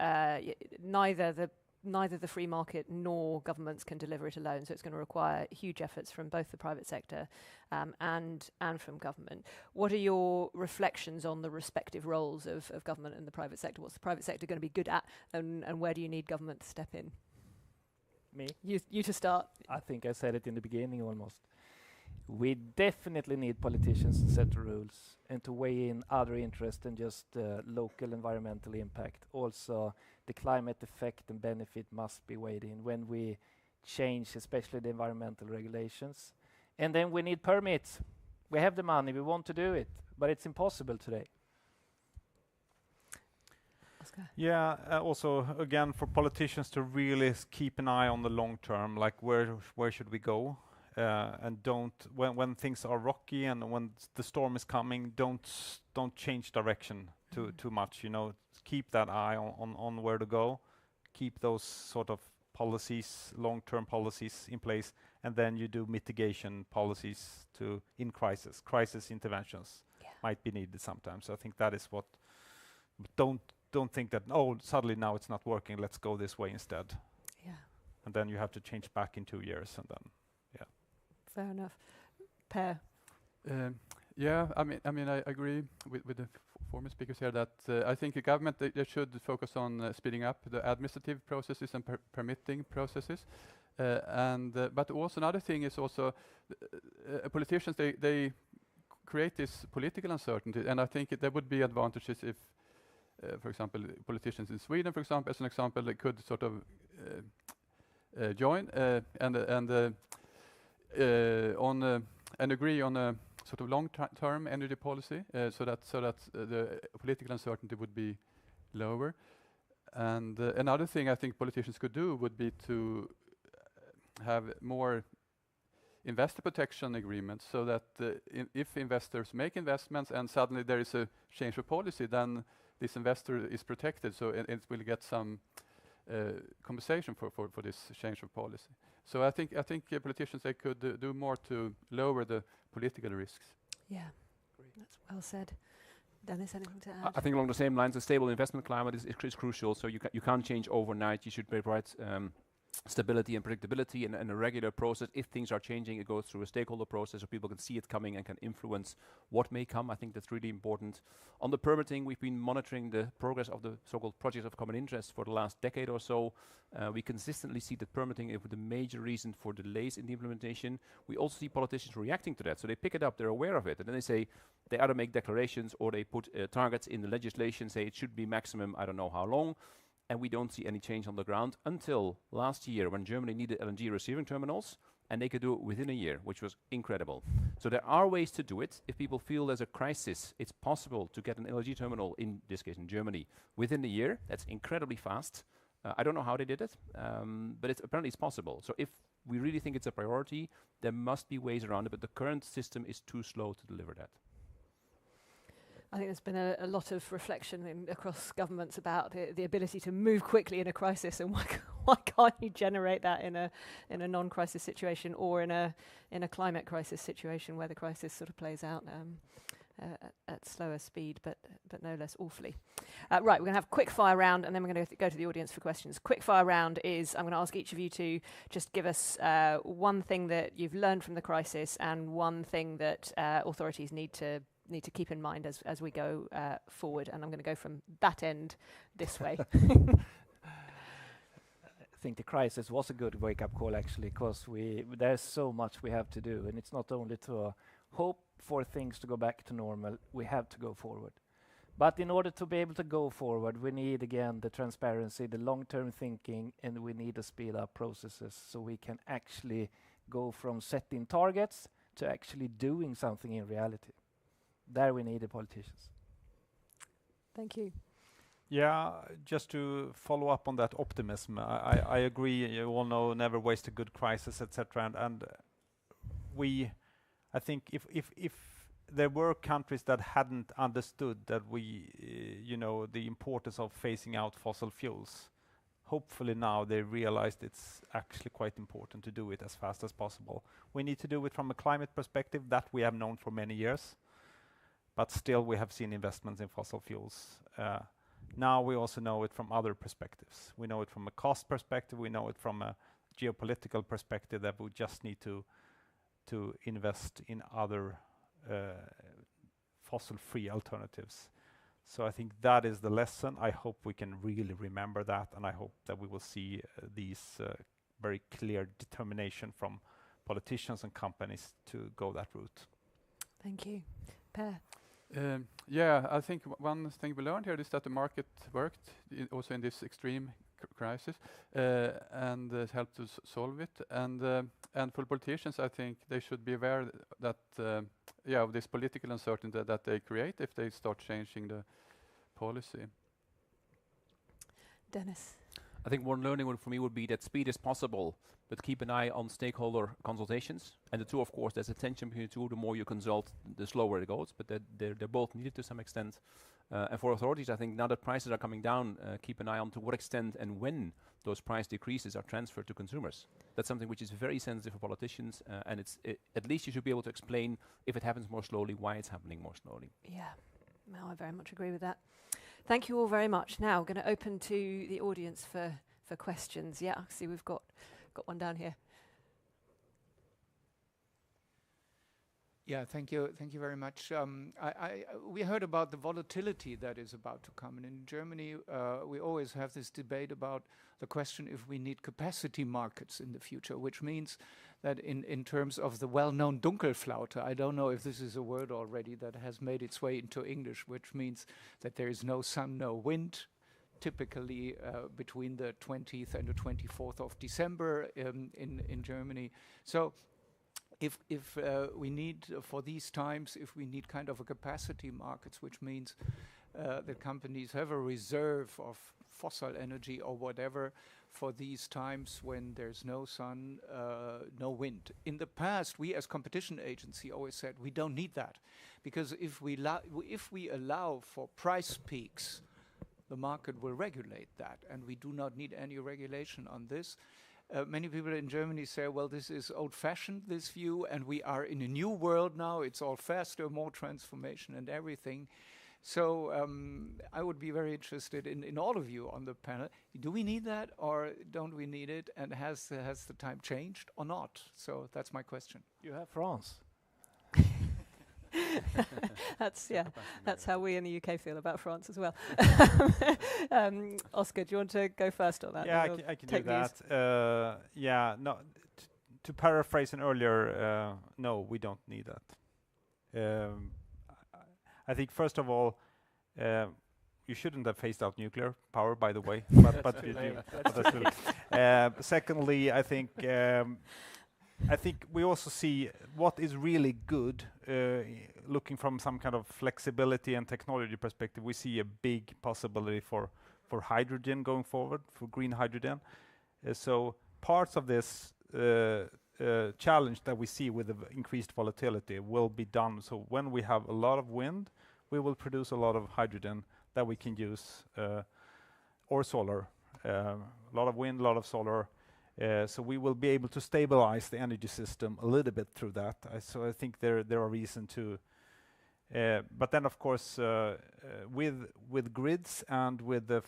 neither the free market nor governments can deliver it alone. So it's going to require huge efforts from both the private sector and from government. What are your reflections on the respective roles of government and the private sector? What's the private sector going to be good at, and where do you need government to step in? Me? You to start. I think I said it in the beginning almost. We definitely need politicians to set the rules and to weigh in other interests than just local environmental impact. Also, the climate effect and benefit must be weighed in when we change, especially the environmental regulations. And then we need permits. We have the money, we want to do it, but it's impossible today. Oscar? Yeah, also, again, for politicians to really keep an eye on the long term, like where should we go? And when things are rocky and when the storm is coming, don't change direction too much. Keep that eye on where to go. Keep those sort of policies, long-term policies in place, and then you do mitigation policies in crisis interventions might be needed sometimes. So I think that is what. Don't think that suddenly now it's not working. Let's go this way instead. Yeah. And then you have to change back in 2 years, and then. Fair enough. Per? Yeah, I mean, I agree with the former speakers here that I think the government they should focus on speeding up the administrative processes and permitting processes, but also another thing is also politicians they create this political uncertainty, and I think there would be advantages if, for example, politicians in Sweden, for example, as an example, they could sort of join and agree on a sort of long-term energy policy, so that the political uncertainty would be lower. And another thing I think politicians could do would be to have more investor protection agreements, so that if investors make investments and suddenly there is a change of policy, then this investor is protected, so it will get some compensation for this change of policy. So I think politicians they could do more to lower the political risks. Yeah, that's well said. Dennis, anything to add? I think along the same lines, a stable investment climate is crucial. So you can't change overnight. You should provide stability and predictability and a regular process. If things are changing, it goes through a stakeholder process so people can see it coming and can influence what may come. I think that's really important. On the permitting, we've been monitoring the progress of the so-called projects of common interest for the last decade or so. We consistently see that permitting is the major reason for delays in the implementation. We also see politicians reacting to that. So they pick it up, they're aware of it, and then they say they either make declarations or they put targets in the legislation, say it should be maximum, I don't know how long. And we don't see any change on the ground until last year when Germany needed LNG receiving terminals, and they could do it within a year, which was incredible. So there are ways to do it. If people feel there's a crisis, it's possible to get an LNG terminal, in this case in Germany, within a year. That's incredibly fast. I don't know how they did it, but apparently it's possible. So if we really think it's a priority, there must be ways around it, but the current system is too slow to deliver that. I think there's been a lot of reflection across governments about the ability to move quickly in a crisis, and why can't you generate that in a non-crisis situation or in a climate crisis situation where the crisis sort of plays out at slower speed, but no less awfully. Right, we're going to have a quick fire round, and then we're going to go to the audience for questions. Quick fire round is I'm going to ask each of you to just give us one thing that you've learned from the crisis and one thing that authorities need to keep in mind as we go forward, and I'm going to go from that end this way. I think the crisis was a good wake-up call actually, because there's so much we have to do, and it's not only to hope for things to go back to normal, we have to go forward. But in order to be able to go forward, we need, again, the transparency, the long-term thinking, and we need to speed up processes so we can actually go from setting targets to actually doing something in reality. There we need the politicians. Thank you. Yeah, just to follow up on that optimism, I agree. You all know, never waste a good crisis, etc. And I think if there were countries that hadn't understood that the importance of phasing out fossil fuels, hopefully now they realized it's actually quite important to do it as fast as possible. We need to do it from a climate perspective that we have known for many years, but still we have seen investments in fossil fuels. Now we also know it from other perspectives. We know it from a cost perspective, we know it from a geopolitical perspective, that we just need to invest in other fossil-free alternatives. So I think that is the lesson. I hope we can really remember that, and I hope that we will see these very clear determination from politicians and companies to go that route. Thank you. Per? Yeah, I think one thing we learned here is that the market worked also in this extreme crisis, and helped to solve it. And for politicians, I think they should be aware that of this political uncertainty that they create if they start changing the policy. Dennis? I think one learning one for me would be that speed is possible, but keep an eye on stakeholder consultations. And the two, of course, there's a tension between the two. The more you consult, the slower it goes, but they're both needed to some extent. And for authorities, I think now that prices are coming down, keep an eye on to what extent and when those price decreases are transferred to consumers. That's something which is very sensitive for politicians, and at least you should be able to explain, if it happens more slowly, why it's happening more slowly. Yeah, no, I very much agree with that. Thank you all very much. Now, I'm going to open to the audience for questions. Yeah, I see we've got one down here. Yeah, thank you very much. We heard about the volatility that is about to come, and in Germany we always have this debate about the question if we need capacity markets in the future, which means that in terms of the well-known Dunkelflaute, I don't know if this is a word already that has made its way into English, which means that there is no sun, no wind, typically between the 20th and the 24th of December in Germany. So if we need, for these times, if we need kind of a capacity markets, which means that companies have a reserve of fossil energy or whatever for these times when there's no sun, no wind. In the past, we as competition agency always said we don't need that, because if we allow for price peaks, the market will regulate that, and we do not need any regulation on this. Many people in Germany say, well, this is old-fashioned, this view, and we are in a new world now. It's all faster, more transformation and everything. So I would be very interested in all of you on the panel. Do we need that, or don't we need it? And has the time changed or not? So that's my question. You have France. That's how we in the UK feel about France as well. Oscar, do you want to go first on that? Yeah, I can do that. No, to paraphrase an earlier, no, we don't need that. I think first of all, you shouldn't have phased out nuclear power, by the way. but secondly, I think we also see what is really good, looking from some kind of flexibility and technology perspective. We see a big possibility for hydrogen going forward, for green hydrogen. So parts of this challenge that we see with the increased volatility will be done. So when we have a lot of wind, we will produce a lot of hydrogen that we can use, or solar. A lot of wind, a lot of solar. So we will be able to stabilize the energy system a little bit through that. So I think there are reasons to. But then, of course, with grids and with the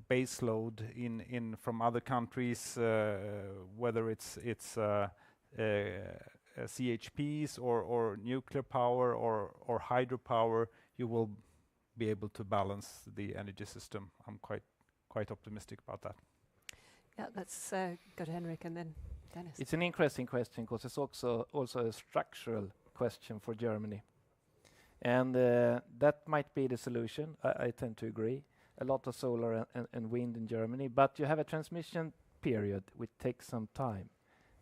base load in from other countries, whether it's CHPs or nuclear power or hydropower, you will be able to balance the energy system. I'm quite optimistic about that. Yeah, let's go to Henrik and then Dennis. It's an interesting question because it's also a structural question for Germany. And that might be the solution. I tend to agree. A lot of solar and wind in Germany, but you have a transmission period which takes some time.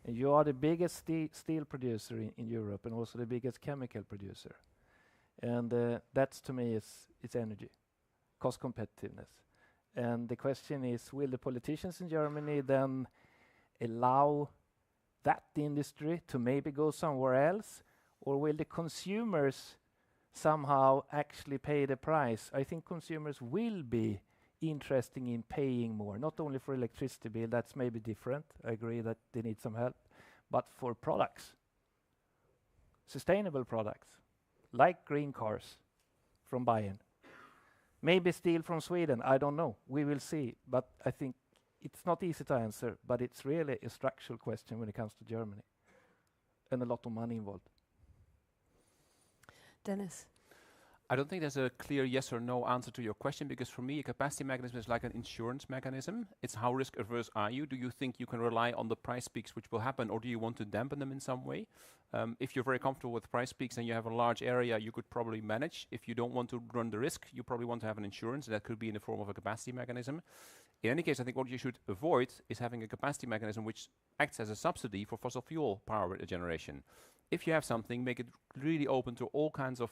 And you are the biggest steel producer in Europe and also the biggest chemical producer. And that's to me is energy, cost competitiveness. And the question is, will the politicians in Germany then allow that industry to maybe go somewhere else, or will the consumers somehow actually pay the price? I think consumers will be interested in paying more, not only for electricity bill, that's maybe different, I agree that they need some help, but for products, sustainable products, like green cars from Bayern. Maybe steel from Sweden, I don't know, we will see, but I think it's not easy to answer, but it's really a structural question when it comes to Germany, and a lot of money involved. Dennis? I don't think there's a clear yes or no answer to your question, because for me, a capacity mechanism is like an insurance mechanism. It's how risk averse are you? Do you think you can rely on the price peaks which will happen, or do you want to dampen them in some way? If you're very comfortable with price peaks and you have a large area, you could probably manage. If you don't want to run the risk, you probably want to have an insurance. That could be in the form of a capacity mechanism. In any case, I think what you should avoid is having a capacity mechanism which acts as a subsidy for fossil fuel power generation. If you have something, make it really open to all kinds of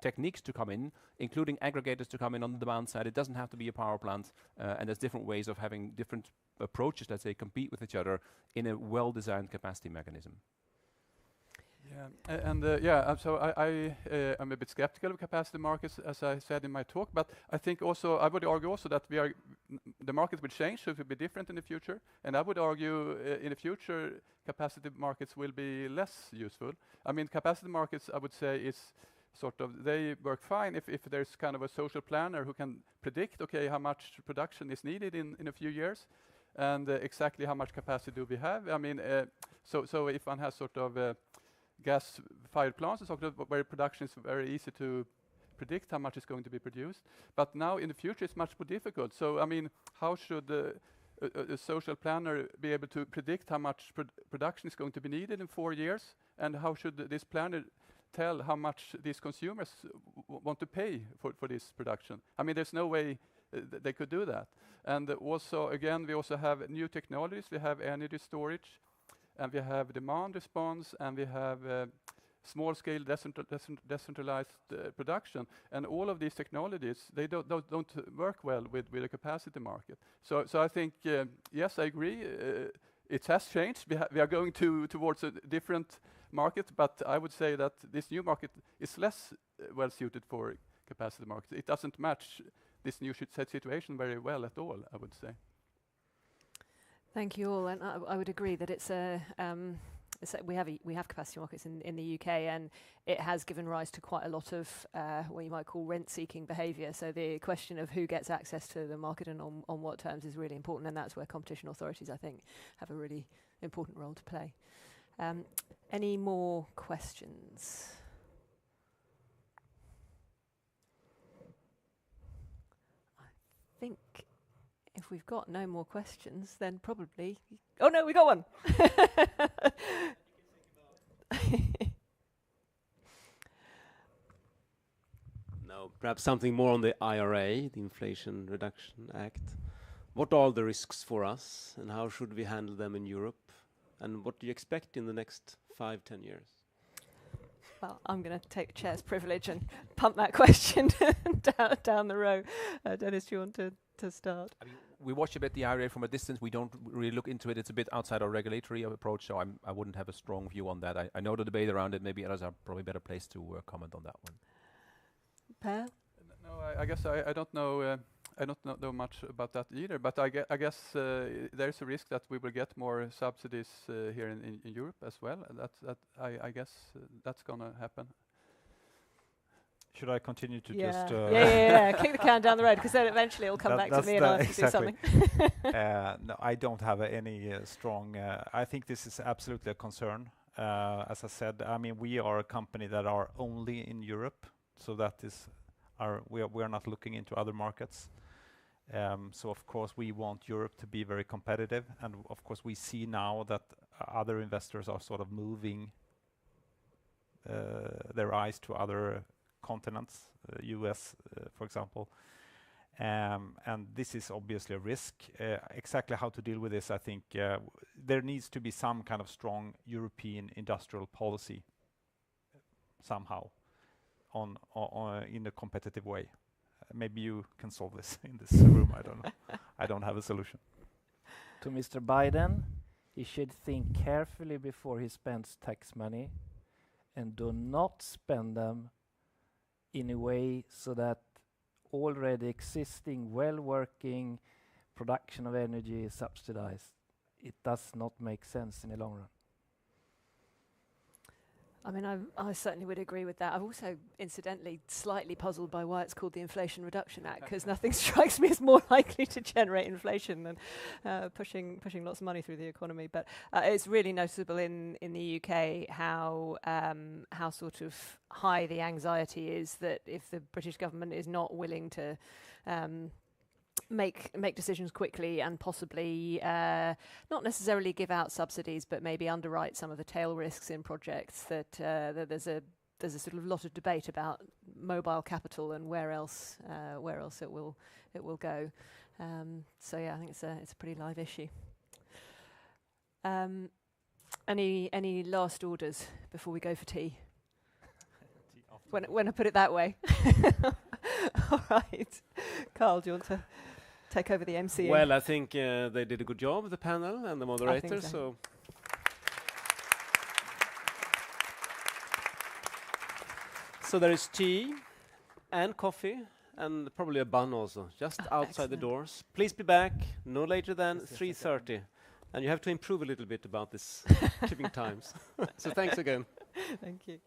techniques to come in, including aggregators to come in on the demand side. It doesn't have to be a power plant, and there's different ways of having different approaches, let's say, compete with each other in a well-designed capacity mechanism. Yeah, so I am a bit skeptical of capacity markets, as I said in my talk, but I think also, I would argue also that the market will change, so it will be different in the future, and I would argue in the future capacity markets will be less useful. I mean, capacity markets, I would say, is sort of, they work fine if there's kind of a social planner who can predict, okay, how much production is needed in a few years, and exactly how much capacity do we have. I mean, so if one has sort of gas-fired plants, it's sort of where production is very easy to predict how much is going to be produced. But now in the future, it's much more difficult. So, I mean, how should a social planner be able to predict how much production is going to be needed in 4 years? And how should this planner tell how much these consumers want to pay for this production? I mean, there's no way they could do that. And also, again, we also have new technologies. We have energy storage, and we have demand response, and we have small-scale decentralized production. And all of these technologies, they don't work well with a capacity market. So I think, yes, I agree. It has changed. We are going towards a different market, but I would say that this new market is less well suited for capacity markets. It doesn't match this new situation very well at all, I would say. Thank you all, and I would agree that we have capacity markets in the UK, and it has given rise to quite a lot of what you might call rent-seeking behaviour. So the question of who gets access to the market and on what terms is really important, and that's where competition authorities, I think, have a really important role to play. Any more questions? I think if we've got no more questions, then probably... Oh, no, we got one! No, perhaps something more on the IRA, the Inflation Reduction Act. What are the risks for us, and how should we handle them in Europe? And what do you expect in the next 5-10 years? Well, I'm going to take chair's privilege and punt that question down the row. Dennis, do you want to start? I mean, we watch a bit the IRA from a distance. We don't really look into it. It's a bit outside our regulatory approach, so I wouldn't have a strong view on that. I know the debate around it. Maybe others are probably better placed to comment on that one. Per? No, I guess I don't know. I don't know much about that either, but I guess there's a risk that we will get more subsidies here in Europe as well. I guess that's going to happen. Should I continue to just... Yeah, kick the can down the road, because then eventually it'll come back to me and I'll have to do something. No, I don't have any strong... I think this is absolutely a concern. As I said, I mean, we are a company that are only in Europe, so that is... we are not looking into other markets. So of course we want Europe to be very competitive, and of course we see now that other investors are sort of moving their eyes to other continents, US, for example. And this is obviously a risk. Exactly how to deal with this, I think there needs to be some kind of strong European industrial policy somehow in a competitive way. Maybe you can solve this in this room. I don't know. I don't have a solution. To Mr. Biden, he should think carefully before he spends tax money and do not spend them in a way so that already existing, well-working production of energy is subsidized. It does not make sense in the long run. I mean, I certainly would agree with that. I'm also, incidentally, slightly puzzled by why it's called the Inflation Reduction Act, because nothing strikes me as more likely to generate inflation than pushing lots of money through the economy. But it's really noticeable in the UK how sort of high the anxiety is that if the British government is not willing to make decisions quickly and possibly not necessarily give out subsidies, but maybe underwrite some of the tail risks in projects. That there's a sort of lot of debate about mobile capital and where else it will go. So yeah, I think it's a pretty live issue. Any last orders before we go for tea? When I put it that way. All right, Carl, do you want to take over the MC? Well, I think they did a good job, the panel and the moderator. So there is tea and coffee and probably a bun also, just outside the doors. Please be back no later than 3:30. And you have to improve a little bit about this keeping times. So thanks again. Thank you.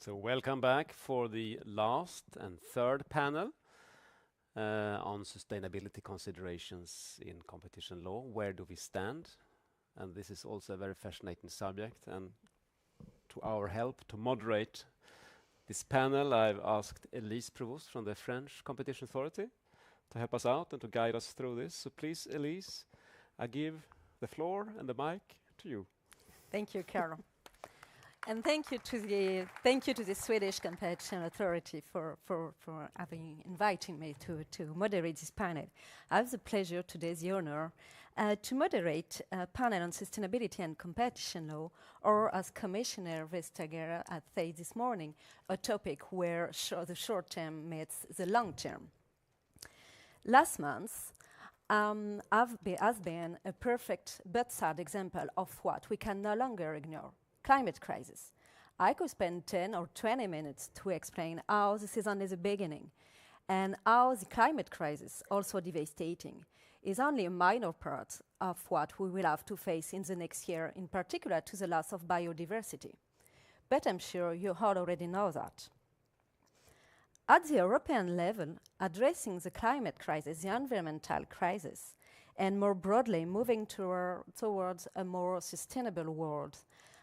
So welcome back for the last and third panel on sustainability considerations in competition law. Where do we stand? And this is also a very fascinating subject. And to our help to moderate this panel, I've asked Elise Provost from the French Competition Authority to help us out and to guide us through this. So please, Elise, I give the floor and the mic to you. Thank you, Carol. And thank you to the Swedish Competition Authority for having invited me to moderate this panel. I have the pleasure today, the honor, to moderate a panel on sustainability and competition law, or as Commissioner Vestager had said this morning, a topic where the short term meets the long term. Last month has been a perfect but sad example of what we can no longer ignore. Climate crisis. I could spend 10 or 20 minutes to explain how this is only the beginning and how the climate crisis, also devastating, is only a minor part of what we will have to face in the next year, in particular to the loss of biodiversity. But I'm sure you all already know that. At the European level, addressing the climate crisis, the environmental crisis, and more broadly moving towards a more sustainable world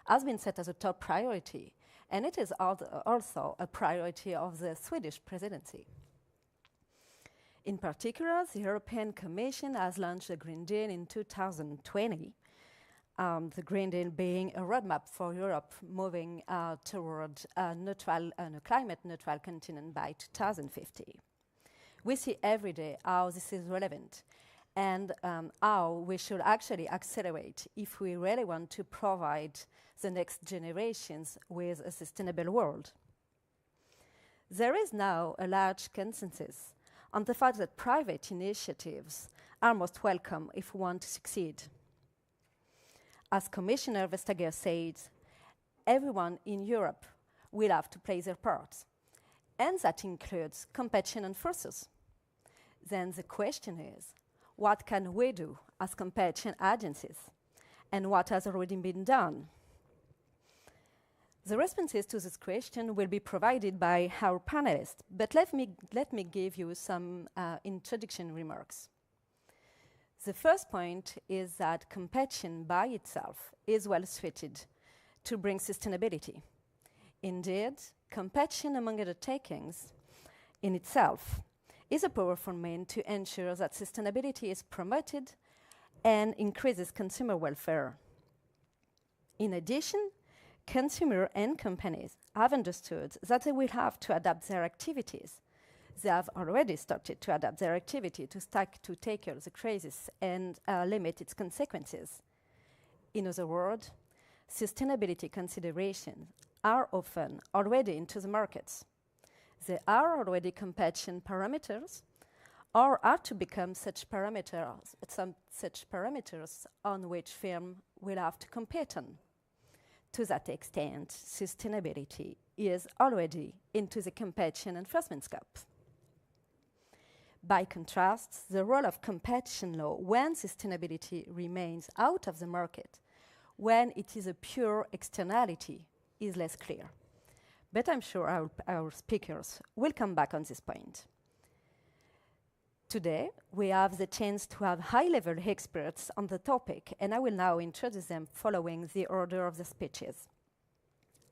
has been set as a top priority, and it is also a priority of the Swedish presidency. In particular, the European Commission has launched a Green Deal in 2020, the Green Deal being a roadmap for Europe moving toward a climate-neutral continent by 2050. We see every day how this is relevant and how we should actually accelerate if we really want to provide the next generations with a sustainable world. There is now a large consensus on the fact that private initiatives are most welcome if we want to succeed. As Commissioner Vestager said, everyone in Europe will have to play their part, and that includes competition enforcers. Then the question is, what can we do as competition agencies, and what has already been done? The responses to this question will be provided by our panelists, but let me give you some introduction remarks. The first point is that competition by itself is well suited to bring sustainability. Indeed, competition among undertakings in itself is a powerful means to ensure that sustainability is promoted and increases consumer welfare. In addition, consumers and companies have understood that they will have to adapt their activities. They have already started to adapt their activity to tackle the crisis and limit its consequences. In other words, sustainability considerations are often already into the markets. They are already competition parameters, or are to become such parameters on which firms will have to compete on. To that extent, sustainability is already into the competition enforcement scope. By contrast, the role of competition law when sustainability remains out of the market, when it is a pure externality, is less clear. But I'm sure our speakers will come back on this point. Today, we have the chance to have high-level experts on the topic, and I will now introduce them following the order of the speeches.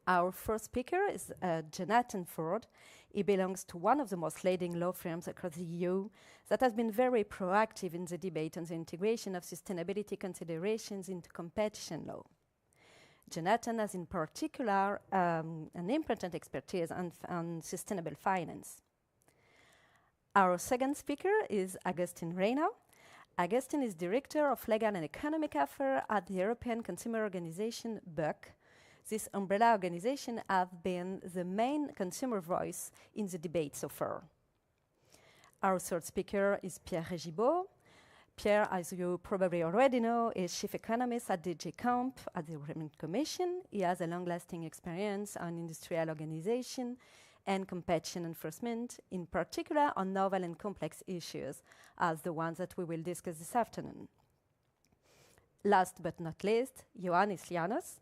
Our first speaker is Jonathan Ford. He belongs to one of the most leading law firms across the EU that has been very proactive in the debate on the integration of sustainability considerations into competition law. Jonathan has in particular an important expertise on sustainable finance. Our second speaker is Agustin Reina. Agustin is Director of Legal and Economic Affairs at the European Consumer Organization, BUC. This umbrella organization has been the main consumer voice in the debate so far. Our third speaker is Pierre Régibaud. Pierre, as you probably already know, is Chief Economist at DG Comp at the European Commission. He has a long-lasting experience on industrial organization and competition enforcement, in particular on novel and complex issues, as the ones that we will discuss this afternoon. Last but not least, Ioannis Lianos.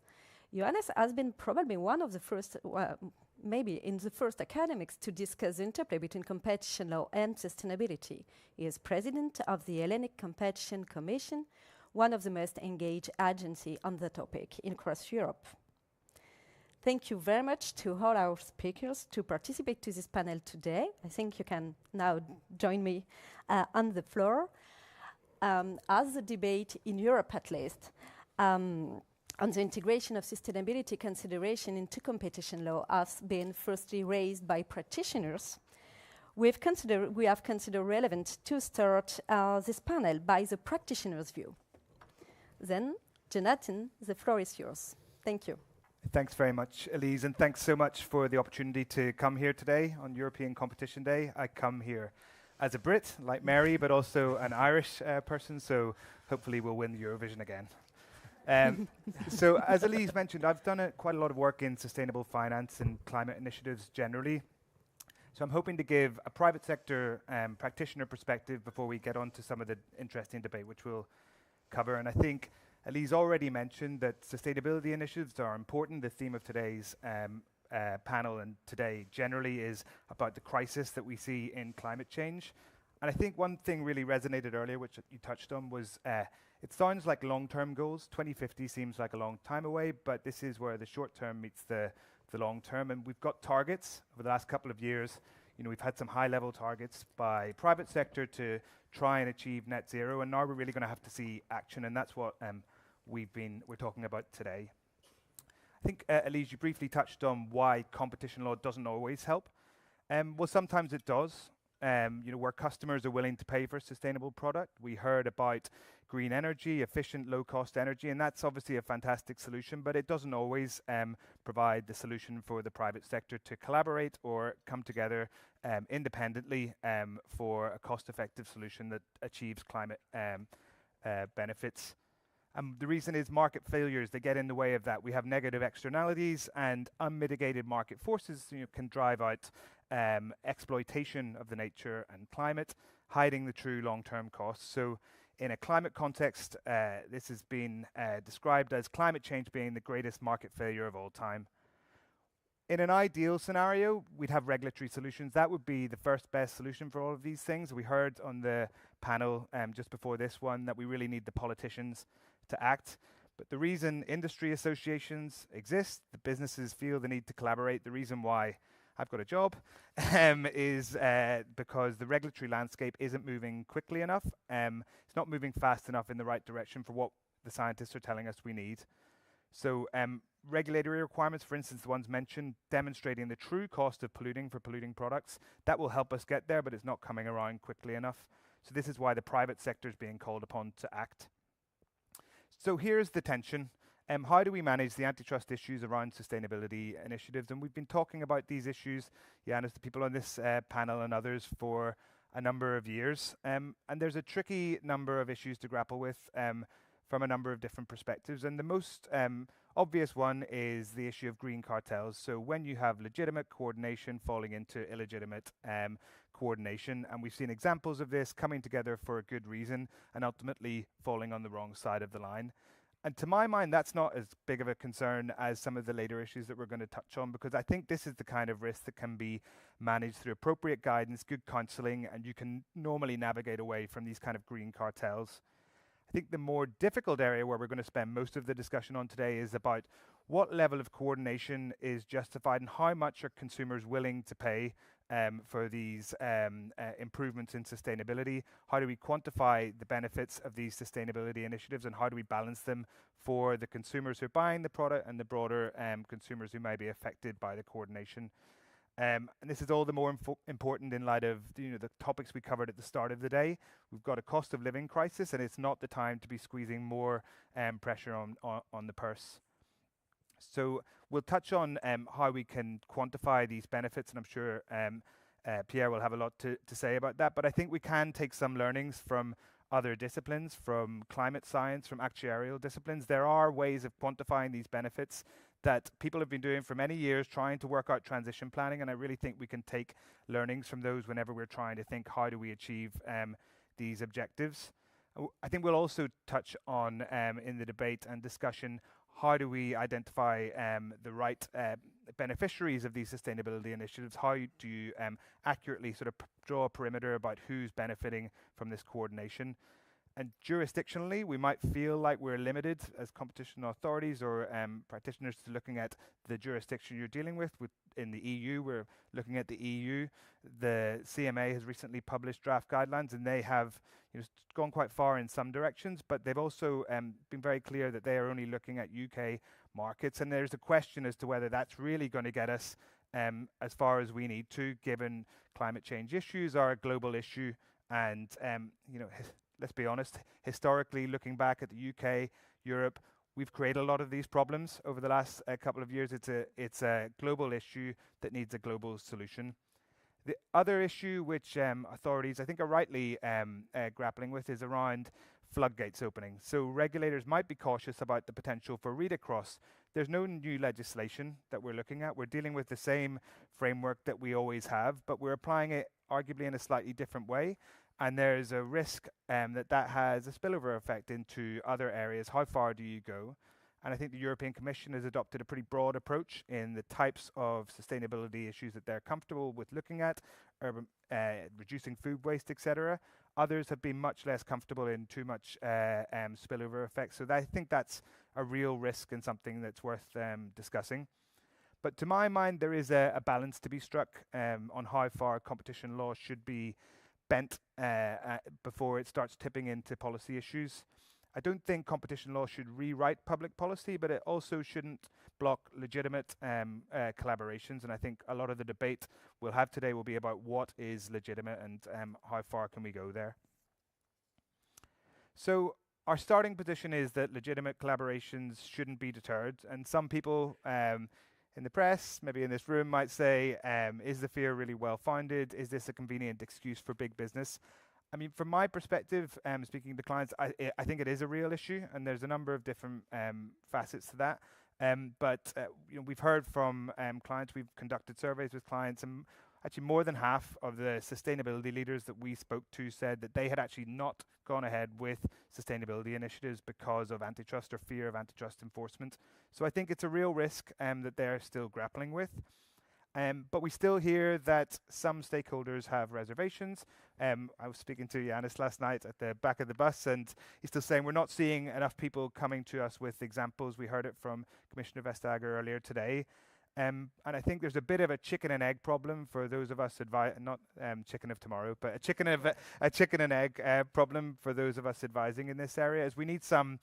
Ioannis has been probably one of the first maybe in the first academics to discuss the interplay between competition law and sustainability. He is president of the Hellenic Competition Commission, one of the most engaged agencies on the topic across Europe. Thank you very much to all our speakers to participate to this panel today. I think you can now join me on the floor. As the debate in Europe at least, on the integration of sustainability consideration into competition law has been firstly raised by practitioners. We have considered relevant to start this panel by the practitioner's view. Then, Jonathan, the floor is yours. Thank you. Thanks very much, Elise, and thanks so much for the opportunity to come here today on European Competition Day. I come here as a Brit, like Mary, but also an Irish person, so hopefully we'll win the Eurovision again. So as Elise mentioned, I've done quite a lot of work in sustainable finance and climate initiatives generally. So I'm hoping to give a private sector practitioner perspective before we get on to some of the interesting debate which we'll cover. And I think Elise already mentioned that sustainability initiatives are important. The theme of today's panel and today generally is about the crisis that we see in climate change. And I think one thing really resonated earlier, which you touched on, was it sounds like long-term goals. 2050 seems like a long time away, but this is where the short term meets the long term. And we've got targets over the last couple of years. You know, we've had some high-level targets by private sector to try and achieve net zero, and now we're really going to have to see action, and that's what we're talking about today. I think, Elise, you briefly touched on why competition law doesn't always help. Well, sometimes it does. You know, where customers are willing to pay for a sustainable product. We heard about green energy, efficient, low-cost energy, and that's obviously a fantastic solution, but it doesn't always provide the solution for the private sector to collaborate or come together independently for a cost-effective solution that achieves climate benefits. The reason is market failures. They get in the way of that. We have negative externalities, and unmitigated market forces can drive out exploitation of the nature and climate, hiding the true long-term costs. So in a climate context, this has been described as climate change being the greatest market failure of all time. In an ideal scenario, we'd have regulatory solutions. That would be the first best solution for all of these things. We heard on the panel just before this one that we really need the politicians to act. But the reason industry associations exist, the businesses feel the need to collaborate, the reason why I've got a job is because the regulatory landscape isn't moving quickly enough. It's not moving fast enough in the right direction for what the scientists are telling us we need. So regulatory requirements, for instance, the ones mentioned, demonstrating the true cost of polluting for polluting products, that will help us get there, but it's not coming around quickly enough. So this is why the private sector is being called upon to act. So here's the tension. How do we manage the antitrust issues around sustainability initiatives? And we've been talking about these issues, Janis, the people on this panel and others, for a number of years. And there's a tricky number of issues to grapple with from a number of different perspectives. And the most obvious one is the issue of green cartels. So when you have legitimate coordination falling into illegitimate coordination, and we've seen examples of this coming together for a good reason and ultimately falling on the wrong side of the line. And to my mind, that's not as big of a concern as some of the later issues that we're going to touch on, because I think this is the kind of risk that can be managed through appropriate guidance, good counseling, and you can normally navigate away from these kind of green cartels. I think the more difficult area where we're going to spend most of the discussion on today is about what level of coordination is justified and how much are consumers willing to pay for these improvements in sustainability. How do we quantify the benefits of these sustainability initiatives, and how do we balance them for the consumers who are buying the product and the broader consumers who may be affected by the coordination? And this is all the more important in light of the topics we covered at the start of the day. We've got a cost of living crisis, and it's not the time to be squeezing more pressure on the purse. So we'll touch on how we can quantify these benefits, and I'm sure Pierre will have a lot to say about that. But I think we can take some learnings from other disciplines, from climate science, from actuarial disciplines. There are ways of quantifying these benefits that people have been doing for many years, trying to work out transition planning, and I really think we can take learnings from those whenever we're trying to think how do we achieve these objectives. I think we'll also touch on in the debate and discussion, how do we identify the right beneficiaries of these sustainability initiatives, how do you accurately sort of draw a perimeter about who's benefiting from this coordination? And jurisdictionally, we might feel like we're limited as competition authorities or practitioners to looking at the jurisdiction you're dealing with. In the EU, we're looking at the EU. The CMA has recently published draft guidelines, and they have gone quite far in some directions, but they've also been very clear that they are only looking at UK markets. And there's a question as to whether that's really going to get us as far as we need to, given climate change issues are a global issue. And let's be honest, historically, looking back at the UK, Europe, we've created a lot of these problems over the last couple of years. It's a global issue that needs a global solution. The other issue which authorities, I think, are rightly grappling with is around floodgates opening. So regulators might be cautious about the potential for read across. There's no new legislation that we're looking at. We're dealing with the same framework that we always have, but we're applying it arguably in a slightly different way. And there's a risk that has a spillover effect into other areas. How far do you go? And I think the European Commission has adopted a pretty broad approach in the types of sustainability issues that they're comfortable with looking at, reducing food waste, etc. Others have been much less comfortable in too much spillover effect. So I think that's a real risk and something that's worth discussing. But to my mind, there is a balance to be struck on how far competition law should be bent before it starts tipping into policy issues. I don't think competition law should rewrite public policy, but it also shouldn't block legitimate collaborations. And I think a lot of the debate we'll have today will be about what is legitimate and how far can we go there. So our starting position is that legitimate collaborations shouldn't be deterred. And some people in the press, maybe in this room, might say, is the fear really well-founded? Is this a convenient excuse for big business? I mean, from my perspective, speaking to clients, I think it is a real issue, and there's a number of different facets to that. But we've heard from clients, we've conducted surveys with clients, and actually more than half of the sustainability leaders that we spoke to said that they had actually not gone ahead with sustainability initiatives because of antitrust or fear of antitrust enforcement. So I think it's a real risk that they're still grappling with. But we still hear that some stakeholders have reservations. I was speaking to Yanis last night at the back of the bus, and he's still saying we're not seeing enough people coming to us with examples. We heard it from Commissioner Vestager earlier today. And I think there's a bit of a chicken and egg problem for those of us not chicken of tomorrow, but a chicken and egg problem for those of us advising in this area. As we need some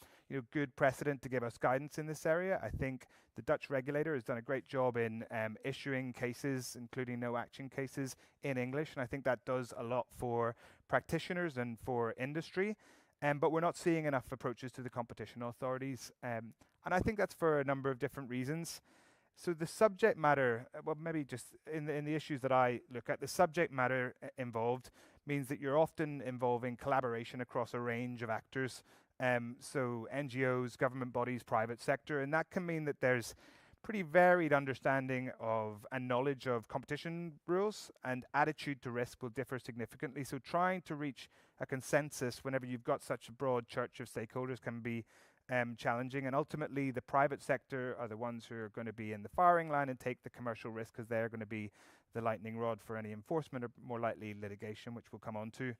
good precedent to give us guidance in this area. I think the Dutch regulator has done a great job in issuing cases, including no action cases, in English, and I think that does a lot for practitioners and for industry. But we're not seeing enough approaches to the competition authorities, and I think that's for a number of different reasons. So the subject matter, well, maybe just in the issues that I look at, the subject matter involved means that you're often involving collaboration across a range of actors. So NGOs, government bodies, private sector, and that can mean that there's pretty varied understanding of and knowledge of competition rules, and attitude to risk will differ significantly. So trying to reach a consensus whenever you've got such a broad church of stakeholders can be challenging, and ultimately the private sector are the ones who are going to be in the firing line and take the commercial risk, because they're going to be the lightning rod for any enforcement or more likely litigation, which we'll come on to.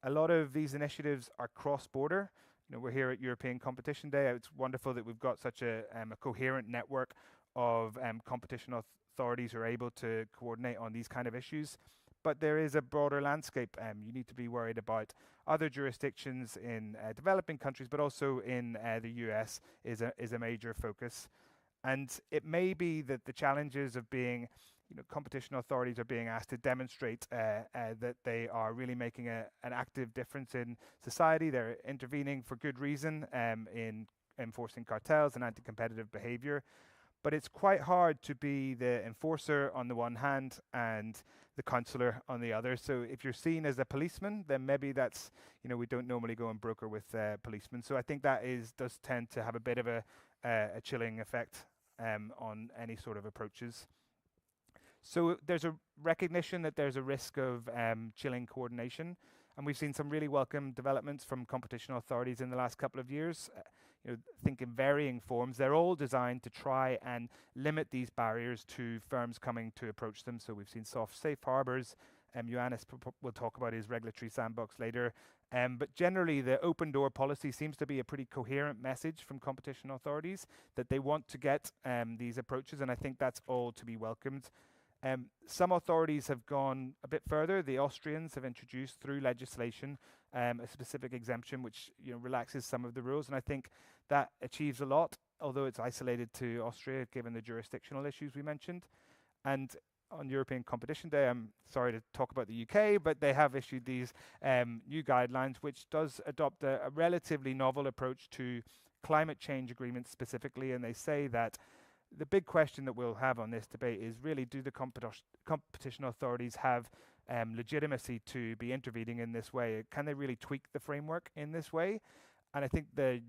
A lot of these initiatives are cross-border. We're here at European Competition Day. It's wonderful that we've got such a coherent network of competition authorities who are able to coordinate on these kind of issues. But there is a broader landscape. You need to be worried about other jurisdictions in developing countries, but also in the US is a major focus. And it may be that the challenges of being, competition authorities are being asked to demonstrate that they are really making an active difference in society. They're intervening for good reason in enforcing cartels and anti-competitive behavior. But it's quite hard to be the enforcer on the one hand and the counsellor on the other. So if you're seen as a policeman, then maybe that's, we don't normally go and broker with policemen. So I think that does tend to have a bit of a chilling effect on any sort of approaches. So there's a recognition that there's a risk of chilling coordination. And we've seen some really welcome developments from competition authorities in the last couple of years. think in varying forms. They're all designed to try and limit these barriers to firms coming to approach them. So we've seen soft safe harbors. Johannes will talk about his regulatory sandbox later. But generally, the open door policy seems to be a pretty coherent message from competition authorities that they want to get these approaches, and I think that's all to be welcomed. Some authorities have gone a bit further. The Austrians have introduced through legislation a specific exemption which relaxes some of the rules, and I think that achieves a lot, although it's isolated to Austria given the jurisdictional issues we mentioned. And on European Competition Day, I'm sorry to talk about the UK, but they have issued these new guidelines which does adopt a relatively novel approach to climate change agreements specifically, and they say that the big question that we'll have on this debate is really, do the competition authorities have legitimacy to be intervening in this way? Can they really tweak the framework in this way? And I think the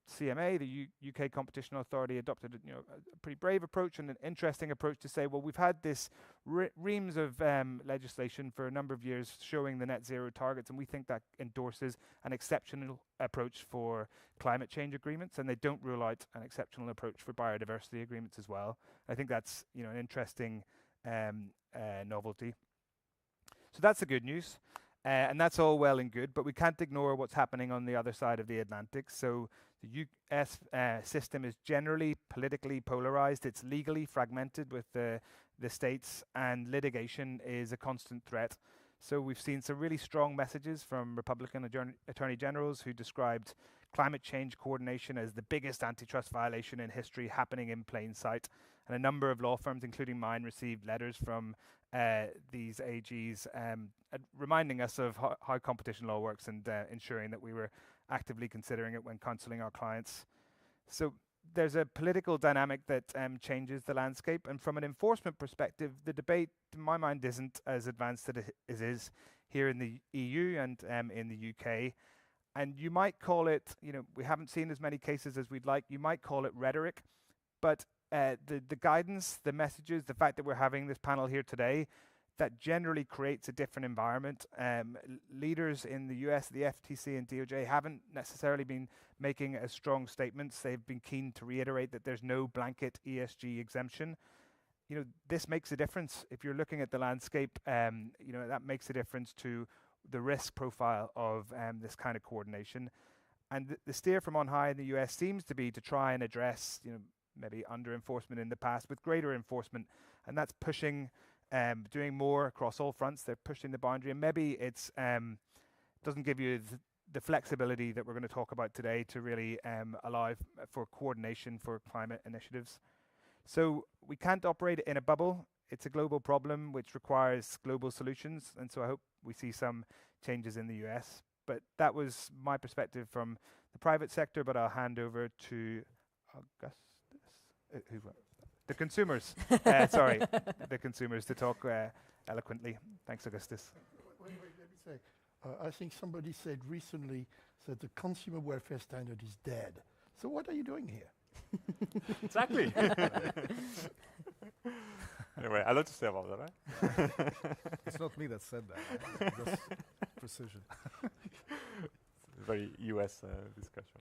CMA, the UK Competition Authority, adopted a pretty brave approach and an interesting approach to say, well, we've had this reams of legislation for a number of years showing the net zero targets, and we think that endorses an exceptional approach for climate change agreements, and they don't rule out an exceptional approach for biodiversity agreements as well. I think that's an interesting novelty. So that's the good news. And that's all well and good, but we can't ignore what's happening on the other side of the Atlantic. So the US system is generally politically polarized. It's legally fragmented with the states, and litigation is a constant threat. So we've seen some really strong messages from Republican attorney generals who described climate change coordination as the biggest antitrust violation in history happening in plain sight. And a number of law firms, including mine, received letters from these AGs reminding us of how competition law works and ensuring that we were actively considering it when counseling our clients. So there's a political dynamic that changes the landscape, and from an enforcement perspective, the debate, to my mind, isn't as advanced as it is here in the EU and in the UK. And you might call it, we haven't seen as many cases as we'd like, you might call it rhetoric, but the guidance, the messages, the fact that we're having this panel here today, that generally creates a different environment. Leaders in the US, the FTC and DOJ, haven't necessarily been making as strong statements. They've been keen to reiterate that there's no blanket ESG exemption. This makes a difference. If you're looking at the landscape, that makes a difference to the risk profile of this kind of coordination. And the steer from on high in the US seems to be to try and address, maybe under enforcement in the past with greater enforcement, and that's pushing, doing more across all fronts. They're pushing the boundary, and maybe it's doesn't give you the flexibility that we're going to talk about today to really allow for coordination for climate initiatives. So we can't operate in a bubble. It's a global problem which requires global solutions, and so I hope we see some changes in the US. But that was my perspective from the private sector, but I'll hand over to Augustus. The consumers. Sorry, the consumers to talk eloquently. Thanks, Augustus. Wait, let me say. I think somebody said recently that the consumer welfare standard is dead. So what are you doing here? Exactly. Anyway, a lot to say about that, right? It's not me that said that. Just precision. Very US discussion.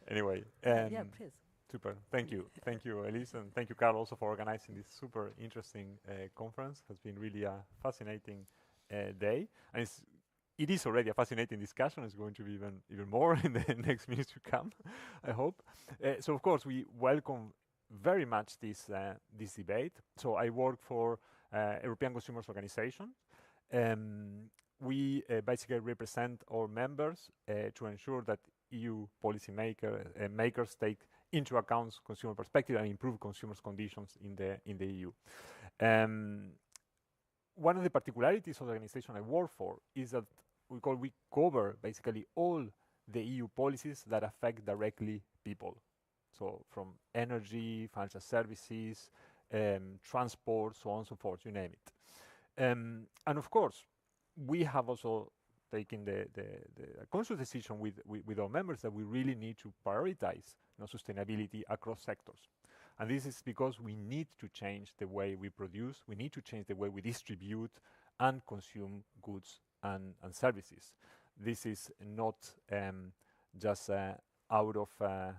Anyway. Yeah, please. Super. Thank you. Thank you, Elise, and thank you, Carl, also for organizing this super interesting conference. It has been really a fascinating day. And it is already a fascinating discussion. It's going to be even more in the next minutes to come, I hope. So, of course, we welcome very much this debate. So I work for European Consumers Organization. We basically represent our members to ensure that EU policy makers take into account consumer perspective and improve consumers' conditions in the EU. One of the particularities of the organization I work for is that we cover basically all the EU policies that affect directly people. So from energy, financial services, transport, so on and so forth, you name it. And of course, we have also taken the conscious decision with our members that we really need to prioritize sustainability across sectors. And this is because we need to change the way we produce, we need to change the way we distribute and consume goods and services. This is not just out of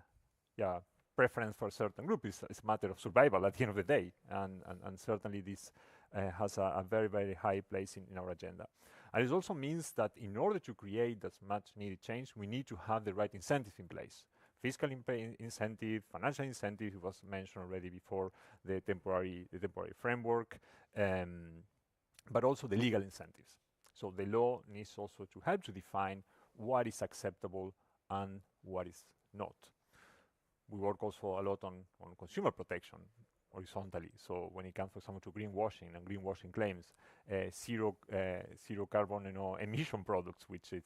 preference for a certain group. It's a matter of survival at the end of the day, and certainly this has a very, very high place in our agenda. And it also means that in order to create that much needed change, we need to have the right incentives in place. Fiscal incentive, financial incentive, it was mentioned already before, the temporary framework, but also the legal incentives. So the law needs also to help to define what is acceptable and what is not. We work also a lot on consumer protection horizontally. So when it comes, for example, to greenwashing and greenwashing claims, zero carbon emission products, which is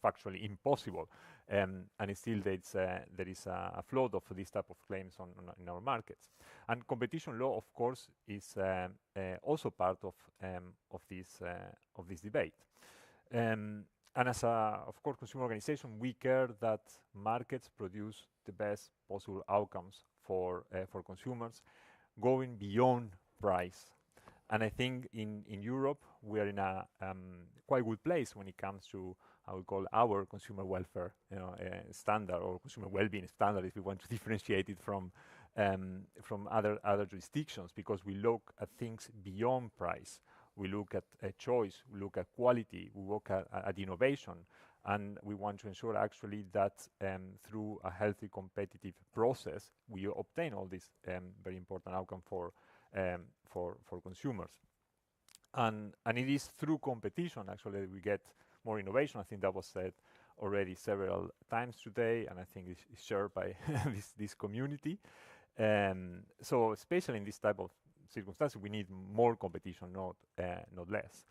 factually impossible, and still there is a flood of this type of claims in our markets. And competition law, of course, is also part of this debate. And as a, of course, consumer organization, we care that markets produce the best possible outcomes for consumers, going beyond price. And I think in Europe, we are in a quite good place when it comes to how we call our consumer welfare standard, or consumer well-being standard, if we want to differentiate it from other jurisdictions, because we look at things beyond price. We look at choice, we look at quality, we look at innovation, and we want to ensure actually that through a healthy competitive process, we obtain all this very important outcome for consumers. And it is through competition actually that we get more innovation. I think that was said already several times today, and I think it's shared by this community. So especially in this type of circumstances, we need more competition, not less.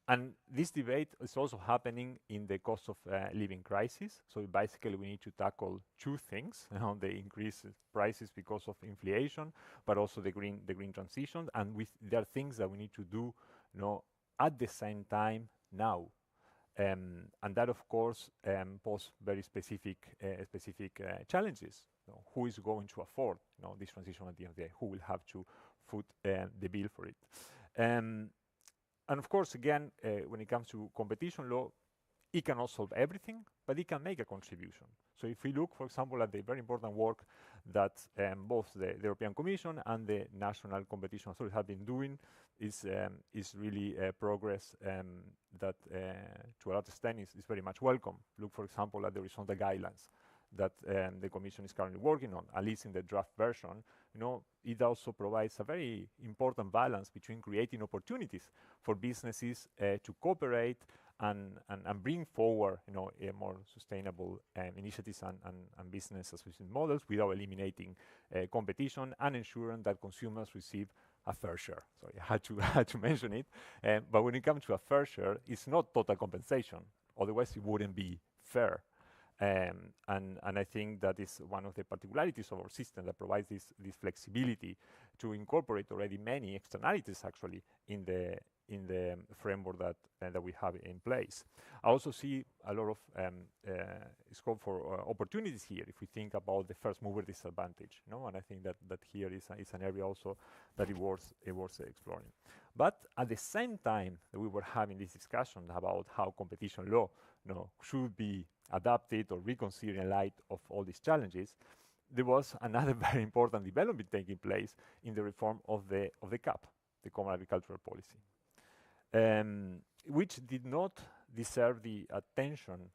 And this debate is also happening in the cost of living crisis. So basically, we need to tackle two things: the increased prices because of inflation, but also the green transition. And there are things that we need to do, at the same time now. And that, of course, poses very specific challenges. Who is going to afford this transition at the end of the day? Who will have to foot the bill for it? And of course, again, when it comes to competition law, it cannot solve everything, but it can make a contribution. So if we look, for example, at the very important work that both the European Commission and the national competition authorities have been doing, is really progress that, to a large extent, is very much welcome. Look, for example, at the horizontal guidelines that the Commission is currently working on, at least in the draft version. It also provides a very important balance between creating opportunities for businesses to cooperate and bring forward a more sustainable initiatives and business association models without eliminating competition, and ensuring that consumers receive a fair share. Sorry, I had to mention it. But when it comes to a fair share, it's not total compensation. Otherwise, it wouldn't be fair. And I think that is one of the particularities of our system that provides this flexibility to incorporate already many externalities actually in the framework that we have in place. I also see a lot of scope for opportunities here if we think about the first mover disadvantage. And I think that here is an area also that it worth exploring. But at the same time that we were having this discussion about how competition law should be adapted or reconsidered in light of all these challenges, there was another very important development taking place in the reform of the CAP, the Common Agricultural Policy, which did not deserve the attention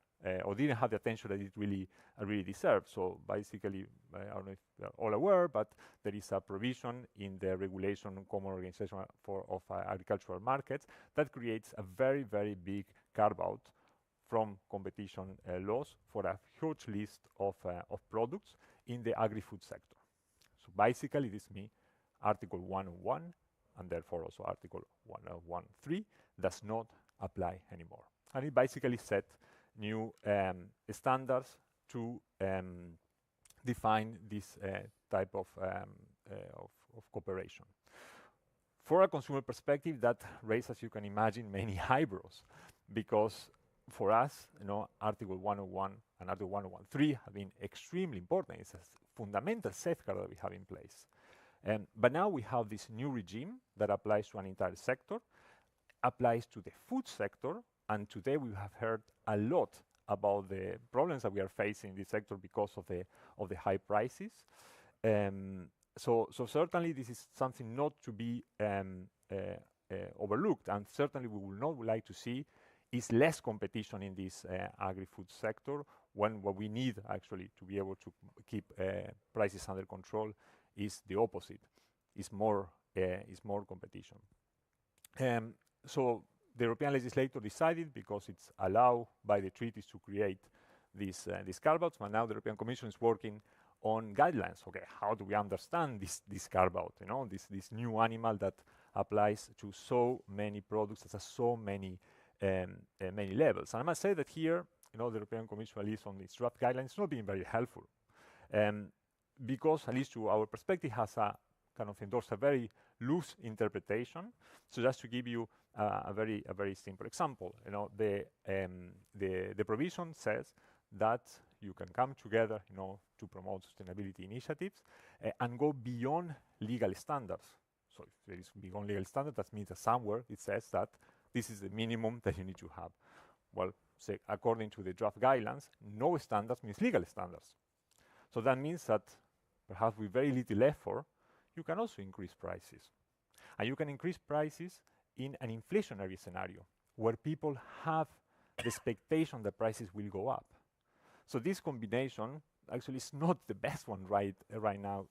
or didn't have the attention that it really deserved. So basically, I don't know if you're all aware, but there is a provision in the regulation on Common Organization of Agricultural Markets that creates a very, very big carve-out from competition laws for a huge list of products in the agri-food sector. So basically, this means Article 101, and therefore also Article 113, does not apply anymore. And it basically set new standards to define this type of cooperation. For a consumer perspective, that raises, as you can imagine, many eyebrows, because for us, Article 101 and Article 113 have been extremely important. It's a fundamental safeguard that we have in place. But now we have this new regime that applies to an entire sector, applies to the food sector, and today we have heard a lot about the problems that we are facing in this sector because of the high prices. So certainly this is something not to be overlooked, and certainly we will not like to see is less competition in this agri-food sector, when what we need actually to be able to keep prices under control is the opposite, is more competition. So the European legislator decided, because it's allowed by the treaties to create these carve-outs, but now the European Commission is working on guidelines. Okay, how do we understand this carve-out? You know, this new animal that applies to so many products, that has so many many levels. And I must say that here, you know, the European Commission, at least on its draft guidelines, not being very helpful, because at least to our perspective has a kind of endorsed a very loose interpretation. So just to give you a very simple example, you know, the provision says that you can come together, you know, to promote sustainability initiatives and go beyond legal standards. So if there is beyond legal standard, that means that somewhere it says that this is the minimum that you need to have. Well, say, according to the draft guidelines, no standards means legal standards. So that means that perhaps with very little effort, you can also increase prices. And you can increase prices in an inflationary scenario where people have the expectation that prices will go up. So this combination actually is not the best one right now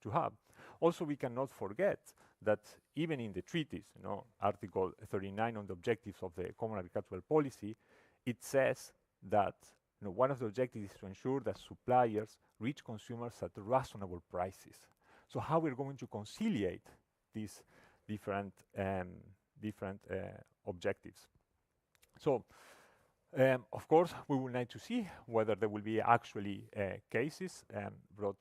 to have. Also, we cannot forget that even in the treaties, you know, Article 39 on the objectives of the Common Agricultural Policy, it says that, you know, one of the objectives is to ensure that suppliers reach consumers at reasonable prices. So how we're going to conciliate these different objectives? So, of course, we will need to see whether there will be actually cases brought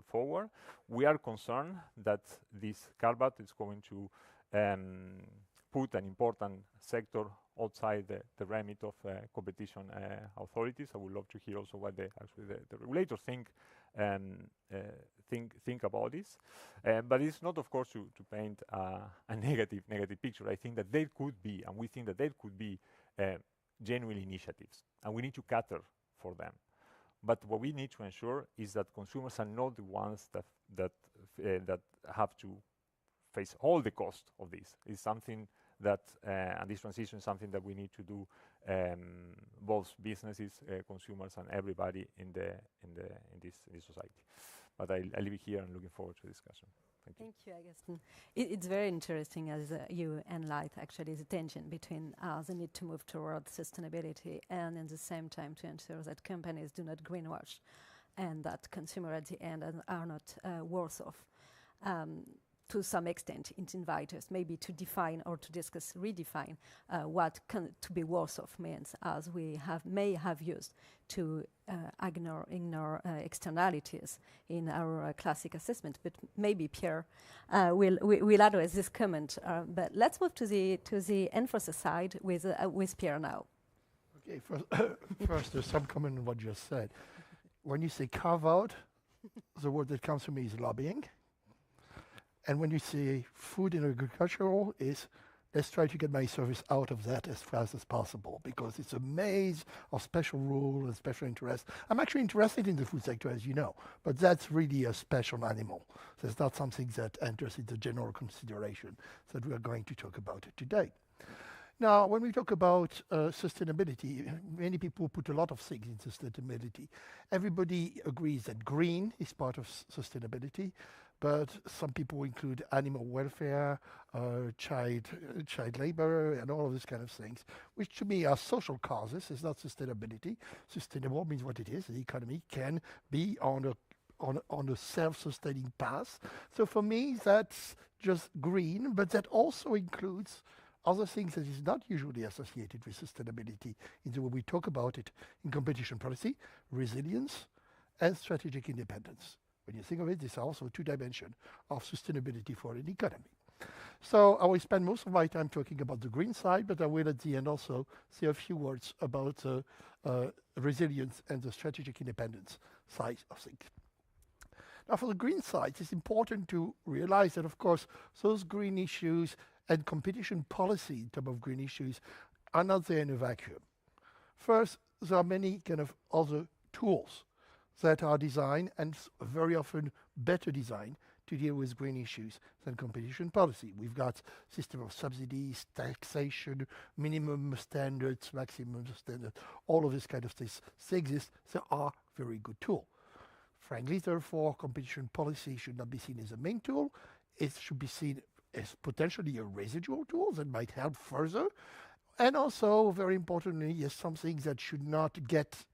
forward. We are concerned that this carve-out is going to put an important sector outside the remit of competition authorities. I would love to hear also what the regulators think about this. But it's not, of course, to paint a negative picture. I think that there could be, and we think that there could be genuine initiatives, and we need to cater for them. But what we need to ensure is that consumers are not the ones that have to face all the cost of this. It's something that, and this transition is something that we need to do, both businesses, consumers, and everybody in this society. But I leave it here and looking forward to the discussion. Thank you. Thank you, Augustin. It's very interesting as you enlight actually the tension between the need to move towards sustainability and at the same time to ensure that companies do not greenwash and that consumers at the end are not worse off. To some extent, it invites us maybe to define or to discuss, redefine what to be worse off means, as we may have used to ignore externalities in our classic assessment. But maybe Pierre will address this comment. But let's move to the enforcer side with Pierre now. Okay, first there's some comment on what you just said. When you say carve out, the word that comes to me is lobbying. And when you say food and agricultural, is let's try to get my service out of that as fast as possible, because it's a maze of special rules and special interests. I'm actually interested in the food sector, as you know, but that's really a special animal. So it's not something that enters into general consideration that we are going to talk about today. Now, when we talk about sustainability, many people put a lot of things in sustainability. Everybody agrees that green is part of sustainability, but some people include animal welfare, child labor, and all of these kind of things, which to me are social causes. It's not sustainability. Sustainable means what it is. The economy can be on a self-sustaining path. So for me, that's just green, but that also includes other things that is not usually associated with sustainability in the way we talk about it in competition policy, resilience, and strategic independence. When you think of it, this is also two dimensions of sustainability for an economy. So I will spend most of my time talking about the green side, but I will at the end also say a few words about resilience and the strategic independence side of things. Now, for the green side, it's important to realize that, of course, those green issues and competition policy in terms of green issues are not there in a vacuum. First, there are many kind of other tools that are designed, and very often better designed, to deal with green issues than competition policy. We've got system of subsidies, taxation, minimum standards, maximum standards, all of this kind of things. They exist. They are very good tools. Frankly, therefore, competition policy should not be seen as a main tool. It should be seen as potentially a residual tool that might help further. And also, very importantly, is something that should not get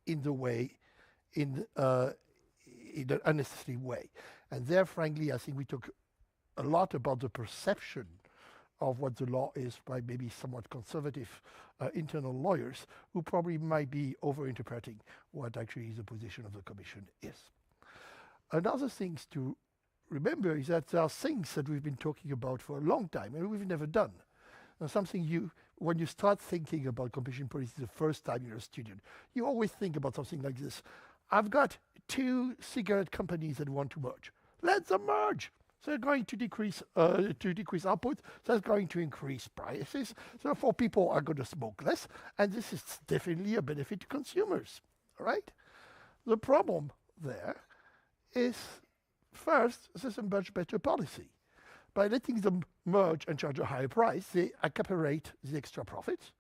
in the way in an unnecessary way. And there, frankly, I think we talk a lot about the perception of what the law is by maybe somewhat conservative internal lawyers who probably might be overinterpreting what actually the position of the Commission is. Another thing to remember is that there are things that we've been talking about for a long time and we've never done. Now, something when you start thinking about competition policy the first time you're a student, you always think about something like this. I've got 2 cigarette companies that want to merge. Let them merge. They're going to decrease output. That's going to increase prices. Therefore, people are going to smoke less, and this is definitely a benefit to consumers. All right? The problem there is, first, there's a much better policy. By letting them merge and charge a higher price, they accaparate the extra profits.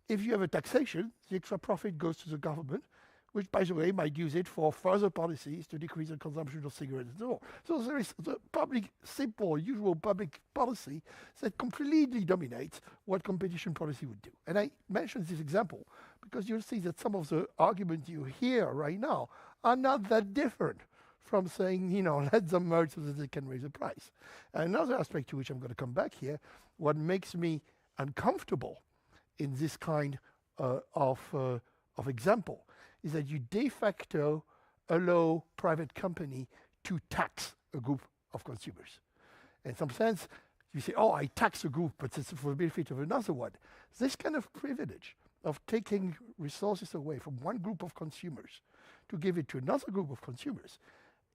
If you have a taxation, the extra profit goes to the government, which, by the way, might use it for further policies to decrease the consumption of cigarettes and so on. So there is the public, simple, usual public policy that completely dominates what competition policy would do. And I mentioned this example because you'll see that some of the arguments you hear right now are not that different from saying, let them merge so that they can raise the price. And another aspect to which I'm going to come back here, what makes me uncomfortable in this kind of example is that you de facto allow private company to tax a group of consumers. In some sense, you say, oh, I tax a group, but it's for the benefit of another one. This kind of privilege of taking resources away from one group of consumers to give it to another group of consumers,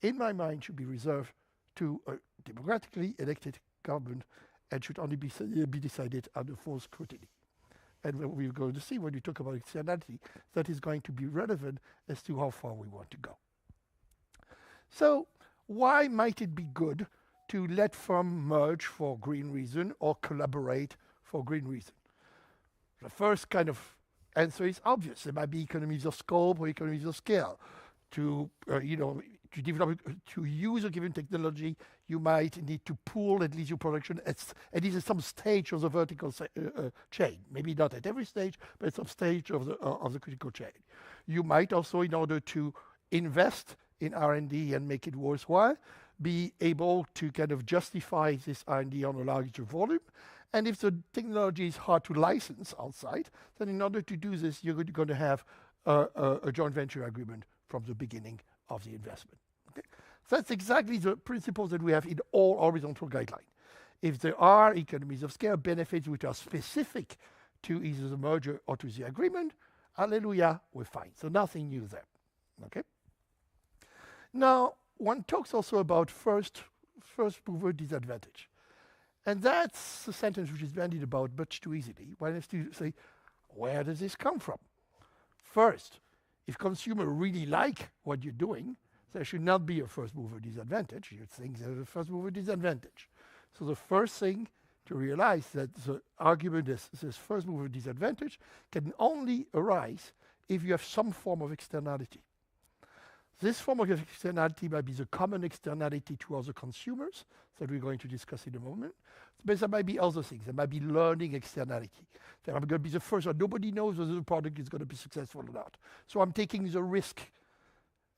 in my mind, should be reserved to a democratically elected government and should only be decided under full scrutiny. And we're going to see when we talk about externality, that is going to be relevant as to how far we want to go. So why might it be good to let firms merge for green reason or collaborate for green reason? The first kind of answer is obvious. There might be economies of scope or economies of scale. To use a given technology, you might need to pool at least your production at least some stage of the vertical chain. Maybe not at every stage, but at some stage of the critical chain. You might also, in order to invest in R&D and make it worthwhile, be able to kind of justify this R&D on a larger volume. And if the technology is hard to license outside, then in order to do this, you're going to have a joint venture agreement from the beginning of the investment. Okay? So that's exactly the principle that we have in all horizontal guidelines. If there are economies of scale benefits which are specific to either the merger or to the agreement, hallelujah, we're fine. So nothing new there. Okay? Now, one talks also about first mover disadvantage. And that's a sentence which is bandied about much too easily. One has to say, where does this come from? First, if consumers really like what you're doing, there should not be a first mover disadvantage. You think there's a first mover disadvantage. So the first thing to realize that the argument is this first mover disadvantage can only arise if you have some form of externality. This form of externality might be the common externality to other consumers that we're going to discuss in a moment. But there might be other things. There might be learning externality. There I'm going to be the first one. Nobody knows whether the product is going to be successful or not. So I'm taking the risk.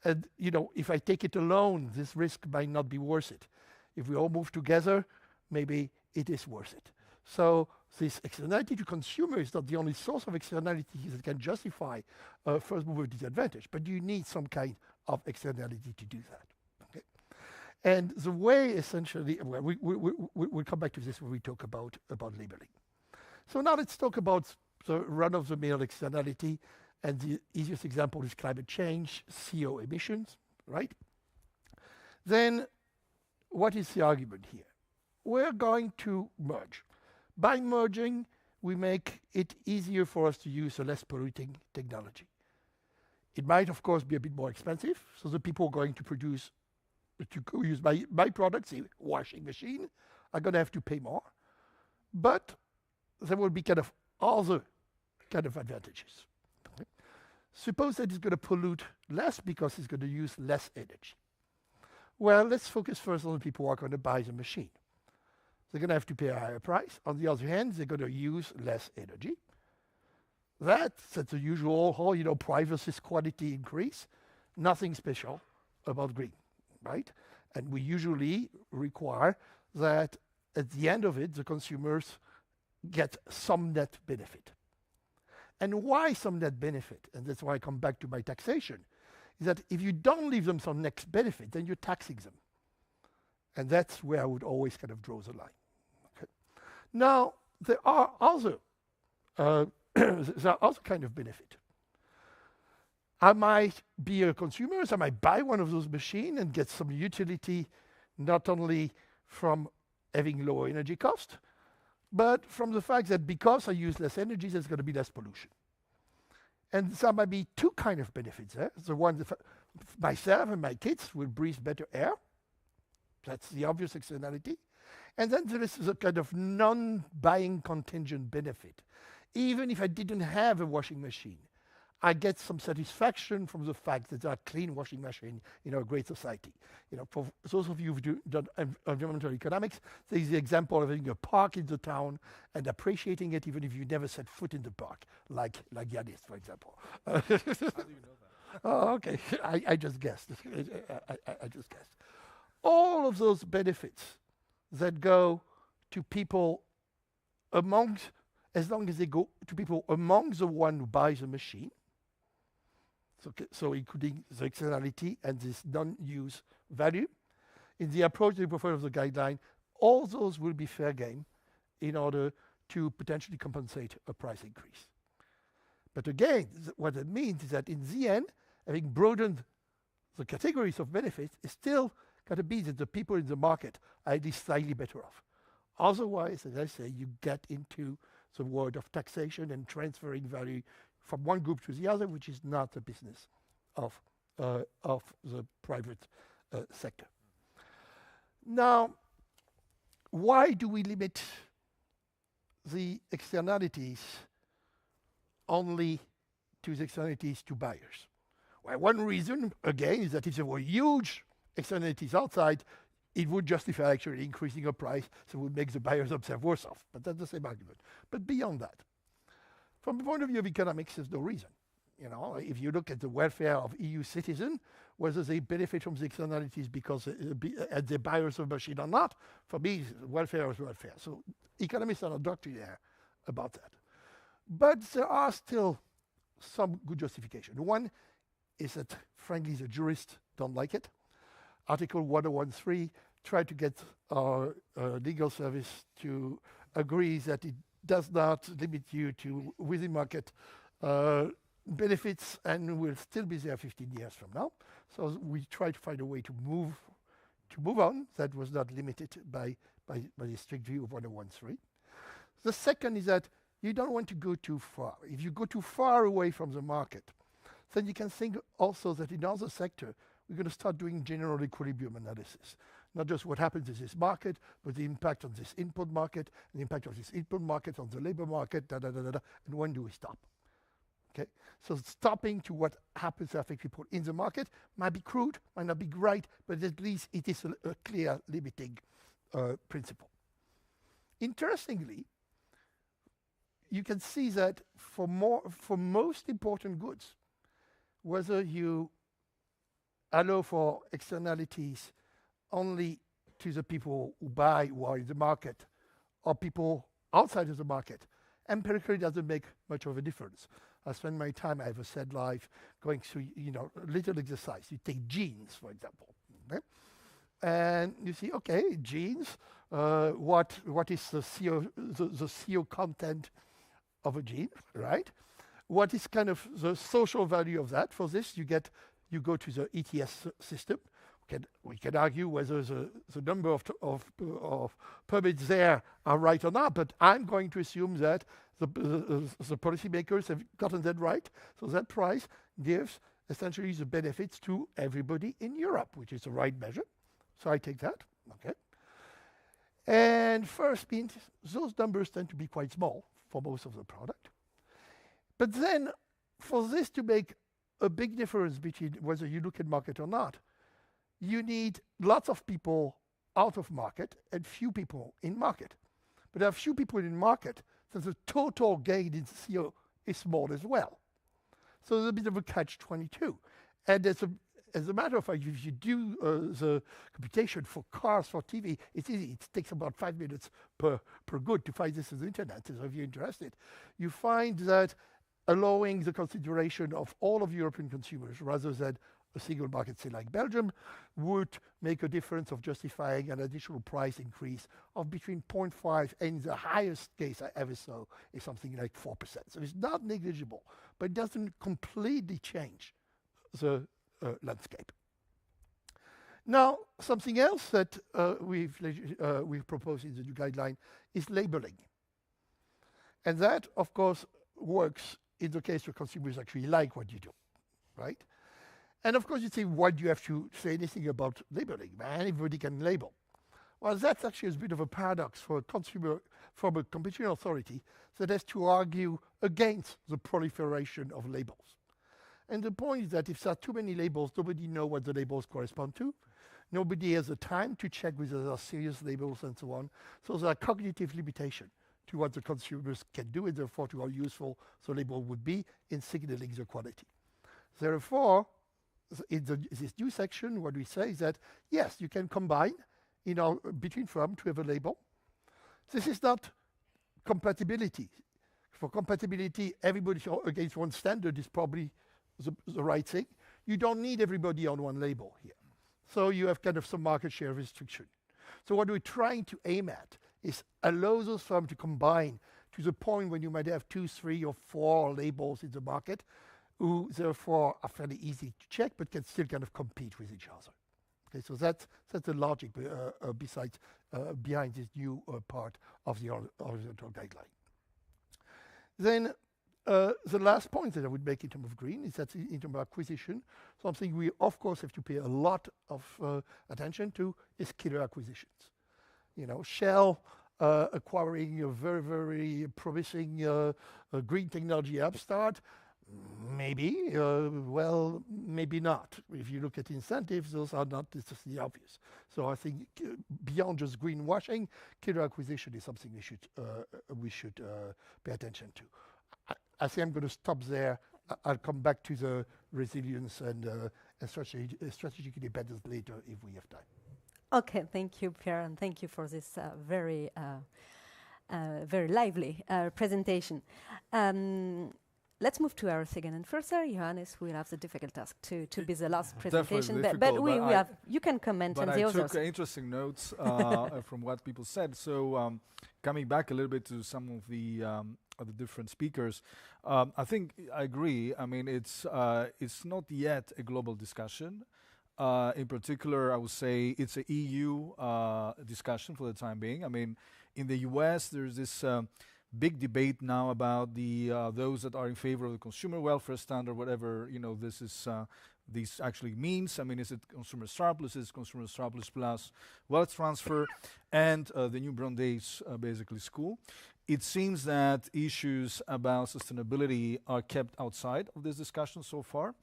And, if I take it alone, this risk might not be worth it. If we all move together, maybe it is worth it. So this externality to consumer is not the only source of externality that can justify a first mover disadvantage, but you need some kind of externality to do that. Okay? And the way essentially, well, we'll come back to this when we talk about labeling. So now let's talk about the run-of-the-mill externality, and the easiest example is climate change, CO emissions, right? Then what is the argument here? We're going to merge. By merging, we make it easier for us to use a less polluting technology. It might, of course, be a bit more expensive, so the people going to produce, to use my products, a washing machine, are going to have to pay more. But there will be kind of other kind of advantages. Okay. Suppose that it's going to pollute less because it's going to use less energy. Well, let's focus first on the people who are going to buy the machine. They're going to have to pay a higher price. On the other hand, they're going to use less energy. That's the usual whole, price versus quality increase. Nothing special about green, right? And we usually require that at the end of it, the consumers get some net benefit. And why some net benefit? And that's why I come back to my taxation, is that if you don't leave them some net benefit, then you're taxing them. And that's where I would always kind of draw the line. Okay. Now, there are other kind of benefit. I might be a consumer, so I might buy one of those machines and get some utility, not only from having lower energy cost, but from the fact that because I use less energy, there's going to be less pollution. And there might be two kind of benefits there. The one that myself and my kids will breathe better air. That's the obvious externality. And then there is the kind of non-buying contingent benefit. Even if I didn't have a washing machine, I get some satisfaction from the fact that there are clean washing machines in our great society. For those of you who've done environmental economics, there is the example of having a park in the town and appreciating it even if you never set foot in the park, like Yanis, for example. How do you know that? Oh, okay. I just guessed. I just guessed. All of those benefits that go to people as long as they go to people among the one who buys a machine, so including the externality and this non-use value, in the approach they prefer of the guideline, all those will be fair game in order to potentially compensate a price increase. But again, what it means is that in the end, having broadened the categories of benefits, is still going to be that the people in the market are at least slightly better off. Otherwise, as I say, you get into the world of taxation and transferring value from one group to the other, which is not the business of the private sector. Now, why do we limit the externalities only to the externalities to buyers? Well, one reason, again, is that if there were huge externalities outside, it would justify actually increasing a price, so it would make the buyers themselves worse off. But that's the same argument. But beyond that, from the point of view of economics, there's no reason. If you look at the welfare of EU citizens, whether they benefit from the externalities because they're buyers of machine or not, for me, welfare is welfare. So economists are not doctrinaire about that. But there are still some good justification. One is that, frankly, the jurists don't like it. Article 1013 tried to get our legal service to agree that it does not limit you to within market benefits and will still be there 15 years from now. So we try to find a way to move on that was not limited by the strict view of 1013. The second is that you don't want to go too far. If you go too far away from the market, then you can think also that in other sectors, we're going to start doing general equilibrium analysis. Not just what happens in this market, but the impact on this input market, the impact of this input market on the labor market, and when do we stop? Okay, so stopping to what happens to affect people in the market might be crude, might not be right, but at least it is a clear limiting principle. Interestingly, you can see that for most important goods, whether you allow for externalities only to the people who buy who are in the market or people outside of the market, empirically doesn't make much of a difference. I spend my time, I have a sad life, going through a little exercise. You take jeans, for example. Okay? And you see, okay, jeans, what is the CO content of a jean, right? What is kind of the social value of that? For this, you go to the ETS system, We can argue whether the number of permits there are right or not, but I'm going to assume that the policymakers have gotten that right. So that price gives essentially the benefits to everybody in Europe, which is the right measure. So I take that. Okay. And first means those numbers tend to be quite small for most of the product. But then for this to make a big difference between whether you look at market or not, you need lots of people out of market and few people in market. But there are few people in market, so the total gain in CO is small as well. So there's a bit of a catch-22. And as a matter of fact, if you do the computation for cars, for TV, it's easy. It takes about 5 minutes per good to find this on the internet. So if you're interested, you find that allowing the consideration of all of European consumers rather than a single market, say like Belgium, would make a difference of justifying an additional price increase of between 0.5 and the highest case I ever saw is something like 4%. So it's not negligible, but it doesn't completely change the landscape. Now, something else that we've proposed in the new guideline is labeling. And that, of course, works in the case where consumers actually like what you do, right? And of course, you say, why do you have to say anything about labeling? Anybody can label. Well, that's actually a bit of a paradox for a consumer, from a competition authority that has to argue against the proliferation of labels. And the point is that if there are too many labels, nobody knows what the labels correspond to. Nobody has the time to check whether there are serious labels and so on. So there are cognitive limitations to what the consumers can do and therefore to how useful the label would be in signaling the quality. Therefore, in this new section, what we say is that, yes, you can combine between firms to have a label. This is not compatibility. For compatibility, everybody against one standard is probably the right thing. You don't need everybody on one label here. So you have kind of some market share restriction. So what we're trying to aim at is allow those firms to combine to the point when you might have 2, 3, or 4 labels in the market, who therefore are fairly easy to check, but can still kind of compete with each other. Okay, so that's the logic behind this new part of the horizontal guideline. Then the last point that I would make in terms of green is that in terms of acquisition, something we of course have to pay a lot of attention to is killer acquisitions. Shell acquiring a very, very promising green technology upstart. Maybe, well, maybe not. If you look at incentives, those are not necessarily obvious. So I think beyond just greenwashing, killer acquisition is something we should pay attention to. I think I'm going to stop there. I'll come back to the resilience and strategic independence later if we have time. Okay, thank you, Pierre, and thank you for this very lively presentation. Let's move to our second and first. Johannes will have the difficult task to be the last presentation, but you can comment on the others. I took interesting notes from what people said. So coming back a little bit to some of the different speakers, I think I agree. I mean, it's not yet a global discussion. In particular, I would say it's an EU discussion for the time being. I mean, in the US, there's this big debate now about those that are in favor of the consumer welfare standard, whatever this actually means. I mean, is it consumer surplus? Is it consumer surplus plus wealth transfer, and the new Brandeis basically school? It seems that issues about sustainability are kept outside of this discussion so far.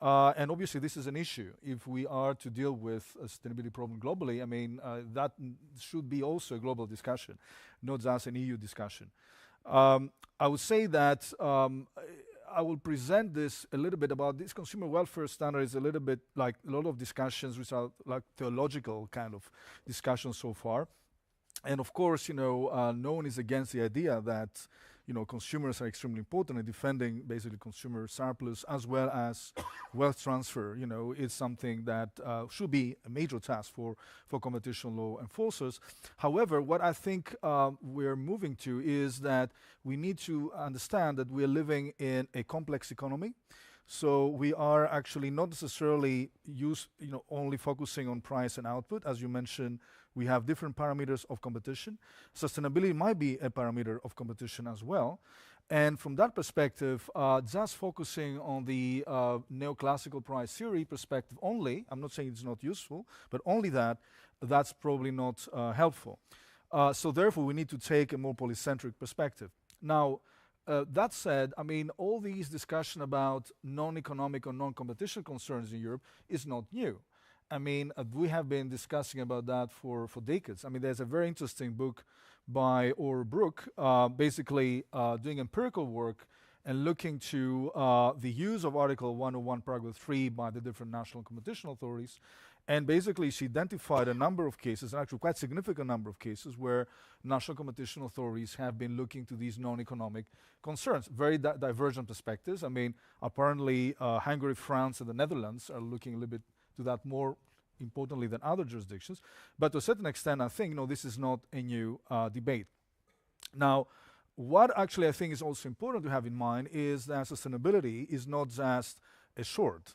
And obviously, this is an issue. If we are to deal with a sustainability problem globally, I mean, that should be also a global discussion, not just an EU discussion. I would say that I will present this a little bit about this consumer welfare standard is a little bit like a lot of discussions which are like theological kind of discussions so far. And of course, no one is against the idea that consumers are extremely important in defending basically consumer surplus as well as wealth transfer. It's something that should be a major task for competition law enforcers. However, what I think we're moving to is that we need to understand that we're living in a complex economy. So we are actually not necessarily only focusing on price and output. As you mentioned, we have different parameters of competition. Sustainability might be a parameter of competition as well. And from that perspective, just focusing on the neoclassical price theory perspective only, I'm not saying it's not useful, but only that's probably not helpful. So therefore, we need to take a more polycentric perspective. Now, that said, I mean, all these discussion about non-economic or non-competition concerns in Europe is not new. I mean, we have been discussing about that for decades. I mean, there's a very interesting book by Orr Brook, basically doing empirical work and looking to the use of Article 101, Paragraph 3 by the different national competition authorities. And basically, she identified a number of cases, actually quite significant number of cases, where national competition authorities have been looking to these non-economic concerns. Very divergent perspectives. I mean, apparently, Hungary, France, and the Netherlands are looking a little bit to that more importantly than other jurisdictions. But to a certain extent, I think, this is not a new debate. Now, what actually I think is also important to have in mind is that sustainability is not just a shield.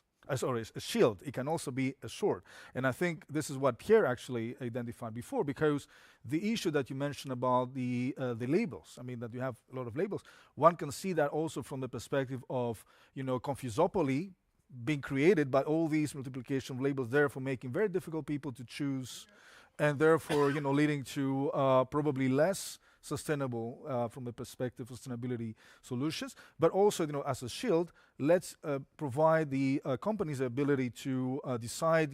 It can also be a sword. And I think this is what Pierre actually identified before, because the issue that you mentioned about the labels, I mean, that you have a lot of labels, one can see that also from the perspective of, confusopoly being created by all these multiplication of labels, therefore making very difficult people to choose, and therefore, leading to probably less sustainable from the perspective of sustainability solutions, but also, as a shield, let's provide the companies the ability to decide,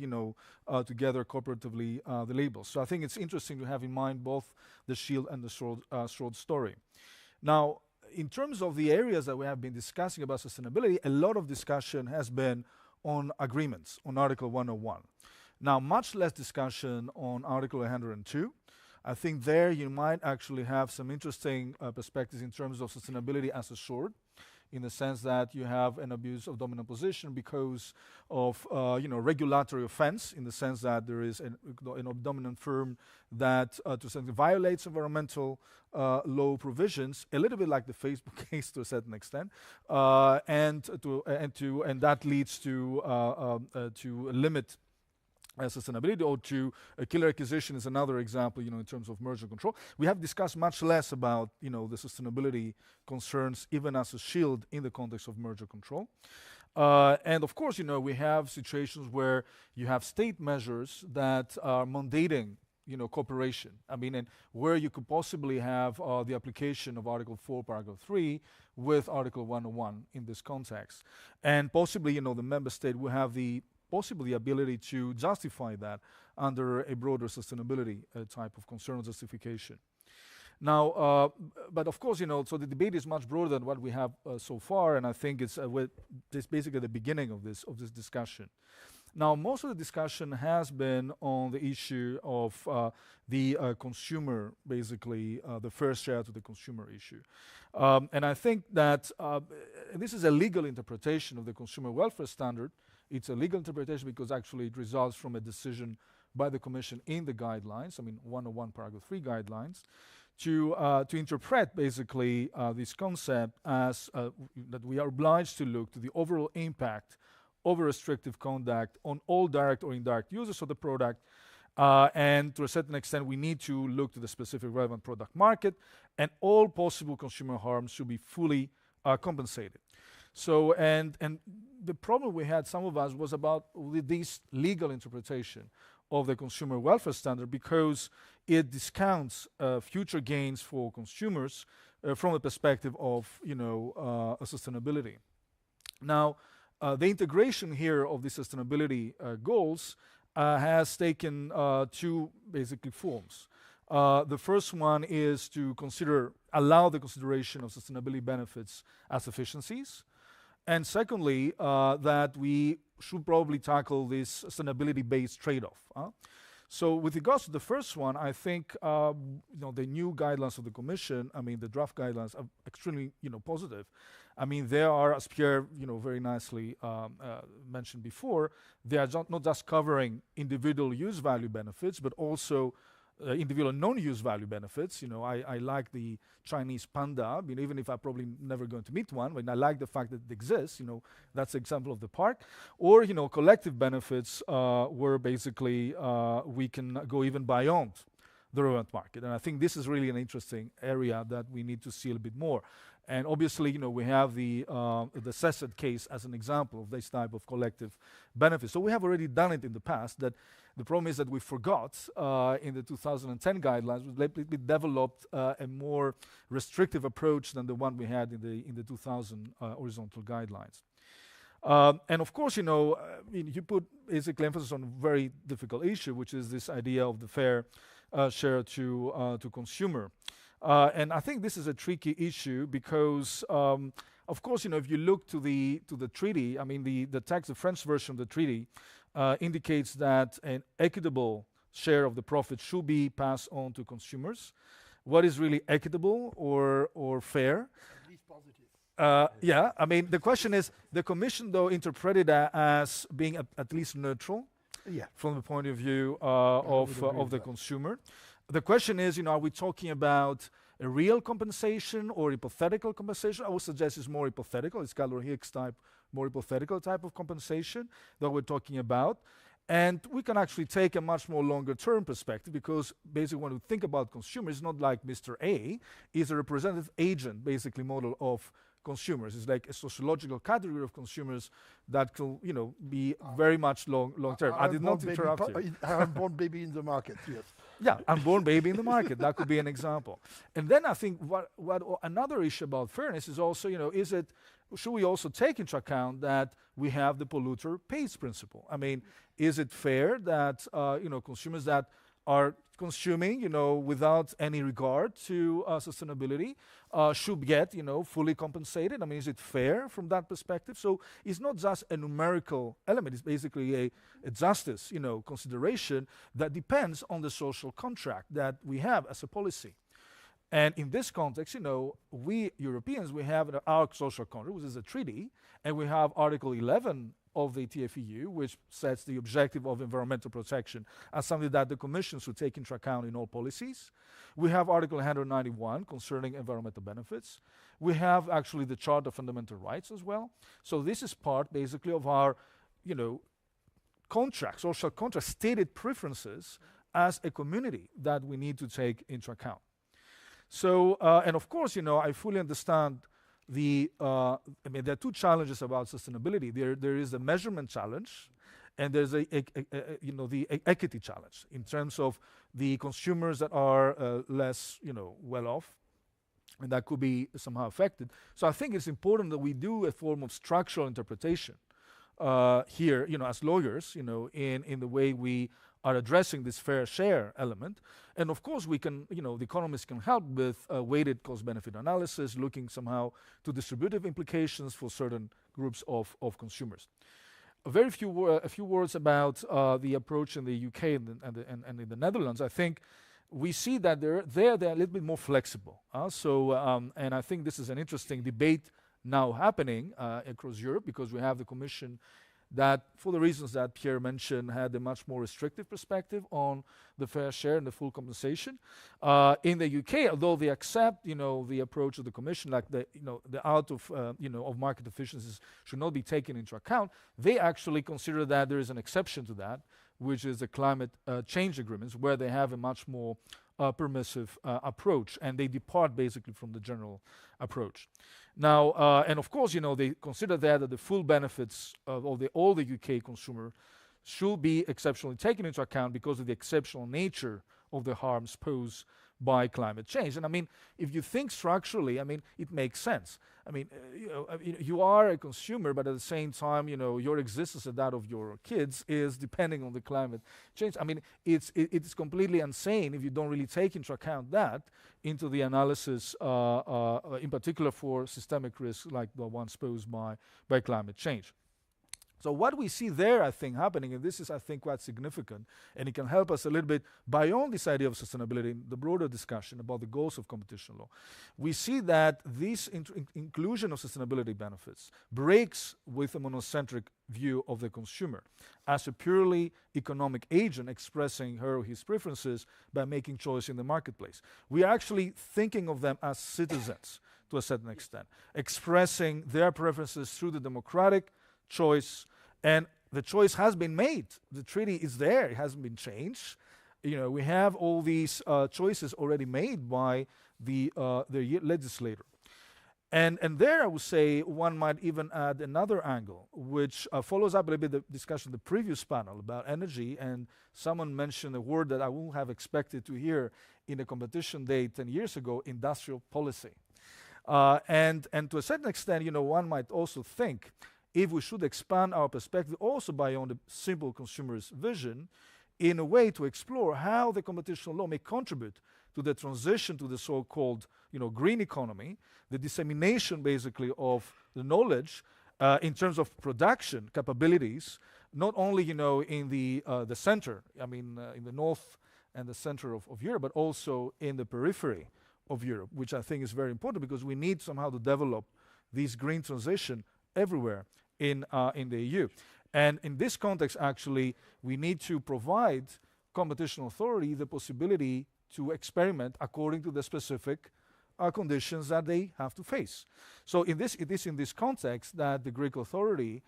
together cooperatively the labels. So I think it's interesting to have in mind both the shield and the sword story. Now, in terms of the areas that we have been discussing about sustainability, a lot of discussion has been on agreements, on Article 101. Now, much less discussion on Article 102. I think there you might actually have some interesting perspectives in terms of sustainability as a sword, in the sense that you have an abuse of dominant position because of regulatory offense, in the sense that there is an dominant firm that to some extent violates environmental law provisions, a little bit like the Facebook case to a certain extent, and that leads to limit sustainability, or to a killer acquisition is another example, in terms of merger control. We have discussed much less about, the sustainability concerns, even as a shield in the context of merger control. And of course, we have situations where you have state measures that are mandating, cooperation. I mean, and where you could possibly have the application of Article 4, Paragraph 3 with Article 101 in this context. And possibly, the member state will have the ability to justify that under a broader sustainability type of concern or justification. Now, but of course, so the debate is much broader than what we have so far, and I think it's basically the beginning of this discussion. Now, most of the discussion has been on the issue of the consumer, basically the first share to the consumer issue. And I think that this is a legal interpretation of the consumer welfare standard. It's a legal interpretation because actually it results from a decision by the Commission in the guidelines, 101 Paragraph 3 guidelines, to interpret basically this concept as that we are obliged to look to the overall impact of restrictive conduct on all direct or indirect users of the product, and to a certain extent we need to look to the specific relevant product market, and all possible consumer harms should be fully compensated. So, and the problem we had, some of us, was about this legal interpretation of the consumer welfare standard, because it discounts future gains for consumers from the perspective of, sustainability. Now, the integration here of the sustainability goals has taken two basically forms. The first one is to allow the consideration of sustainability benefits as efficiencies. And secondly, that we should probably tackle this sustainability-based trade-off. So with regards to the first one, I think the new guidelines of the Commission, the draft guidelines, are extremely positive. They are, as Pierre very nicely mentioned before, they are not just covering individual use value benefits, but also individual non-use value benefits. I like the Chinese panda, even if I'm probably never going to meet one, but I like the fact that it exists. That's an example of the park. Or collective benefits where basically we can go even beyond the relevant market. And I think this is really an interesting area that we need to see a little bit more. And obviously, we have the Sesset case as an example of this type of collective benefits. So we have already done it in the past. That the problem is that we forgot in the 2010 guidelines, we developed a more restrictive approach than the one we had in the 2000 horizontal guidelines. And of course, you put basically emphasis on a very difficult issue, which is this idea of the fair share to consumer. And I think this is a tricky issue because, of course, if you look to the treaty, the text, the French version of the treaty, indicates that an equitable share of the profit should be passed on to consumers. What is really equitable or fair? At least positive. Yeah, the question is, the Commission, though, interpreted that as being at least neutral from the point of view of the consumer. The question is, are we talking about a real compensation or hypothetical compensation? I would suggest it's more hypothetical. It's Gallagher-Hicks type, more hypothetical type of compensation that we're talking about. And we can actually take a much more longer term perspective, because basically when we think about consumers, it's not like Mr. A is a representative agent, basically, model of consumers. It's like a sociological category of consumers that could, be very much long term. I did not interrupt you. Unborn baby in the market, yes. Yeah, unborn baby in the market. That could be an example. And then I think what another issue about fairness is also, should we also take into account that we have the polluter pays principle? Is it fair that consumers that are consuming, without any regard to sustainability, should get, fully compensated? Is it fair from that perspective? So it's not just a numerical element. It's basically a justice, consideration that depends on the social contract that we have as a policy. And in this context, we Europeans, we have our social contract, which is a treaty, and we have Article 11 of the TFEU, which sets the objective of environmental protection as something that the Commission should take into account in all policies. We have Article 191 concerning environmental benefits. We have actually the Charter of Fundamental Rights as well. So this is part, basically, of our, contract, social contract, stated preferences as a community that we need to take into account. So, and of course, I fully understand there are two challenges about sustainability. There is a measurement challenge, and there's the equity challenge in terms of the consumers that are less, well off, and that could be somehow affected. So I think it's important that we do a form of structural interpretation here, as lawyers, in the way we are addressing this fair share element. And of course, we can, the economists can help with weighted cost-benefit analysis, looking somehow to distributive implications for certain groups of consumers. A few words about the approach in the UK and in the Netherlands. I think we see that they're a little bit more flexible. And I think this is an interesting debate now happening across Europe, because we have the Commission that, for the reasons that Pierre mentioned, had a much more restrictive perspective on the fair share and the full compensation. In the UK, although they accept, the approach of the Commission, like the out of market efficiencies should not be taken into account, they actually consider that there is an exception to that, which is the climate change agreements, where they have a much more permissive approach, and they depart basically from the general approach. Now, and of course, they consider that the full benefits of all the UK consumer should be exceptionally taken into account because of the exceptional nature of the harms posed by climate change. And if you think structurally, it makes sense. You are a consumer, but at the same time, your existence and that of your kids is depending on the climate change. It's completely insane if you don't really take into account that into the analysis, in particular for systemic risks like the ones posed by climate change. So what we see there, I think, happening, and this is, I think, quite significant, and it can help us a little bit beyond this idea of sustainability, in the broader discussion about the goals of competition law. We see that this inclusion of sustainability benefits breaks with a monocentric view of the consumer as a purely economic agent expressing her or his preferences by making choice in the marketplace. We are actually thinking of them as citizens to a certain extent, expressing their preferences through the democratic choice, and the choice has been made. The treaty is there, it hasn't been changed. You know, we have all these choices already made by the legislator. And there I would say one might even add another angle, which follows up a little bit the discussion of the previous panel about energy, and someone mentioned a word that I wouldn't have expected to hear in a competition day 10 years ago, industrial policy. And to a certain extent, you know, one might also think if we should expand our perspective also beyond the simple consumer's vision in a way to explore how the competition law may contribute to the transition to the so-called, you know, green economy, the dissemination basically of the knowledge in terms of production capabilities, not only, you know, in the center, I mean, in the north and the center of Europe, but also in the periphery of Europe, which I think is very important because we need somehow to develop this green transition everywhere in the EU. And in this context, actually, we need to provide competition authority the possibility to experiment according to the specific conditions that they have to face. So it is in this context that the Greek authority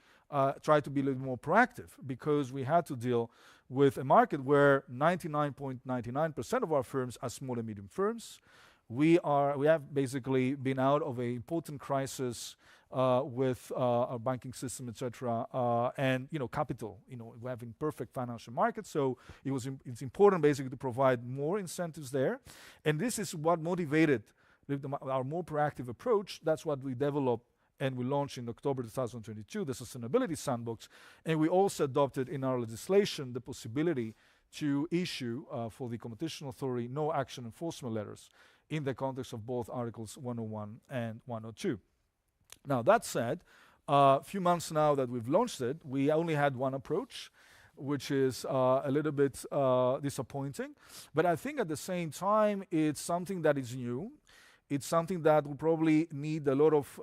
tried to be a little more proactive, because we had to deal with a market where 99.99% of our firms are small and medium firms. We have basically been out of an important crisis with our banking system, etc., and, you know, capital. You know, we have imperfect financial markets, so it's important basically to provide more incentives there, and this is what motivated our more proactive approach. That's what we developed and we launched in October 2022, the Sustainability Sandbox, and we also adopted in our legislation the possibility to issue for the competition authority no action enforcement letters in the context of both Articles 101 and 102. Now, that said, a few months now that we've launched it, we only had one approach, which is a little bit disappointing. But I think at the same time, it's something that is new. It's something that will probably need a lot of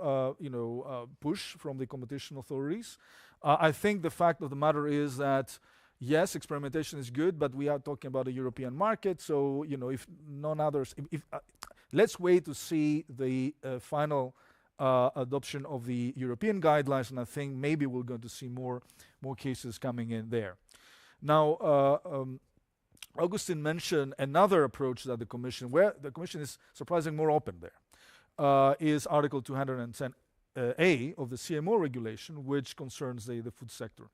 push from the competition authorities. I think the fact of the matter is that, yes, experimentation is good, but we are talking about a European market. So, you know, if none others, let's wait to see the final adoption of the European guidelines, and I think maybe we're going to see more cases coming in there. Now, Augustin mentioned another approach that the Commission, where the Commission is surprisingly more open there, is Article 210A of the CMO regulation, which concerns the food sector.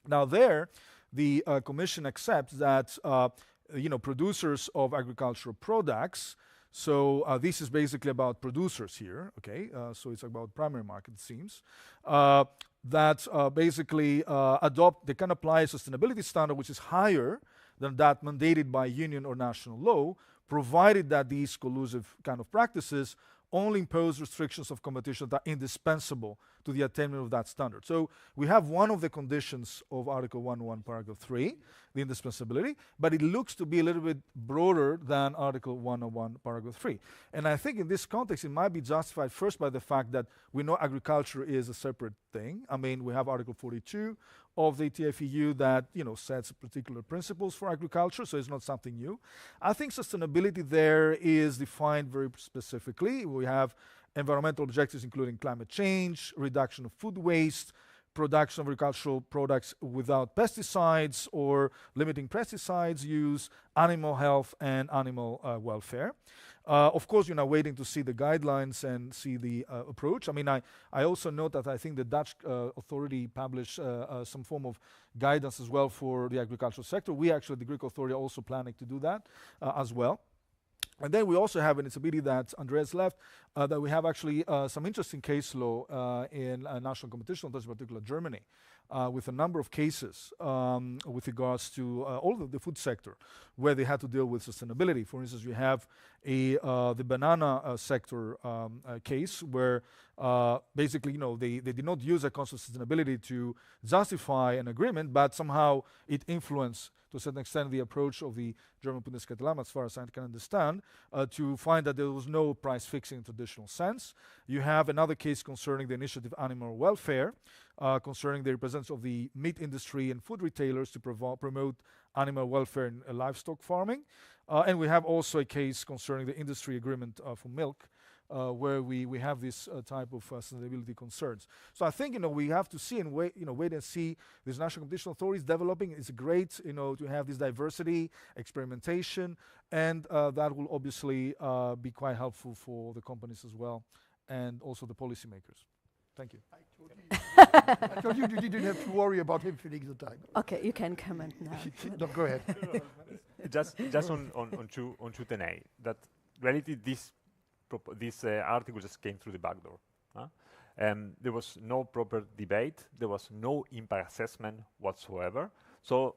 Now there, the Commission accepts that producers of agricultural products, so this is basically about producers here, okay? So it's about primary market, it seems, that basically they can apply a sustainability standard which is higher than that mandated by union or national law, provided that these collusive kind of practices only impose restrictions of competition that are indispensable to the attainment of that standard. So we have one of the conditions of Article 101, Paragraph 3, the indispensability, but it looks to be a little bit broader than Article 101, Paragraph 3. And I think in this context, it might be justified first by the fact that we know agriculture is a separate thing. I mean, we have Article 42 of the TFEU that, sets particular principles for agriculture, so it's not something new. I think sustainability there is defined very specifically. We have environmental objectives including climate change, reduction of food waste, production of agricultural products without pesticides or limiting pesticides use, animal health and animal welfare. Of course, you're now waiting to see the guidelines and see the approach. I mean, I also note that I think the Dutch authority published some form of guidance as well for the agricultural sector. We actually, the Greek authority, are also planning to do that as well. And then we also have, and it's a pity that Andreas left, that we have actually some interesting case law in national competition, in particular Germany, with a number of cases with regards to all of the food sector, where they had to deal with sustainability. For instance, we have the banana sector case where basically, they did not use a concept of sustainability to justify an agreement, but somehow it influenced to a certain extent the approach of the German Bundeskartellamt, as far as I can understand, to find that there was no price fixing in traditional sense. You have another case concerning the initiative Animal Welfare, concerning the representatives of the meat industry and food retailers to promote animal welfare in livestock farming. And we have also a case concerning the industry agreement for milk, where we have this type of sustainability concerns. So I think we have to see and wait and see these national competition authorities developing. It's great to have this diversity, experimentation, and that will obviously be quite helpful for the companies as well, and also the policymakers. Thank you. I told you didn't have to worry about him filling the time. Okay, you can comment now. No, go ahead. just on 210A, that reality this article just came through the back door. There was no proper debate. There was no impact assessment whatsoever. So,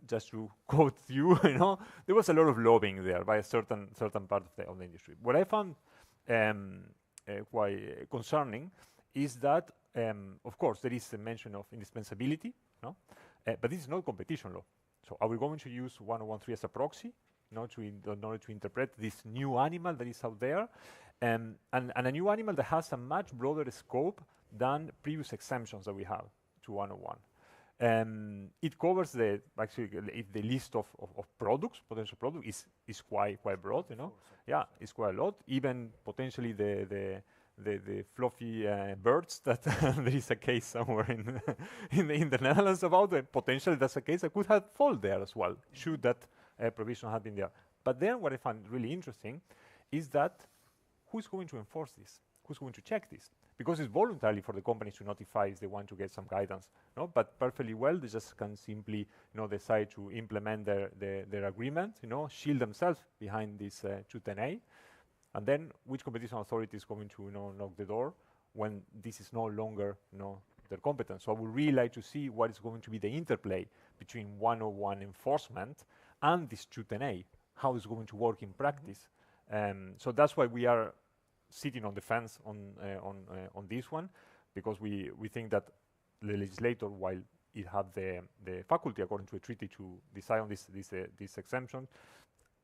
just to quote you, there was a lot of lobbying there by a certain part of the industry. What I found quite concerning is that, of course, there is a mention of indispensability, but this is not competition law. So, are we going to use 101.3 as a proxy? In order to interpret this new animal that is out there, and a new animal that has a much broader scope than previous exemptions that we have to 101. It covers the list of products, potential products is quite broad, Yeah, it's quite a lot. Even potentially the fluffy birds that there is a case somewhere in the Netherlands about. Potentially that's a case that could have fallen there as well, should that provision had been there. But then what I find really interesting is that who's going to enforce this? Who's going to check this? Because it's voluntary for the companies to notify if they want to get some guidance. But perfectly well, they just can simply decide to implement their agreement, shield themselves behind this 210A. And then which competition authority is going to knock the door when this is no longer their competence? So I would really like to see what is going to be the interplay between 101 enforcement and this 210A, how it's going to work in practice. So that's why we are sitting on the fence on this one, because we think that the legislator, while it had the faculty according to a treaty to decide on this exemption,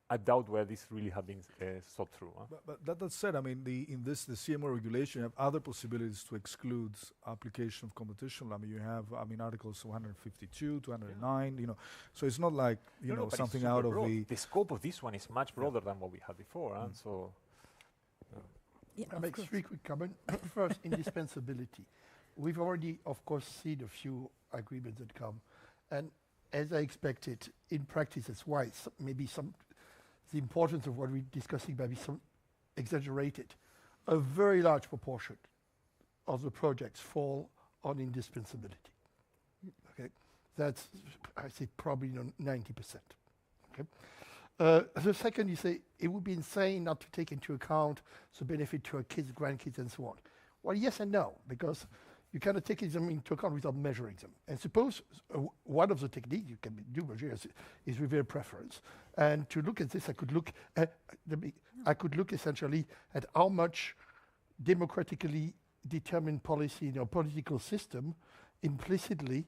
I doubt where this really has been thought through. But that said, I mean, the CMO regulation, you have other possibilities to exclude application of competition. I mean, you have, Articles 152, 209, so it's not like, something out of the scope of this one is much broader than what we had before. So, I make 3 quick comments. First, indispensability. We've already, of course, seen a few agreements that come, and as I expected, in practice, that's why the importance of what we're discussing might be some exaggerated. A very large proportion of the projects fall on indispensability. Okay, that's, I say, probably 90%. Okay. The second, you say it would be insane not to take into account the benefit to our kids, grandkids, and so on. Well, yes and no, because you cannot take them into account without measuring them. And suppose one of the techniques you can do measure is reveal preference. And to look at this, I could look essentially at how much democratically determined policy in our political system implicitly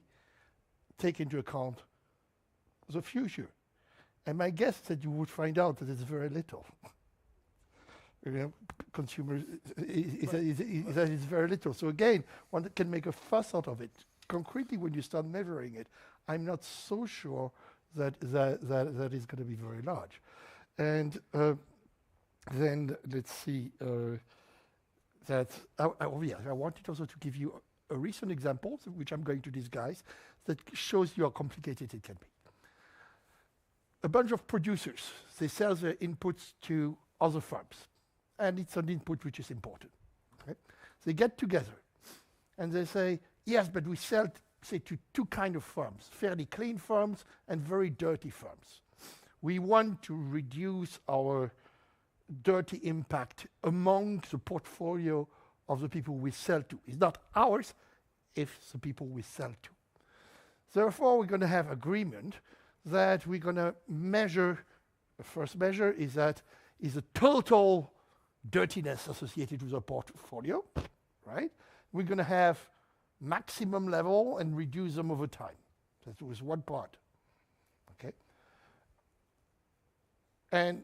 take into account the future. And my guess is that you would find out that it's very little. Consumers, that is very little. So again, one can make a fuss out of it. Concretely, when you start measuring it, I'm not so sure that is going to be very large. And then let's see. I wanted also to give you a recent example, which I'm going to disguise, that shows you how complicated it can be. A bunch of producers, they sell their inputs to other firms. And it's an input which is important. Okay? They get together and they say, yes, but we sell, say, to 2 kinds of firms, fairly clean firms and very dirty firms. We want to reduce our dirty impact among the portfolio of the people we sell to. It's not ours, it's the people we sell to. Therefore, we're going to have agreement that we're going to measure. The first measure is that is the total dirtiness associated with a portfolio, right? We're going to have maximum level and reduce them over time. That was one part, okay? And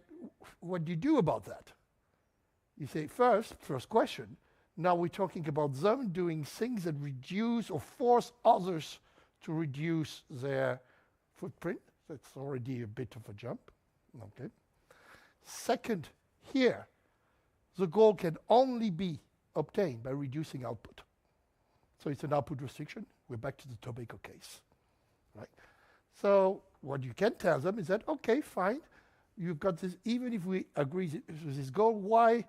what do you do about that? You say, first question, now we're talking about them doing things that reduce or force others to reduce their footprint. That's already a bit of a jump, okay? Second, here, the goal can only be obtained by reducing output. So it's an output restriction. We're back to the tobacco case, right? So what you can tell them is that, okay, fine, you've got this, even if we agree with this goal, why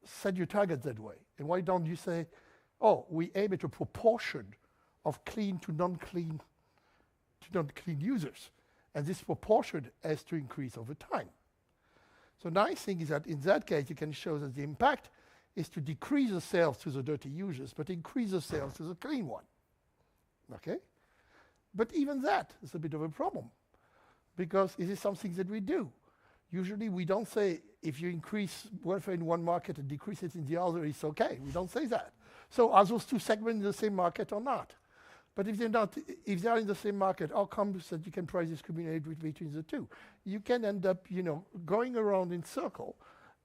set your target that way? And why don't you say, oh, we aim at a proportion of clean to non-clean users. And this proportion has to increase over time. So nice thing is that in that case, you can show that the impact is to decrease the sales to the dirty users, but increase the sales to the clean one, okay? But even that is a bit of a problem, because it is something that we do. Usually we don't say, if you increase welfare in one market and decrease it in the other, it's okay. We don't say that. So are those two segments in the same market or not? But if they're not, if they are in the same market, how comes that you can price discriminate between the two? You can end up, going around in circle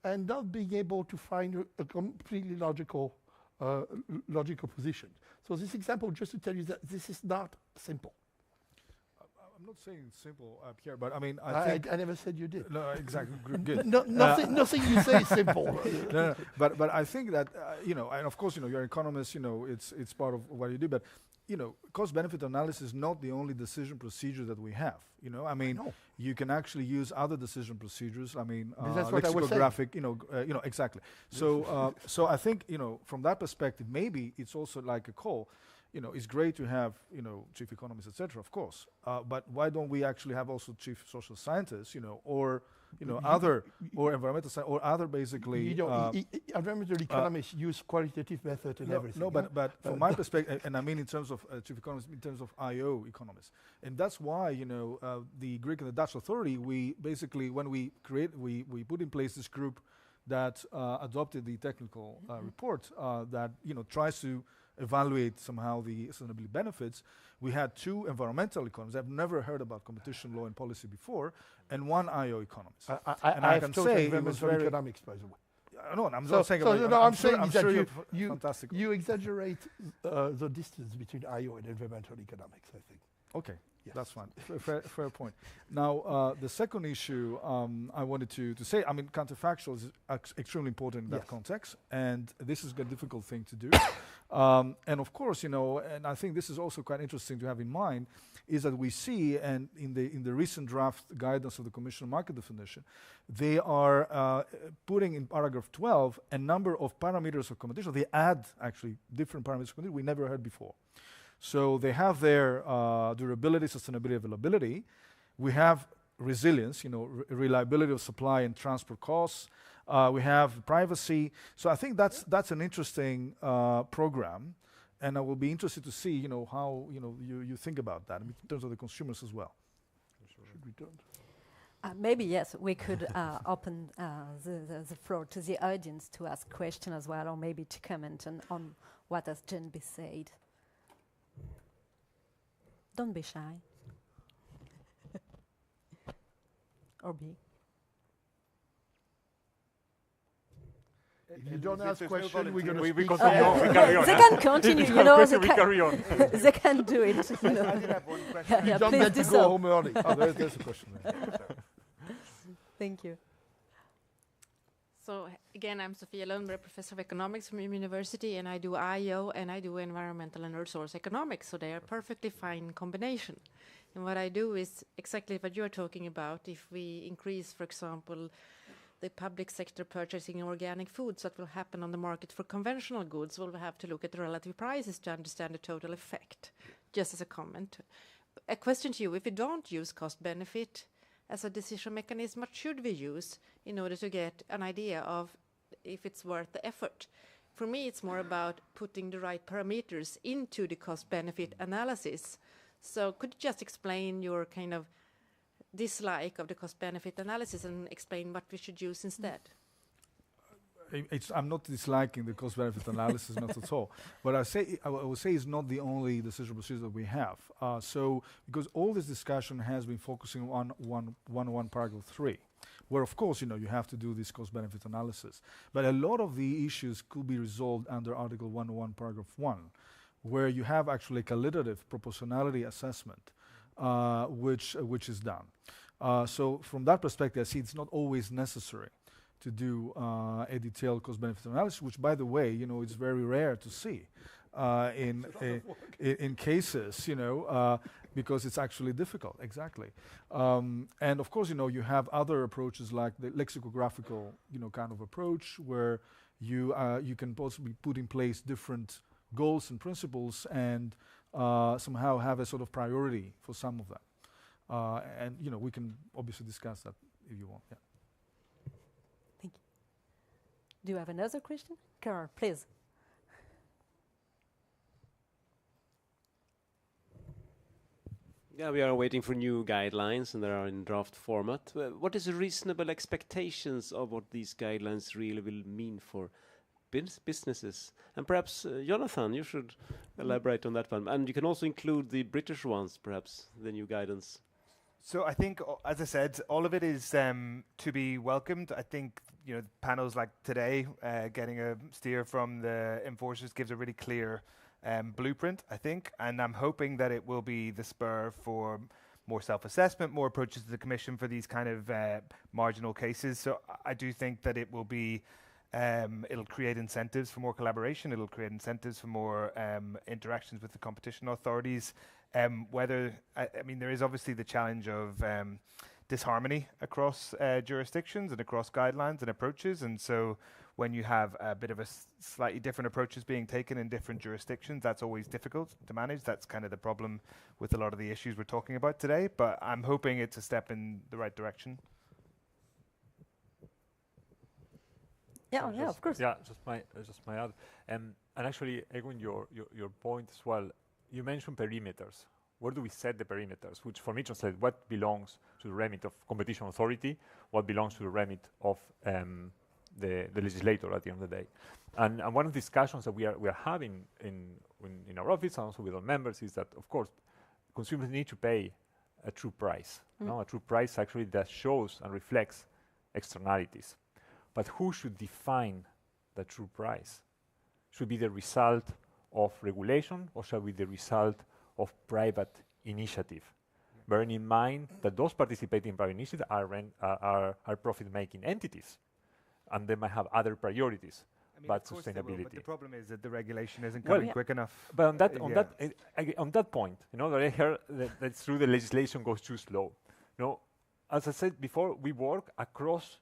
and not being able to find a completely logical position. So this example, just to tell you that this is not simple. I'm not saying it's simple, Pierre, but I mean, I never said you did. No, exactly. Good. Nothing you say is simple. No, but I think that and of course, you're an economist. It's part of what you do, but. Cost-benefit analysis is not the only decision procedure that we have. I mean, you can actually use other decision procedures. I mean, that's what I was saying. Exactly. So, so I think, from that perspective, maybe it's also like a call. It's great to have, chief economists, etc. Of course, but why don't we actually have also chief social scientists, or other or environmental science or other basically. Environmental economists use qualitative method and everything. No, but from my perspective, and I mean in terms of chief economists, in terms of IO economists, and that's why the Greek and the Dutch authority, we basically when we put in place this group that adopted the technical report that tries to evaluate somehow the sustainability benefits. We had two environmental economists. I've never heard about competition law and policy before, and one IO economist. I can say it was very economics, by the way. No, I'm not saying about. I'm saying that fantastic. You exaggerate the distance between IO and environmental economics, I think. Okay. Yes. That's fine. Fair point. Now, the second issue I wanted to say, I mean, counterfactual is extremely important in that context, and this is a difficult thing to do. And of course, and I think this is also quite interesting to have in mind, is that we see, and in the recent draft guidance of the Commission on Market Definition, they are putting in paragraph 12 a number of parameters of competition. They add actually different parameters of competition we never heard before. So they have their durability, sustainability, availability. We have resilience, reliability of supply and transport costs. We have privacy. So I think that's an interesting program, and I will be interested to see, how you think about that in terms of the consumers as well. Should we turn? Maybe yes, we could open the floor to the audience to ask questions as well, or maybe to comment on what has just been said. Don't be shy. Or be. If you don't ask questions, we're going to we carry on. They can continue, we carry on. They can do it. I did have one question. Yeah, don't please let do you so. go home early. There's a question there. Thank you. So again, I'm Sofia Lundberg, Professor of Economics from University, and I do IO and I do environmental and resource economics, so they are perfectly fine combination. And what I do is exactly what you're talking about. If we increase, for example, the public sector purchasing organic foods, that will happen on the market for conventional goods, we'll have to look at the relative prices to understand the total effect, just as a comment. A question to you, if we don't use cost benefit as a decision mechanism, what should we use in order to get an idea of if it's worth the effort? For me, it's more about putting the right parameters into the cost-benefit analysis So could you just explain your kind of dislike of the cost-benefit analysis and explain what we should use instead? I'm not disliking the cost-benefit analysis, not at all. What I will say is not the only decision procedure that we have. So, because all this discussion has been focusing on 101 paragraph 3, where of course, you know, you have to do this cost-benefit analysis. But a lot of the issues could be resolved under Article 101 paragraph 1, where you have actually a qualitative proportionality assessment, which is done. So from that perspective, I see it's not always necessary to do a detailed cost-benefit analysis, which, by the way, you know, it's very rare to see in cases, you know, because it's actually difficult. Exactly. And of course, you know, you have other approaches like the lexicographical, you know, kind of approach, where you can possibly put in place different goals and principles and somehow have a sort of priority for some of them. And you know, we can obviously discuss that if you want. Yeah. Thank you. Do you have another question? Carol, please. Yeah, we are waiting for new guidelines, and they are in draft format. What is the reasonable expectations of what these guidelines really will mean for businesses? And perhaps, Jonathan, you should elaborate on that one. And you can also include the British ones, perhaps, the new guidance. So I think, as I said, all of it is to be welcomed. I think, you know, panels like today, getting a steer from the enforcers gives a really clear blueprint, I think, and I'm hoping that it will be the spur for more self-assessment, more approaches to the Commission for these kind of marginal cases. So I do think that it will be, it'll create incentives for more collaboration, it'll create incentives for more interactions with the competition authorities. I mean, there is obviously the challenge of disharmony across jurisdictions and across guidelines and approaches, and so when you have a bit of a slightly different approaches being taken in different jurisdictions, that's always difficult to manage. That's kind of the problem with a lot of the issues we're talking about today, but I'm hoping it's a step in the right direction. Yeah, yeah, of course. Yeah, just my add. And actually, echoing your point as well, you mentioned perimeters. Where do we set the perimeters? Which for me translates what belongs to the remit of competition authority, what belongs to the remit of the legislator at the end of the day. And one of the discussions that we are having in our office and also with our members is that, of course, consumers need to pay a true price. No? A true price actually that shows and reflects externalities. But who should define the true price? Should be the result of regulation, or shall be the result of private initiative? Bearing in mind that those participating in private initiative are profit-making entities, and they might have other priorities, I mean, but sustainability. But the problem is that the regulation isn't coming quick enough. But on that point, you know, that I heard that's true. The legislation goes too slow. You know, as I said before, we work across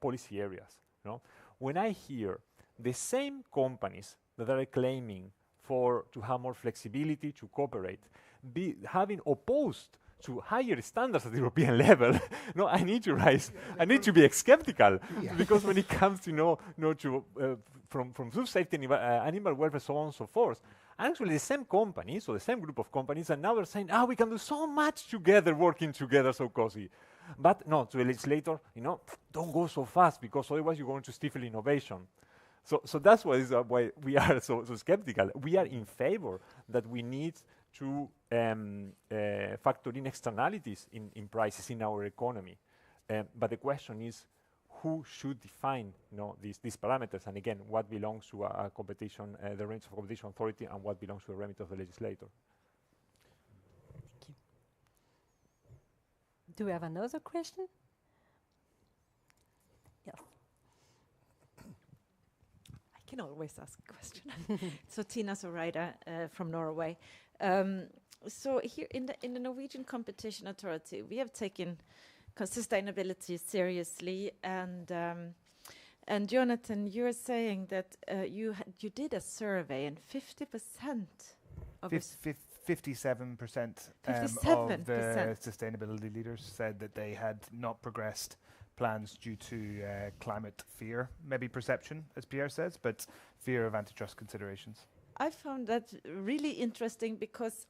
policy areas. You know, when I hear the same companies that are claiming to have more flexibility, to cooperate, having opposed to higher standards at the European level, no, I need to rise. I need to be skeptical, because when it comes to from food safety, animal welfare, so on and so forth, actually the same companies or the same group of companies are now saying, we can do so much together, working together, so cozy. But no, to the legislator, you know, don't go so fast, because otherwise you're going to stifle innovation. So that's why we are so skeptical. We are in favor that we need to factor in externalities in prices in our economy. But the question is, who should define, you know, these parameters? And again, what belongs to a competition, the range of competition authority, and what belongs to the remit of the legislator? Thank you. Do we have another question? Yes. I can always ask a question. So Tina Zoraida from Norway. So here in the Norwegian Competition Authority, we have taken sustainability seriously, and Jonathan, you're saying that you did a survey, and 50% of 57% of the sustainability leaders said that they had not progressed plans due to climate fear, maybe perception, as Pierre says, but fear of antitrust considerations. I found that really interesting, because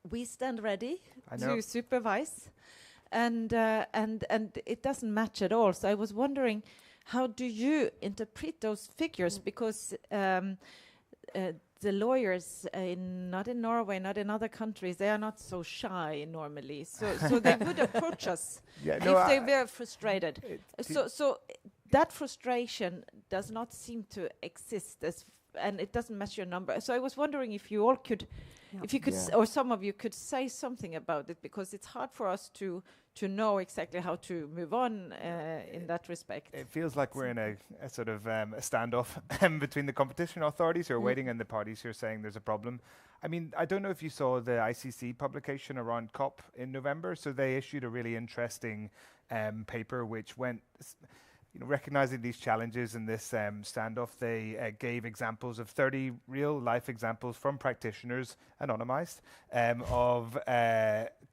we stand ready I know. to supervise, and it doesn't match at all. So I was wondering, how do you interpret those figures? Because the lawyers, not in Norway, not in other countries, they are not so shy normally. So they would approach us if they were frustrated. So that frustration does not seem to exist, and it doesn't match your number. So I was wondering if you all could, if you could, or some of you could say something about it, because it's hard for us to know exactly how to move on in that respect. It feels like we're in a sort of a standoff between the competition authorities who are waiting and the parties who are saying there's a problem. I mean, I don't know if you saw the ICC publication around COP in November. So they issued a really interesting paper which went, recognizing these challenges in this standoff. They gave examples of 30 real life examples from practitioners, anonymized, of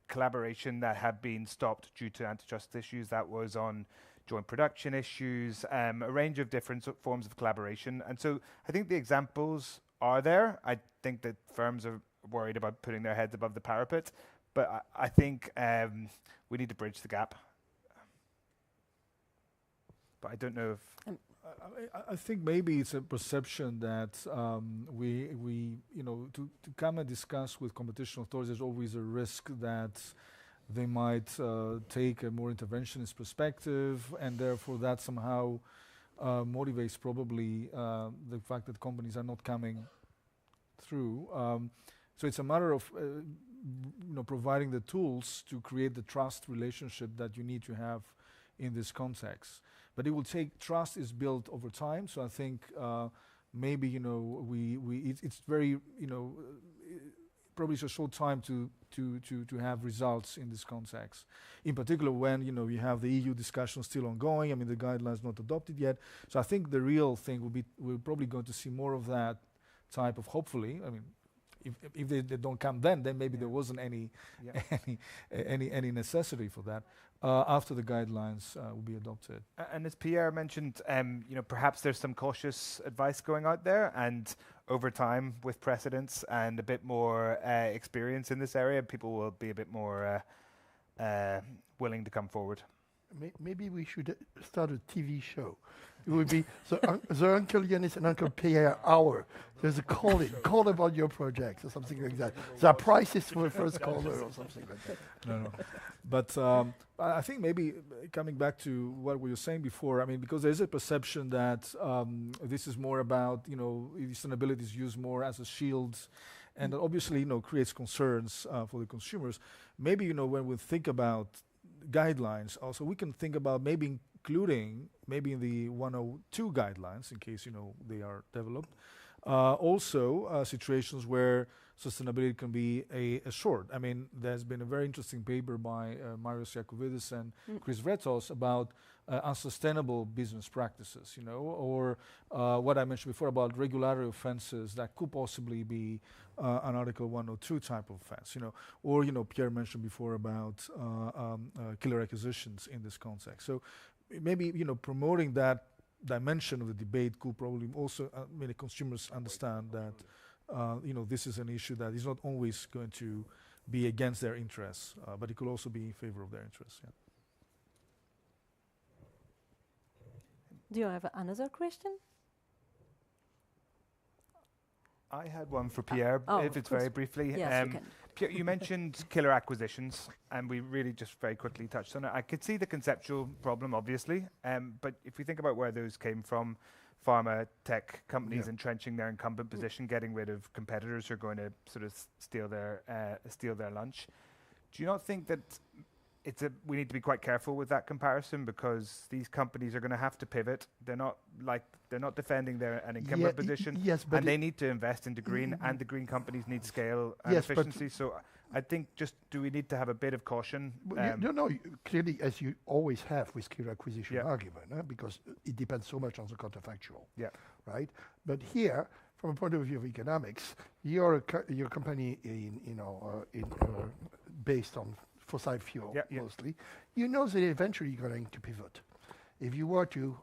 collaboration that had been stopped due to antitrust issues. That was on joint production issues, a range of different forms of collaboration. And so I think the examples are there. I think that firms are worried about putting their heads above the parapet, but I think we need to bridge the gap. But I don't know if... I think maybe it's a perception that to come and discuss with competition authorities, there's always a risk that they might take a more interventionist perspective, and therefore that somehow motivates probably the fact that companies are not coming through. So it's a matter of providing the tools to create the trust relationship that you need to have in this context. But it will take, trust is built over time. So I think maybe it's very probably it's a short time to have results in this context. In particular, when you have the EU discussion still ongoing. I mean, the guidelines not adopted yet. So I think the real thing will be we're probably going to see more of that type of, hopefully. I mean, if they don't come then maybe there wasn't any necessity for that. After the guidelines will be adopted. And as Pierre mentioned, perhaps there's some cautious advice going out there, and over time with precedents and a bit more experience in this area, people will be a bit more willing to come forward. Maybe we should start a TV show. It would be the Uncle Yanis and Uncle Pierre hour. There's a call about your project or something like that. There are prices for the first caller or something like that. No. But I think maybe coming back to what we were saying before, I mean, because there's a perception that this is more about, sustainability is used more as a shield, and that obviously, creates concerns for the consumers. Maybe, when we think about guidelines, also we can think about maybe including in the 102 guidelines, in case they are developed, also situations where sustainability can be assured. I mean, there's been a very interesting paper by Marios Yakovidis and Chris Vretos about unsustainable business practices, or what I mentioned before about regulatory offenses that could possibly be an Article 102 type of offense, or Pierre mentioned before about killer acquisitions in this context. So maybe promoting that dimension of the debate could probably also make the consumers understand that this is an issue that is not always going to be against their interests, but it could also be in favor of their interests. Yeah. Do you have another question? I had one for Pierre, if it's very briefly. Yes, you can. Pierre, you mentioned killer acquisitions, and we really just very quickly touched on it. I could see the conceptual problem, obviously, but if we think about where those came from, pharma tech companies entrenching their incumbent position, getting rid of competitors who are going to sort of steal their lunch. Do you not think that we need to be quite careful with that comparison, because these companies are going to have to pivot? They're not defending an incumbent position, and they need to invest into green, and the green companies need scale and efficiency. So I think do we need to have a bit of caution? Clearly, as you always have with killer acquisition argument, because it depends so much on the counterfactual. Yeah. Right. But here, from a point of view of economics, your company based on fossil fuel mostly, that eventually you're going to pivot. If you were to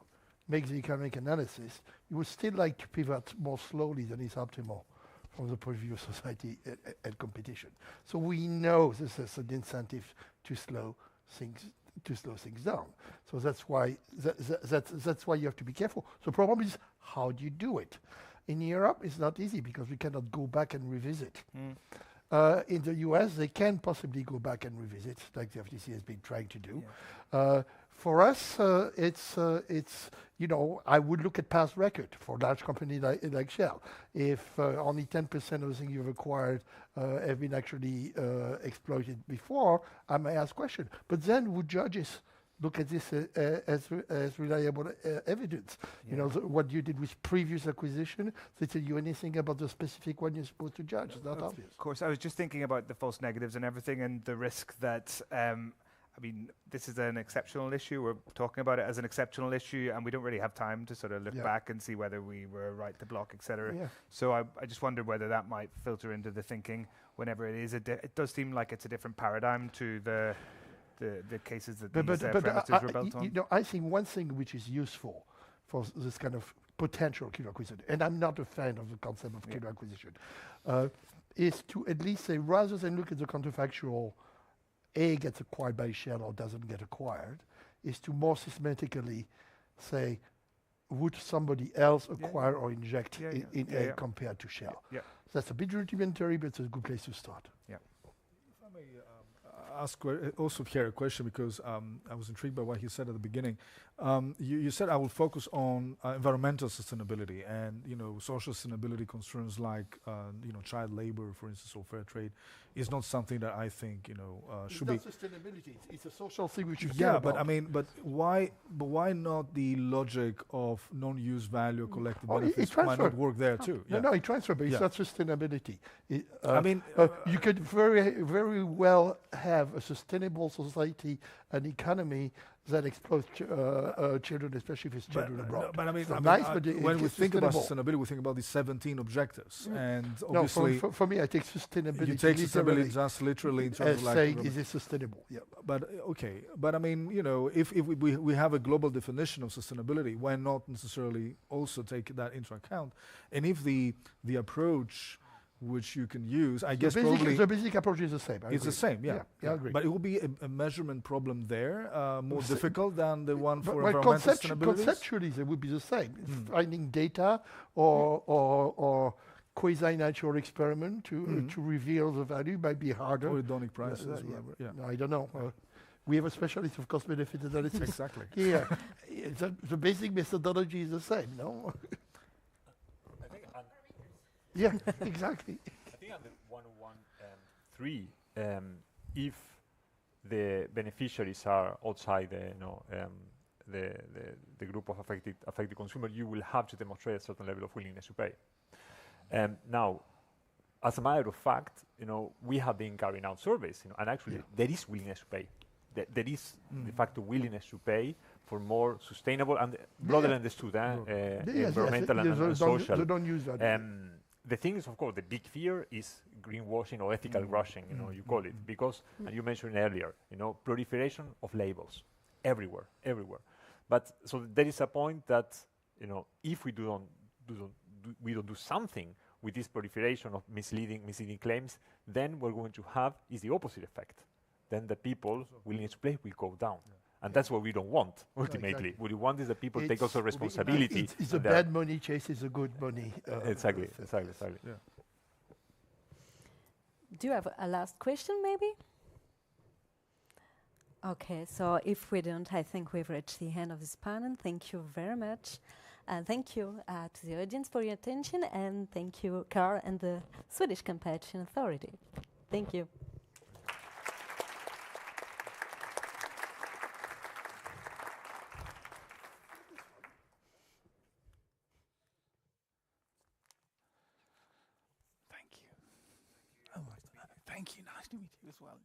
make the economic analysis, you would still like to pivot more slowly than is optimal from the point of view of society and competition. So we know this is an incentive to slow things down. So that's why that's why you have to be careful. The problem is, how do you do it? In Europe, it's not easy because we cannot go back and revisit. In the US, they can possibly go back and revisit, like the FTC has been trying to do. Yeah. For us, it's you know, I would look at past record for large company like Shell. If only 10% of the things you've acquired have been actually exploited before, I may ask question. But then would judges look at this as reliable evidence? Yeah. You know, what you did with previous acquisition, they tell you anything about the specific one you're supposed to judge. It's not obvious. Of course, I was just thinking about the false negatives and everything, and the risk that I mean, this is an exceptional issue. We're talking about it as an exceptional issue, and we don't really have time to sort of look back and see whether we were right to block, etc. Yeah. So I just wondered whether that might filter into the thinking whenever it is. It does seem like it's a different paradigm to the cases that these premises were built on. You know, I think one thing which is useful for this kind of potential killer acquisition, and I'm not a fan of the concept of killer acquisition, is to at least say, rather than look at the counterfactual, A gets acquired by Shell or doesn't get acquired, is to more systematically say, would somebody else acquire or inject in A compared to Shell? Yeah. That's a bit rudimentary, but it's a good place to start. Yeah. If I may ask also Pierre a question, because I was intrigued by what you said at the beginning. You said I will focus on environmental sustainability and, you know, social sustainability concerns like, you know, child labor, for instance, or fair trade is not something that I think, you know, should be. It's not sustainability. It's a social thing which you care yeah, about. but I mean, but why not the logic of non-use value or collective benefits might not work there too? No, it transfers, but it's not sustainability. I mean, you could very well have a sustainable society and economy that exploits children, especially if it's children abroad. But I mean, when we think about sustainability, we think about the 17 objectives, and obviously, for me, I take sustainability. You take sustainability just literally in terms of like saying, is it sustainable? Yeah. But okay, but I mean, you know, if we have a global definition of sustainability, why not necessarily also take that into account? And if the approach which you can use, I guess probably the basic approach is the same. It's the same, yeah. I agree. But it will be a measurement problem there, more difficult than the one for environmental sustainability. Conceptually, they would be the same. Finding data or quasi-natural experiment to reveal the value might be harder. Or hedonic prices. No, I don't know. We have a specialist of cost-benefit analysis. Exactly. Here, the basic methodology is the same, no? Yeah, exactly. I think under 101.3, if the beneficiaries are outside the group of affected consumer, you will have to demonstrate a certain level of willingness to pay. Now, as a matter of fact, you know, we have been carrying out surveys, you know, and actually there is willingness to pay. There is de facto willingness to pay for more sustainable and broadly understood environmental and social. They don't use that. The thing is, of course, the big fear is greenwashing or ethical washing, you know, you call it, because, and you mentioned earlier, you know, proliferation of labels everywhere. But so there is a point that, you know, if we don't do something with this proliferation of misleading claims, then we're going to have is the opposite effect. Then the people willing to pay will go down. And that's what we don't want, ultimately. Exactly. What we want is that people take also responsibility. It's a bad money chases a good money. Exactly. Yeah. Do you have a last question, maybe? Okay, so if we don't, I think we've reached the end of this panel. Thank you very much. Thank you to the audience for your attention, and thank you, Carl, and the Swedish Competition Authority. Thank you. Thank you. Nice to meet you as well,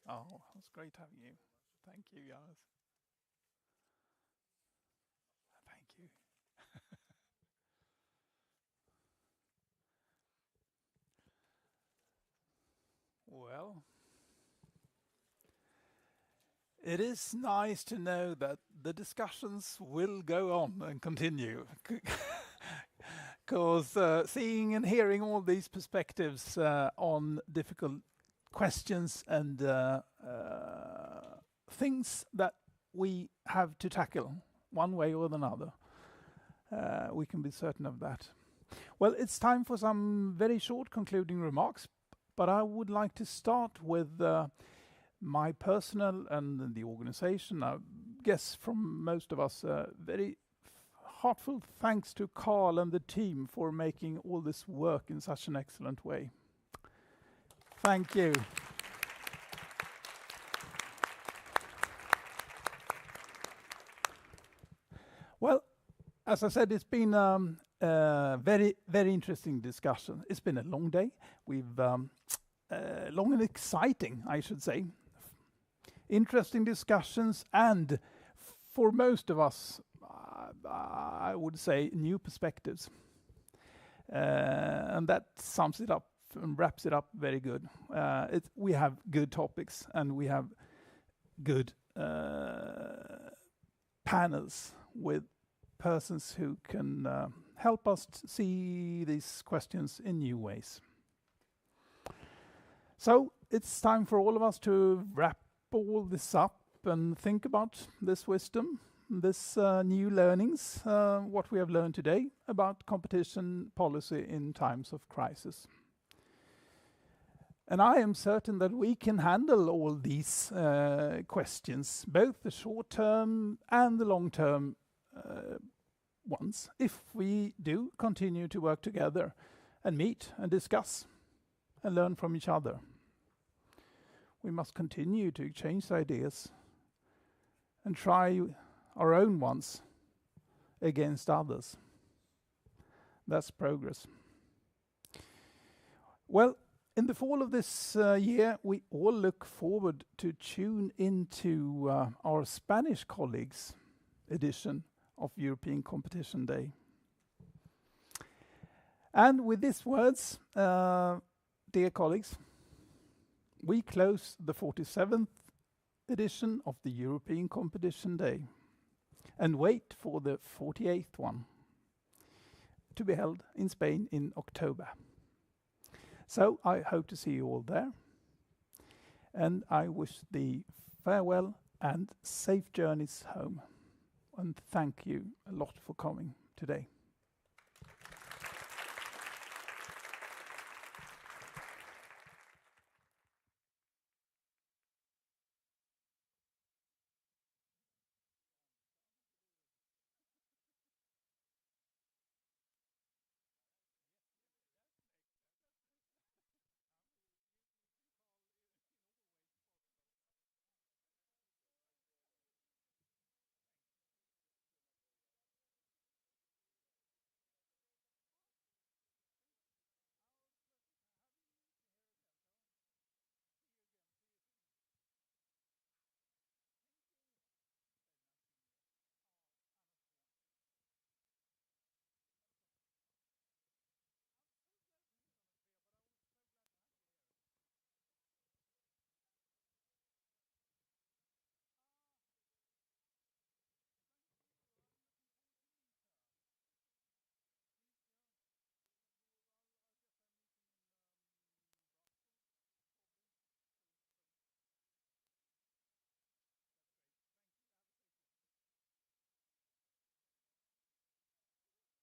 John. Oh, it was great having you. Thank you, guys. Thank you. Well, it is nice to know that the discussions will go on and continue. because seeing and hearing all these perspectives on difficult questions and things that we have to tackle one way or another. We can be certain of that. Well, it's time for some very short concluding remarks, but I would like to start with my personal and the organization. I guess from most of us, very heartfelt thanks to Carl and the team for making all this work in such an excellent way. Thank you. Well, as I said, it's been very, very interesting discussion. It's been a long day. We've long and exciting, I should say. Interesting discussions, and for most of us, I would say new perspectives. And that sums it up and wraps it up very good. We have good topics, and we have good panels with persons who can help us see these questions in new ways. So it's time for all of us to wrap all this up and think about this wisdom, this new learnings, what we have learned today about competition policy in times of crisis. And I am certain that we can handle all these questions, both the short-term and the long-term ones, if we do continue to work together and meet and discuss and learn from each other. We must continue to exchange ideas and try our own ones against others. That's progress. Well, in the fall of this year, we all look forward to tune into our Spanish colleagues' edition of European Competition Day. And with these words, dear colleagues, we close the 47th edition of the European Competition Day and wait for the 48th one to be held in Spain in October. So I hope to see you all there, and I wish thee farewell and safe journeys home. And thank you a lot for coming today.